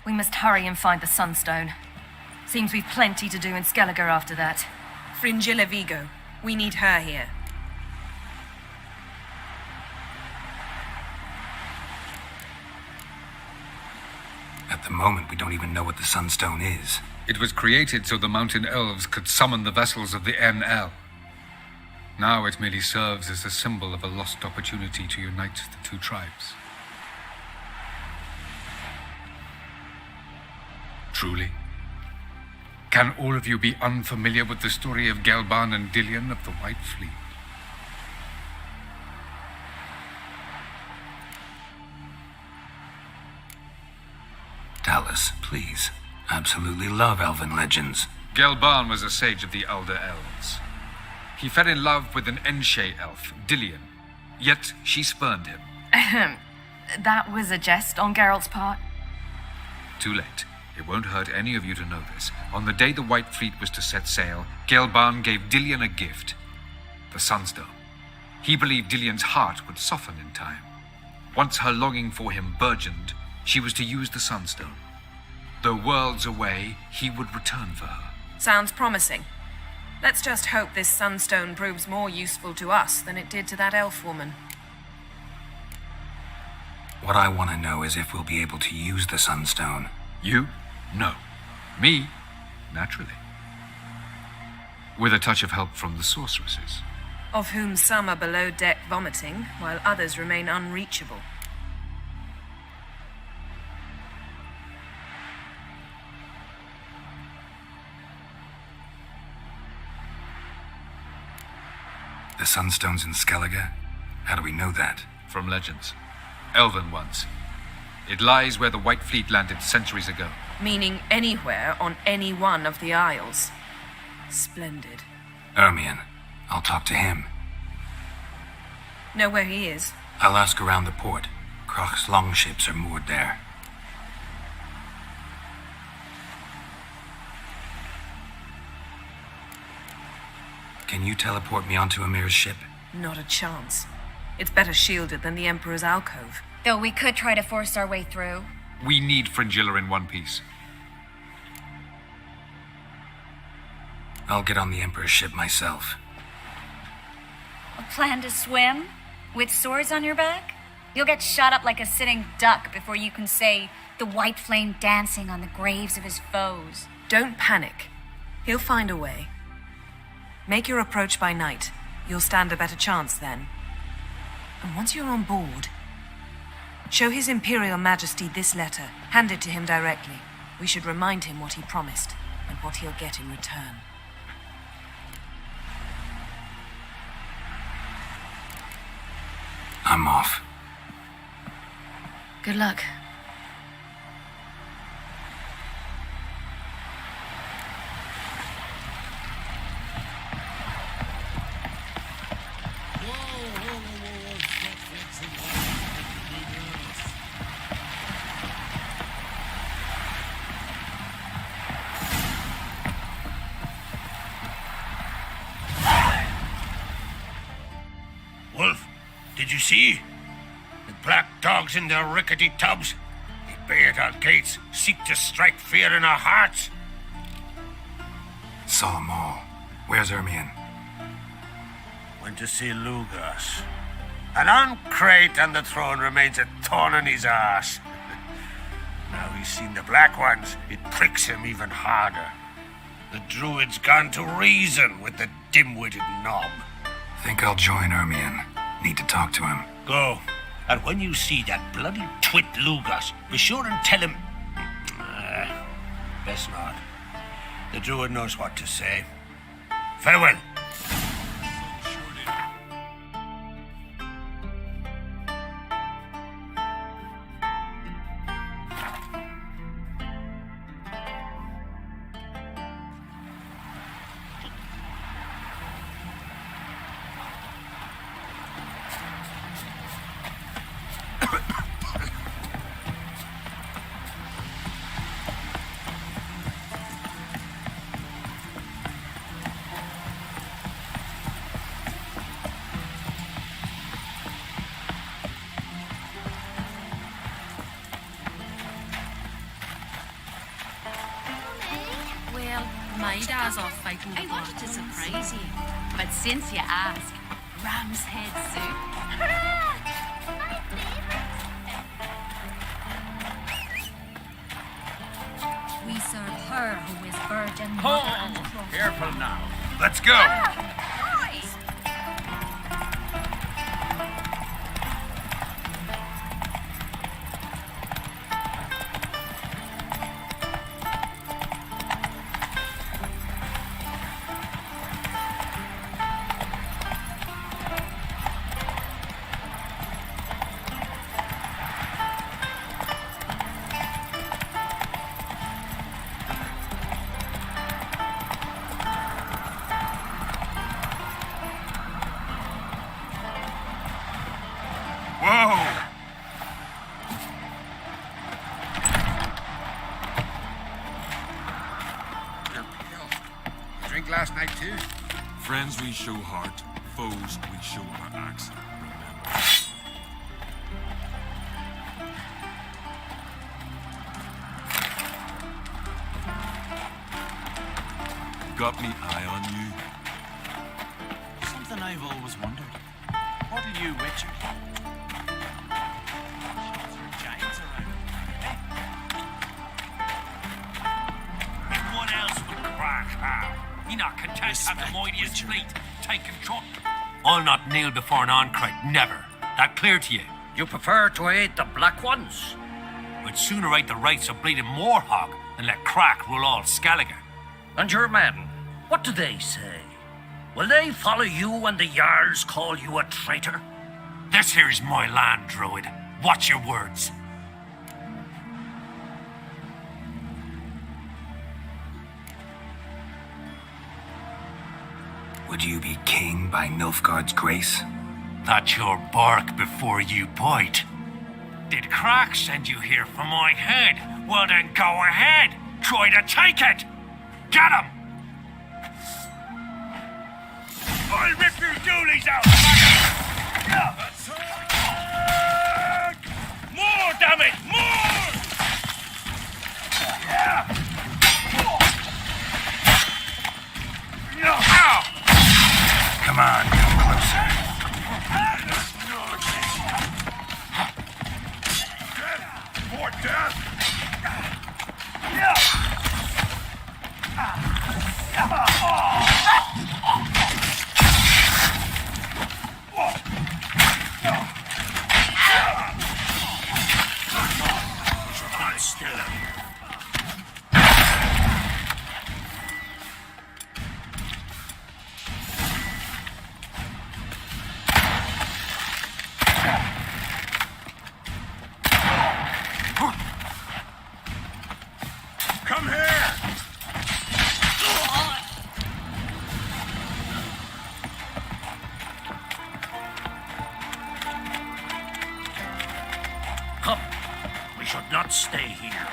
We must hurry and find the Sunstone. Seems we've plenty to do in Skellige after that. Fringilla Vigo. We need her here. At the moment, we don't even know what the Sunstone is. It was created so the mountain elves could summon the vessels of the NL. Now it merely serves as a symbol of a lost opportunity to unite the two tribes. Truly? Can all of you be unfamiliar with the story of Gelban and Dillion of the White Fleet? Tell us, please. Absolutely love elven legends. Gelban was a sage of the Elder Elves. He fell in love with an enshe elf, Dillion, yet she spurned him. That was a jest on Geralt's part. Too late. It won't hurt any of you to know this. On the day the White Fleet was to set sail, Gelban gave Dillion a gift, the Sunstone. He believed Dillion's heart would soften in time. Once her longing for him burgeoned, she was to use the Sunstone. Though worlds away, he would return for her. Sounds promising. Let's just hope this Sunstone proves more useful to us than it did to that elf woman. What I want to know is if we'll be able to use the Sunstone. You? No. Me? Naturally. With a touch of help from the sorceresses. Of whom some are below deck vomiting, while others remain unreachable. The Sunstones in Skellige? How do we know that? From legends. Elven ones. It lies where the White Fleet landed centuries ago. Meaning anywhere on any one of the isles. Splendid. Ermion. I'll talk to him. Know where he is? I'll ask around the port. Krach's longships are moored there. Can you teleport me onto Ymir's ship? Not a chance. It's better shielded than the Emperor's alcove. Though we could try to force our way through. We need Fringilla in one piece. I'll get on the Emperor's ship myself. A plan to swim? With swords on your back? You'll get shot up like a sitting duck before you can say the white flame dancing on the graves of his foes. Don't panic. He'll find a way. Make your approach by night. You'll stand a better chance then. And once you're on board, show His Imperial Majesty this letter. Hand it to him directly. We should remind him what he promised and what he'll get in return. I'm off. Good luck. Wolf, did you see? The black dogs in their rickety tubs. They bay at our gates, seek to strike fear in our hearts. Saw 'em all. Where's Ermion? Went to see Lugas. And on Crate on the throne remains a thorn in his arse. Now he's seen the black ones, it pricks him even harder. The druid's gone to reason with the dim-witted knob. Think I'll join Ermion. Need to talk to him. Go. And when you see that bloody twit Lugas, be sure and tell him... best not. The druid knows what to say. Farewell. NAHIDA.EXE off fighting the I wanted to surprise you, but since you ask, ram's head soup. We serve her who is virgin mother and trust. Careful now. Let's go. Last night too. Friends we show heart, foes we show our axe. Remember. Got me eye on you? Something I've always wondered. What'll you witcher? Giants around. Everyone else will crack out. He not content to have the mightiest fleet take control. I'll not kneel before an Oncrite, never. That clear to you? You prefer to aid the black ones? I'd sooner aid the rights of bleeding Morhog than let Crack rule all Skellige. And your men, what do they say? Will they follow you when the Jarls call you a traitor? This here's my land, Druid. Watch your words. Would you be king by Nilfgaard's grace? That's your bark before you bite. Did Crach send you here for my head? Well then go ahead. Try to take it. Get him! I'll rip your doolies out! More, damn it! More! Come on, come closer. For death! Come here! Come. We should not stay here.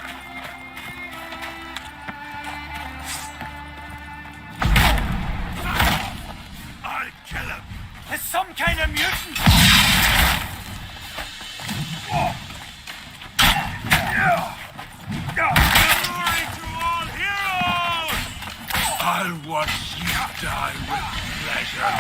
I'll kill him! There's some kind of mutant! I'll watch you die with pleasure.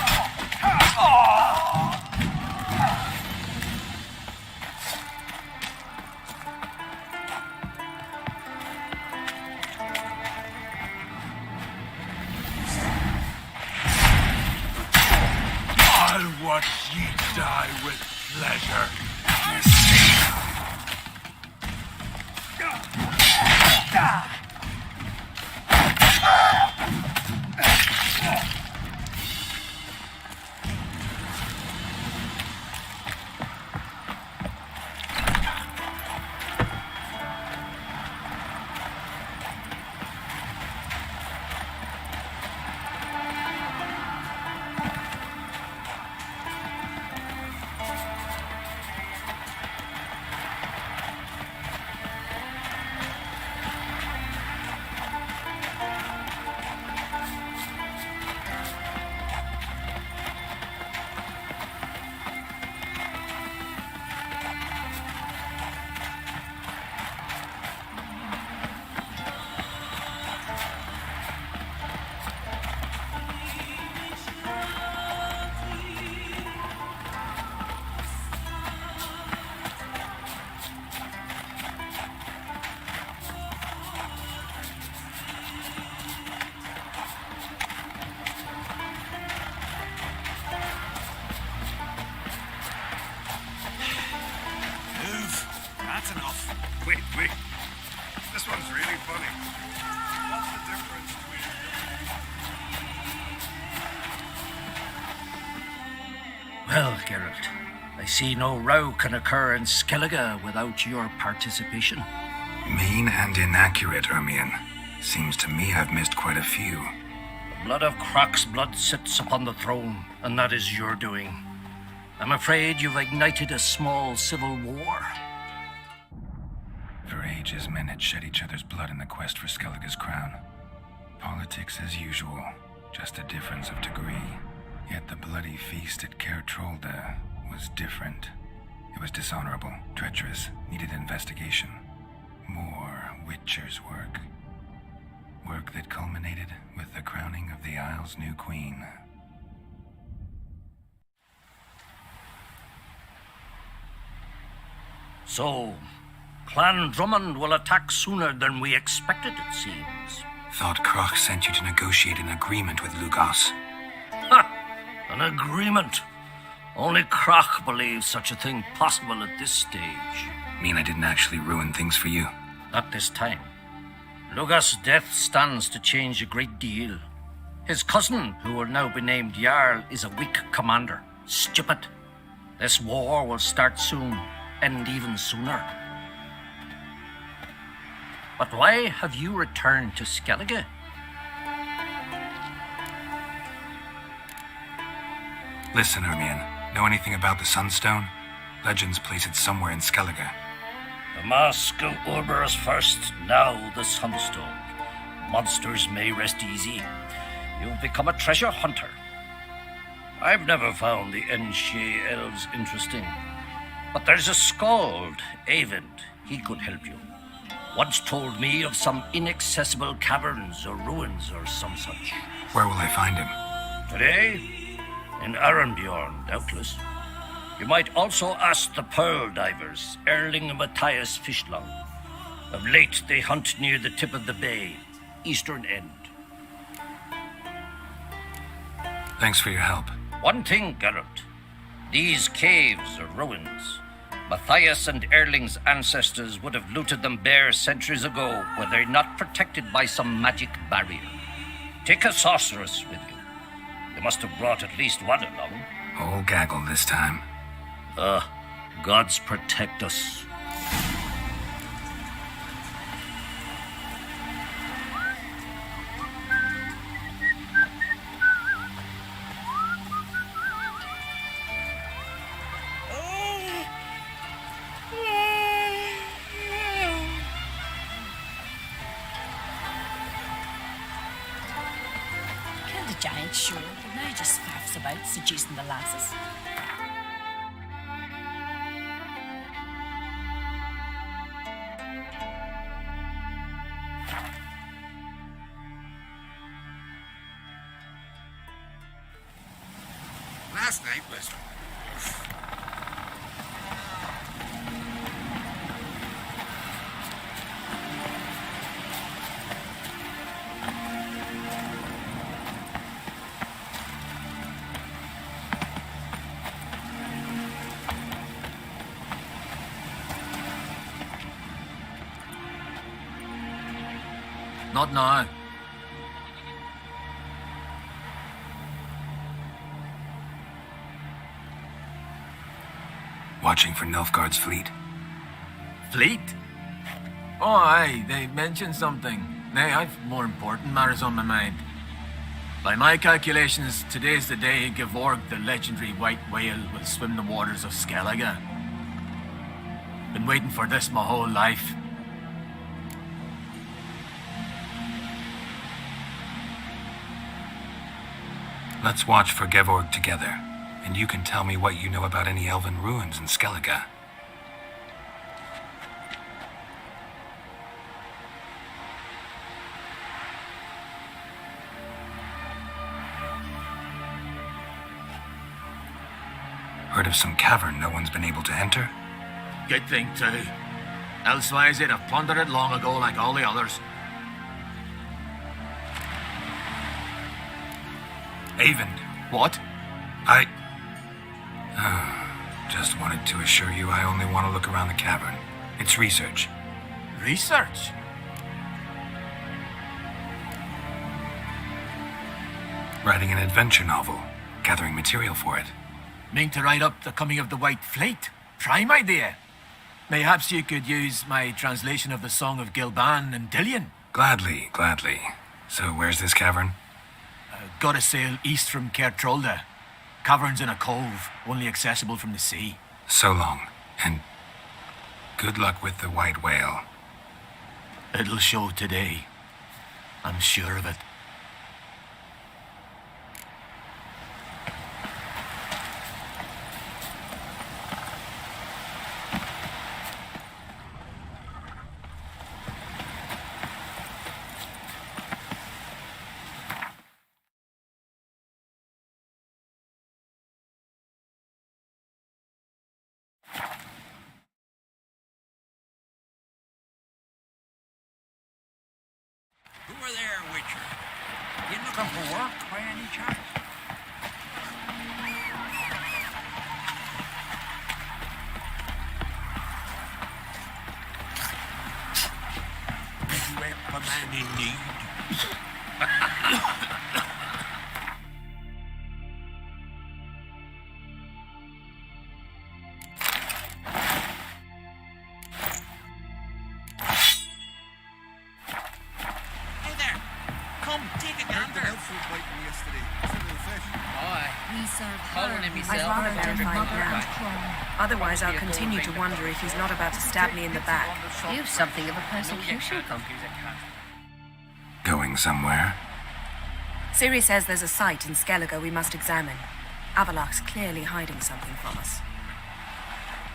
I'll watch you die with pleasure. That's enough. Wait. This one's really funny. What's the difference between... Well, Geralt, I see no row can occur in Skellige without your participation. Mean and inaccurate, Ermion. Seems to me I've missed quite a few. The blood of Crach's blood sits upon the throne, and that is your doing. I'm afraid you've ignited a small civil war. For ages, men had shed each other's blood in the quest for Skellige's crown. Politics as usual, just a difference of degree. Yet the bloody feast at Kaer was different. It was dishonorable, treacherous, needed investigation. More Witcher's work. Work that culminated with the crowning of the Isle's new queen. So, Clan Drummond will attack sooner than we expected, it seems. Thought Crach sent you to negotiate an agreement with Lugos. Ha! An agreement? Only Crach believes such a thing possible at this stage. Mean I didn't actually ruin things for you? Not this time. Lugos' death stands to change a great deal. His cousin, who will now be named Jarl, is a weak commander. Stupid. This war will start soon, end even sooner. But why have you returned to Skellige? Listen, Ermion. Know anything about the Sunstone? Legends place it somewhere in Skellige. The mask of Urber's first, now the Sunstone. Monsters may rest easy. You've become a treasure hunter. I've never found the 𝙍𝙖𝙬𝙧 elves interesting. But there's a skald, Eyvind. He could help you. Once told me of some inaccessible caverns or ruins or some such. Where will I find him? Today? In Arenbjorn, doubtless. You might also ask the pearl divers, Erling and Matthias Fishlung. Of late, they hunt near the tip of the bay, eastern end. Thanks for your help. One thing, Geralt. These caves are ruins. Matthias and Erling's ancestors would have looted them bare centuries ago were they not protected by some magic barrier. Take a sorceress with you. You must have brought at least one along. Old gaggle this time. Gods protect us. Giant sure, but now just faffs about seducing the lasses. Last night was... Not now. Watching for Nilfgaard's fleet. Fleet? Oh, aye, they mentioned something. Nay, I've more important matters on my mind. By my calculations, today's the day Gevorg, the legendary white whale, will swim the waters of Skellige. Been waiting for this my whole life. Let's watch for Gevorg together, and you can tell me what you know about any elven ruins in Skellige. Heard of some cavern no one's been able to enter? Good thing, too. Elsewise, they'd have plundered it long ago like all the others. Eyvind. What? Just wanted to assure you I only want to look around the cavern. It's research. Research? Writing an adventure novel. Gathering material for it. Mean to write up the coming of the White Fleet? Prime idea. Mayhaps you could use my translation of the Song of Gilban and Dillion. Gladly. So where's this cavern? Gotta sail east from Kaer. Cavern's in a cove, only accessible from the sea. So long, and good luck with the white whale. It'll show today. I'm sure of it. Who are there, Witcher? You looking for work by any chance? Did you help a man in need? Come, take a gander. Aye. We serve I'd rather don't find now. Otherwise, I'll continue to wonder if he's not about to stab me in the back. You've something of a persecution company. Going somewhere? Ciri says there's a site in Skellige we must examine. Avallac'h's clearly hiding something from us.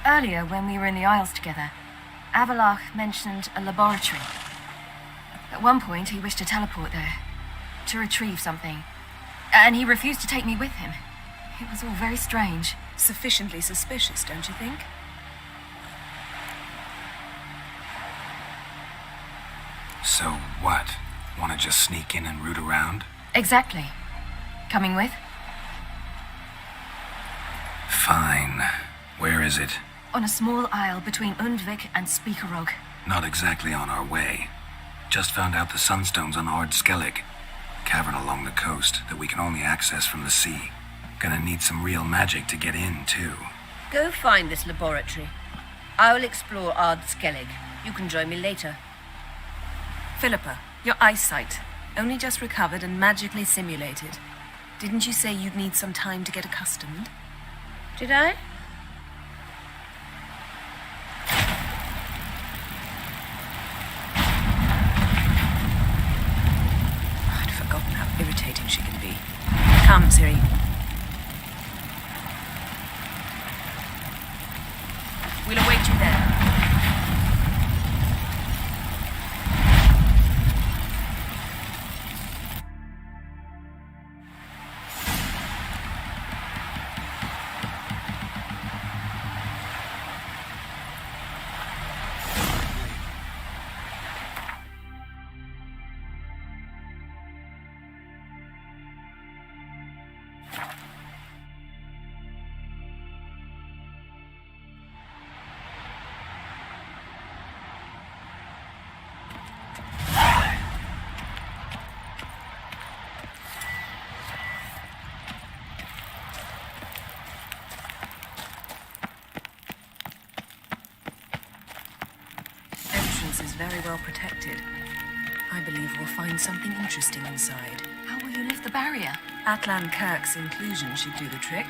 Earlier, when we were in the Isles together, 𝙆𝙧 mentioned a laboratory. At one point, he wished to teleport there, to retrieve something. And he refused to take me with him. It was all very strange. Sufficiently suspicious, don't you think? So what? Want to just sneak in and root around? Exactly. Coming with? Fine. Where is it? On a small isle between Undvik and Spikerog. Not exactly on our way. Just found out the sunstones on Skellige. Cavern along the coast that we can only access from the sea. Gonna need some real magic to get in, too. Go find this laboratory. I'll explore Skellige. You can join me later. Philippa, your eyesight. Only just recovered and magically simulated. Didn't you say you'd need some time to get accustomed? Did I? I'd forgotten how irritating she can be. Come, Ciri. We'll await you there. Is very well protected. I believe we'll find something interesting inside. How will you lift the barrier? Atlan Kirk's inclusion should do the trick.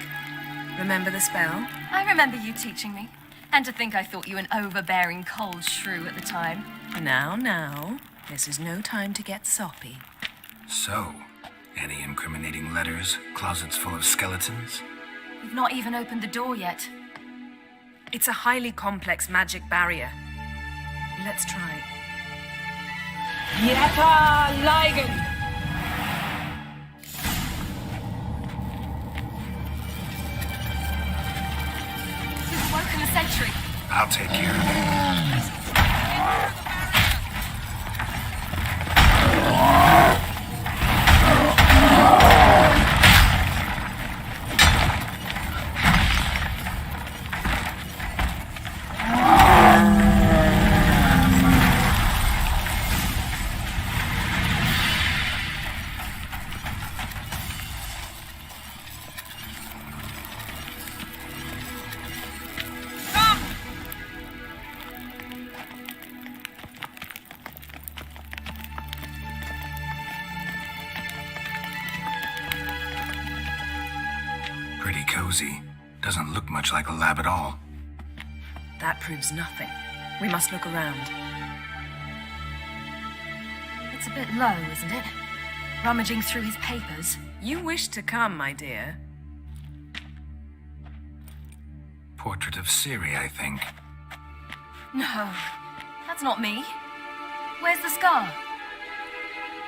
Remember the spell? I remember you teaching me. And to think I thought you an overbearing cold shrew at the time. Now. This is no time to get soppy. So, any incriminating letters? Closets full of skeletons? We've not even opened the door yet. It's a highly complex magic barrier. Let's try. Yeka Ligen! You've woken a sentry. I'll take care of it. Pretty cozy. Doesn't look much like a lab at all. That proves nothing. We must look around. It's a bit low, isn't it? Rummaging through his papers. You wish to come, my dear. Portrait of Ciri, I think. No, that's not me. Where's the scar?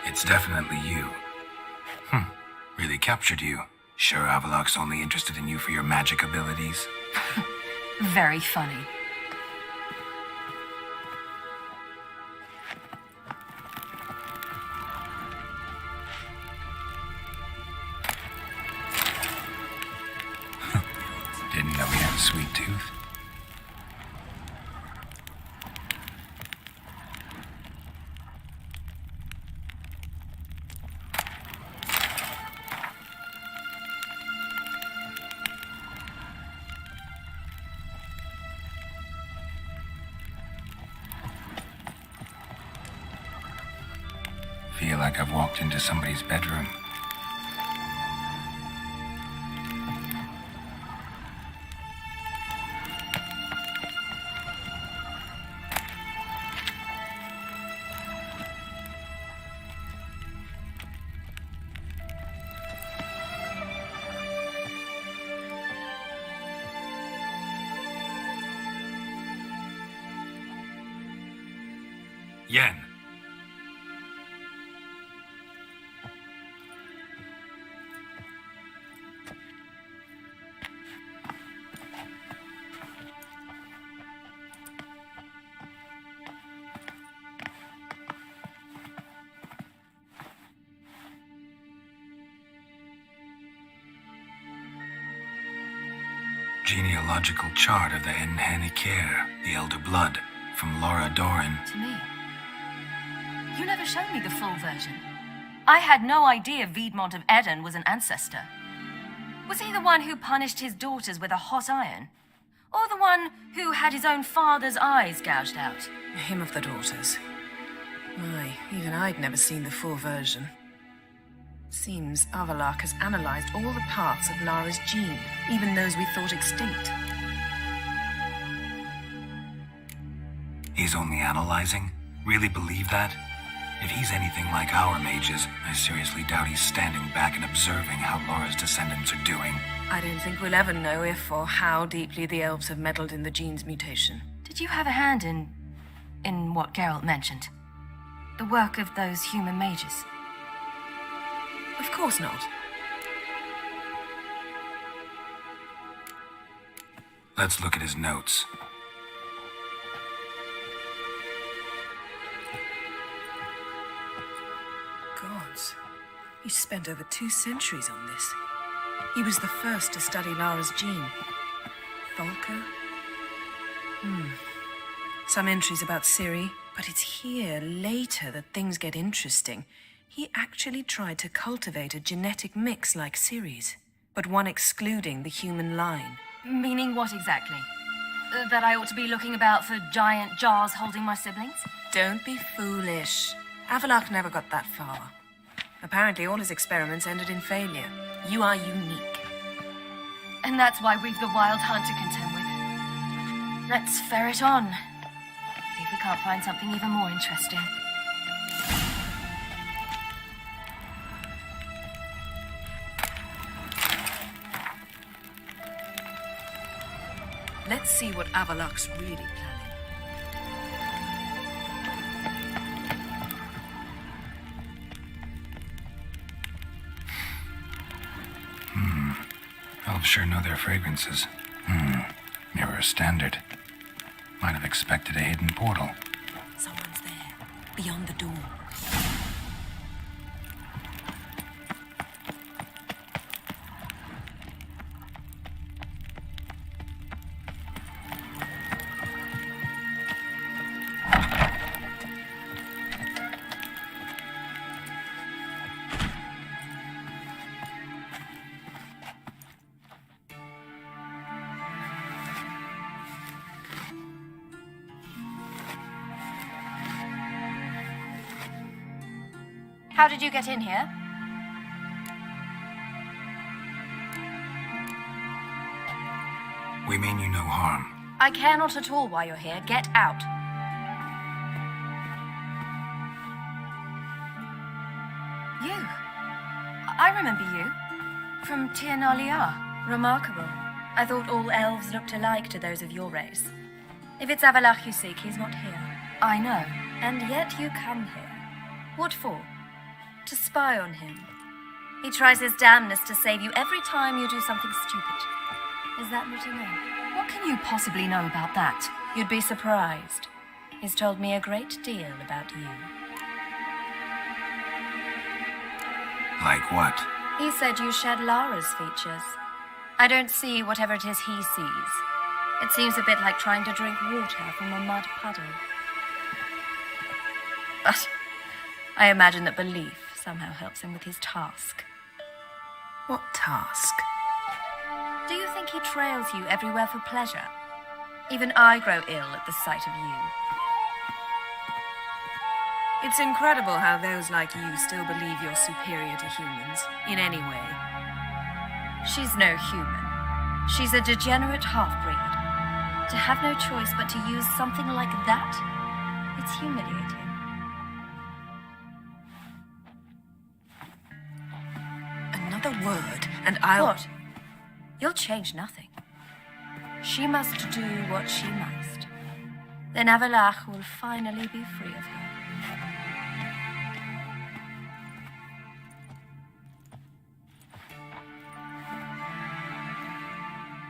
It's definitely you. Really captured you. Sure 𝙆𝙧's only interested in you for your magic abilities? Very funny. Didn't know he had a sweet tooth. Feel like I've walked into somebody's bedroom. Yen. Genealogical chart of the Kaer, the Elder Blood, from Laura Doran. To me. You never showed me the full version. I had no idea Wiedmont of Eden was an ancestor. Was he the one who punished his daughters with a hot iron? Or the one who had his own father's eyes gouged out? Him of the daughters. My, even I'd never seen the full version. Seems Avallac'h has analyzed all the parts of Lara's gene, even those we thought extinct. He's only analyzing? Really believe that? If he's anything like our mages, I seriously doubt he's standing back and observing how Lara's descendants are doing. I don't think we'll ever know if or how deeply the elves have meddled in the gene's mutation. Did you have a hand in what Geralt mentioned? The work of those human mages? Of course not. Let's look at his notes. Gods. He spent over 2 centuries on this. He was the first to study Lara's gene. Volker? Some entries about Ciri, but it's here, later, that things get interesting. He actually tried to cultivate a genetic mix like Ciri's, but one excluding the human line. Meaning what exactly? That I ought to be looking about for giant jars holding my siblings? Don't be foolish. Avallac'h never got that far. Apparently all his experiments ended in failure. You are unique. And that's why we've the Wild Hunt to contend with. Let's ferret on. See if we can't find something even more interesting. Let's see what Avallac'h's really planning. Elves sure know their fragrances. Mirror standard. Might have expected a hidden portal. Someone's there, beyond the door. How did you get in here? We mean you no harm. I care not at all why you're here. Get out. You? I remember you. From Tir Nalia. Remarkable. I thought all elves looked alike to those of your race. If it's Avallac'h you seek, he's not here. I know. And yet you come here. What for? To spy on him. He tries his damnedest to save you every time you do something stupid. Is that what you know? What can you possibly know about that? You'd be surprised. He's told me a great deal about you. Like what? He said you shared Lara's features. I don't see whatever it is he sees. It seems a bit like trying to drink water from a mud puddle. But I imagine that belief somehow helps him with his task. What task? Do you think he trails you everywhere for pleasure? Even I grow ill at the sight of you. It's incredible how those like you still believe you're superior to humans, in any way. She's no human. She's a degenerate half-breed. To have no choice but to use something like that, it's humiliating. Another word, and I'll... What? You'll change nothing. She must do what she must. Then 𝙆𝙧 will finally be free of her.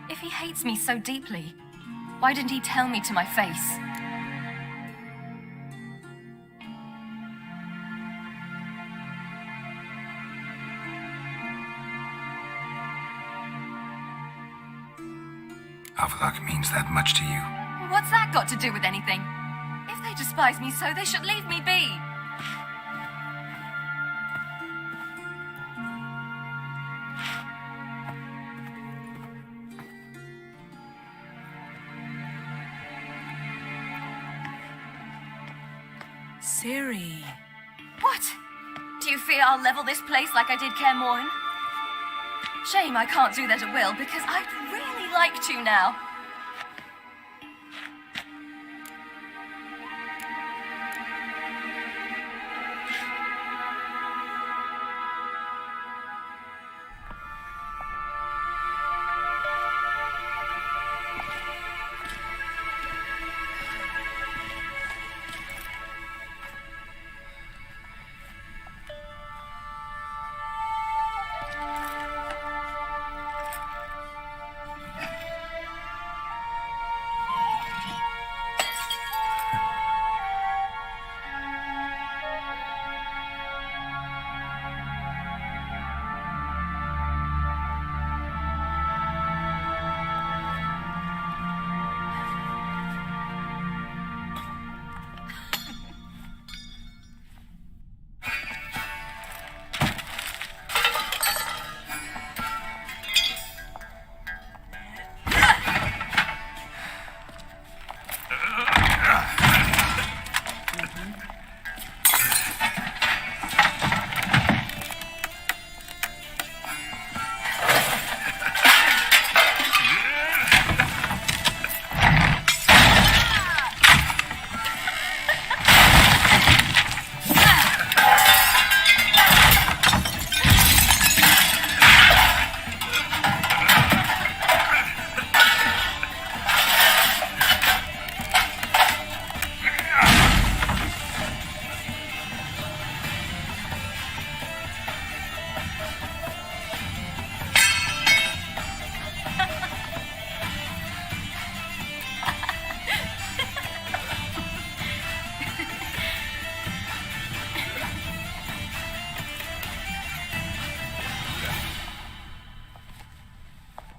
If he hates me so deeply, why didn't he tell me to my face? 𝙆𝙧 means that much to you? What's that got to do with anything? If they despise me so, they should leave me be. Ciri. What? Do you fear I'll level this place like I did Kaer Morhen? Shame I can't do that at will, because I'd really like to now.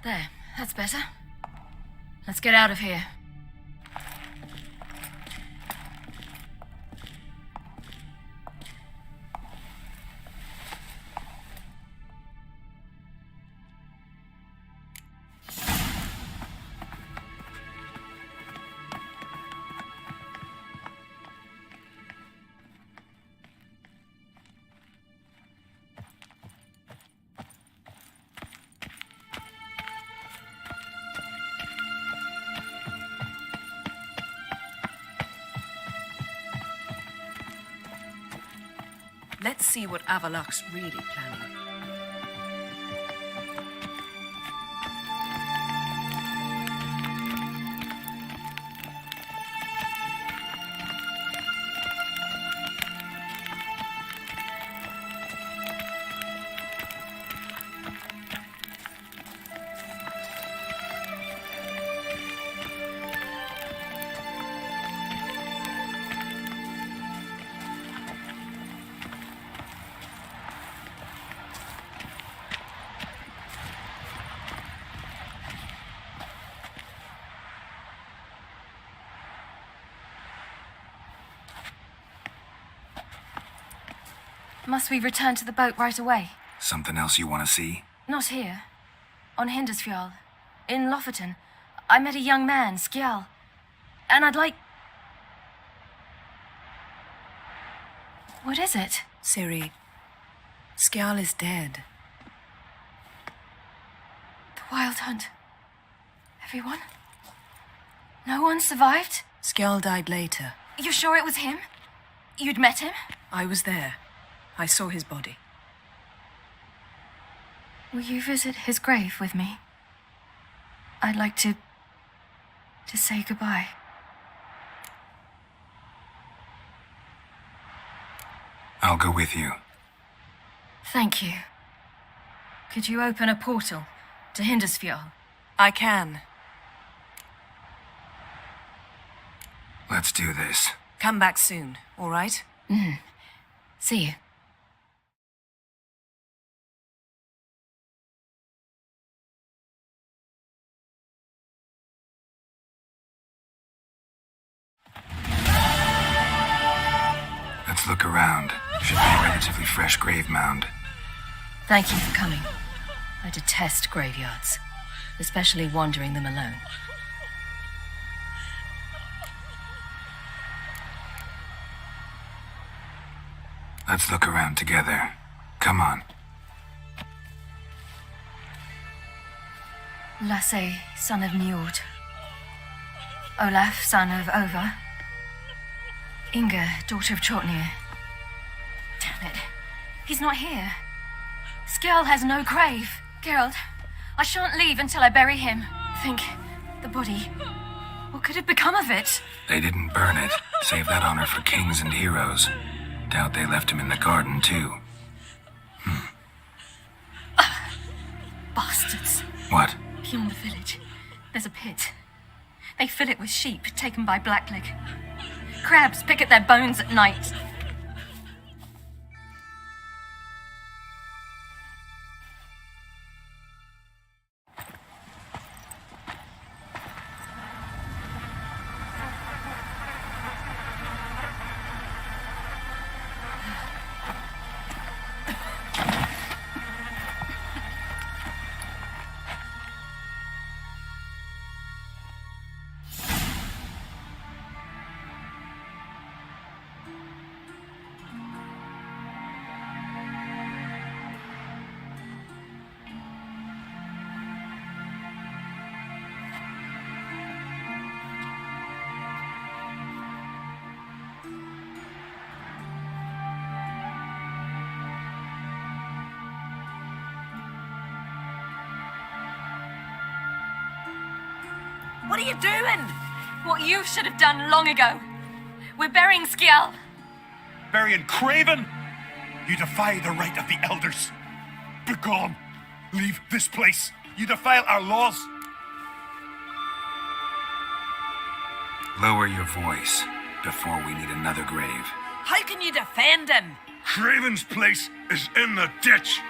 There, that's better. Let's get out of here. Let's see what 𝙆𝙧's really planning. Must we return to the boat right away? Something else you want to see? Not here. On Hindisfjall. In Lofoten. I met a young man, Skjal. And I'd like... What is it? Ciri, Skjal is dead. The Wild Hunt. Everyone? No one survived? Skjal died later. You sure it was him? You'd met him? I was there. I saw his body. Will you visit his grave with me? I'd like to say goodbye. I'll go with you. Thank you. Could you open a portal to Hindarsfjall? I can. Let's do this. Come back soon, all right? See you. Let's look around. Should be a relatively fresh grave mound. Thank you for coming. I detest graveyards, especially wandering them alone. Let's look around together. Come on. Lasse, son of Njord. Olaf, son of Over. Inga, daughter of Chortnir. Damn it. He's not here. Skjal has no grave. Geralt, I shan't leave until I bury him. Think, the body. What could have become of it? They didn't burn it. Save that honor for kings and heroes. Doubt they left him in the garden, too. Bastards. What? Beyond the village, there's a pit. They fill it with sheep taken by Blackleg. Crabs pick at their bones at night. What are you doing? What you should have done long ago. We're burying Skjal. Burying Craven? You defy the right of the elders. Begone. Leave this place. You defile our laws. Lower your voice before we need another grave. How can you defend him? Craven's place is in the ditch.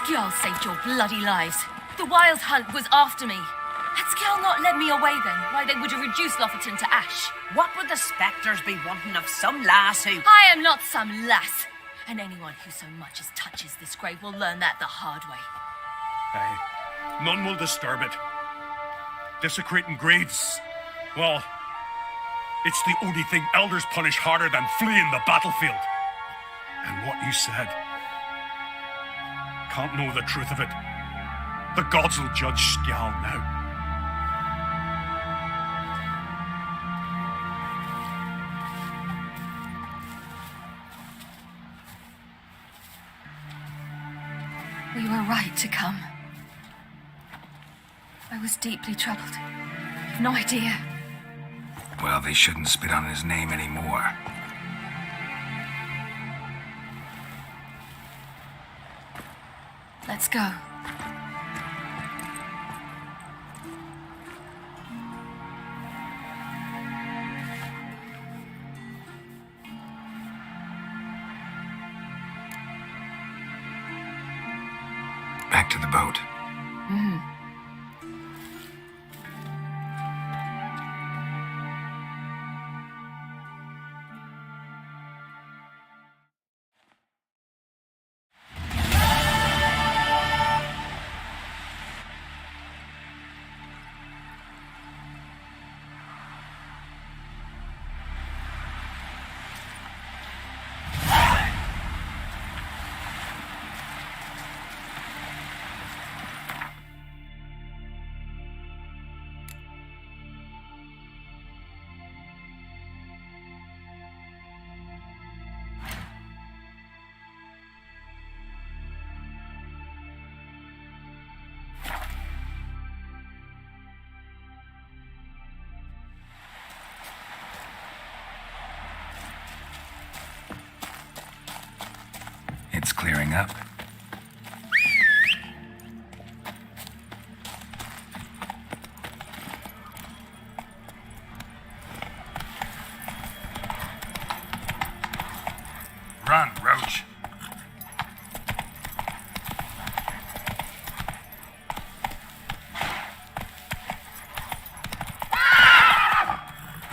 Skjal saved your bloody lives. The Wild Hunt was after me. Had Skjal not led me away then, why they would have reduced Lofoten to ash. What would the spectres be wanting of some lass who... I am not some lass. And anyone who so much as touches this grave will learn that the hard way. Aye. None will disturb it. Desecrating graves, well, it's the only thing elders punish harder than fleeing the battlefield. And what you said... can't know the truth of it. The gods will judge Skjal now. We were right to come. I was deeply troubled. You've no idea. Well, they shouldn't spit on his name anymore. Let's go. Back to the boat. It's clearing up. Run, Roach.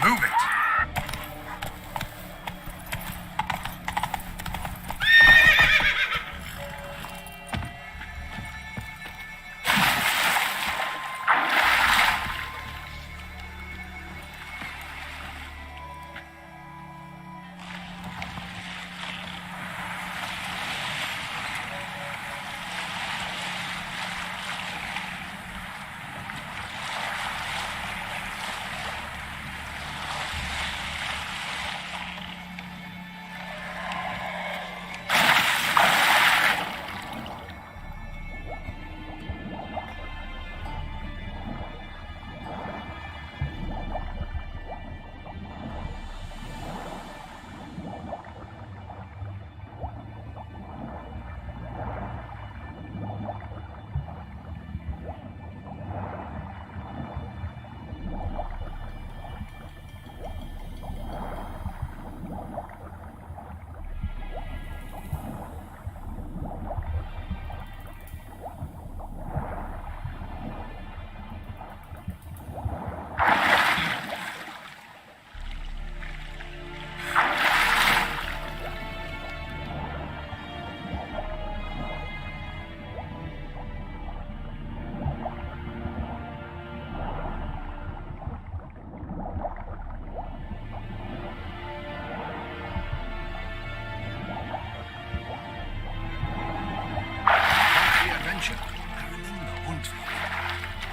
Move it.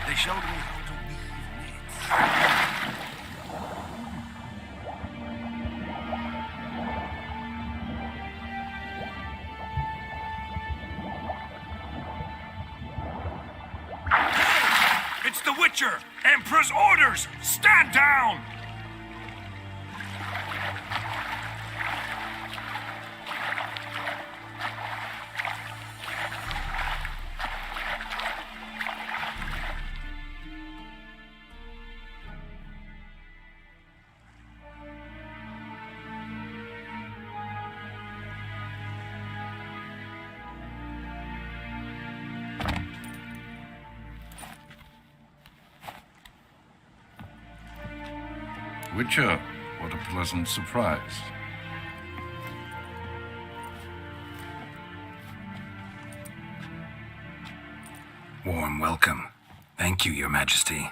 They showed me how to weave nets. It's the Witcher! Emperor's orders! Stand down! Witcher, what a pleasant surprise. Warm welcome. Thank you, Your Majesty.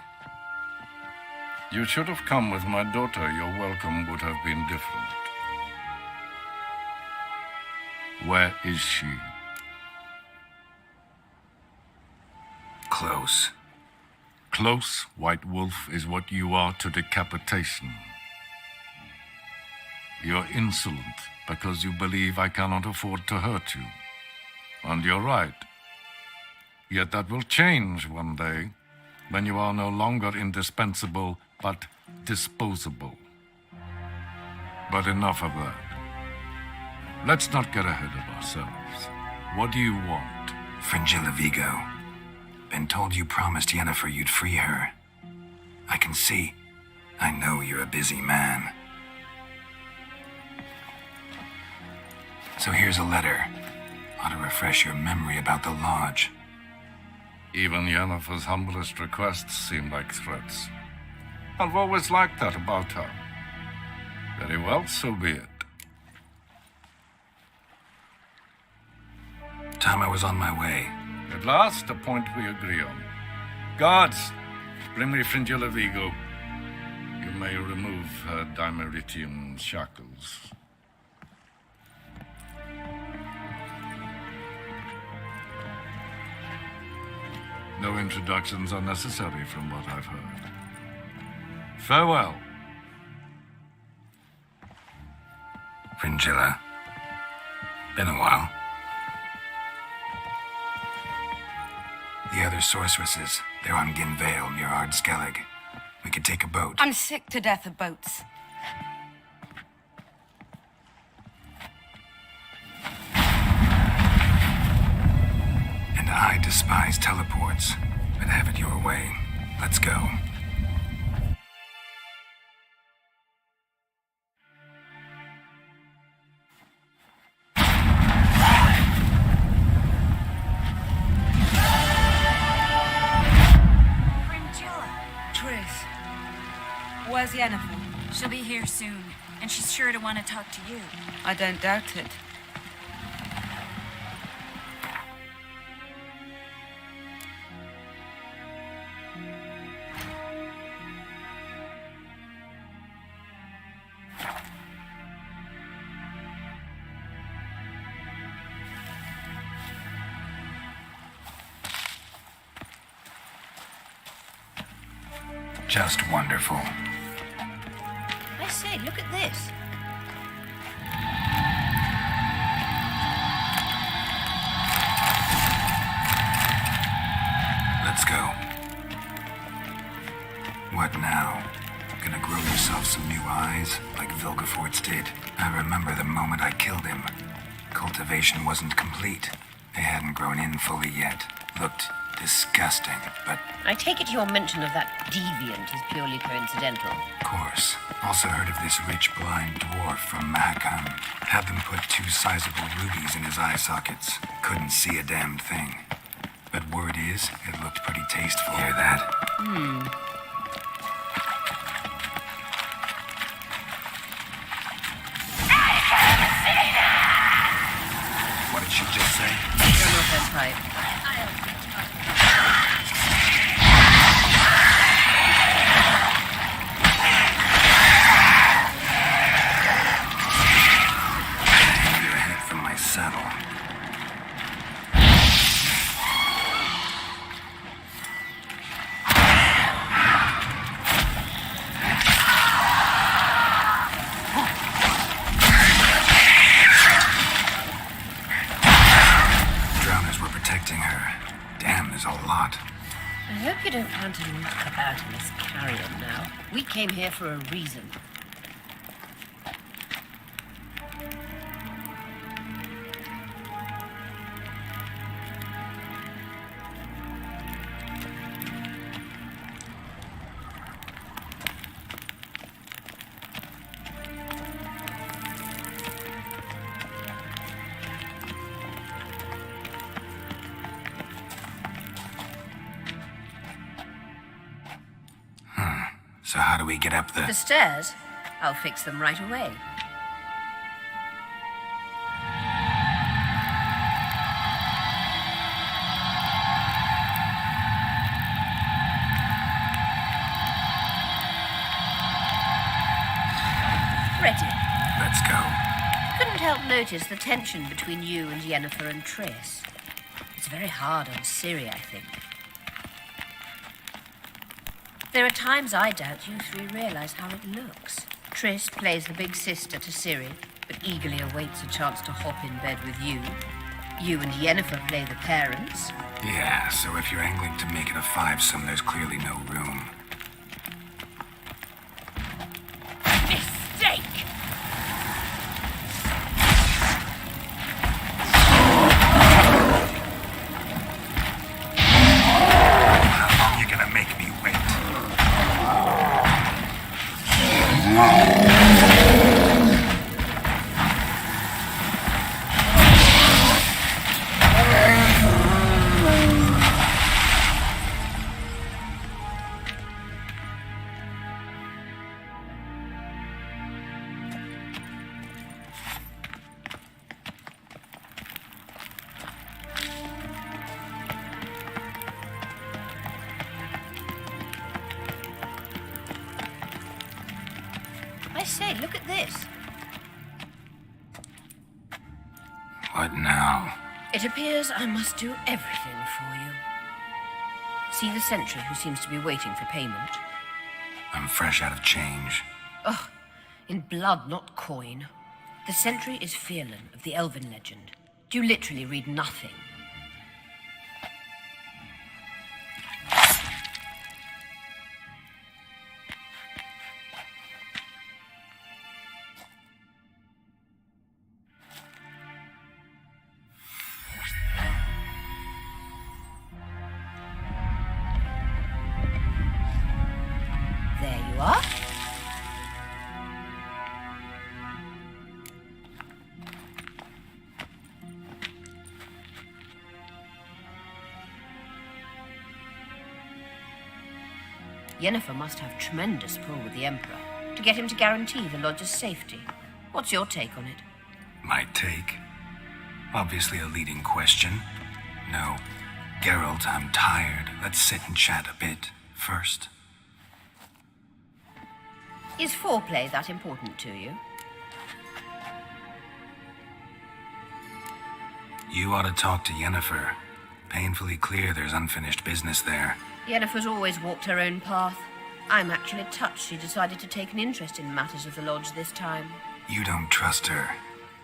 You should have come with my daughter. Your welcome would have been different. Where is she? Close. Close, White Wolf, is what you are to decapitation. You're insolent because you believe I cannot afford to hurt you. And you're right. Yet that will change one day, when you are no longer indispensable, but disposable. But enough of that. Let's not get ahead of ourselves. What do you want? Fringilla Vigo. Been told you promised Yennefer you'd free her. I can see. I know you're a busy man. So here's a letter. Ought to refresh your memory about the Lodge. Even Yennefer's humblest requests seem like threats. I've always liked that about her. Very well, so be it. Time I was on my way. At last, a point we agree on. Guards, bring me Fringilla Vigo. You may remove her dimeritium shackles. No introductions are necessary from what I've heard. Farewell. Fringilla. Been a while. The other sorceresses, they're on Ginvale near Ardskelig. We could take a boat. I'm sick to death of boats. And I despise teleports, but have it your way. Let's go. Triss. Where's Yennefer? She'll be here soon, and she's sure to want to talk to you. I don't doubt it. Just wonderful. I say, look at this. Let's go. What now? Gonna grow yourself some new eyes, like 𝙍𝙬𝙤𝙬 did? I remember the moment I killed him. Cultivation wasn't complete. They hadn't grown in fully yet. Looked disgusting, but... I take it your mention of that deviant is purely coincidental. Of course. Also heard of this rich blind dwarf from Mahakam. Had them put 2 sizable rubies in his eye sockets. Couldn't see a damn thing. But word is, it looked pretty tasteful. Hear that? What did she just say? You're not that type. You don't plan to knock about in this carrion now. We came here for a reason. So how do we get up The stairs? I'll fix them right away. Ready. Let's go. Couldn't help notice the tension between you and Yennefer and Triss. It's very hard on Ciri, I think. There are times I doubt you 3 realize how it looks. Triss plays the big sister to Ciri, but eagerly awaits a chance to hop in bed with you. You and Yennefer play the parents. Yeah, so if you're angling to make it a 5-some, there's clearly no room. Mistake! How long are you gonna make me wait? I say, look at this. What now? It appears I must do everything for you. See the sentry who seems to be waiting for payment? I'm fresh out of change. Ugh, in blood, not coin. The sentry is Fierlan of the Elven legend. You literally read nothing. Yennefer must have tremendous pull with the Emperor to get him to guarantee the Lodge's safety. What's your take on it? My take? Obviously a leading question. No. Geralt, I'm tired. Let's sit and chat a bit first. Is foreplay that important to you? You ought to talk to Yennefer. Painfully clear there's unfinished business there. Yennefer's always walked her own path. I'm actually touched she decided to take an interest in matters of the Lodge this time. You don't trust her.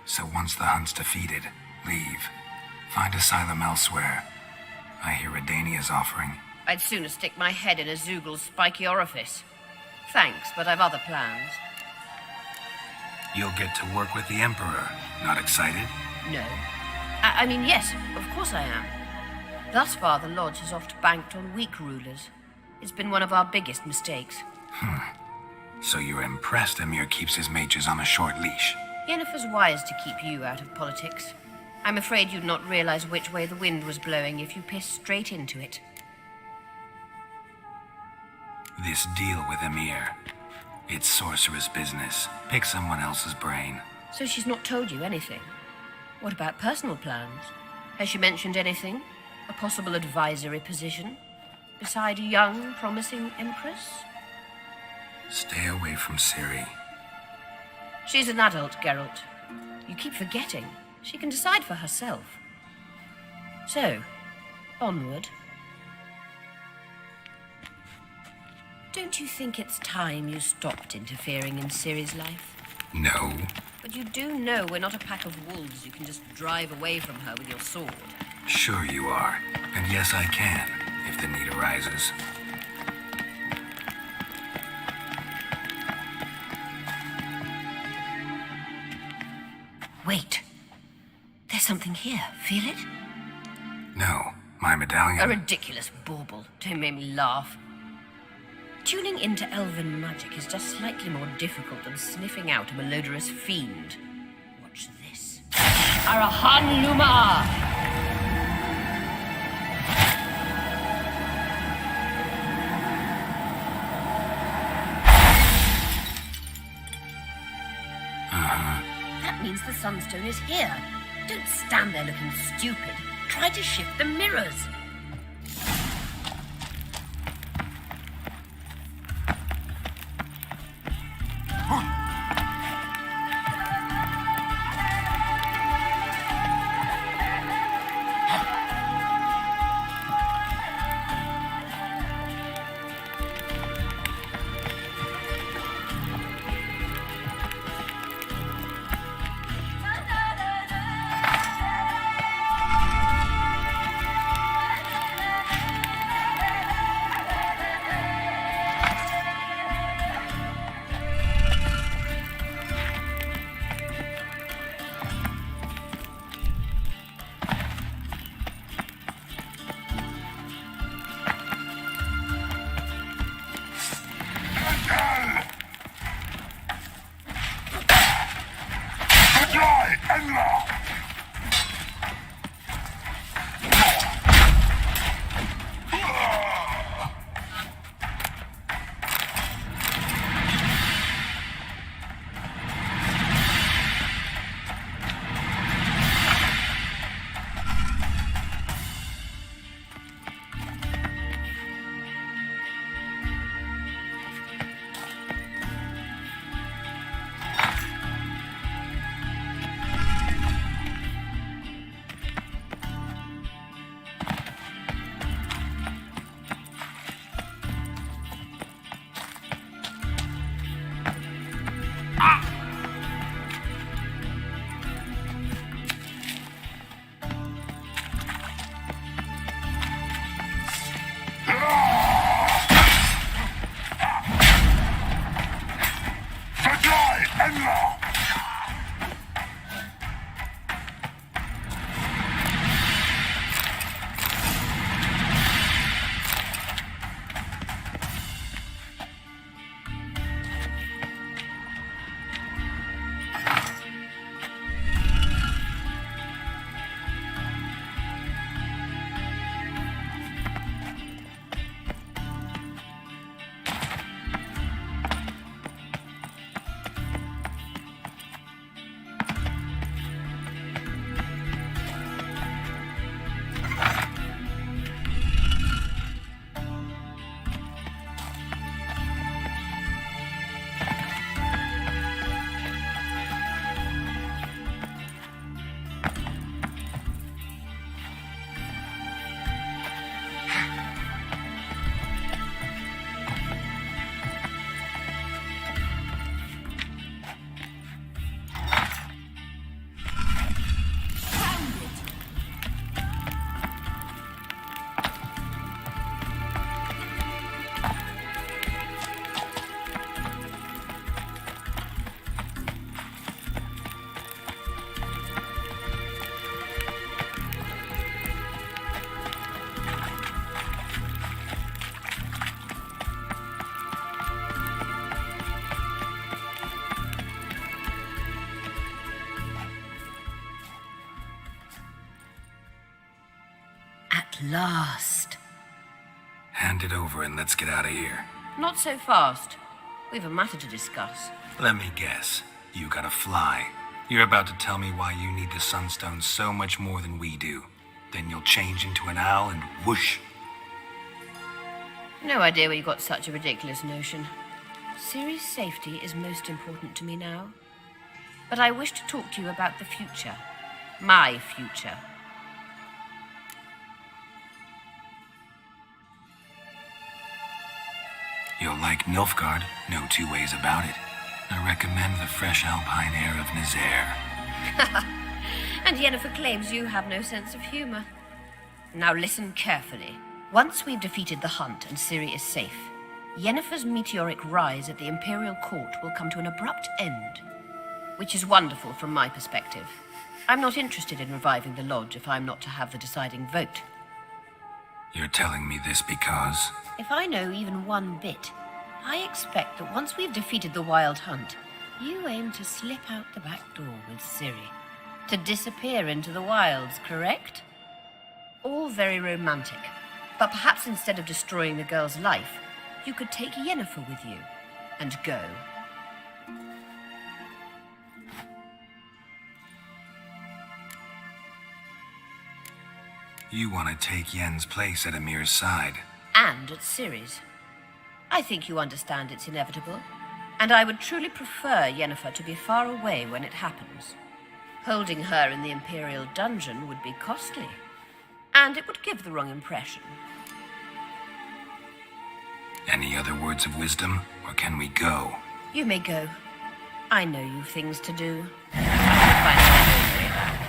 So once the hunt's defeated, leave. Find asylum elsewhere. I hear Redania's offering. I'd sooner stick my head in a Zoogl's spiky orifice. Thanks, but I've other plans. You'll get to work with the Emperor. Not excited? No. I mean, yes, of course I am. Thus far, the Lodge has oft banked on weak rulers. It's been one of our biggest mistakes. So you're impressed Emir keeps his mages on a short leash? Yennefer's wise to keep you out of politics. I'm afraid you'd not realize which way the wind was blowing if you pissed straight into it. This deal with Emir. It's sorceress business. Pick someone else's brain. So she's not told you anything? What about personal plans? Has she mentioned anything? A possible advisory position? Beside a young, promising empress? Stay away from Ciri. She's an adult, Geralt. You keep forgetting. She can decide for herself. So, onward. Don't you think it's time you stopped interfering in Ciri's life? No. But you do know we're not a pack of wolves you can just drive away from her with your sword. Sure you are. And yes, I can, if the need arises. Wait. There's something here. Feel it? No, my medallion. A ridiculous bauble. Don't make me laugh. Tuning into elven magic is just slightly more difficult than sniffing out a malodorous fiend. Watch this. Arahan Luma! That means the Sunstone is here. Don't stand there looking stupid. Try to shift the mirrors. At last. Hand it over and let's get out of here. Not so fast. We've a matter to discuss. Let me guess. You gotta fly. You're about to tell me why you need the Sunstone so much more than we do. Then you'll change into an owl and whoosh. No idea where you got such a ridiculous notion. Ciri's safety is most important to me now. But I wish to talk to you about the future. My future. You'll like Nilfgaard, no two ways about it. I recommend the fresh alpine air of Nazaire. And Yennefer claims you have no sense of humor. Now listen carefully. Once we've defeated the hunt and Ciri is safe, Yennefer's meteoric rise at the Imperial Court will come to an abrupt end. Which is wonderful from my perspective. I'm not interested in reviving the Lodge if I'm not to have the deciding vote. You're telling me this because... If I know even one bit, I expect that once we've defeated the Wild Hunt, you aim to slip out the back door with Ciri. To disappear into the wilds, correct? All very romantic. But perhaps instead of destroying the girl's life, you could take Yennefer with you and go. You want to take Yen's place at Amir's side. And at Ciri's. I think you understand it's inevitable, and I would truly prefer Yennefer to be far away when it happens. Holding her in the Imperial dungeon would be costly, and it would give the wrong impression. Any other words of wisdom, or can we go? You may go. I know you've things to do. Find my own way back.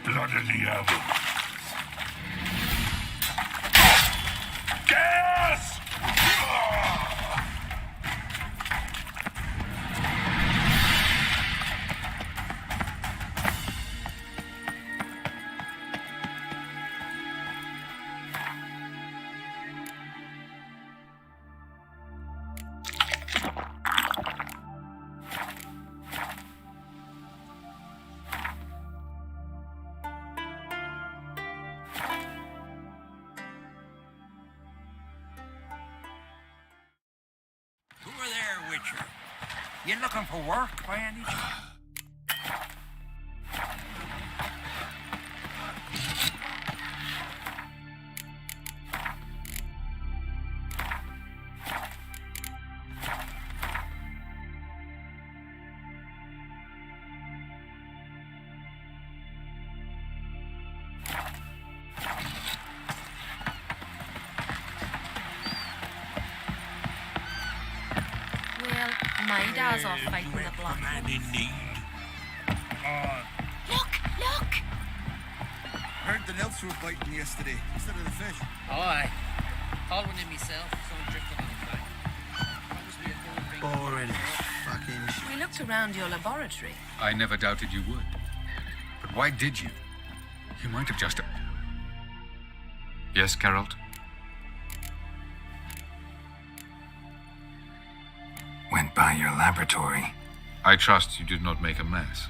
Blood in the oven. Gas! You looking for work by any chance? NAHIDA.EXE off fighting the black. Man in need. Look! Look! Heard the nymphs were biting yesterday instead of the fish. Aye. Caught one in myself, someone drifted on the bank. Boring. Fucking shit. We looked around your laboratory. I never doubted you would. But why did you? You might have just... Yes, Geralt? Went by your laboratory. I trust you did not make a mess.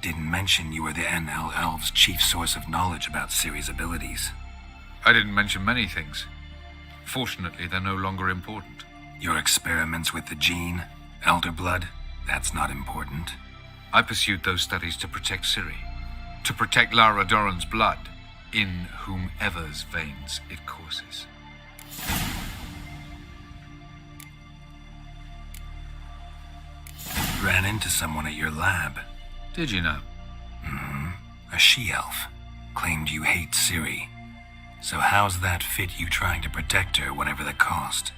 Didn't mention you were the NL Elves' chief source of knowledge about Ciri's abilities. I didn't mention many things. Fortunately, they're no longer important. Your experiments with the gene, Elder Blood, that's not important. I pursued those studies to protect Ciri. To protect Lara Doran's blood, in whomever's veins it courses. Ran into someone at your lab. Did you know? A she-elf. Claimed you hate Ciri. So how's that fit you trying to protect her, whatever the cost?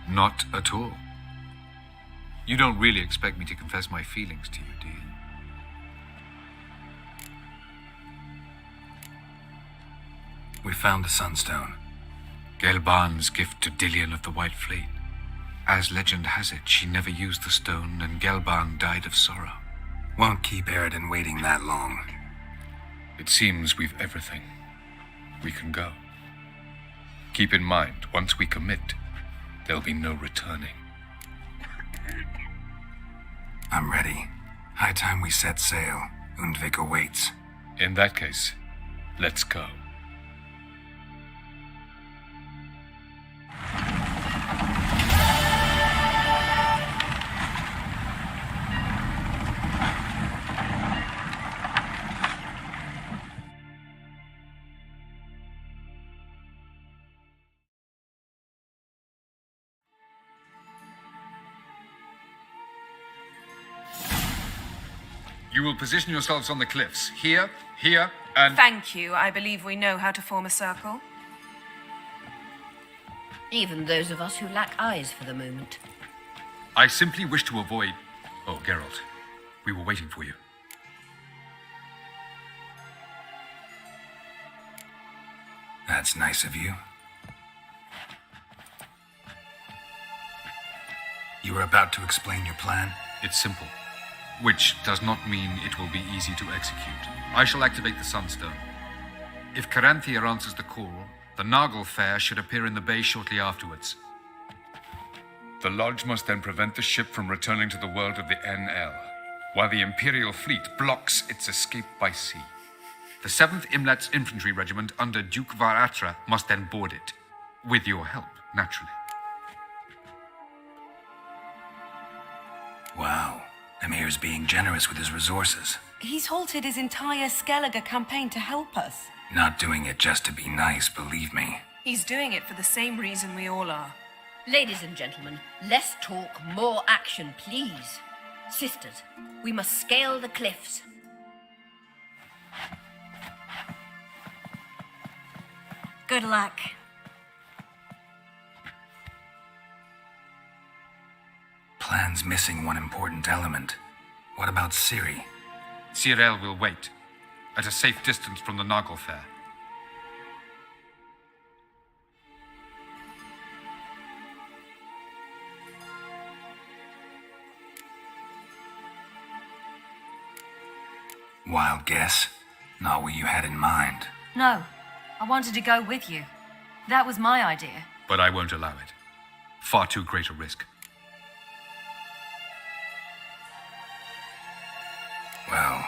Not at all. You don't really expect me to confess my feelings to you, do you? We found the Sunstone. Gelban's gift to Dillion of the White Fleet. As legend has it, she never used the stone, and Gelban died of sorrow. Won't keep Eredin waiting that long. It seems we've everything. We can go. Keep in mind, once we commit, there'll be no returning. I'm ready. High time we set sail. Undvik awaits. In that case, let's go. You will position yourselves on the cliffs. Here, here, and... Thank you. I believe we know how to form a circle. Even those of us who lack eyes for the moment. I simply wish to avoid... Oh, Geralt, we were waiting for you. That's nice of you. You were about to explain your plan? It's simple. Which does not mean it will be easy to execute. I shall activate the Sunstone. If Caranthia answers the call, the Naglfar should appear in the bay shortly afterwards. The Lodge must then prevent the ship from returning to the world of the NL, while the Imperial fleet blocks its escape by sea. The 7th Imlet's Infantry Regiment under Duke Varatra must then board it. With your help, naturally. Wow. Emir's being generous with his resources. He's halted his entire Skellige campaign to help us. Not doing it just to be nice, believe me. He's doing it for the same reason we all are. Ladies and gentlemen, less talk, more action, please. Sisters, we must scale the cliffs. Good luck. Plan's missing one important element. What about Ciri? Cyril will wait, at a safe distance from the Naglfar. Wild guess? Not what you had in mind. No, I wanted to go with you. That was my idea. But I won't allow it. Far too great a risk. Well,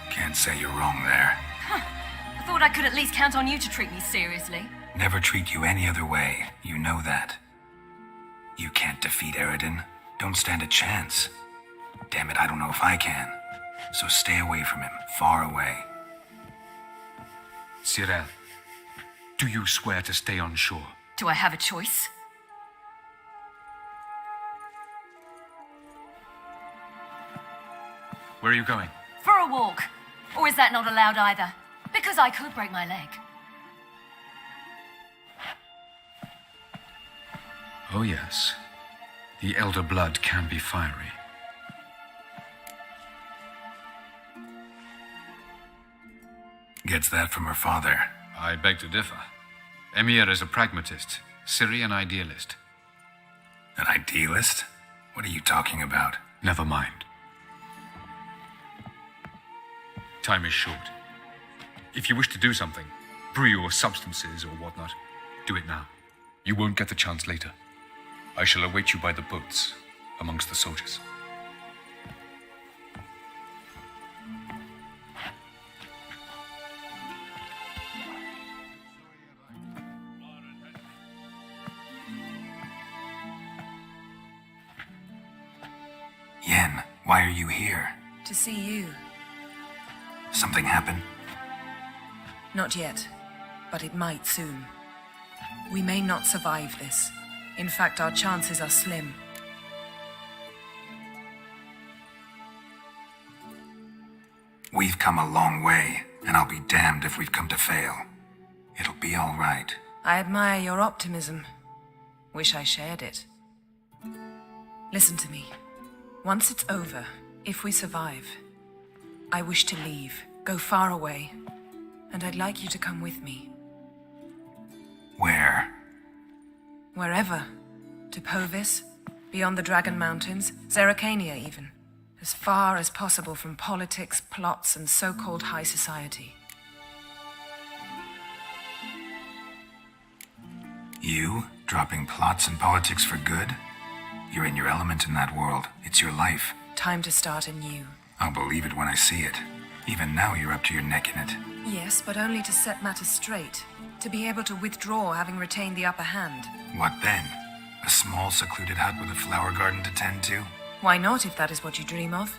can't say you're wrong there. I thought I could at least count on you to treat me seriously. Never treat you any other way. You know that. You can't defeat Eredin. Don't stand a chance. Damn it, I don't know if I can. So stay away from him. Far away. Cyril, do you swear to stay on shore? Do I have a choice? Where are you going? For a walk. Or is that not allowed either? Because I could break my leg. Oh yes. The elder blood can be fiery. Gets that from her father. I beg to differ. Emir is a pragmatist, Ciri an idealist. An idealist? What are you talking about? Never mind. Time is short. If you wish to do something, brew your substances or whatnot, do it now. You won't get the chance later. I shall await you by the boats, amongst the soldiers. Yen, why are you here? To see you. Something happened? Not yet, but it might soon. We may not survive this. In fact, our chances are slim. We've come a long way, and I'll be damned if we've come to fail. It'll be all right. I admire your optimism. Wish I shared it. Listen to me. Once it's over, if we survive, I wish to leave, go far away, and I'd like you to come with me. Where? Wherever. To Povis, beyond the Dragon Mountains, Zerrikania even. As far as possible from politics, plots, and so-called high society. You? Dropping plots and politics for good? You're in your element in that world. It's your life. Time to start anew. I'll believe it when I see it. Even now you're up to your neck in it. Yes, but only to set matters straight. To be able to withdraw having retained the upper hand. What then? A small secluded hut with a flower garden to tend to? Why not, if that is what you dream of?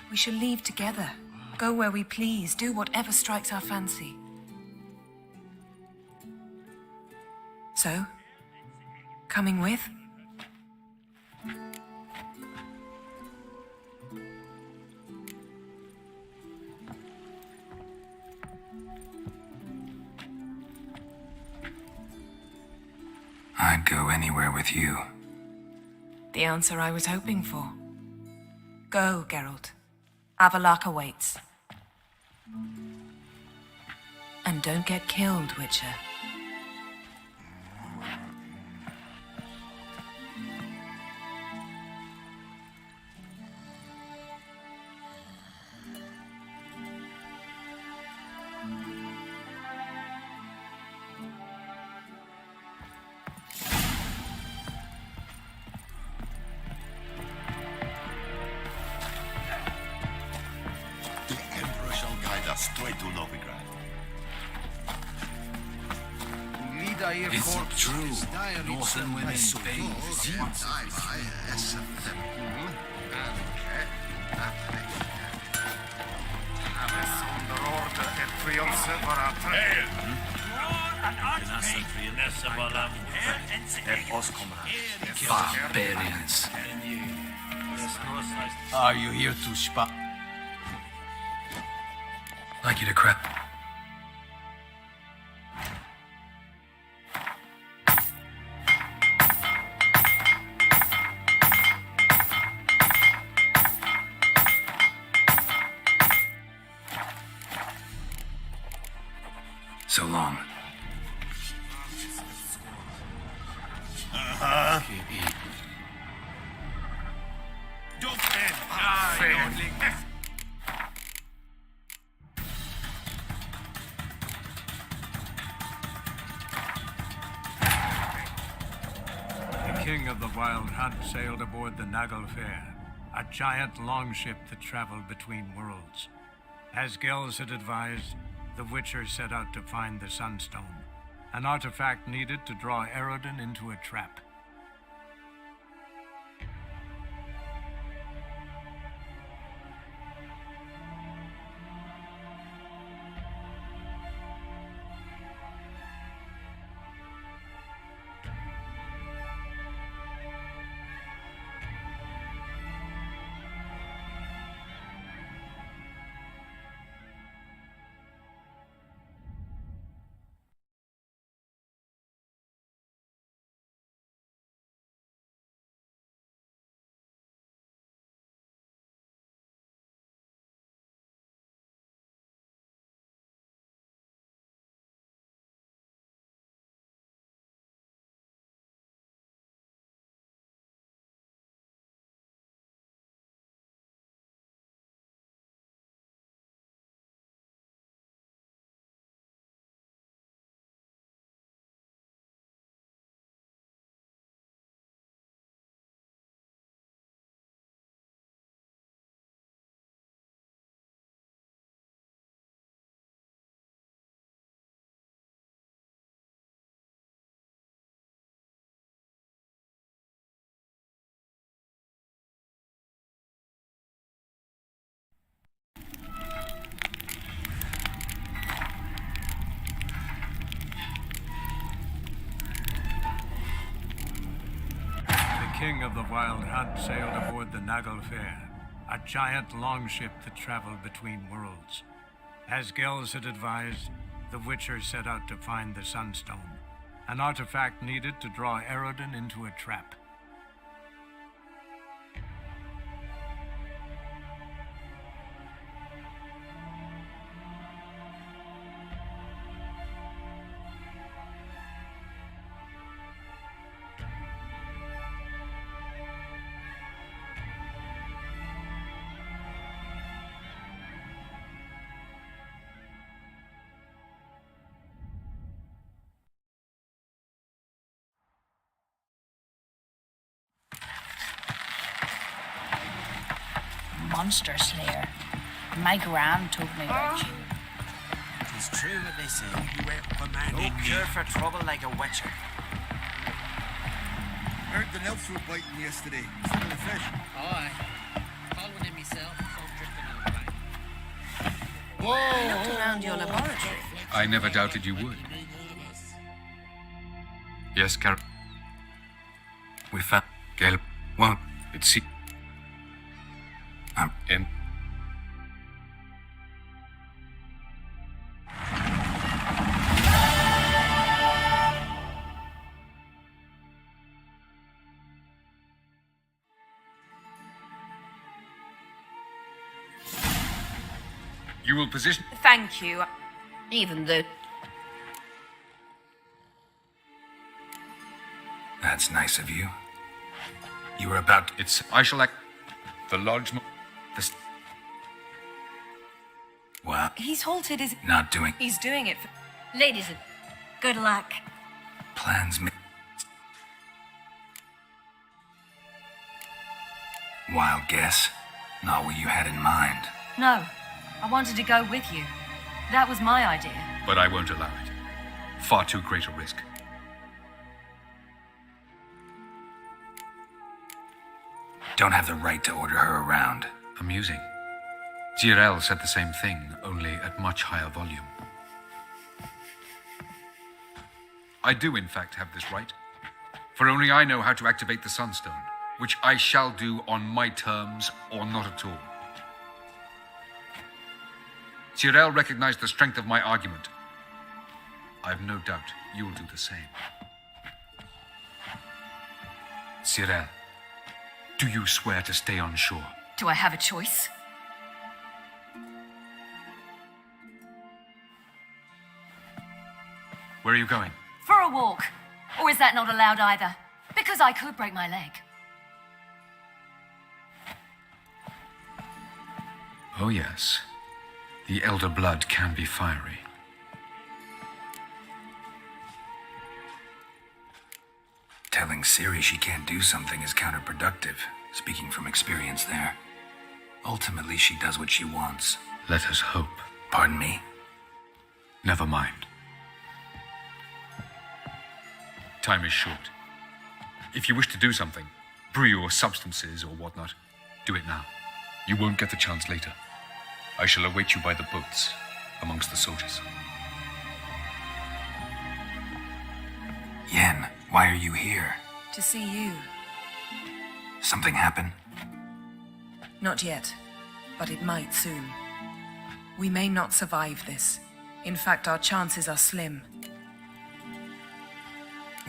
We shall leave together. Go where we please, do whatever strikes our fancy. So, coming with? I'd go anywhere with you. The answer I was hoping for. Go, Geralt. Avallac'h awaits. And don't get killed, Witcher. Straight to Novigrad. Is it true? Northern women bathe. Barbarians. Are you here to spot? Like you to crap. So long. The king of the Wild Hunt sailed aboard the Naglfar, a giant longship that traveled between worlds. As Gels had advised, the Witcher set out to find the Sunstone, an artifact needed to draw Eredin into a trap. king of the Wild Hunt sailed aboard the 𝙆𝙆𝙤𝙆𝙤, a giant longship that traveled between worlds. As Gels had advised, the Witcher set out to find the Sunstone, an artifact needed to draw Eredin into a trap. Monster Slayer. My gran told me about you. It's true what they say. You went for man. No cure for trouble like a witcher. Heard the nymphs were biting yesterday. Instead of the fish. Aye. Call one in myself, so I'm drifting on the bank. I looked around your laboratory. I never doubted you would. Yes, Kaer. We found Gale. Well, it's I'm in. You will position. Thank you. Even though... That's nice of you. You were about to... I shall act... The lodge... What? He's halted his... Not doing... He's doing it for... Ladies, good luck. Plans me... Wild guess? Not what you had in mind. No, I wanted to go with you. That was my idea. But I won't allow it. Far too great a risk. Don't have the right to order her around. Amusing. 𝙍𝙗 said the same thing, only at much higher volume. I do, in fact, have this right. For only I know how to activate the Sunstone, which I shall do on my terms or not at all. 𝙍𝙗 recognized the strength of my argument. I've no doubt you'll do the same. 𝙍𝙗, do you swear to stay on shore? Do I have a choice? Where are you going? For a walk. Or is that not allowed either? Because I could break my leg. Oh yes. The elder blood can be fiery. Telling Ciri she can't do something is counterproductive, speaking from experience there. Ultimately, she does what she wants. Let us hope. Pardon me? Never mind. Time is short. If you wish to do something, brew your substances or whatnot, do it now. You won't get the chance later. I shall await you by the boats, amongst the soldiers. Yen, why are you here? To see you. Something happen? Not yet, but it might soon. We may not survive this. In fact, our chances are slim.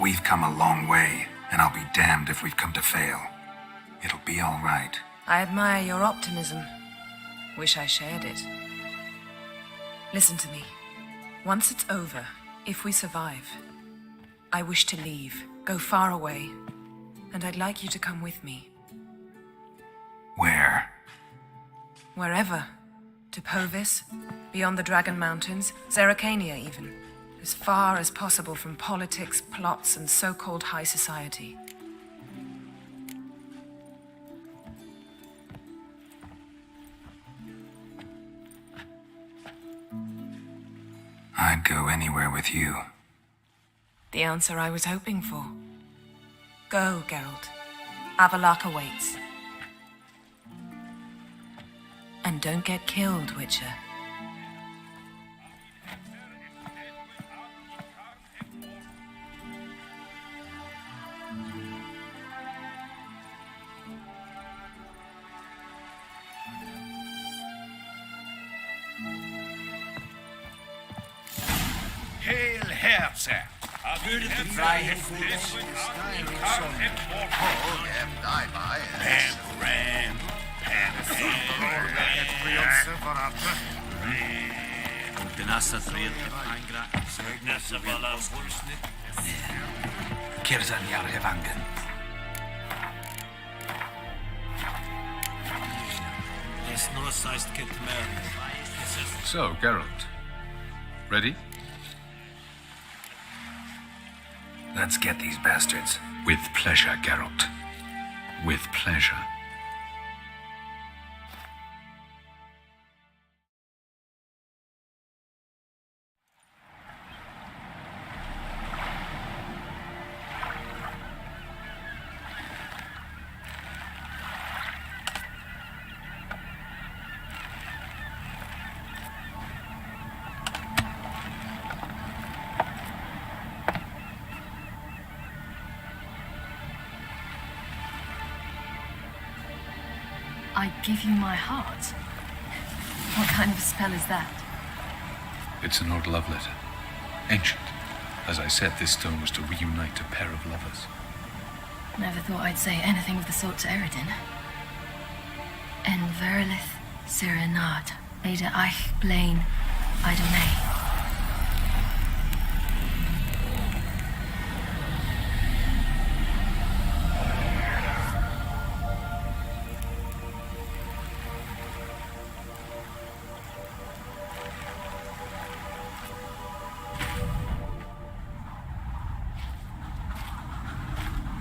We've come a long way, and I'll be damned if we've come to fail. It'll be all right. I admire your optimism. Wish I shared it. Listen to me. Once it's over, if we survive, I wish to leave, go far away, and I'd like you to come with me. Where? Wherever. To 𝙆𝙧𝙖, beyond the Dragon Mountains, Zerrikania even. As far as possible from politics, plots, and so-called high society. I'd go anywhere with you. The answer I was hoping for. Go, Geralt. Avallac'h awaits. And don't get killed, Witcher. 𝙍𝙖𝙬𝙬 So, Geralt. Ready? Let's get these bastards. With pleasure, Geralt. With pleasure. I give you my heart? What kind of a spell is that? It's an old love letter. Ancient. As I said, this stone was to reunite a pair of lovers. Never thought I'd say anything of the sort to Eredin. En verlith serenade, 𝙍𝙖𝙬𝙤𝙧 𝙍𝙬𝙬.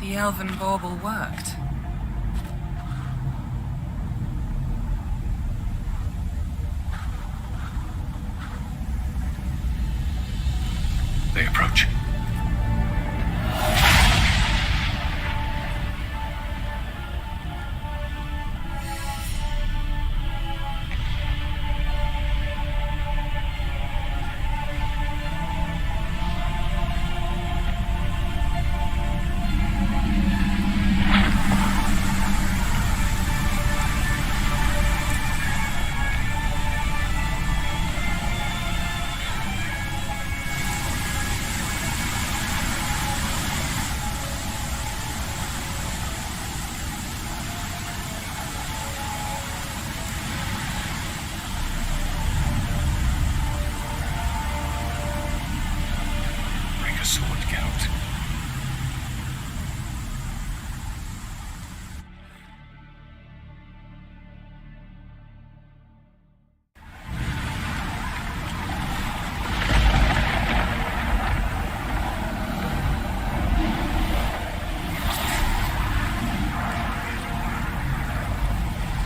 The elven bauble worked. They approach.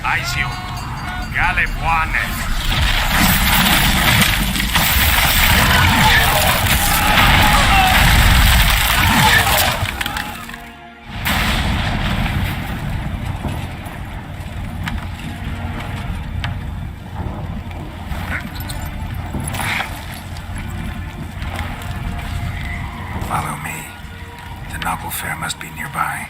Aizio, Galebuane. Follow me. The noble fair must be nearby.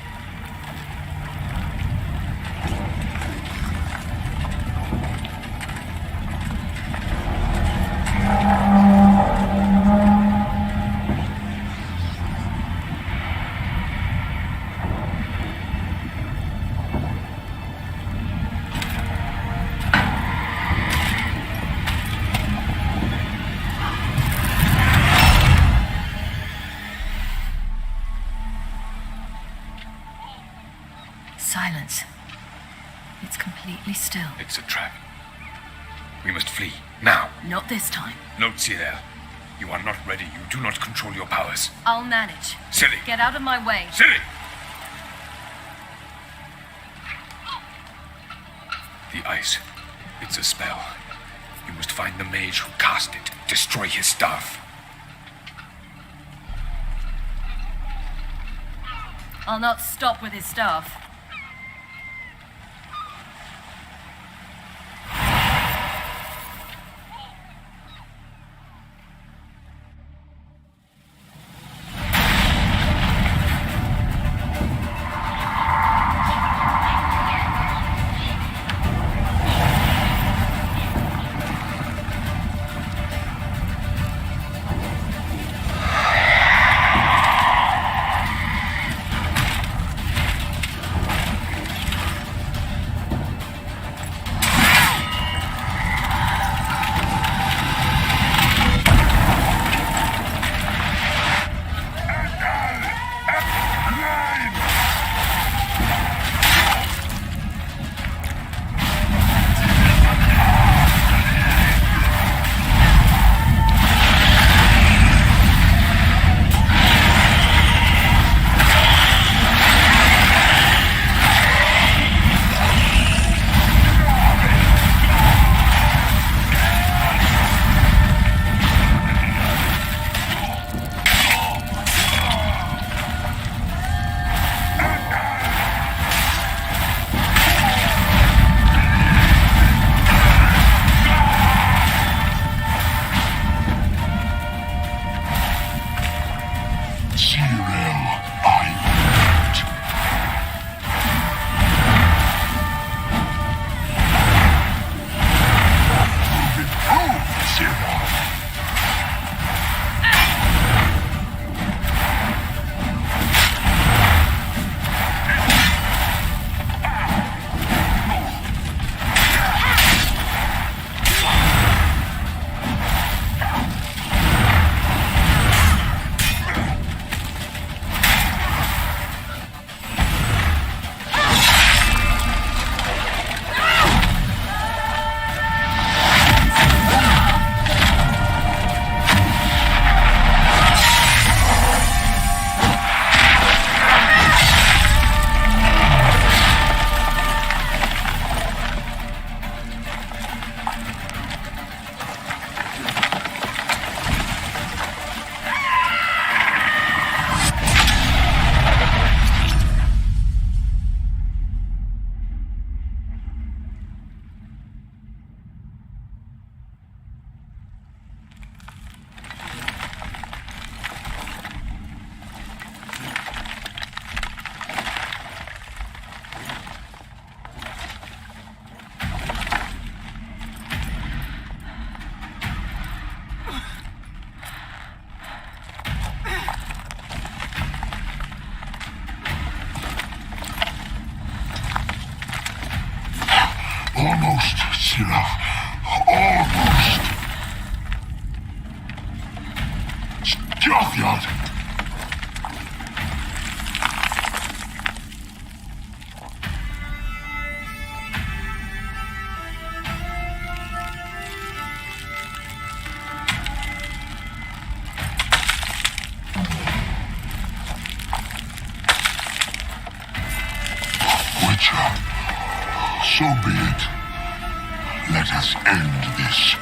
Silence. It's completely still. It's a trap. We must flee, now. Not this time. No, Ciri. You are not ready. You do not control your powers. I'll manage. Ciri! Get out of my way. Ciri! The ice. It's a spell. You must find the mage who cast it. Destroy his staff. I'll not stop with his staff. Jothyard! Witcher, so be it. Let us end this.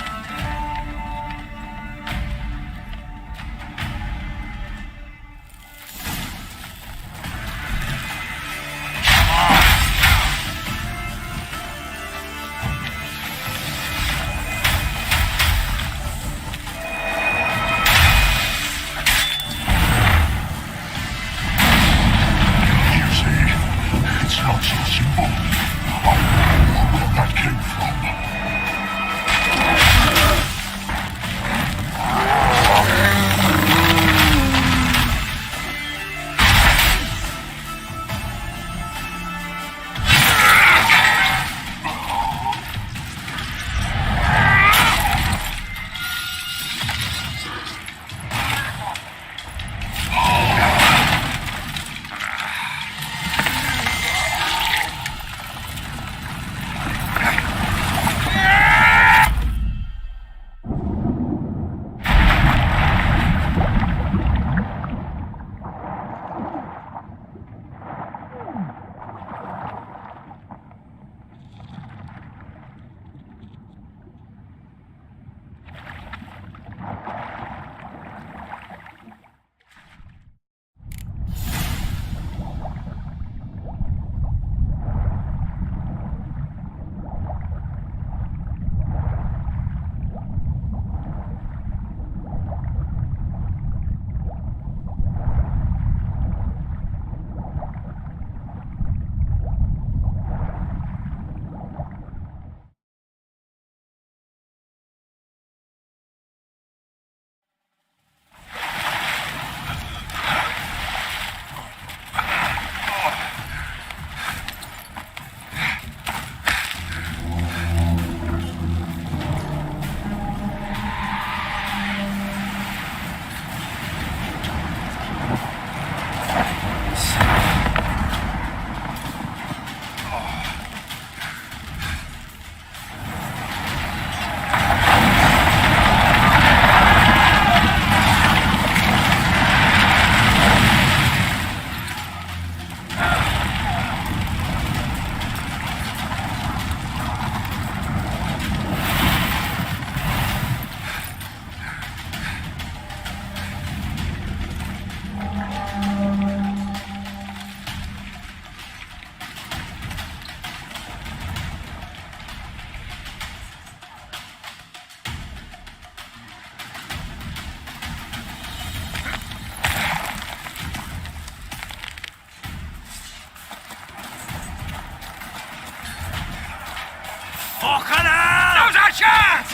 Fucking hell! There's a shot!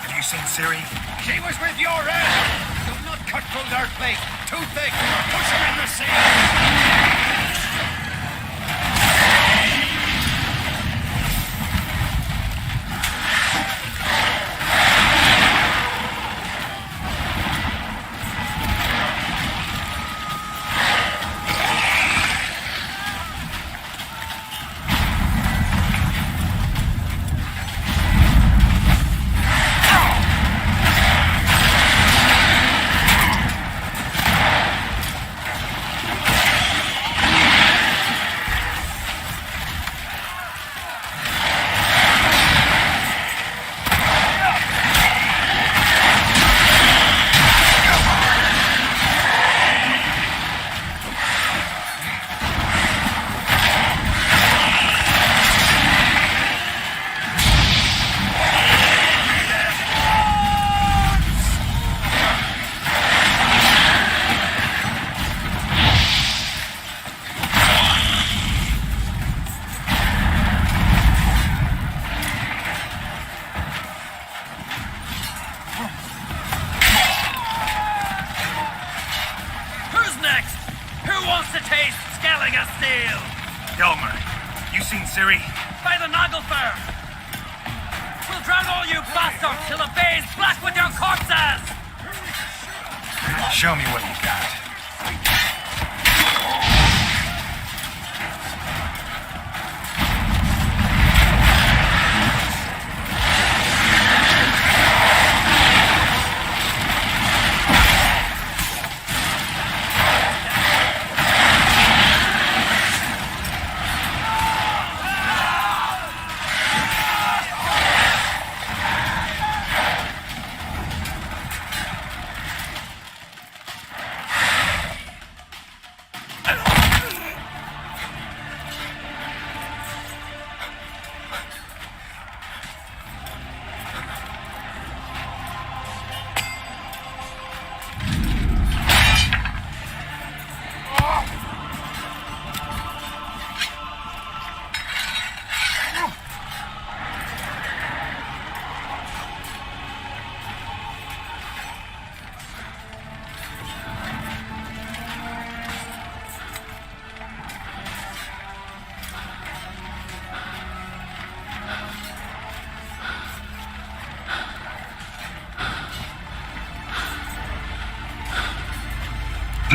Have you seen Ciri? She was with your head! Do not cut through their plate. Too thick. Push her in the sea. Ciri? By the Naglfar! We'll drown all you bastards till the bay is black with your corpses! Show me what you got.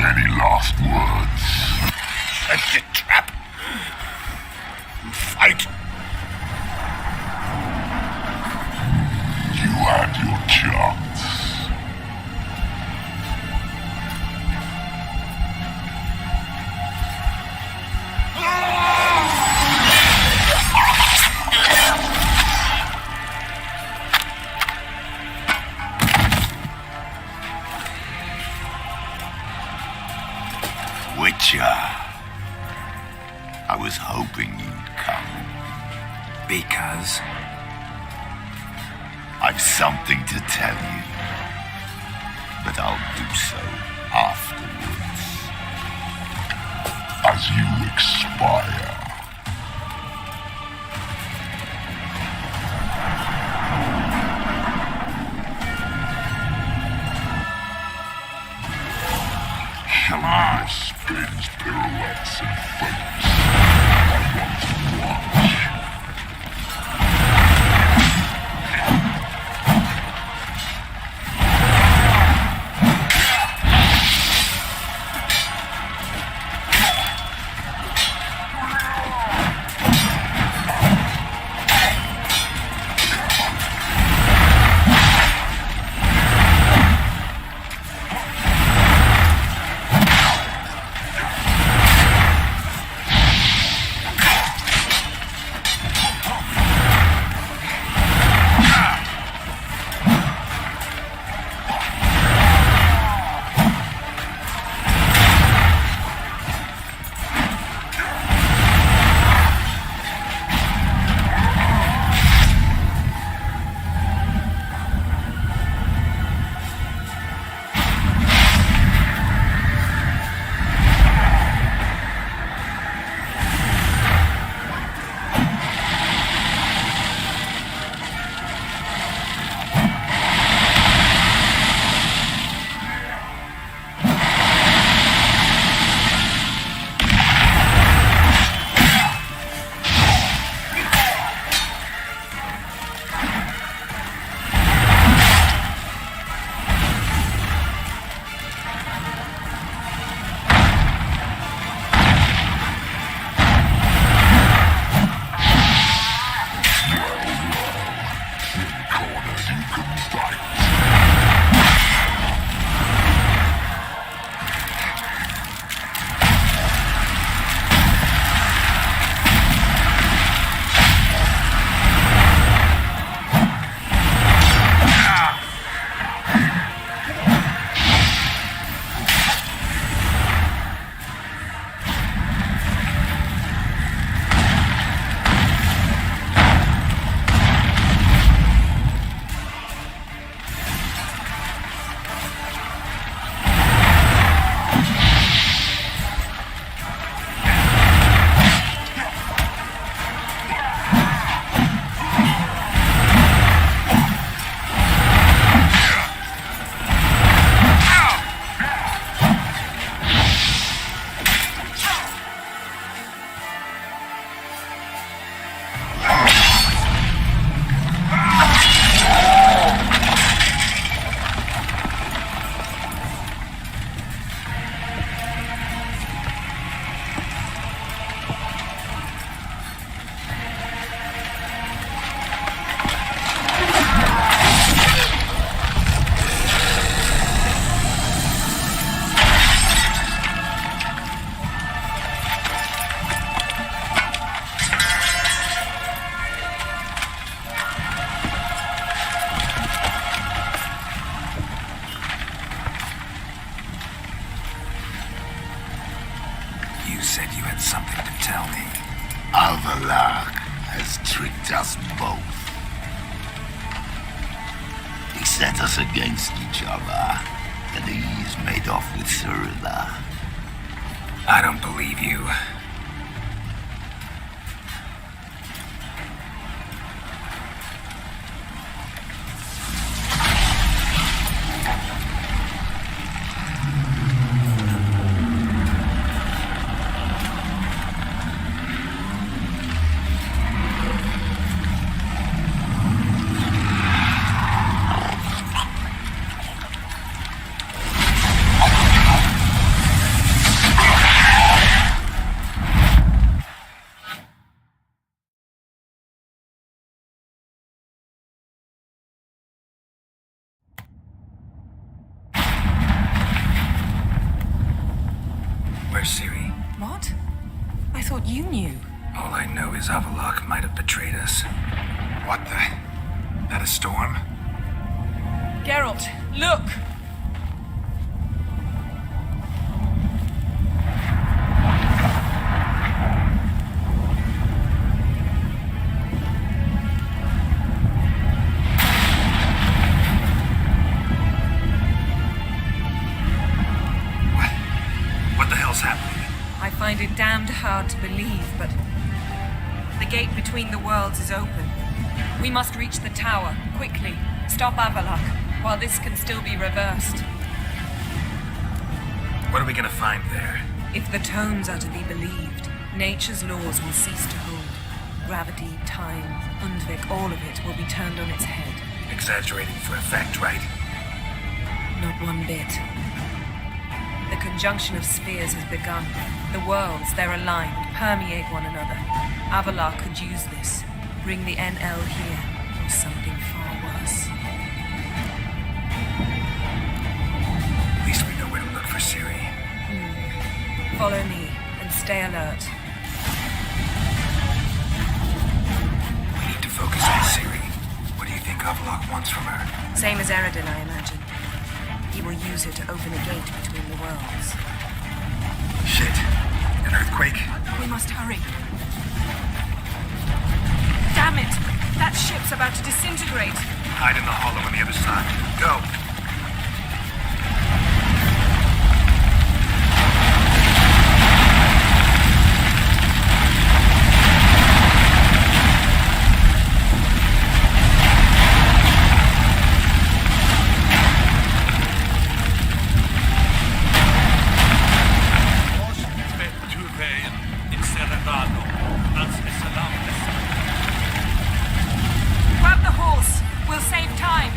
Any last words? Set the trap. Fight. You had your chance. I was hoping you'd come. Because? I've something to tell you. But I'll do so afterwards. As you expire. Come on. Spins, pirouettes, and flips. I want to watch. You said you had something to tell me. Avallac'h has tricked us both. He set us against each other, and he's made off with Cyrilla. I don't believe you. Where's Ciri? What? I thought you knew. All I know is Avallac'h might have betrayed us. What the? That a storm? Geralt, look! I find it damned hard to believe, but the gate between the worlds is open. We must reach the tower, quickly. Stop Avallac'h, while this can still be reversed. What are we gonna find there? If the tones are to be believed, nature's laws will cease to hold. Gravity, time, undvik, all of it will be turned on its head. Exaggerating for effect, right? Not one bit. The conjunction of spheres has begun. The worlds, they're aligned, permeate one another. Avallac'h could use this. Bring the NL here, or something far worse. At least we know where to look for Ciri. Follow me, and stay alert. We need to focus on Ciri. What do you think Avallac'h wants from her? Same as Eredin, I imagine. He will use her to open a gate between the worlds. Shit. An earthquake? We must hurry. Damn it! That ship's about to disintegrate. Hide in the hollow on the other side. Go! Grab the horse. We'll save time.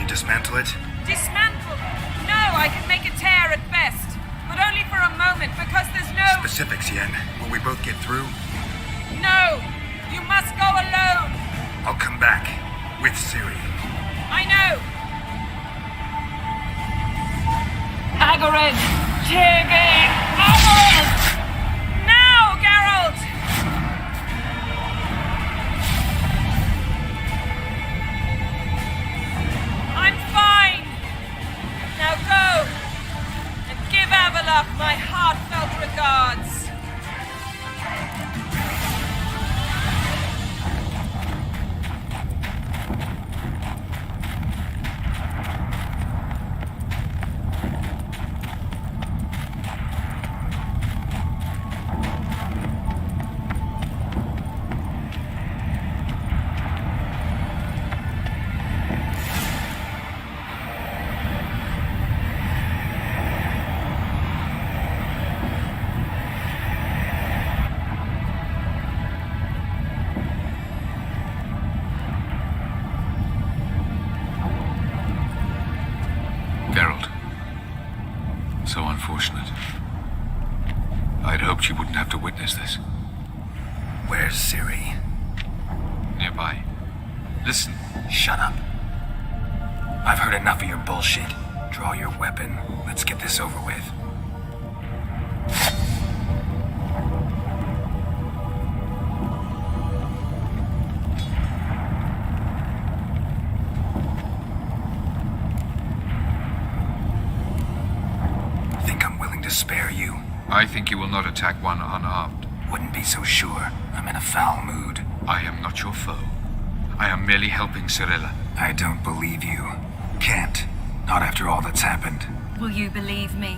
Dismantle it? Dismantle? No, I can make a tear at best. But only for a moment, because there's no... Specifics, Yen. Will we both get through? No! You must go alone! I'll come back. With Ciri. I know! Agarid! Tiggy! Agarid! Now, Geralt! Now go, and give Avallac'h my heartfelt regards. Unfortunate. I'd hoped you wouldn't have to witness this. Where's Ciri? Nearby. Listen. Shut up. I've heard enough of your bullshit. Draw your weapon. Let's get this over with. Spare you? I think you will not attack one unarmed. Wouldn't be so sure. I'm in a foul mood. I am not your foe. I am merely helping Cirilla. I don't believe you. Can't. Not after all that's happened. Will you believe me?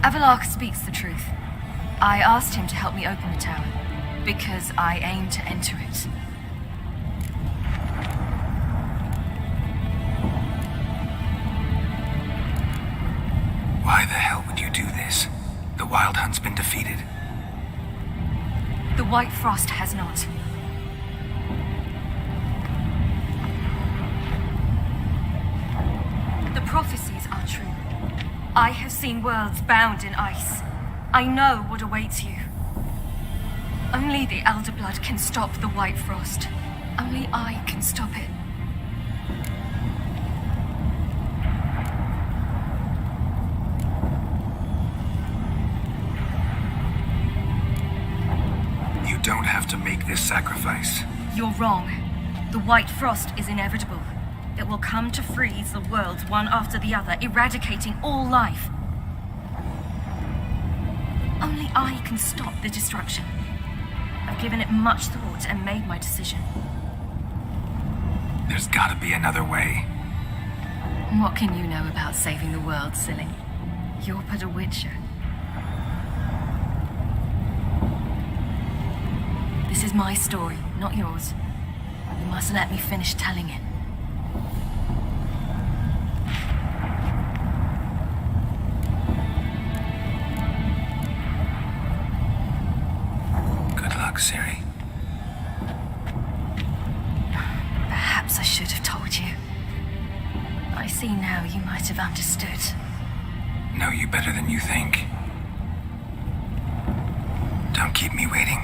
Avallac'h speaks the truth. I asked him to help me open the tower, because I aim to enter it. Why the hell would you do this? The Wild Hunt's been defeated. The White Frost has not. The prophecies are true. I have seen worlds bound in ice. I know what awaits you. Only the Elder Blood can stop the White Frost. Only I can stop it. You don't have to make this sacrifice. You're wrong. The White Frost is inevitable. It will come to freeze the worlds one after the other, eradicating all life. Only I can stop the destruction. I've given it much thought and made my decision. There's gotta be another way. What can you know about saving the world, silly? You're but a witcher. This is my story, not yours. You must let me finish telling it. Good luck, Ciri. Perhaps I should have told you. I see now you might have understood. Know you better than you think. Don't keep me waiting.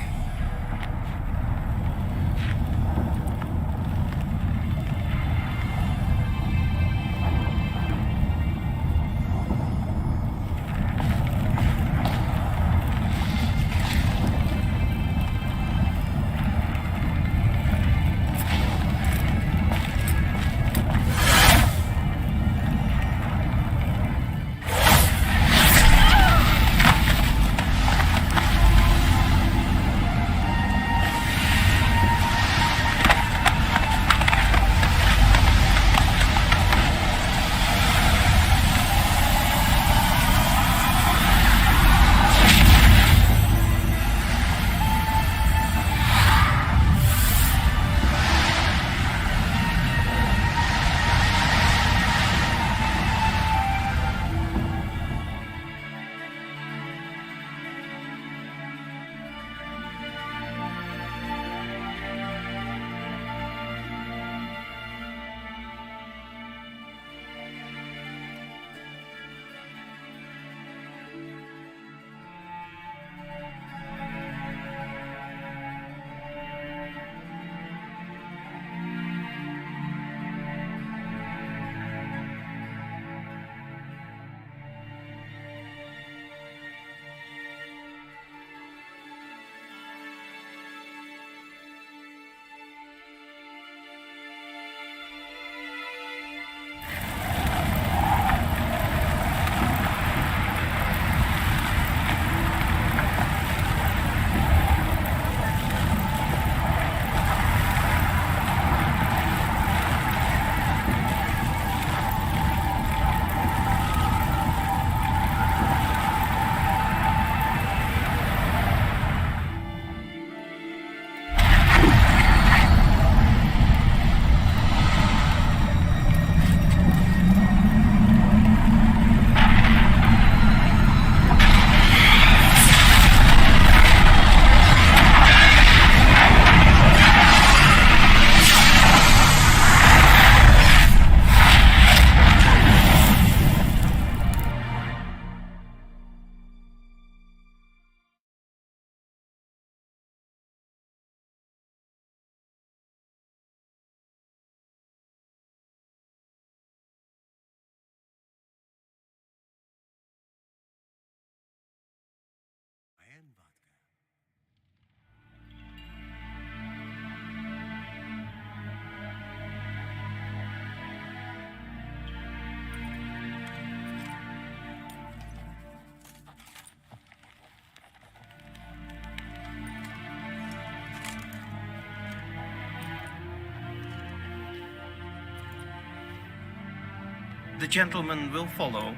The gentleman will follow.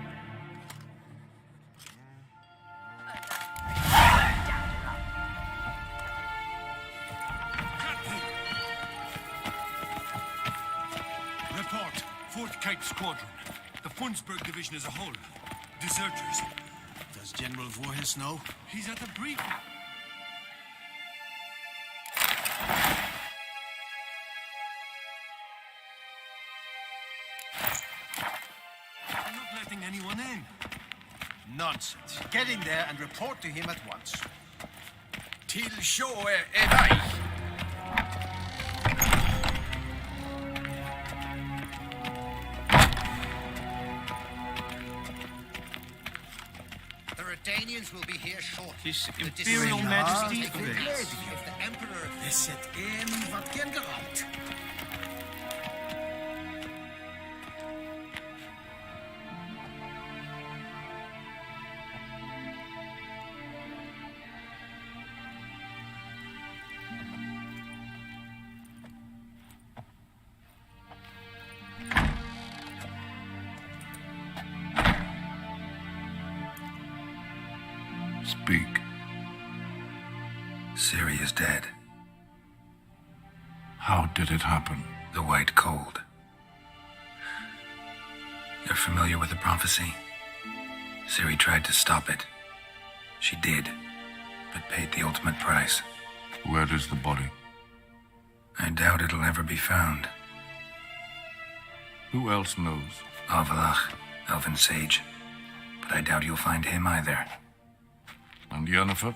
Report. 4th Kite Squadron. The Funsberg Division as a whole. Deserters. Does General Voorhis know? He's at the briefing. I'm not letting anyone in. Nonsense. Get in there and report to him at once. 𝙍𝙖𝙬𝙧. The Redanians will be here shortly. His Imperial Majesty waits. If the Emperor... Is het in wat genderhand? Speak. Ciri is dead. How did it happen? The White Cold. You're familiar with the prophecy? Ciri tried to stop it. She did, but paid the ultimate price. Where is the body? I doubt it'll ever be found. Who else knows? 𝙆𝙧𝙖𝙩𝙬, Elven Sage. But I doubt you'll find him either. And Yennefer?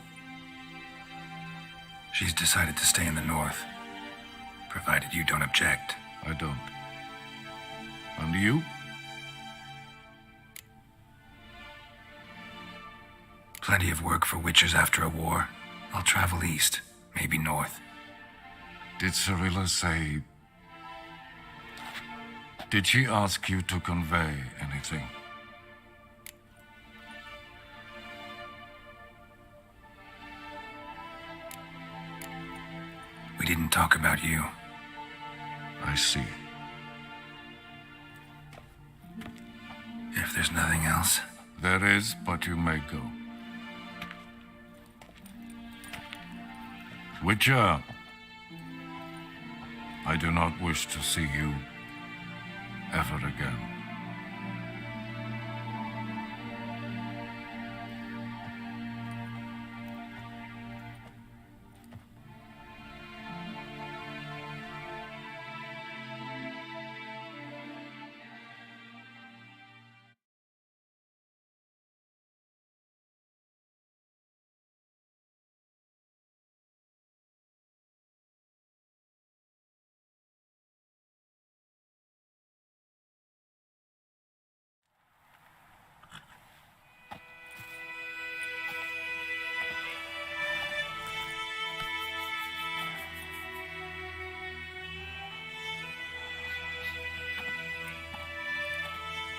She's decided to stay in the north. Provided you don't object. I don't. And you? Plenty of work for witchers after a war. I'll travel east, maybe north. Did Cirilla say... Did she ask you to convey anything? We didn't talk about you. I see. If there's nothing else... There is, but you may go. Witcher, I do not wish to see you ever again.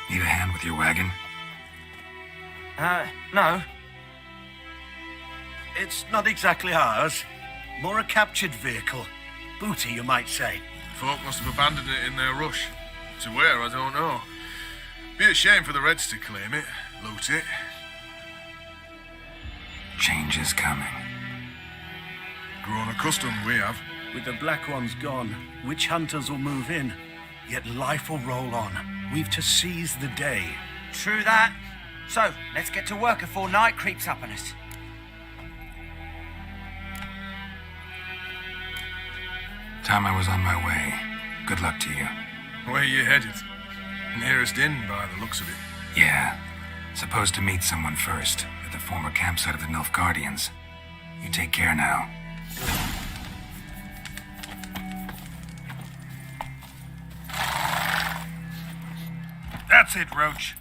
Need a hand with your wagon? No. It's not exactly ours. More a captured vehicle. Booty, you might say. Folk must have abandoned it in their rush. To where, I don't know. Be a shame for the Reds to claim it, loot it. Change is coming. Grown accustomed, we have. With the Black Ones gone, witch hunters will move in. Yet life will roll on. We've to seize the day. True that. So, let's get to work before night creeps up on us. Time I was on my way. Good luck to you. Where you headed? Nearest inn, by the looks of it. Yeah. Supposed to meet someone first, at the former campsite of the Nilfgaardians. You take care now. That's it, Roach.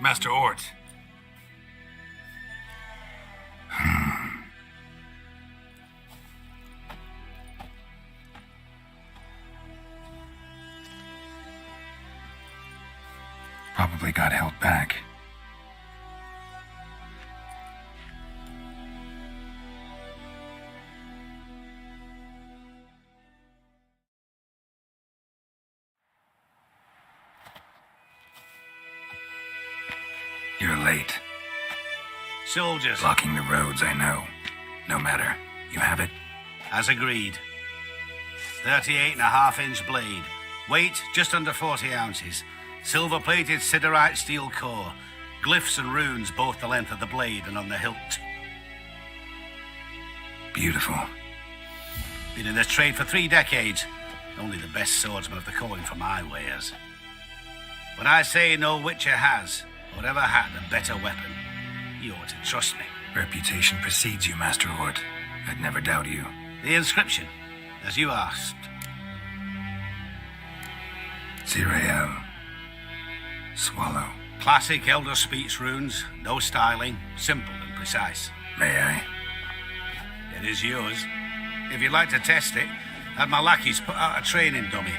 Master Ort. Probably got held back. You're late. Soldiers. Blocking the roads, I know. No matter. You have it? As agreed. 38.5-inch blade. Weight just under 40 ounces. Silver-plated siderite steel core. Glyphs and runes both the length of the blade and on the hilt. Beautiful. Been in this trade for 3 decades. Only the best swordsman of the coin for my wares. When I say no witcher has, or ever had, a better weapon, you ought to trust me. Reputation precedes you, Master Ort. I'd never doubt you. The inscription, as you asked. 𝙍𝙖𝙬𝙬. Swallow. Classic Elder Speech runes, no styling, simple and precise. May I? It is yours. If you'd like to test it, have my lackeys put out a training dummy.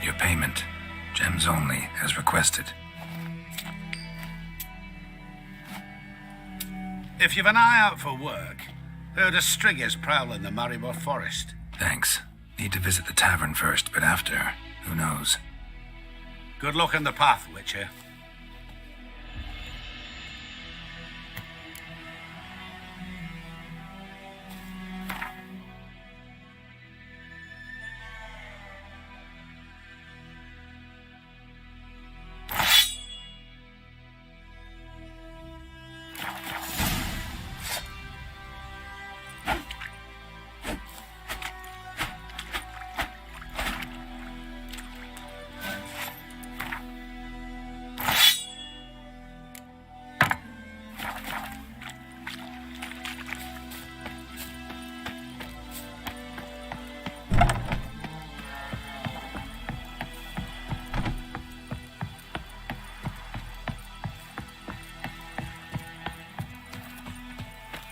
Your payment. Gems only, as requested. If you've an eye out for work, heard of striggers prowling the Maribor forest. Thanks. Need to visit the tavern first, but after, who knows? Good luck on the path, Witcher.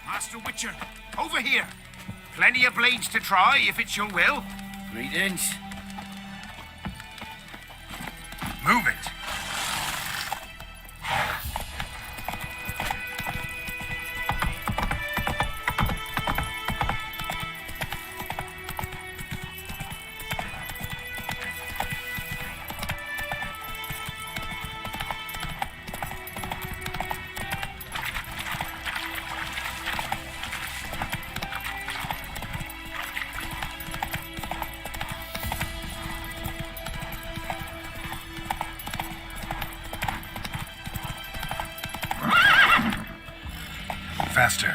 Master Witcher, over here. Plenty of blades to try, if it's your will. Greetings. Move it. Faster.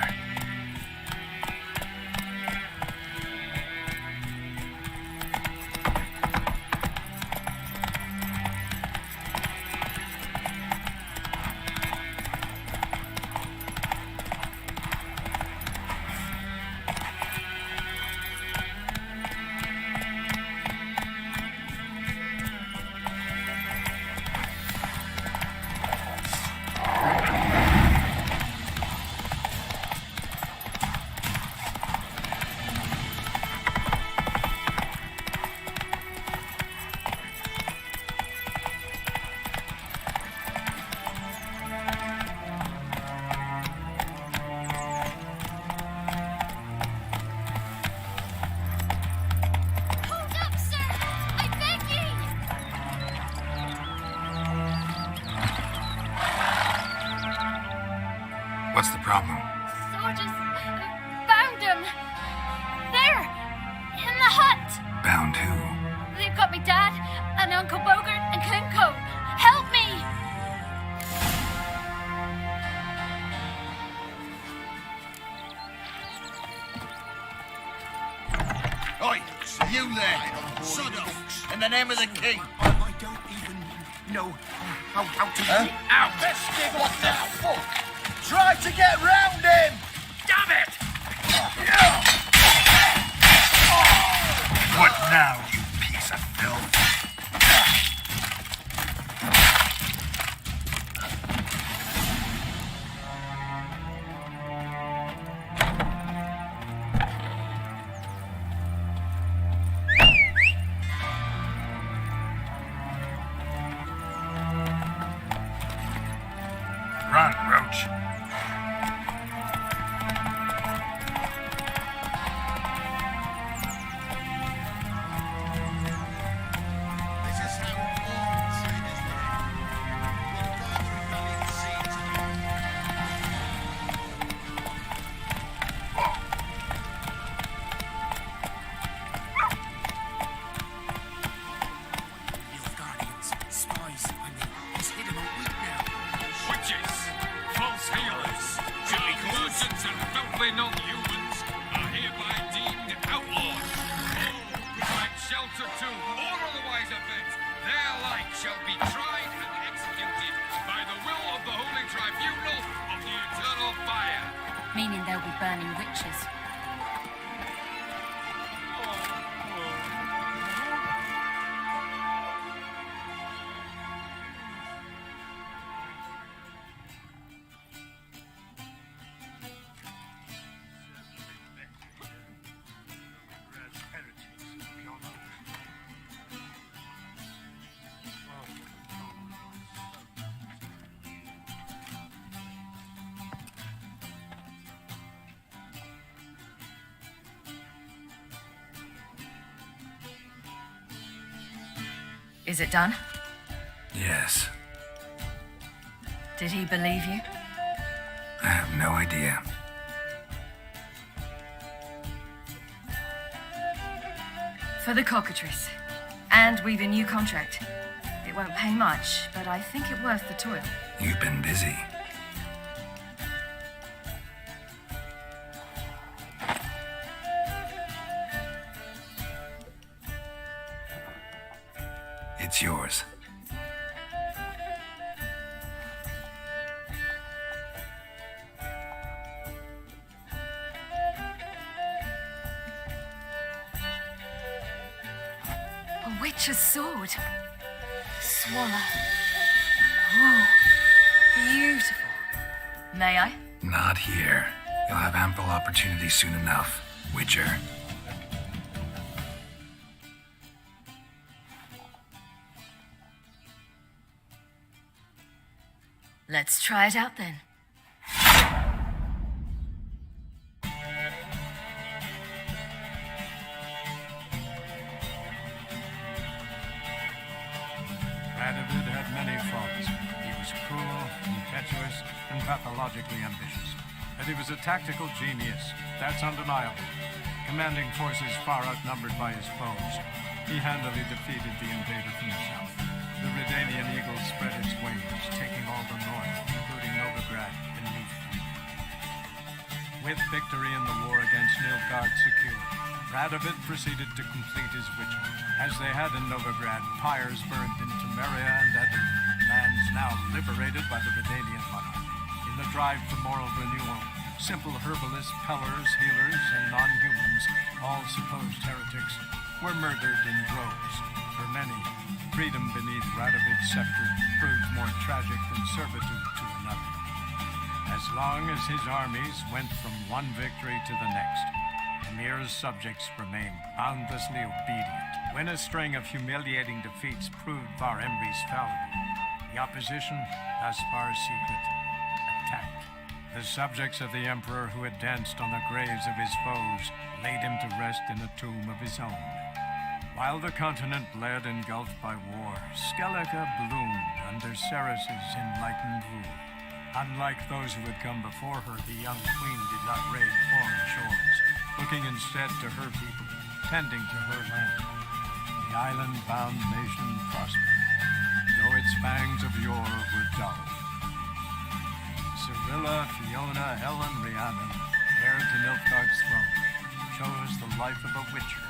What's the problem? Soldiers bound him. There, in the hut. Bound who? They've got me dad and Uncle Bogart and Klimko. Help me! Oi, you there. Sod off. In the name of the king. I don't even know how to... Out. Let's dig what the fuck. Try to get round him. Damn it. What now, you piece of filth? march. This is how all traders learn. What father rebellion say to them? Guardians, spies, he's hidden a week now. Witches, false healers, silly merchants, and filthy non-humans are hereby deemed outlawed. All who provide shelter to or otherwise affect their like shall be tried and executed by the will of the Holy Tribunal of the Eternal Fire. Meaning they'll be burning witches. Is it done? Yes. Did he believe you? I have no idea. For the cockatrice. And we've a new contract. It won't pay much, but I think it worth the toil. You've been busy. It's yours. A witch's sword. Swallow. Whoa. Beautiful. May I? Not here. You'll have ample opportunity soon enough, Witcher. Let's try it out then. Radovid had many faults. He was cruel, impetuous, and pathologically ambitious. But he was a tactical genius. That's undeniable. Commanding forces far outnumbered by his foes, he handily defeated the invader from the south. The Redanian eagle spread its wings, taking all the north, including Novigrad and Niflheim. With victory in the war against Nilfgaard secured, Radovid proceeded to complete his ritual. As they had in Novigrad, pyres burned in Temeria and Edirne, lands now liberated by the Redanian monarch. In the drive for moral renewal, simple herbalists, pellers, healers, and non-humans, all supposed heretics, were murdered in droves. For many, freedom beneath Radovid's scepter proved more tragic than servitude to another. As long as his armies went from one victory to the next, Emir's subjects remained boundlessly obedient. When a string of humiliating defeats proved Var Emre's fallible, the opposition, thus far secret, attacked. The subjects of the Emperor who had danced on the graves of his foes laid him to rest in a tomb of his own. While the continent bled engulfed by war, Skellige bloomed under Ceres's enlightened rule. Unlike those who had come before her, the young queen did not raid foreign shores, looking instead to her people, tending to her land. The island-bound nation prospered, though its fangs of yore were dull. Cyrilla, Fiona, Helen, Rhiannon, heir to Nilfgaard's throne, chose the life of a witcher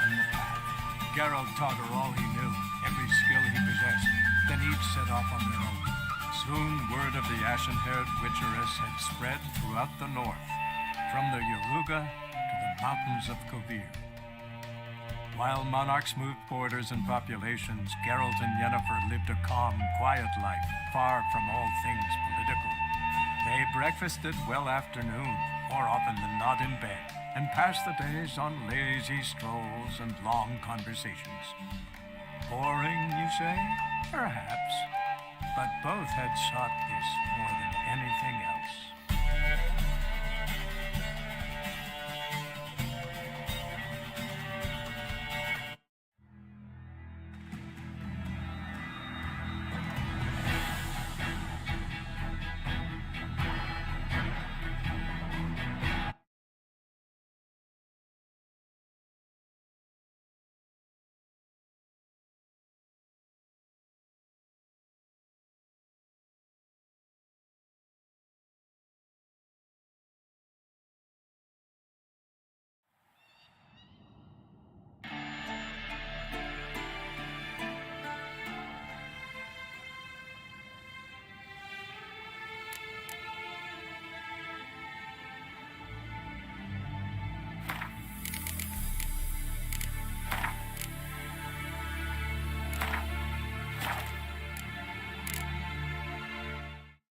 on the path. Geralt taught her all he knew, every skill he possessed, then each set off on their own. Soon word of the ashen-haired witcheress had spread throughout the north, from the Yaruga to the mountains of Kovir. While monarchs moved borders and populations, Geralt and Yennefer lived a calm, quiet life, far from all things political. They breakfasted well afternoon, more often than not in bed, and passed the days on lazy strolls and long conversations. Boring, you say? Perhaps. But both had sought this more than anything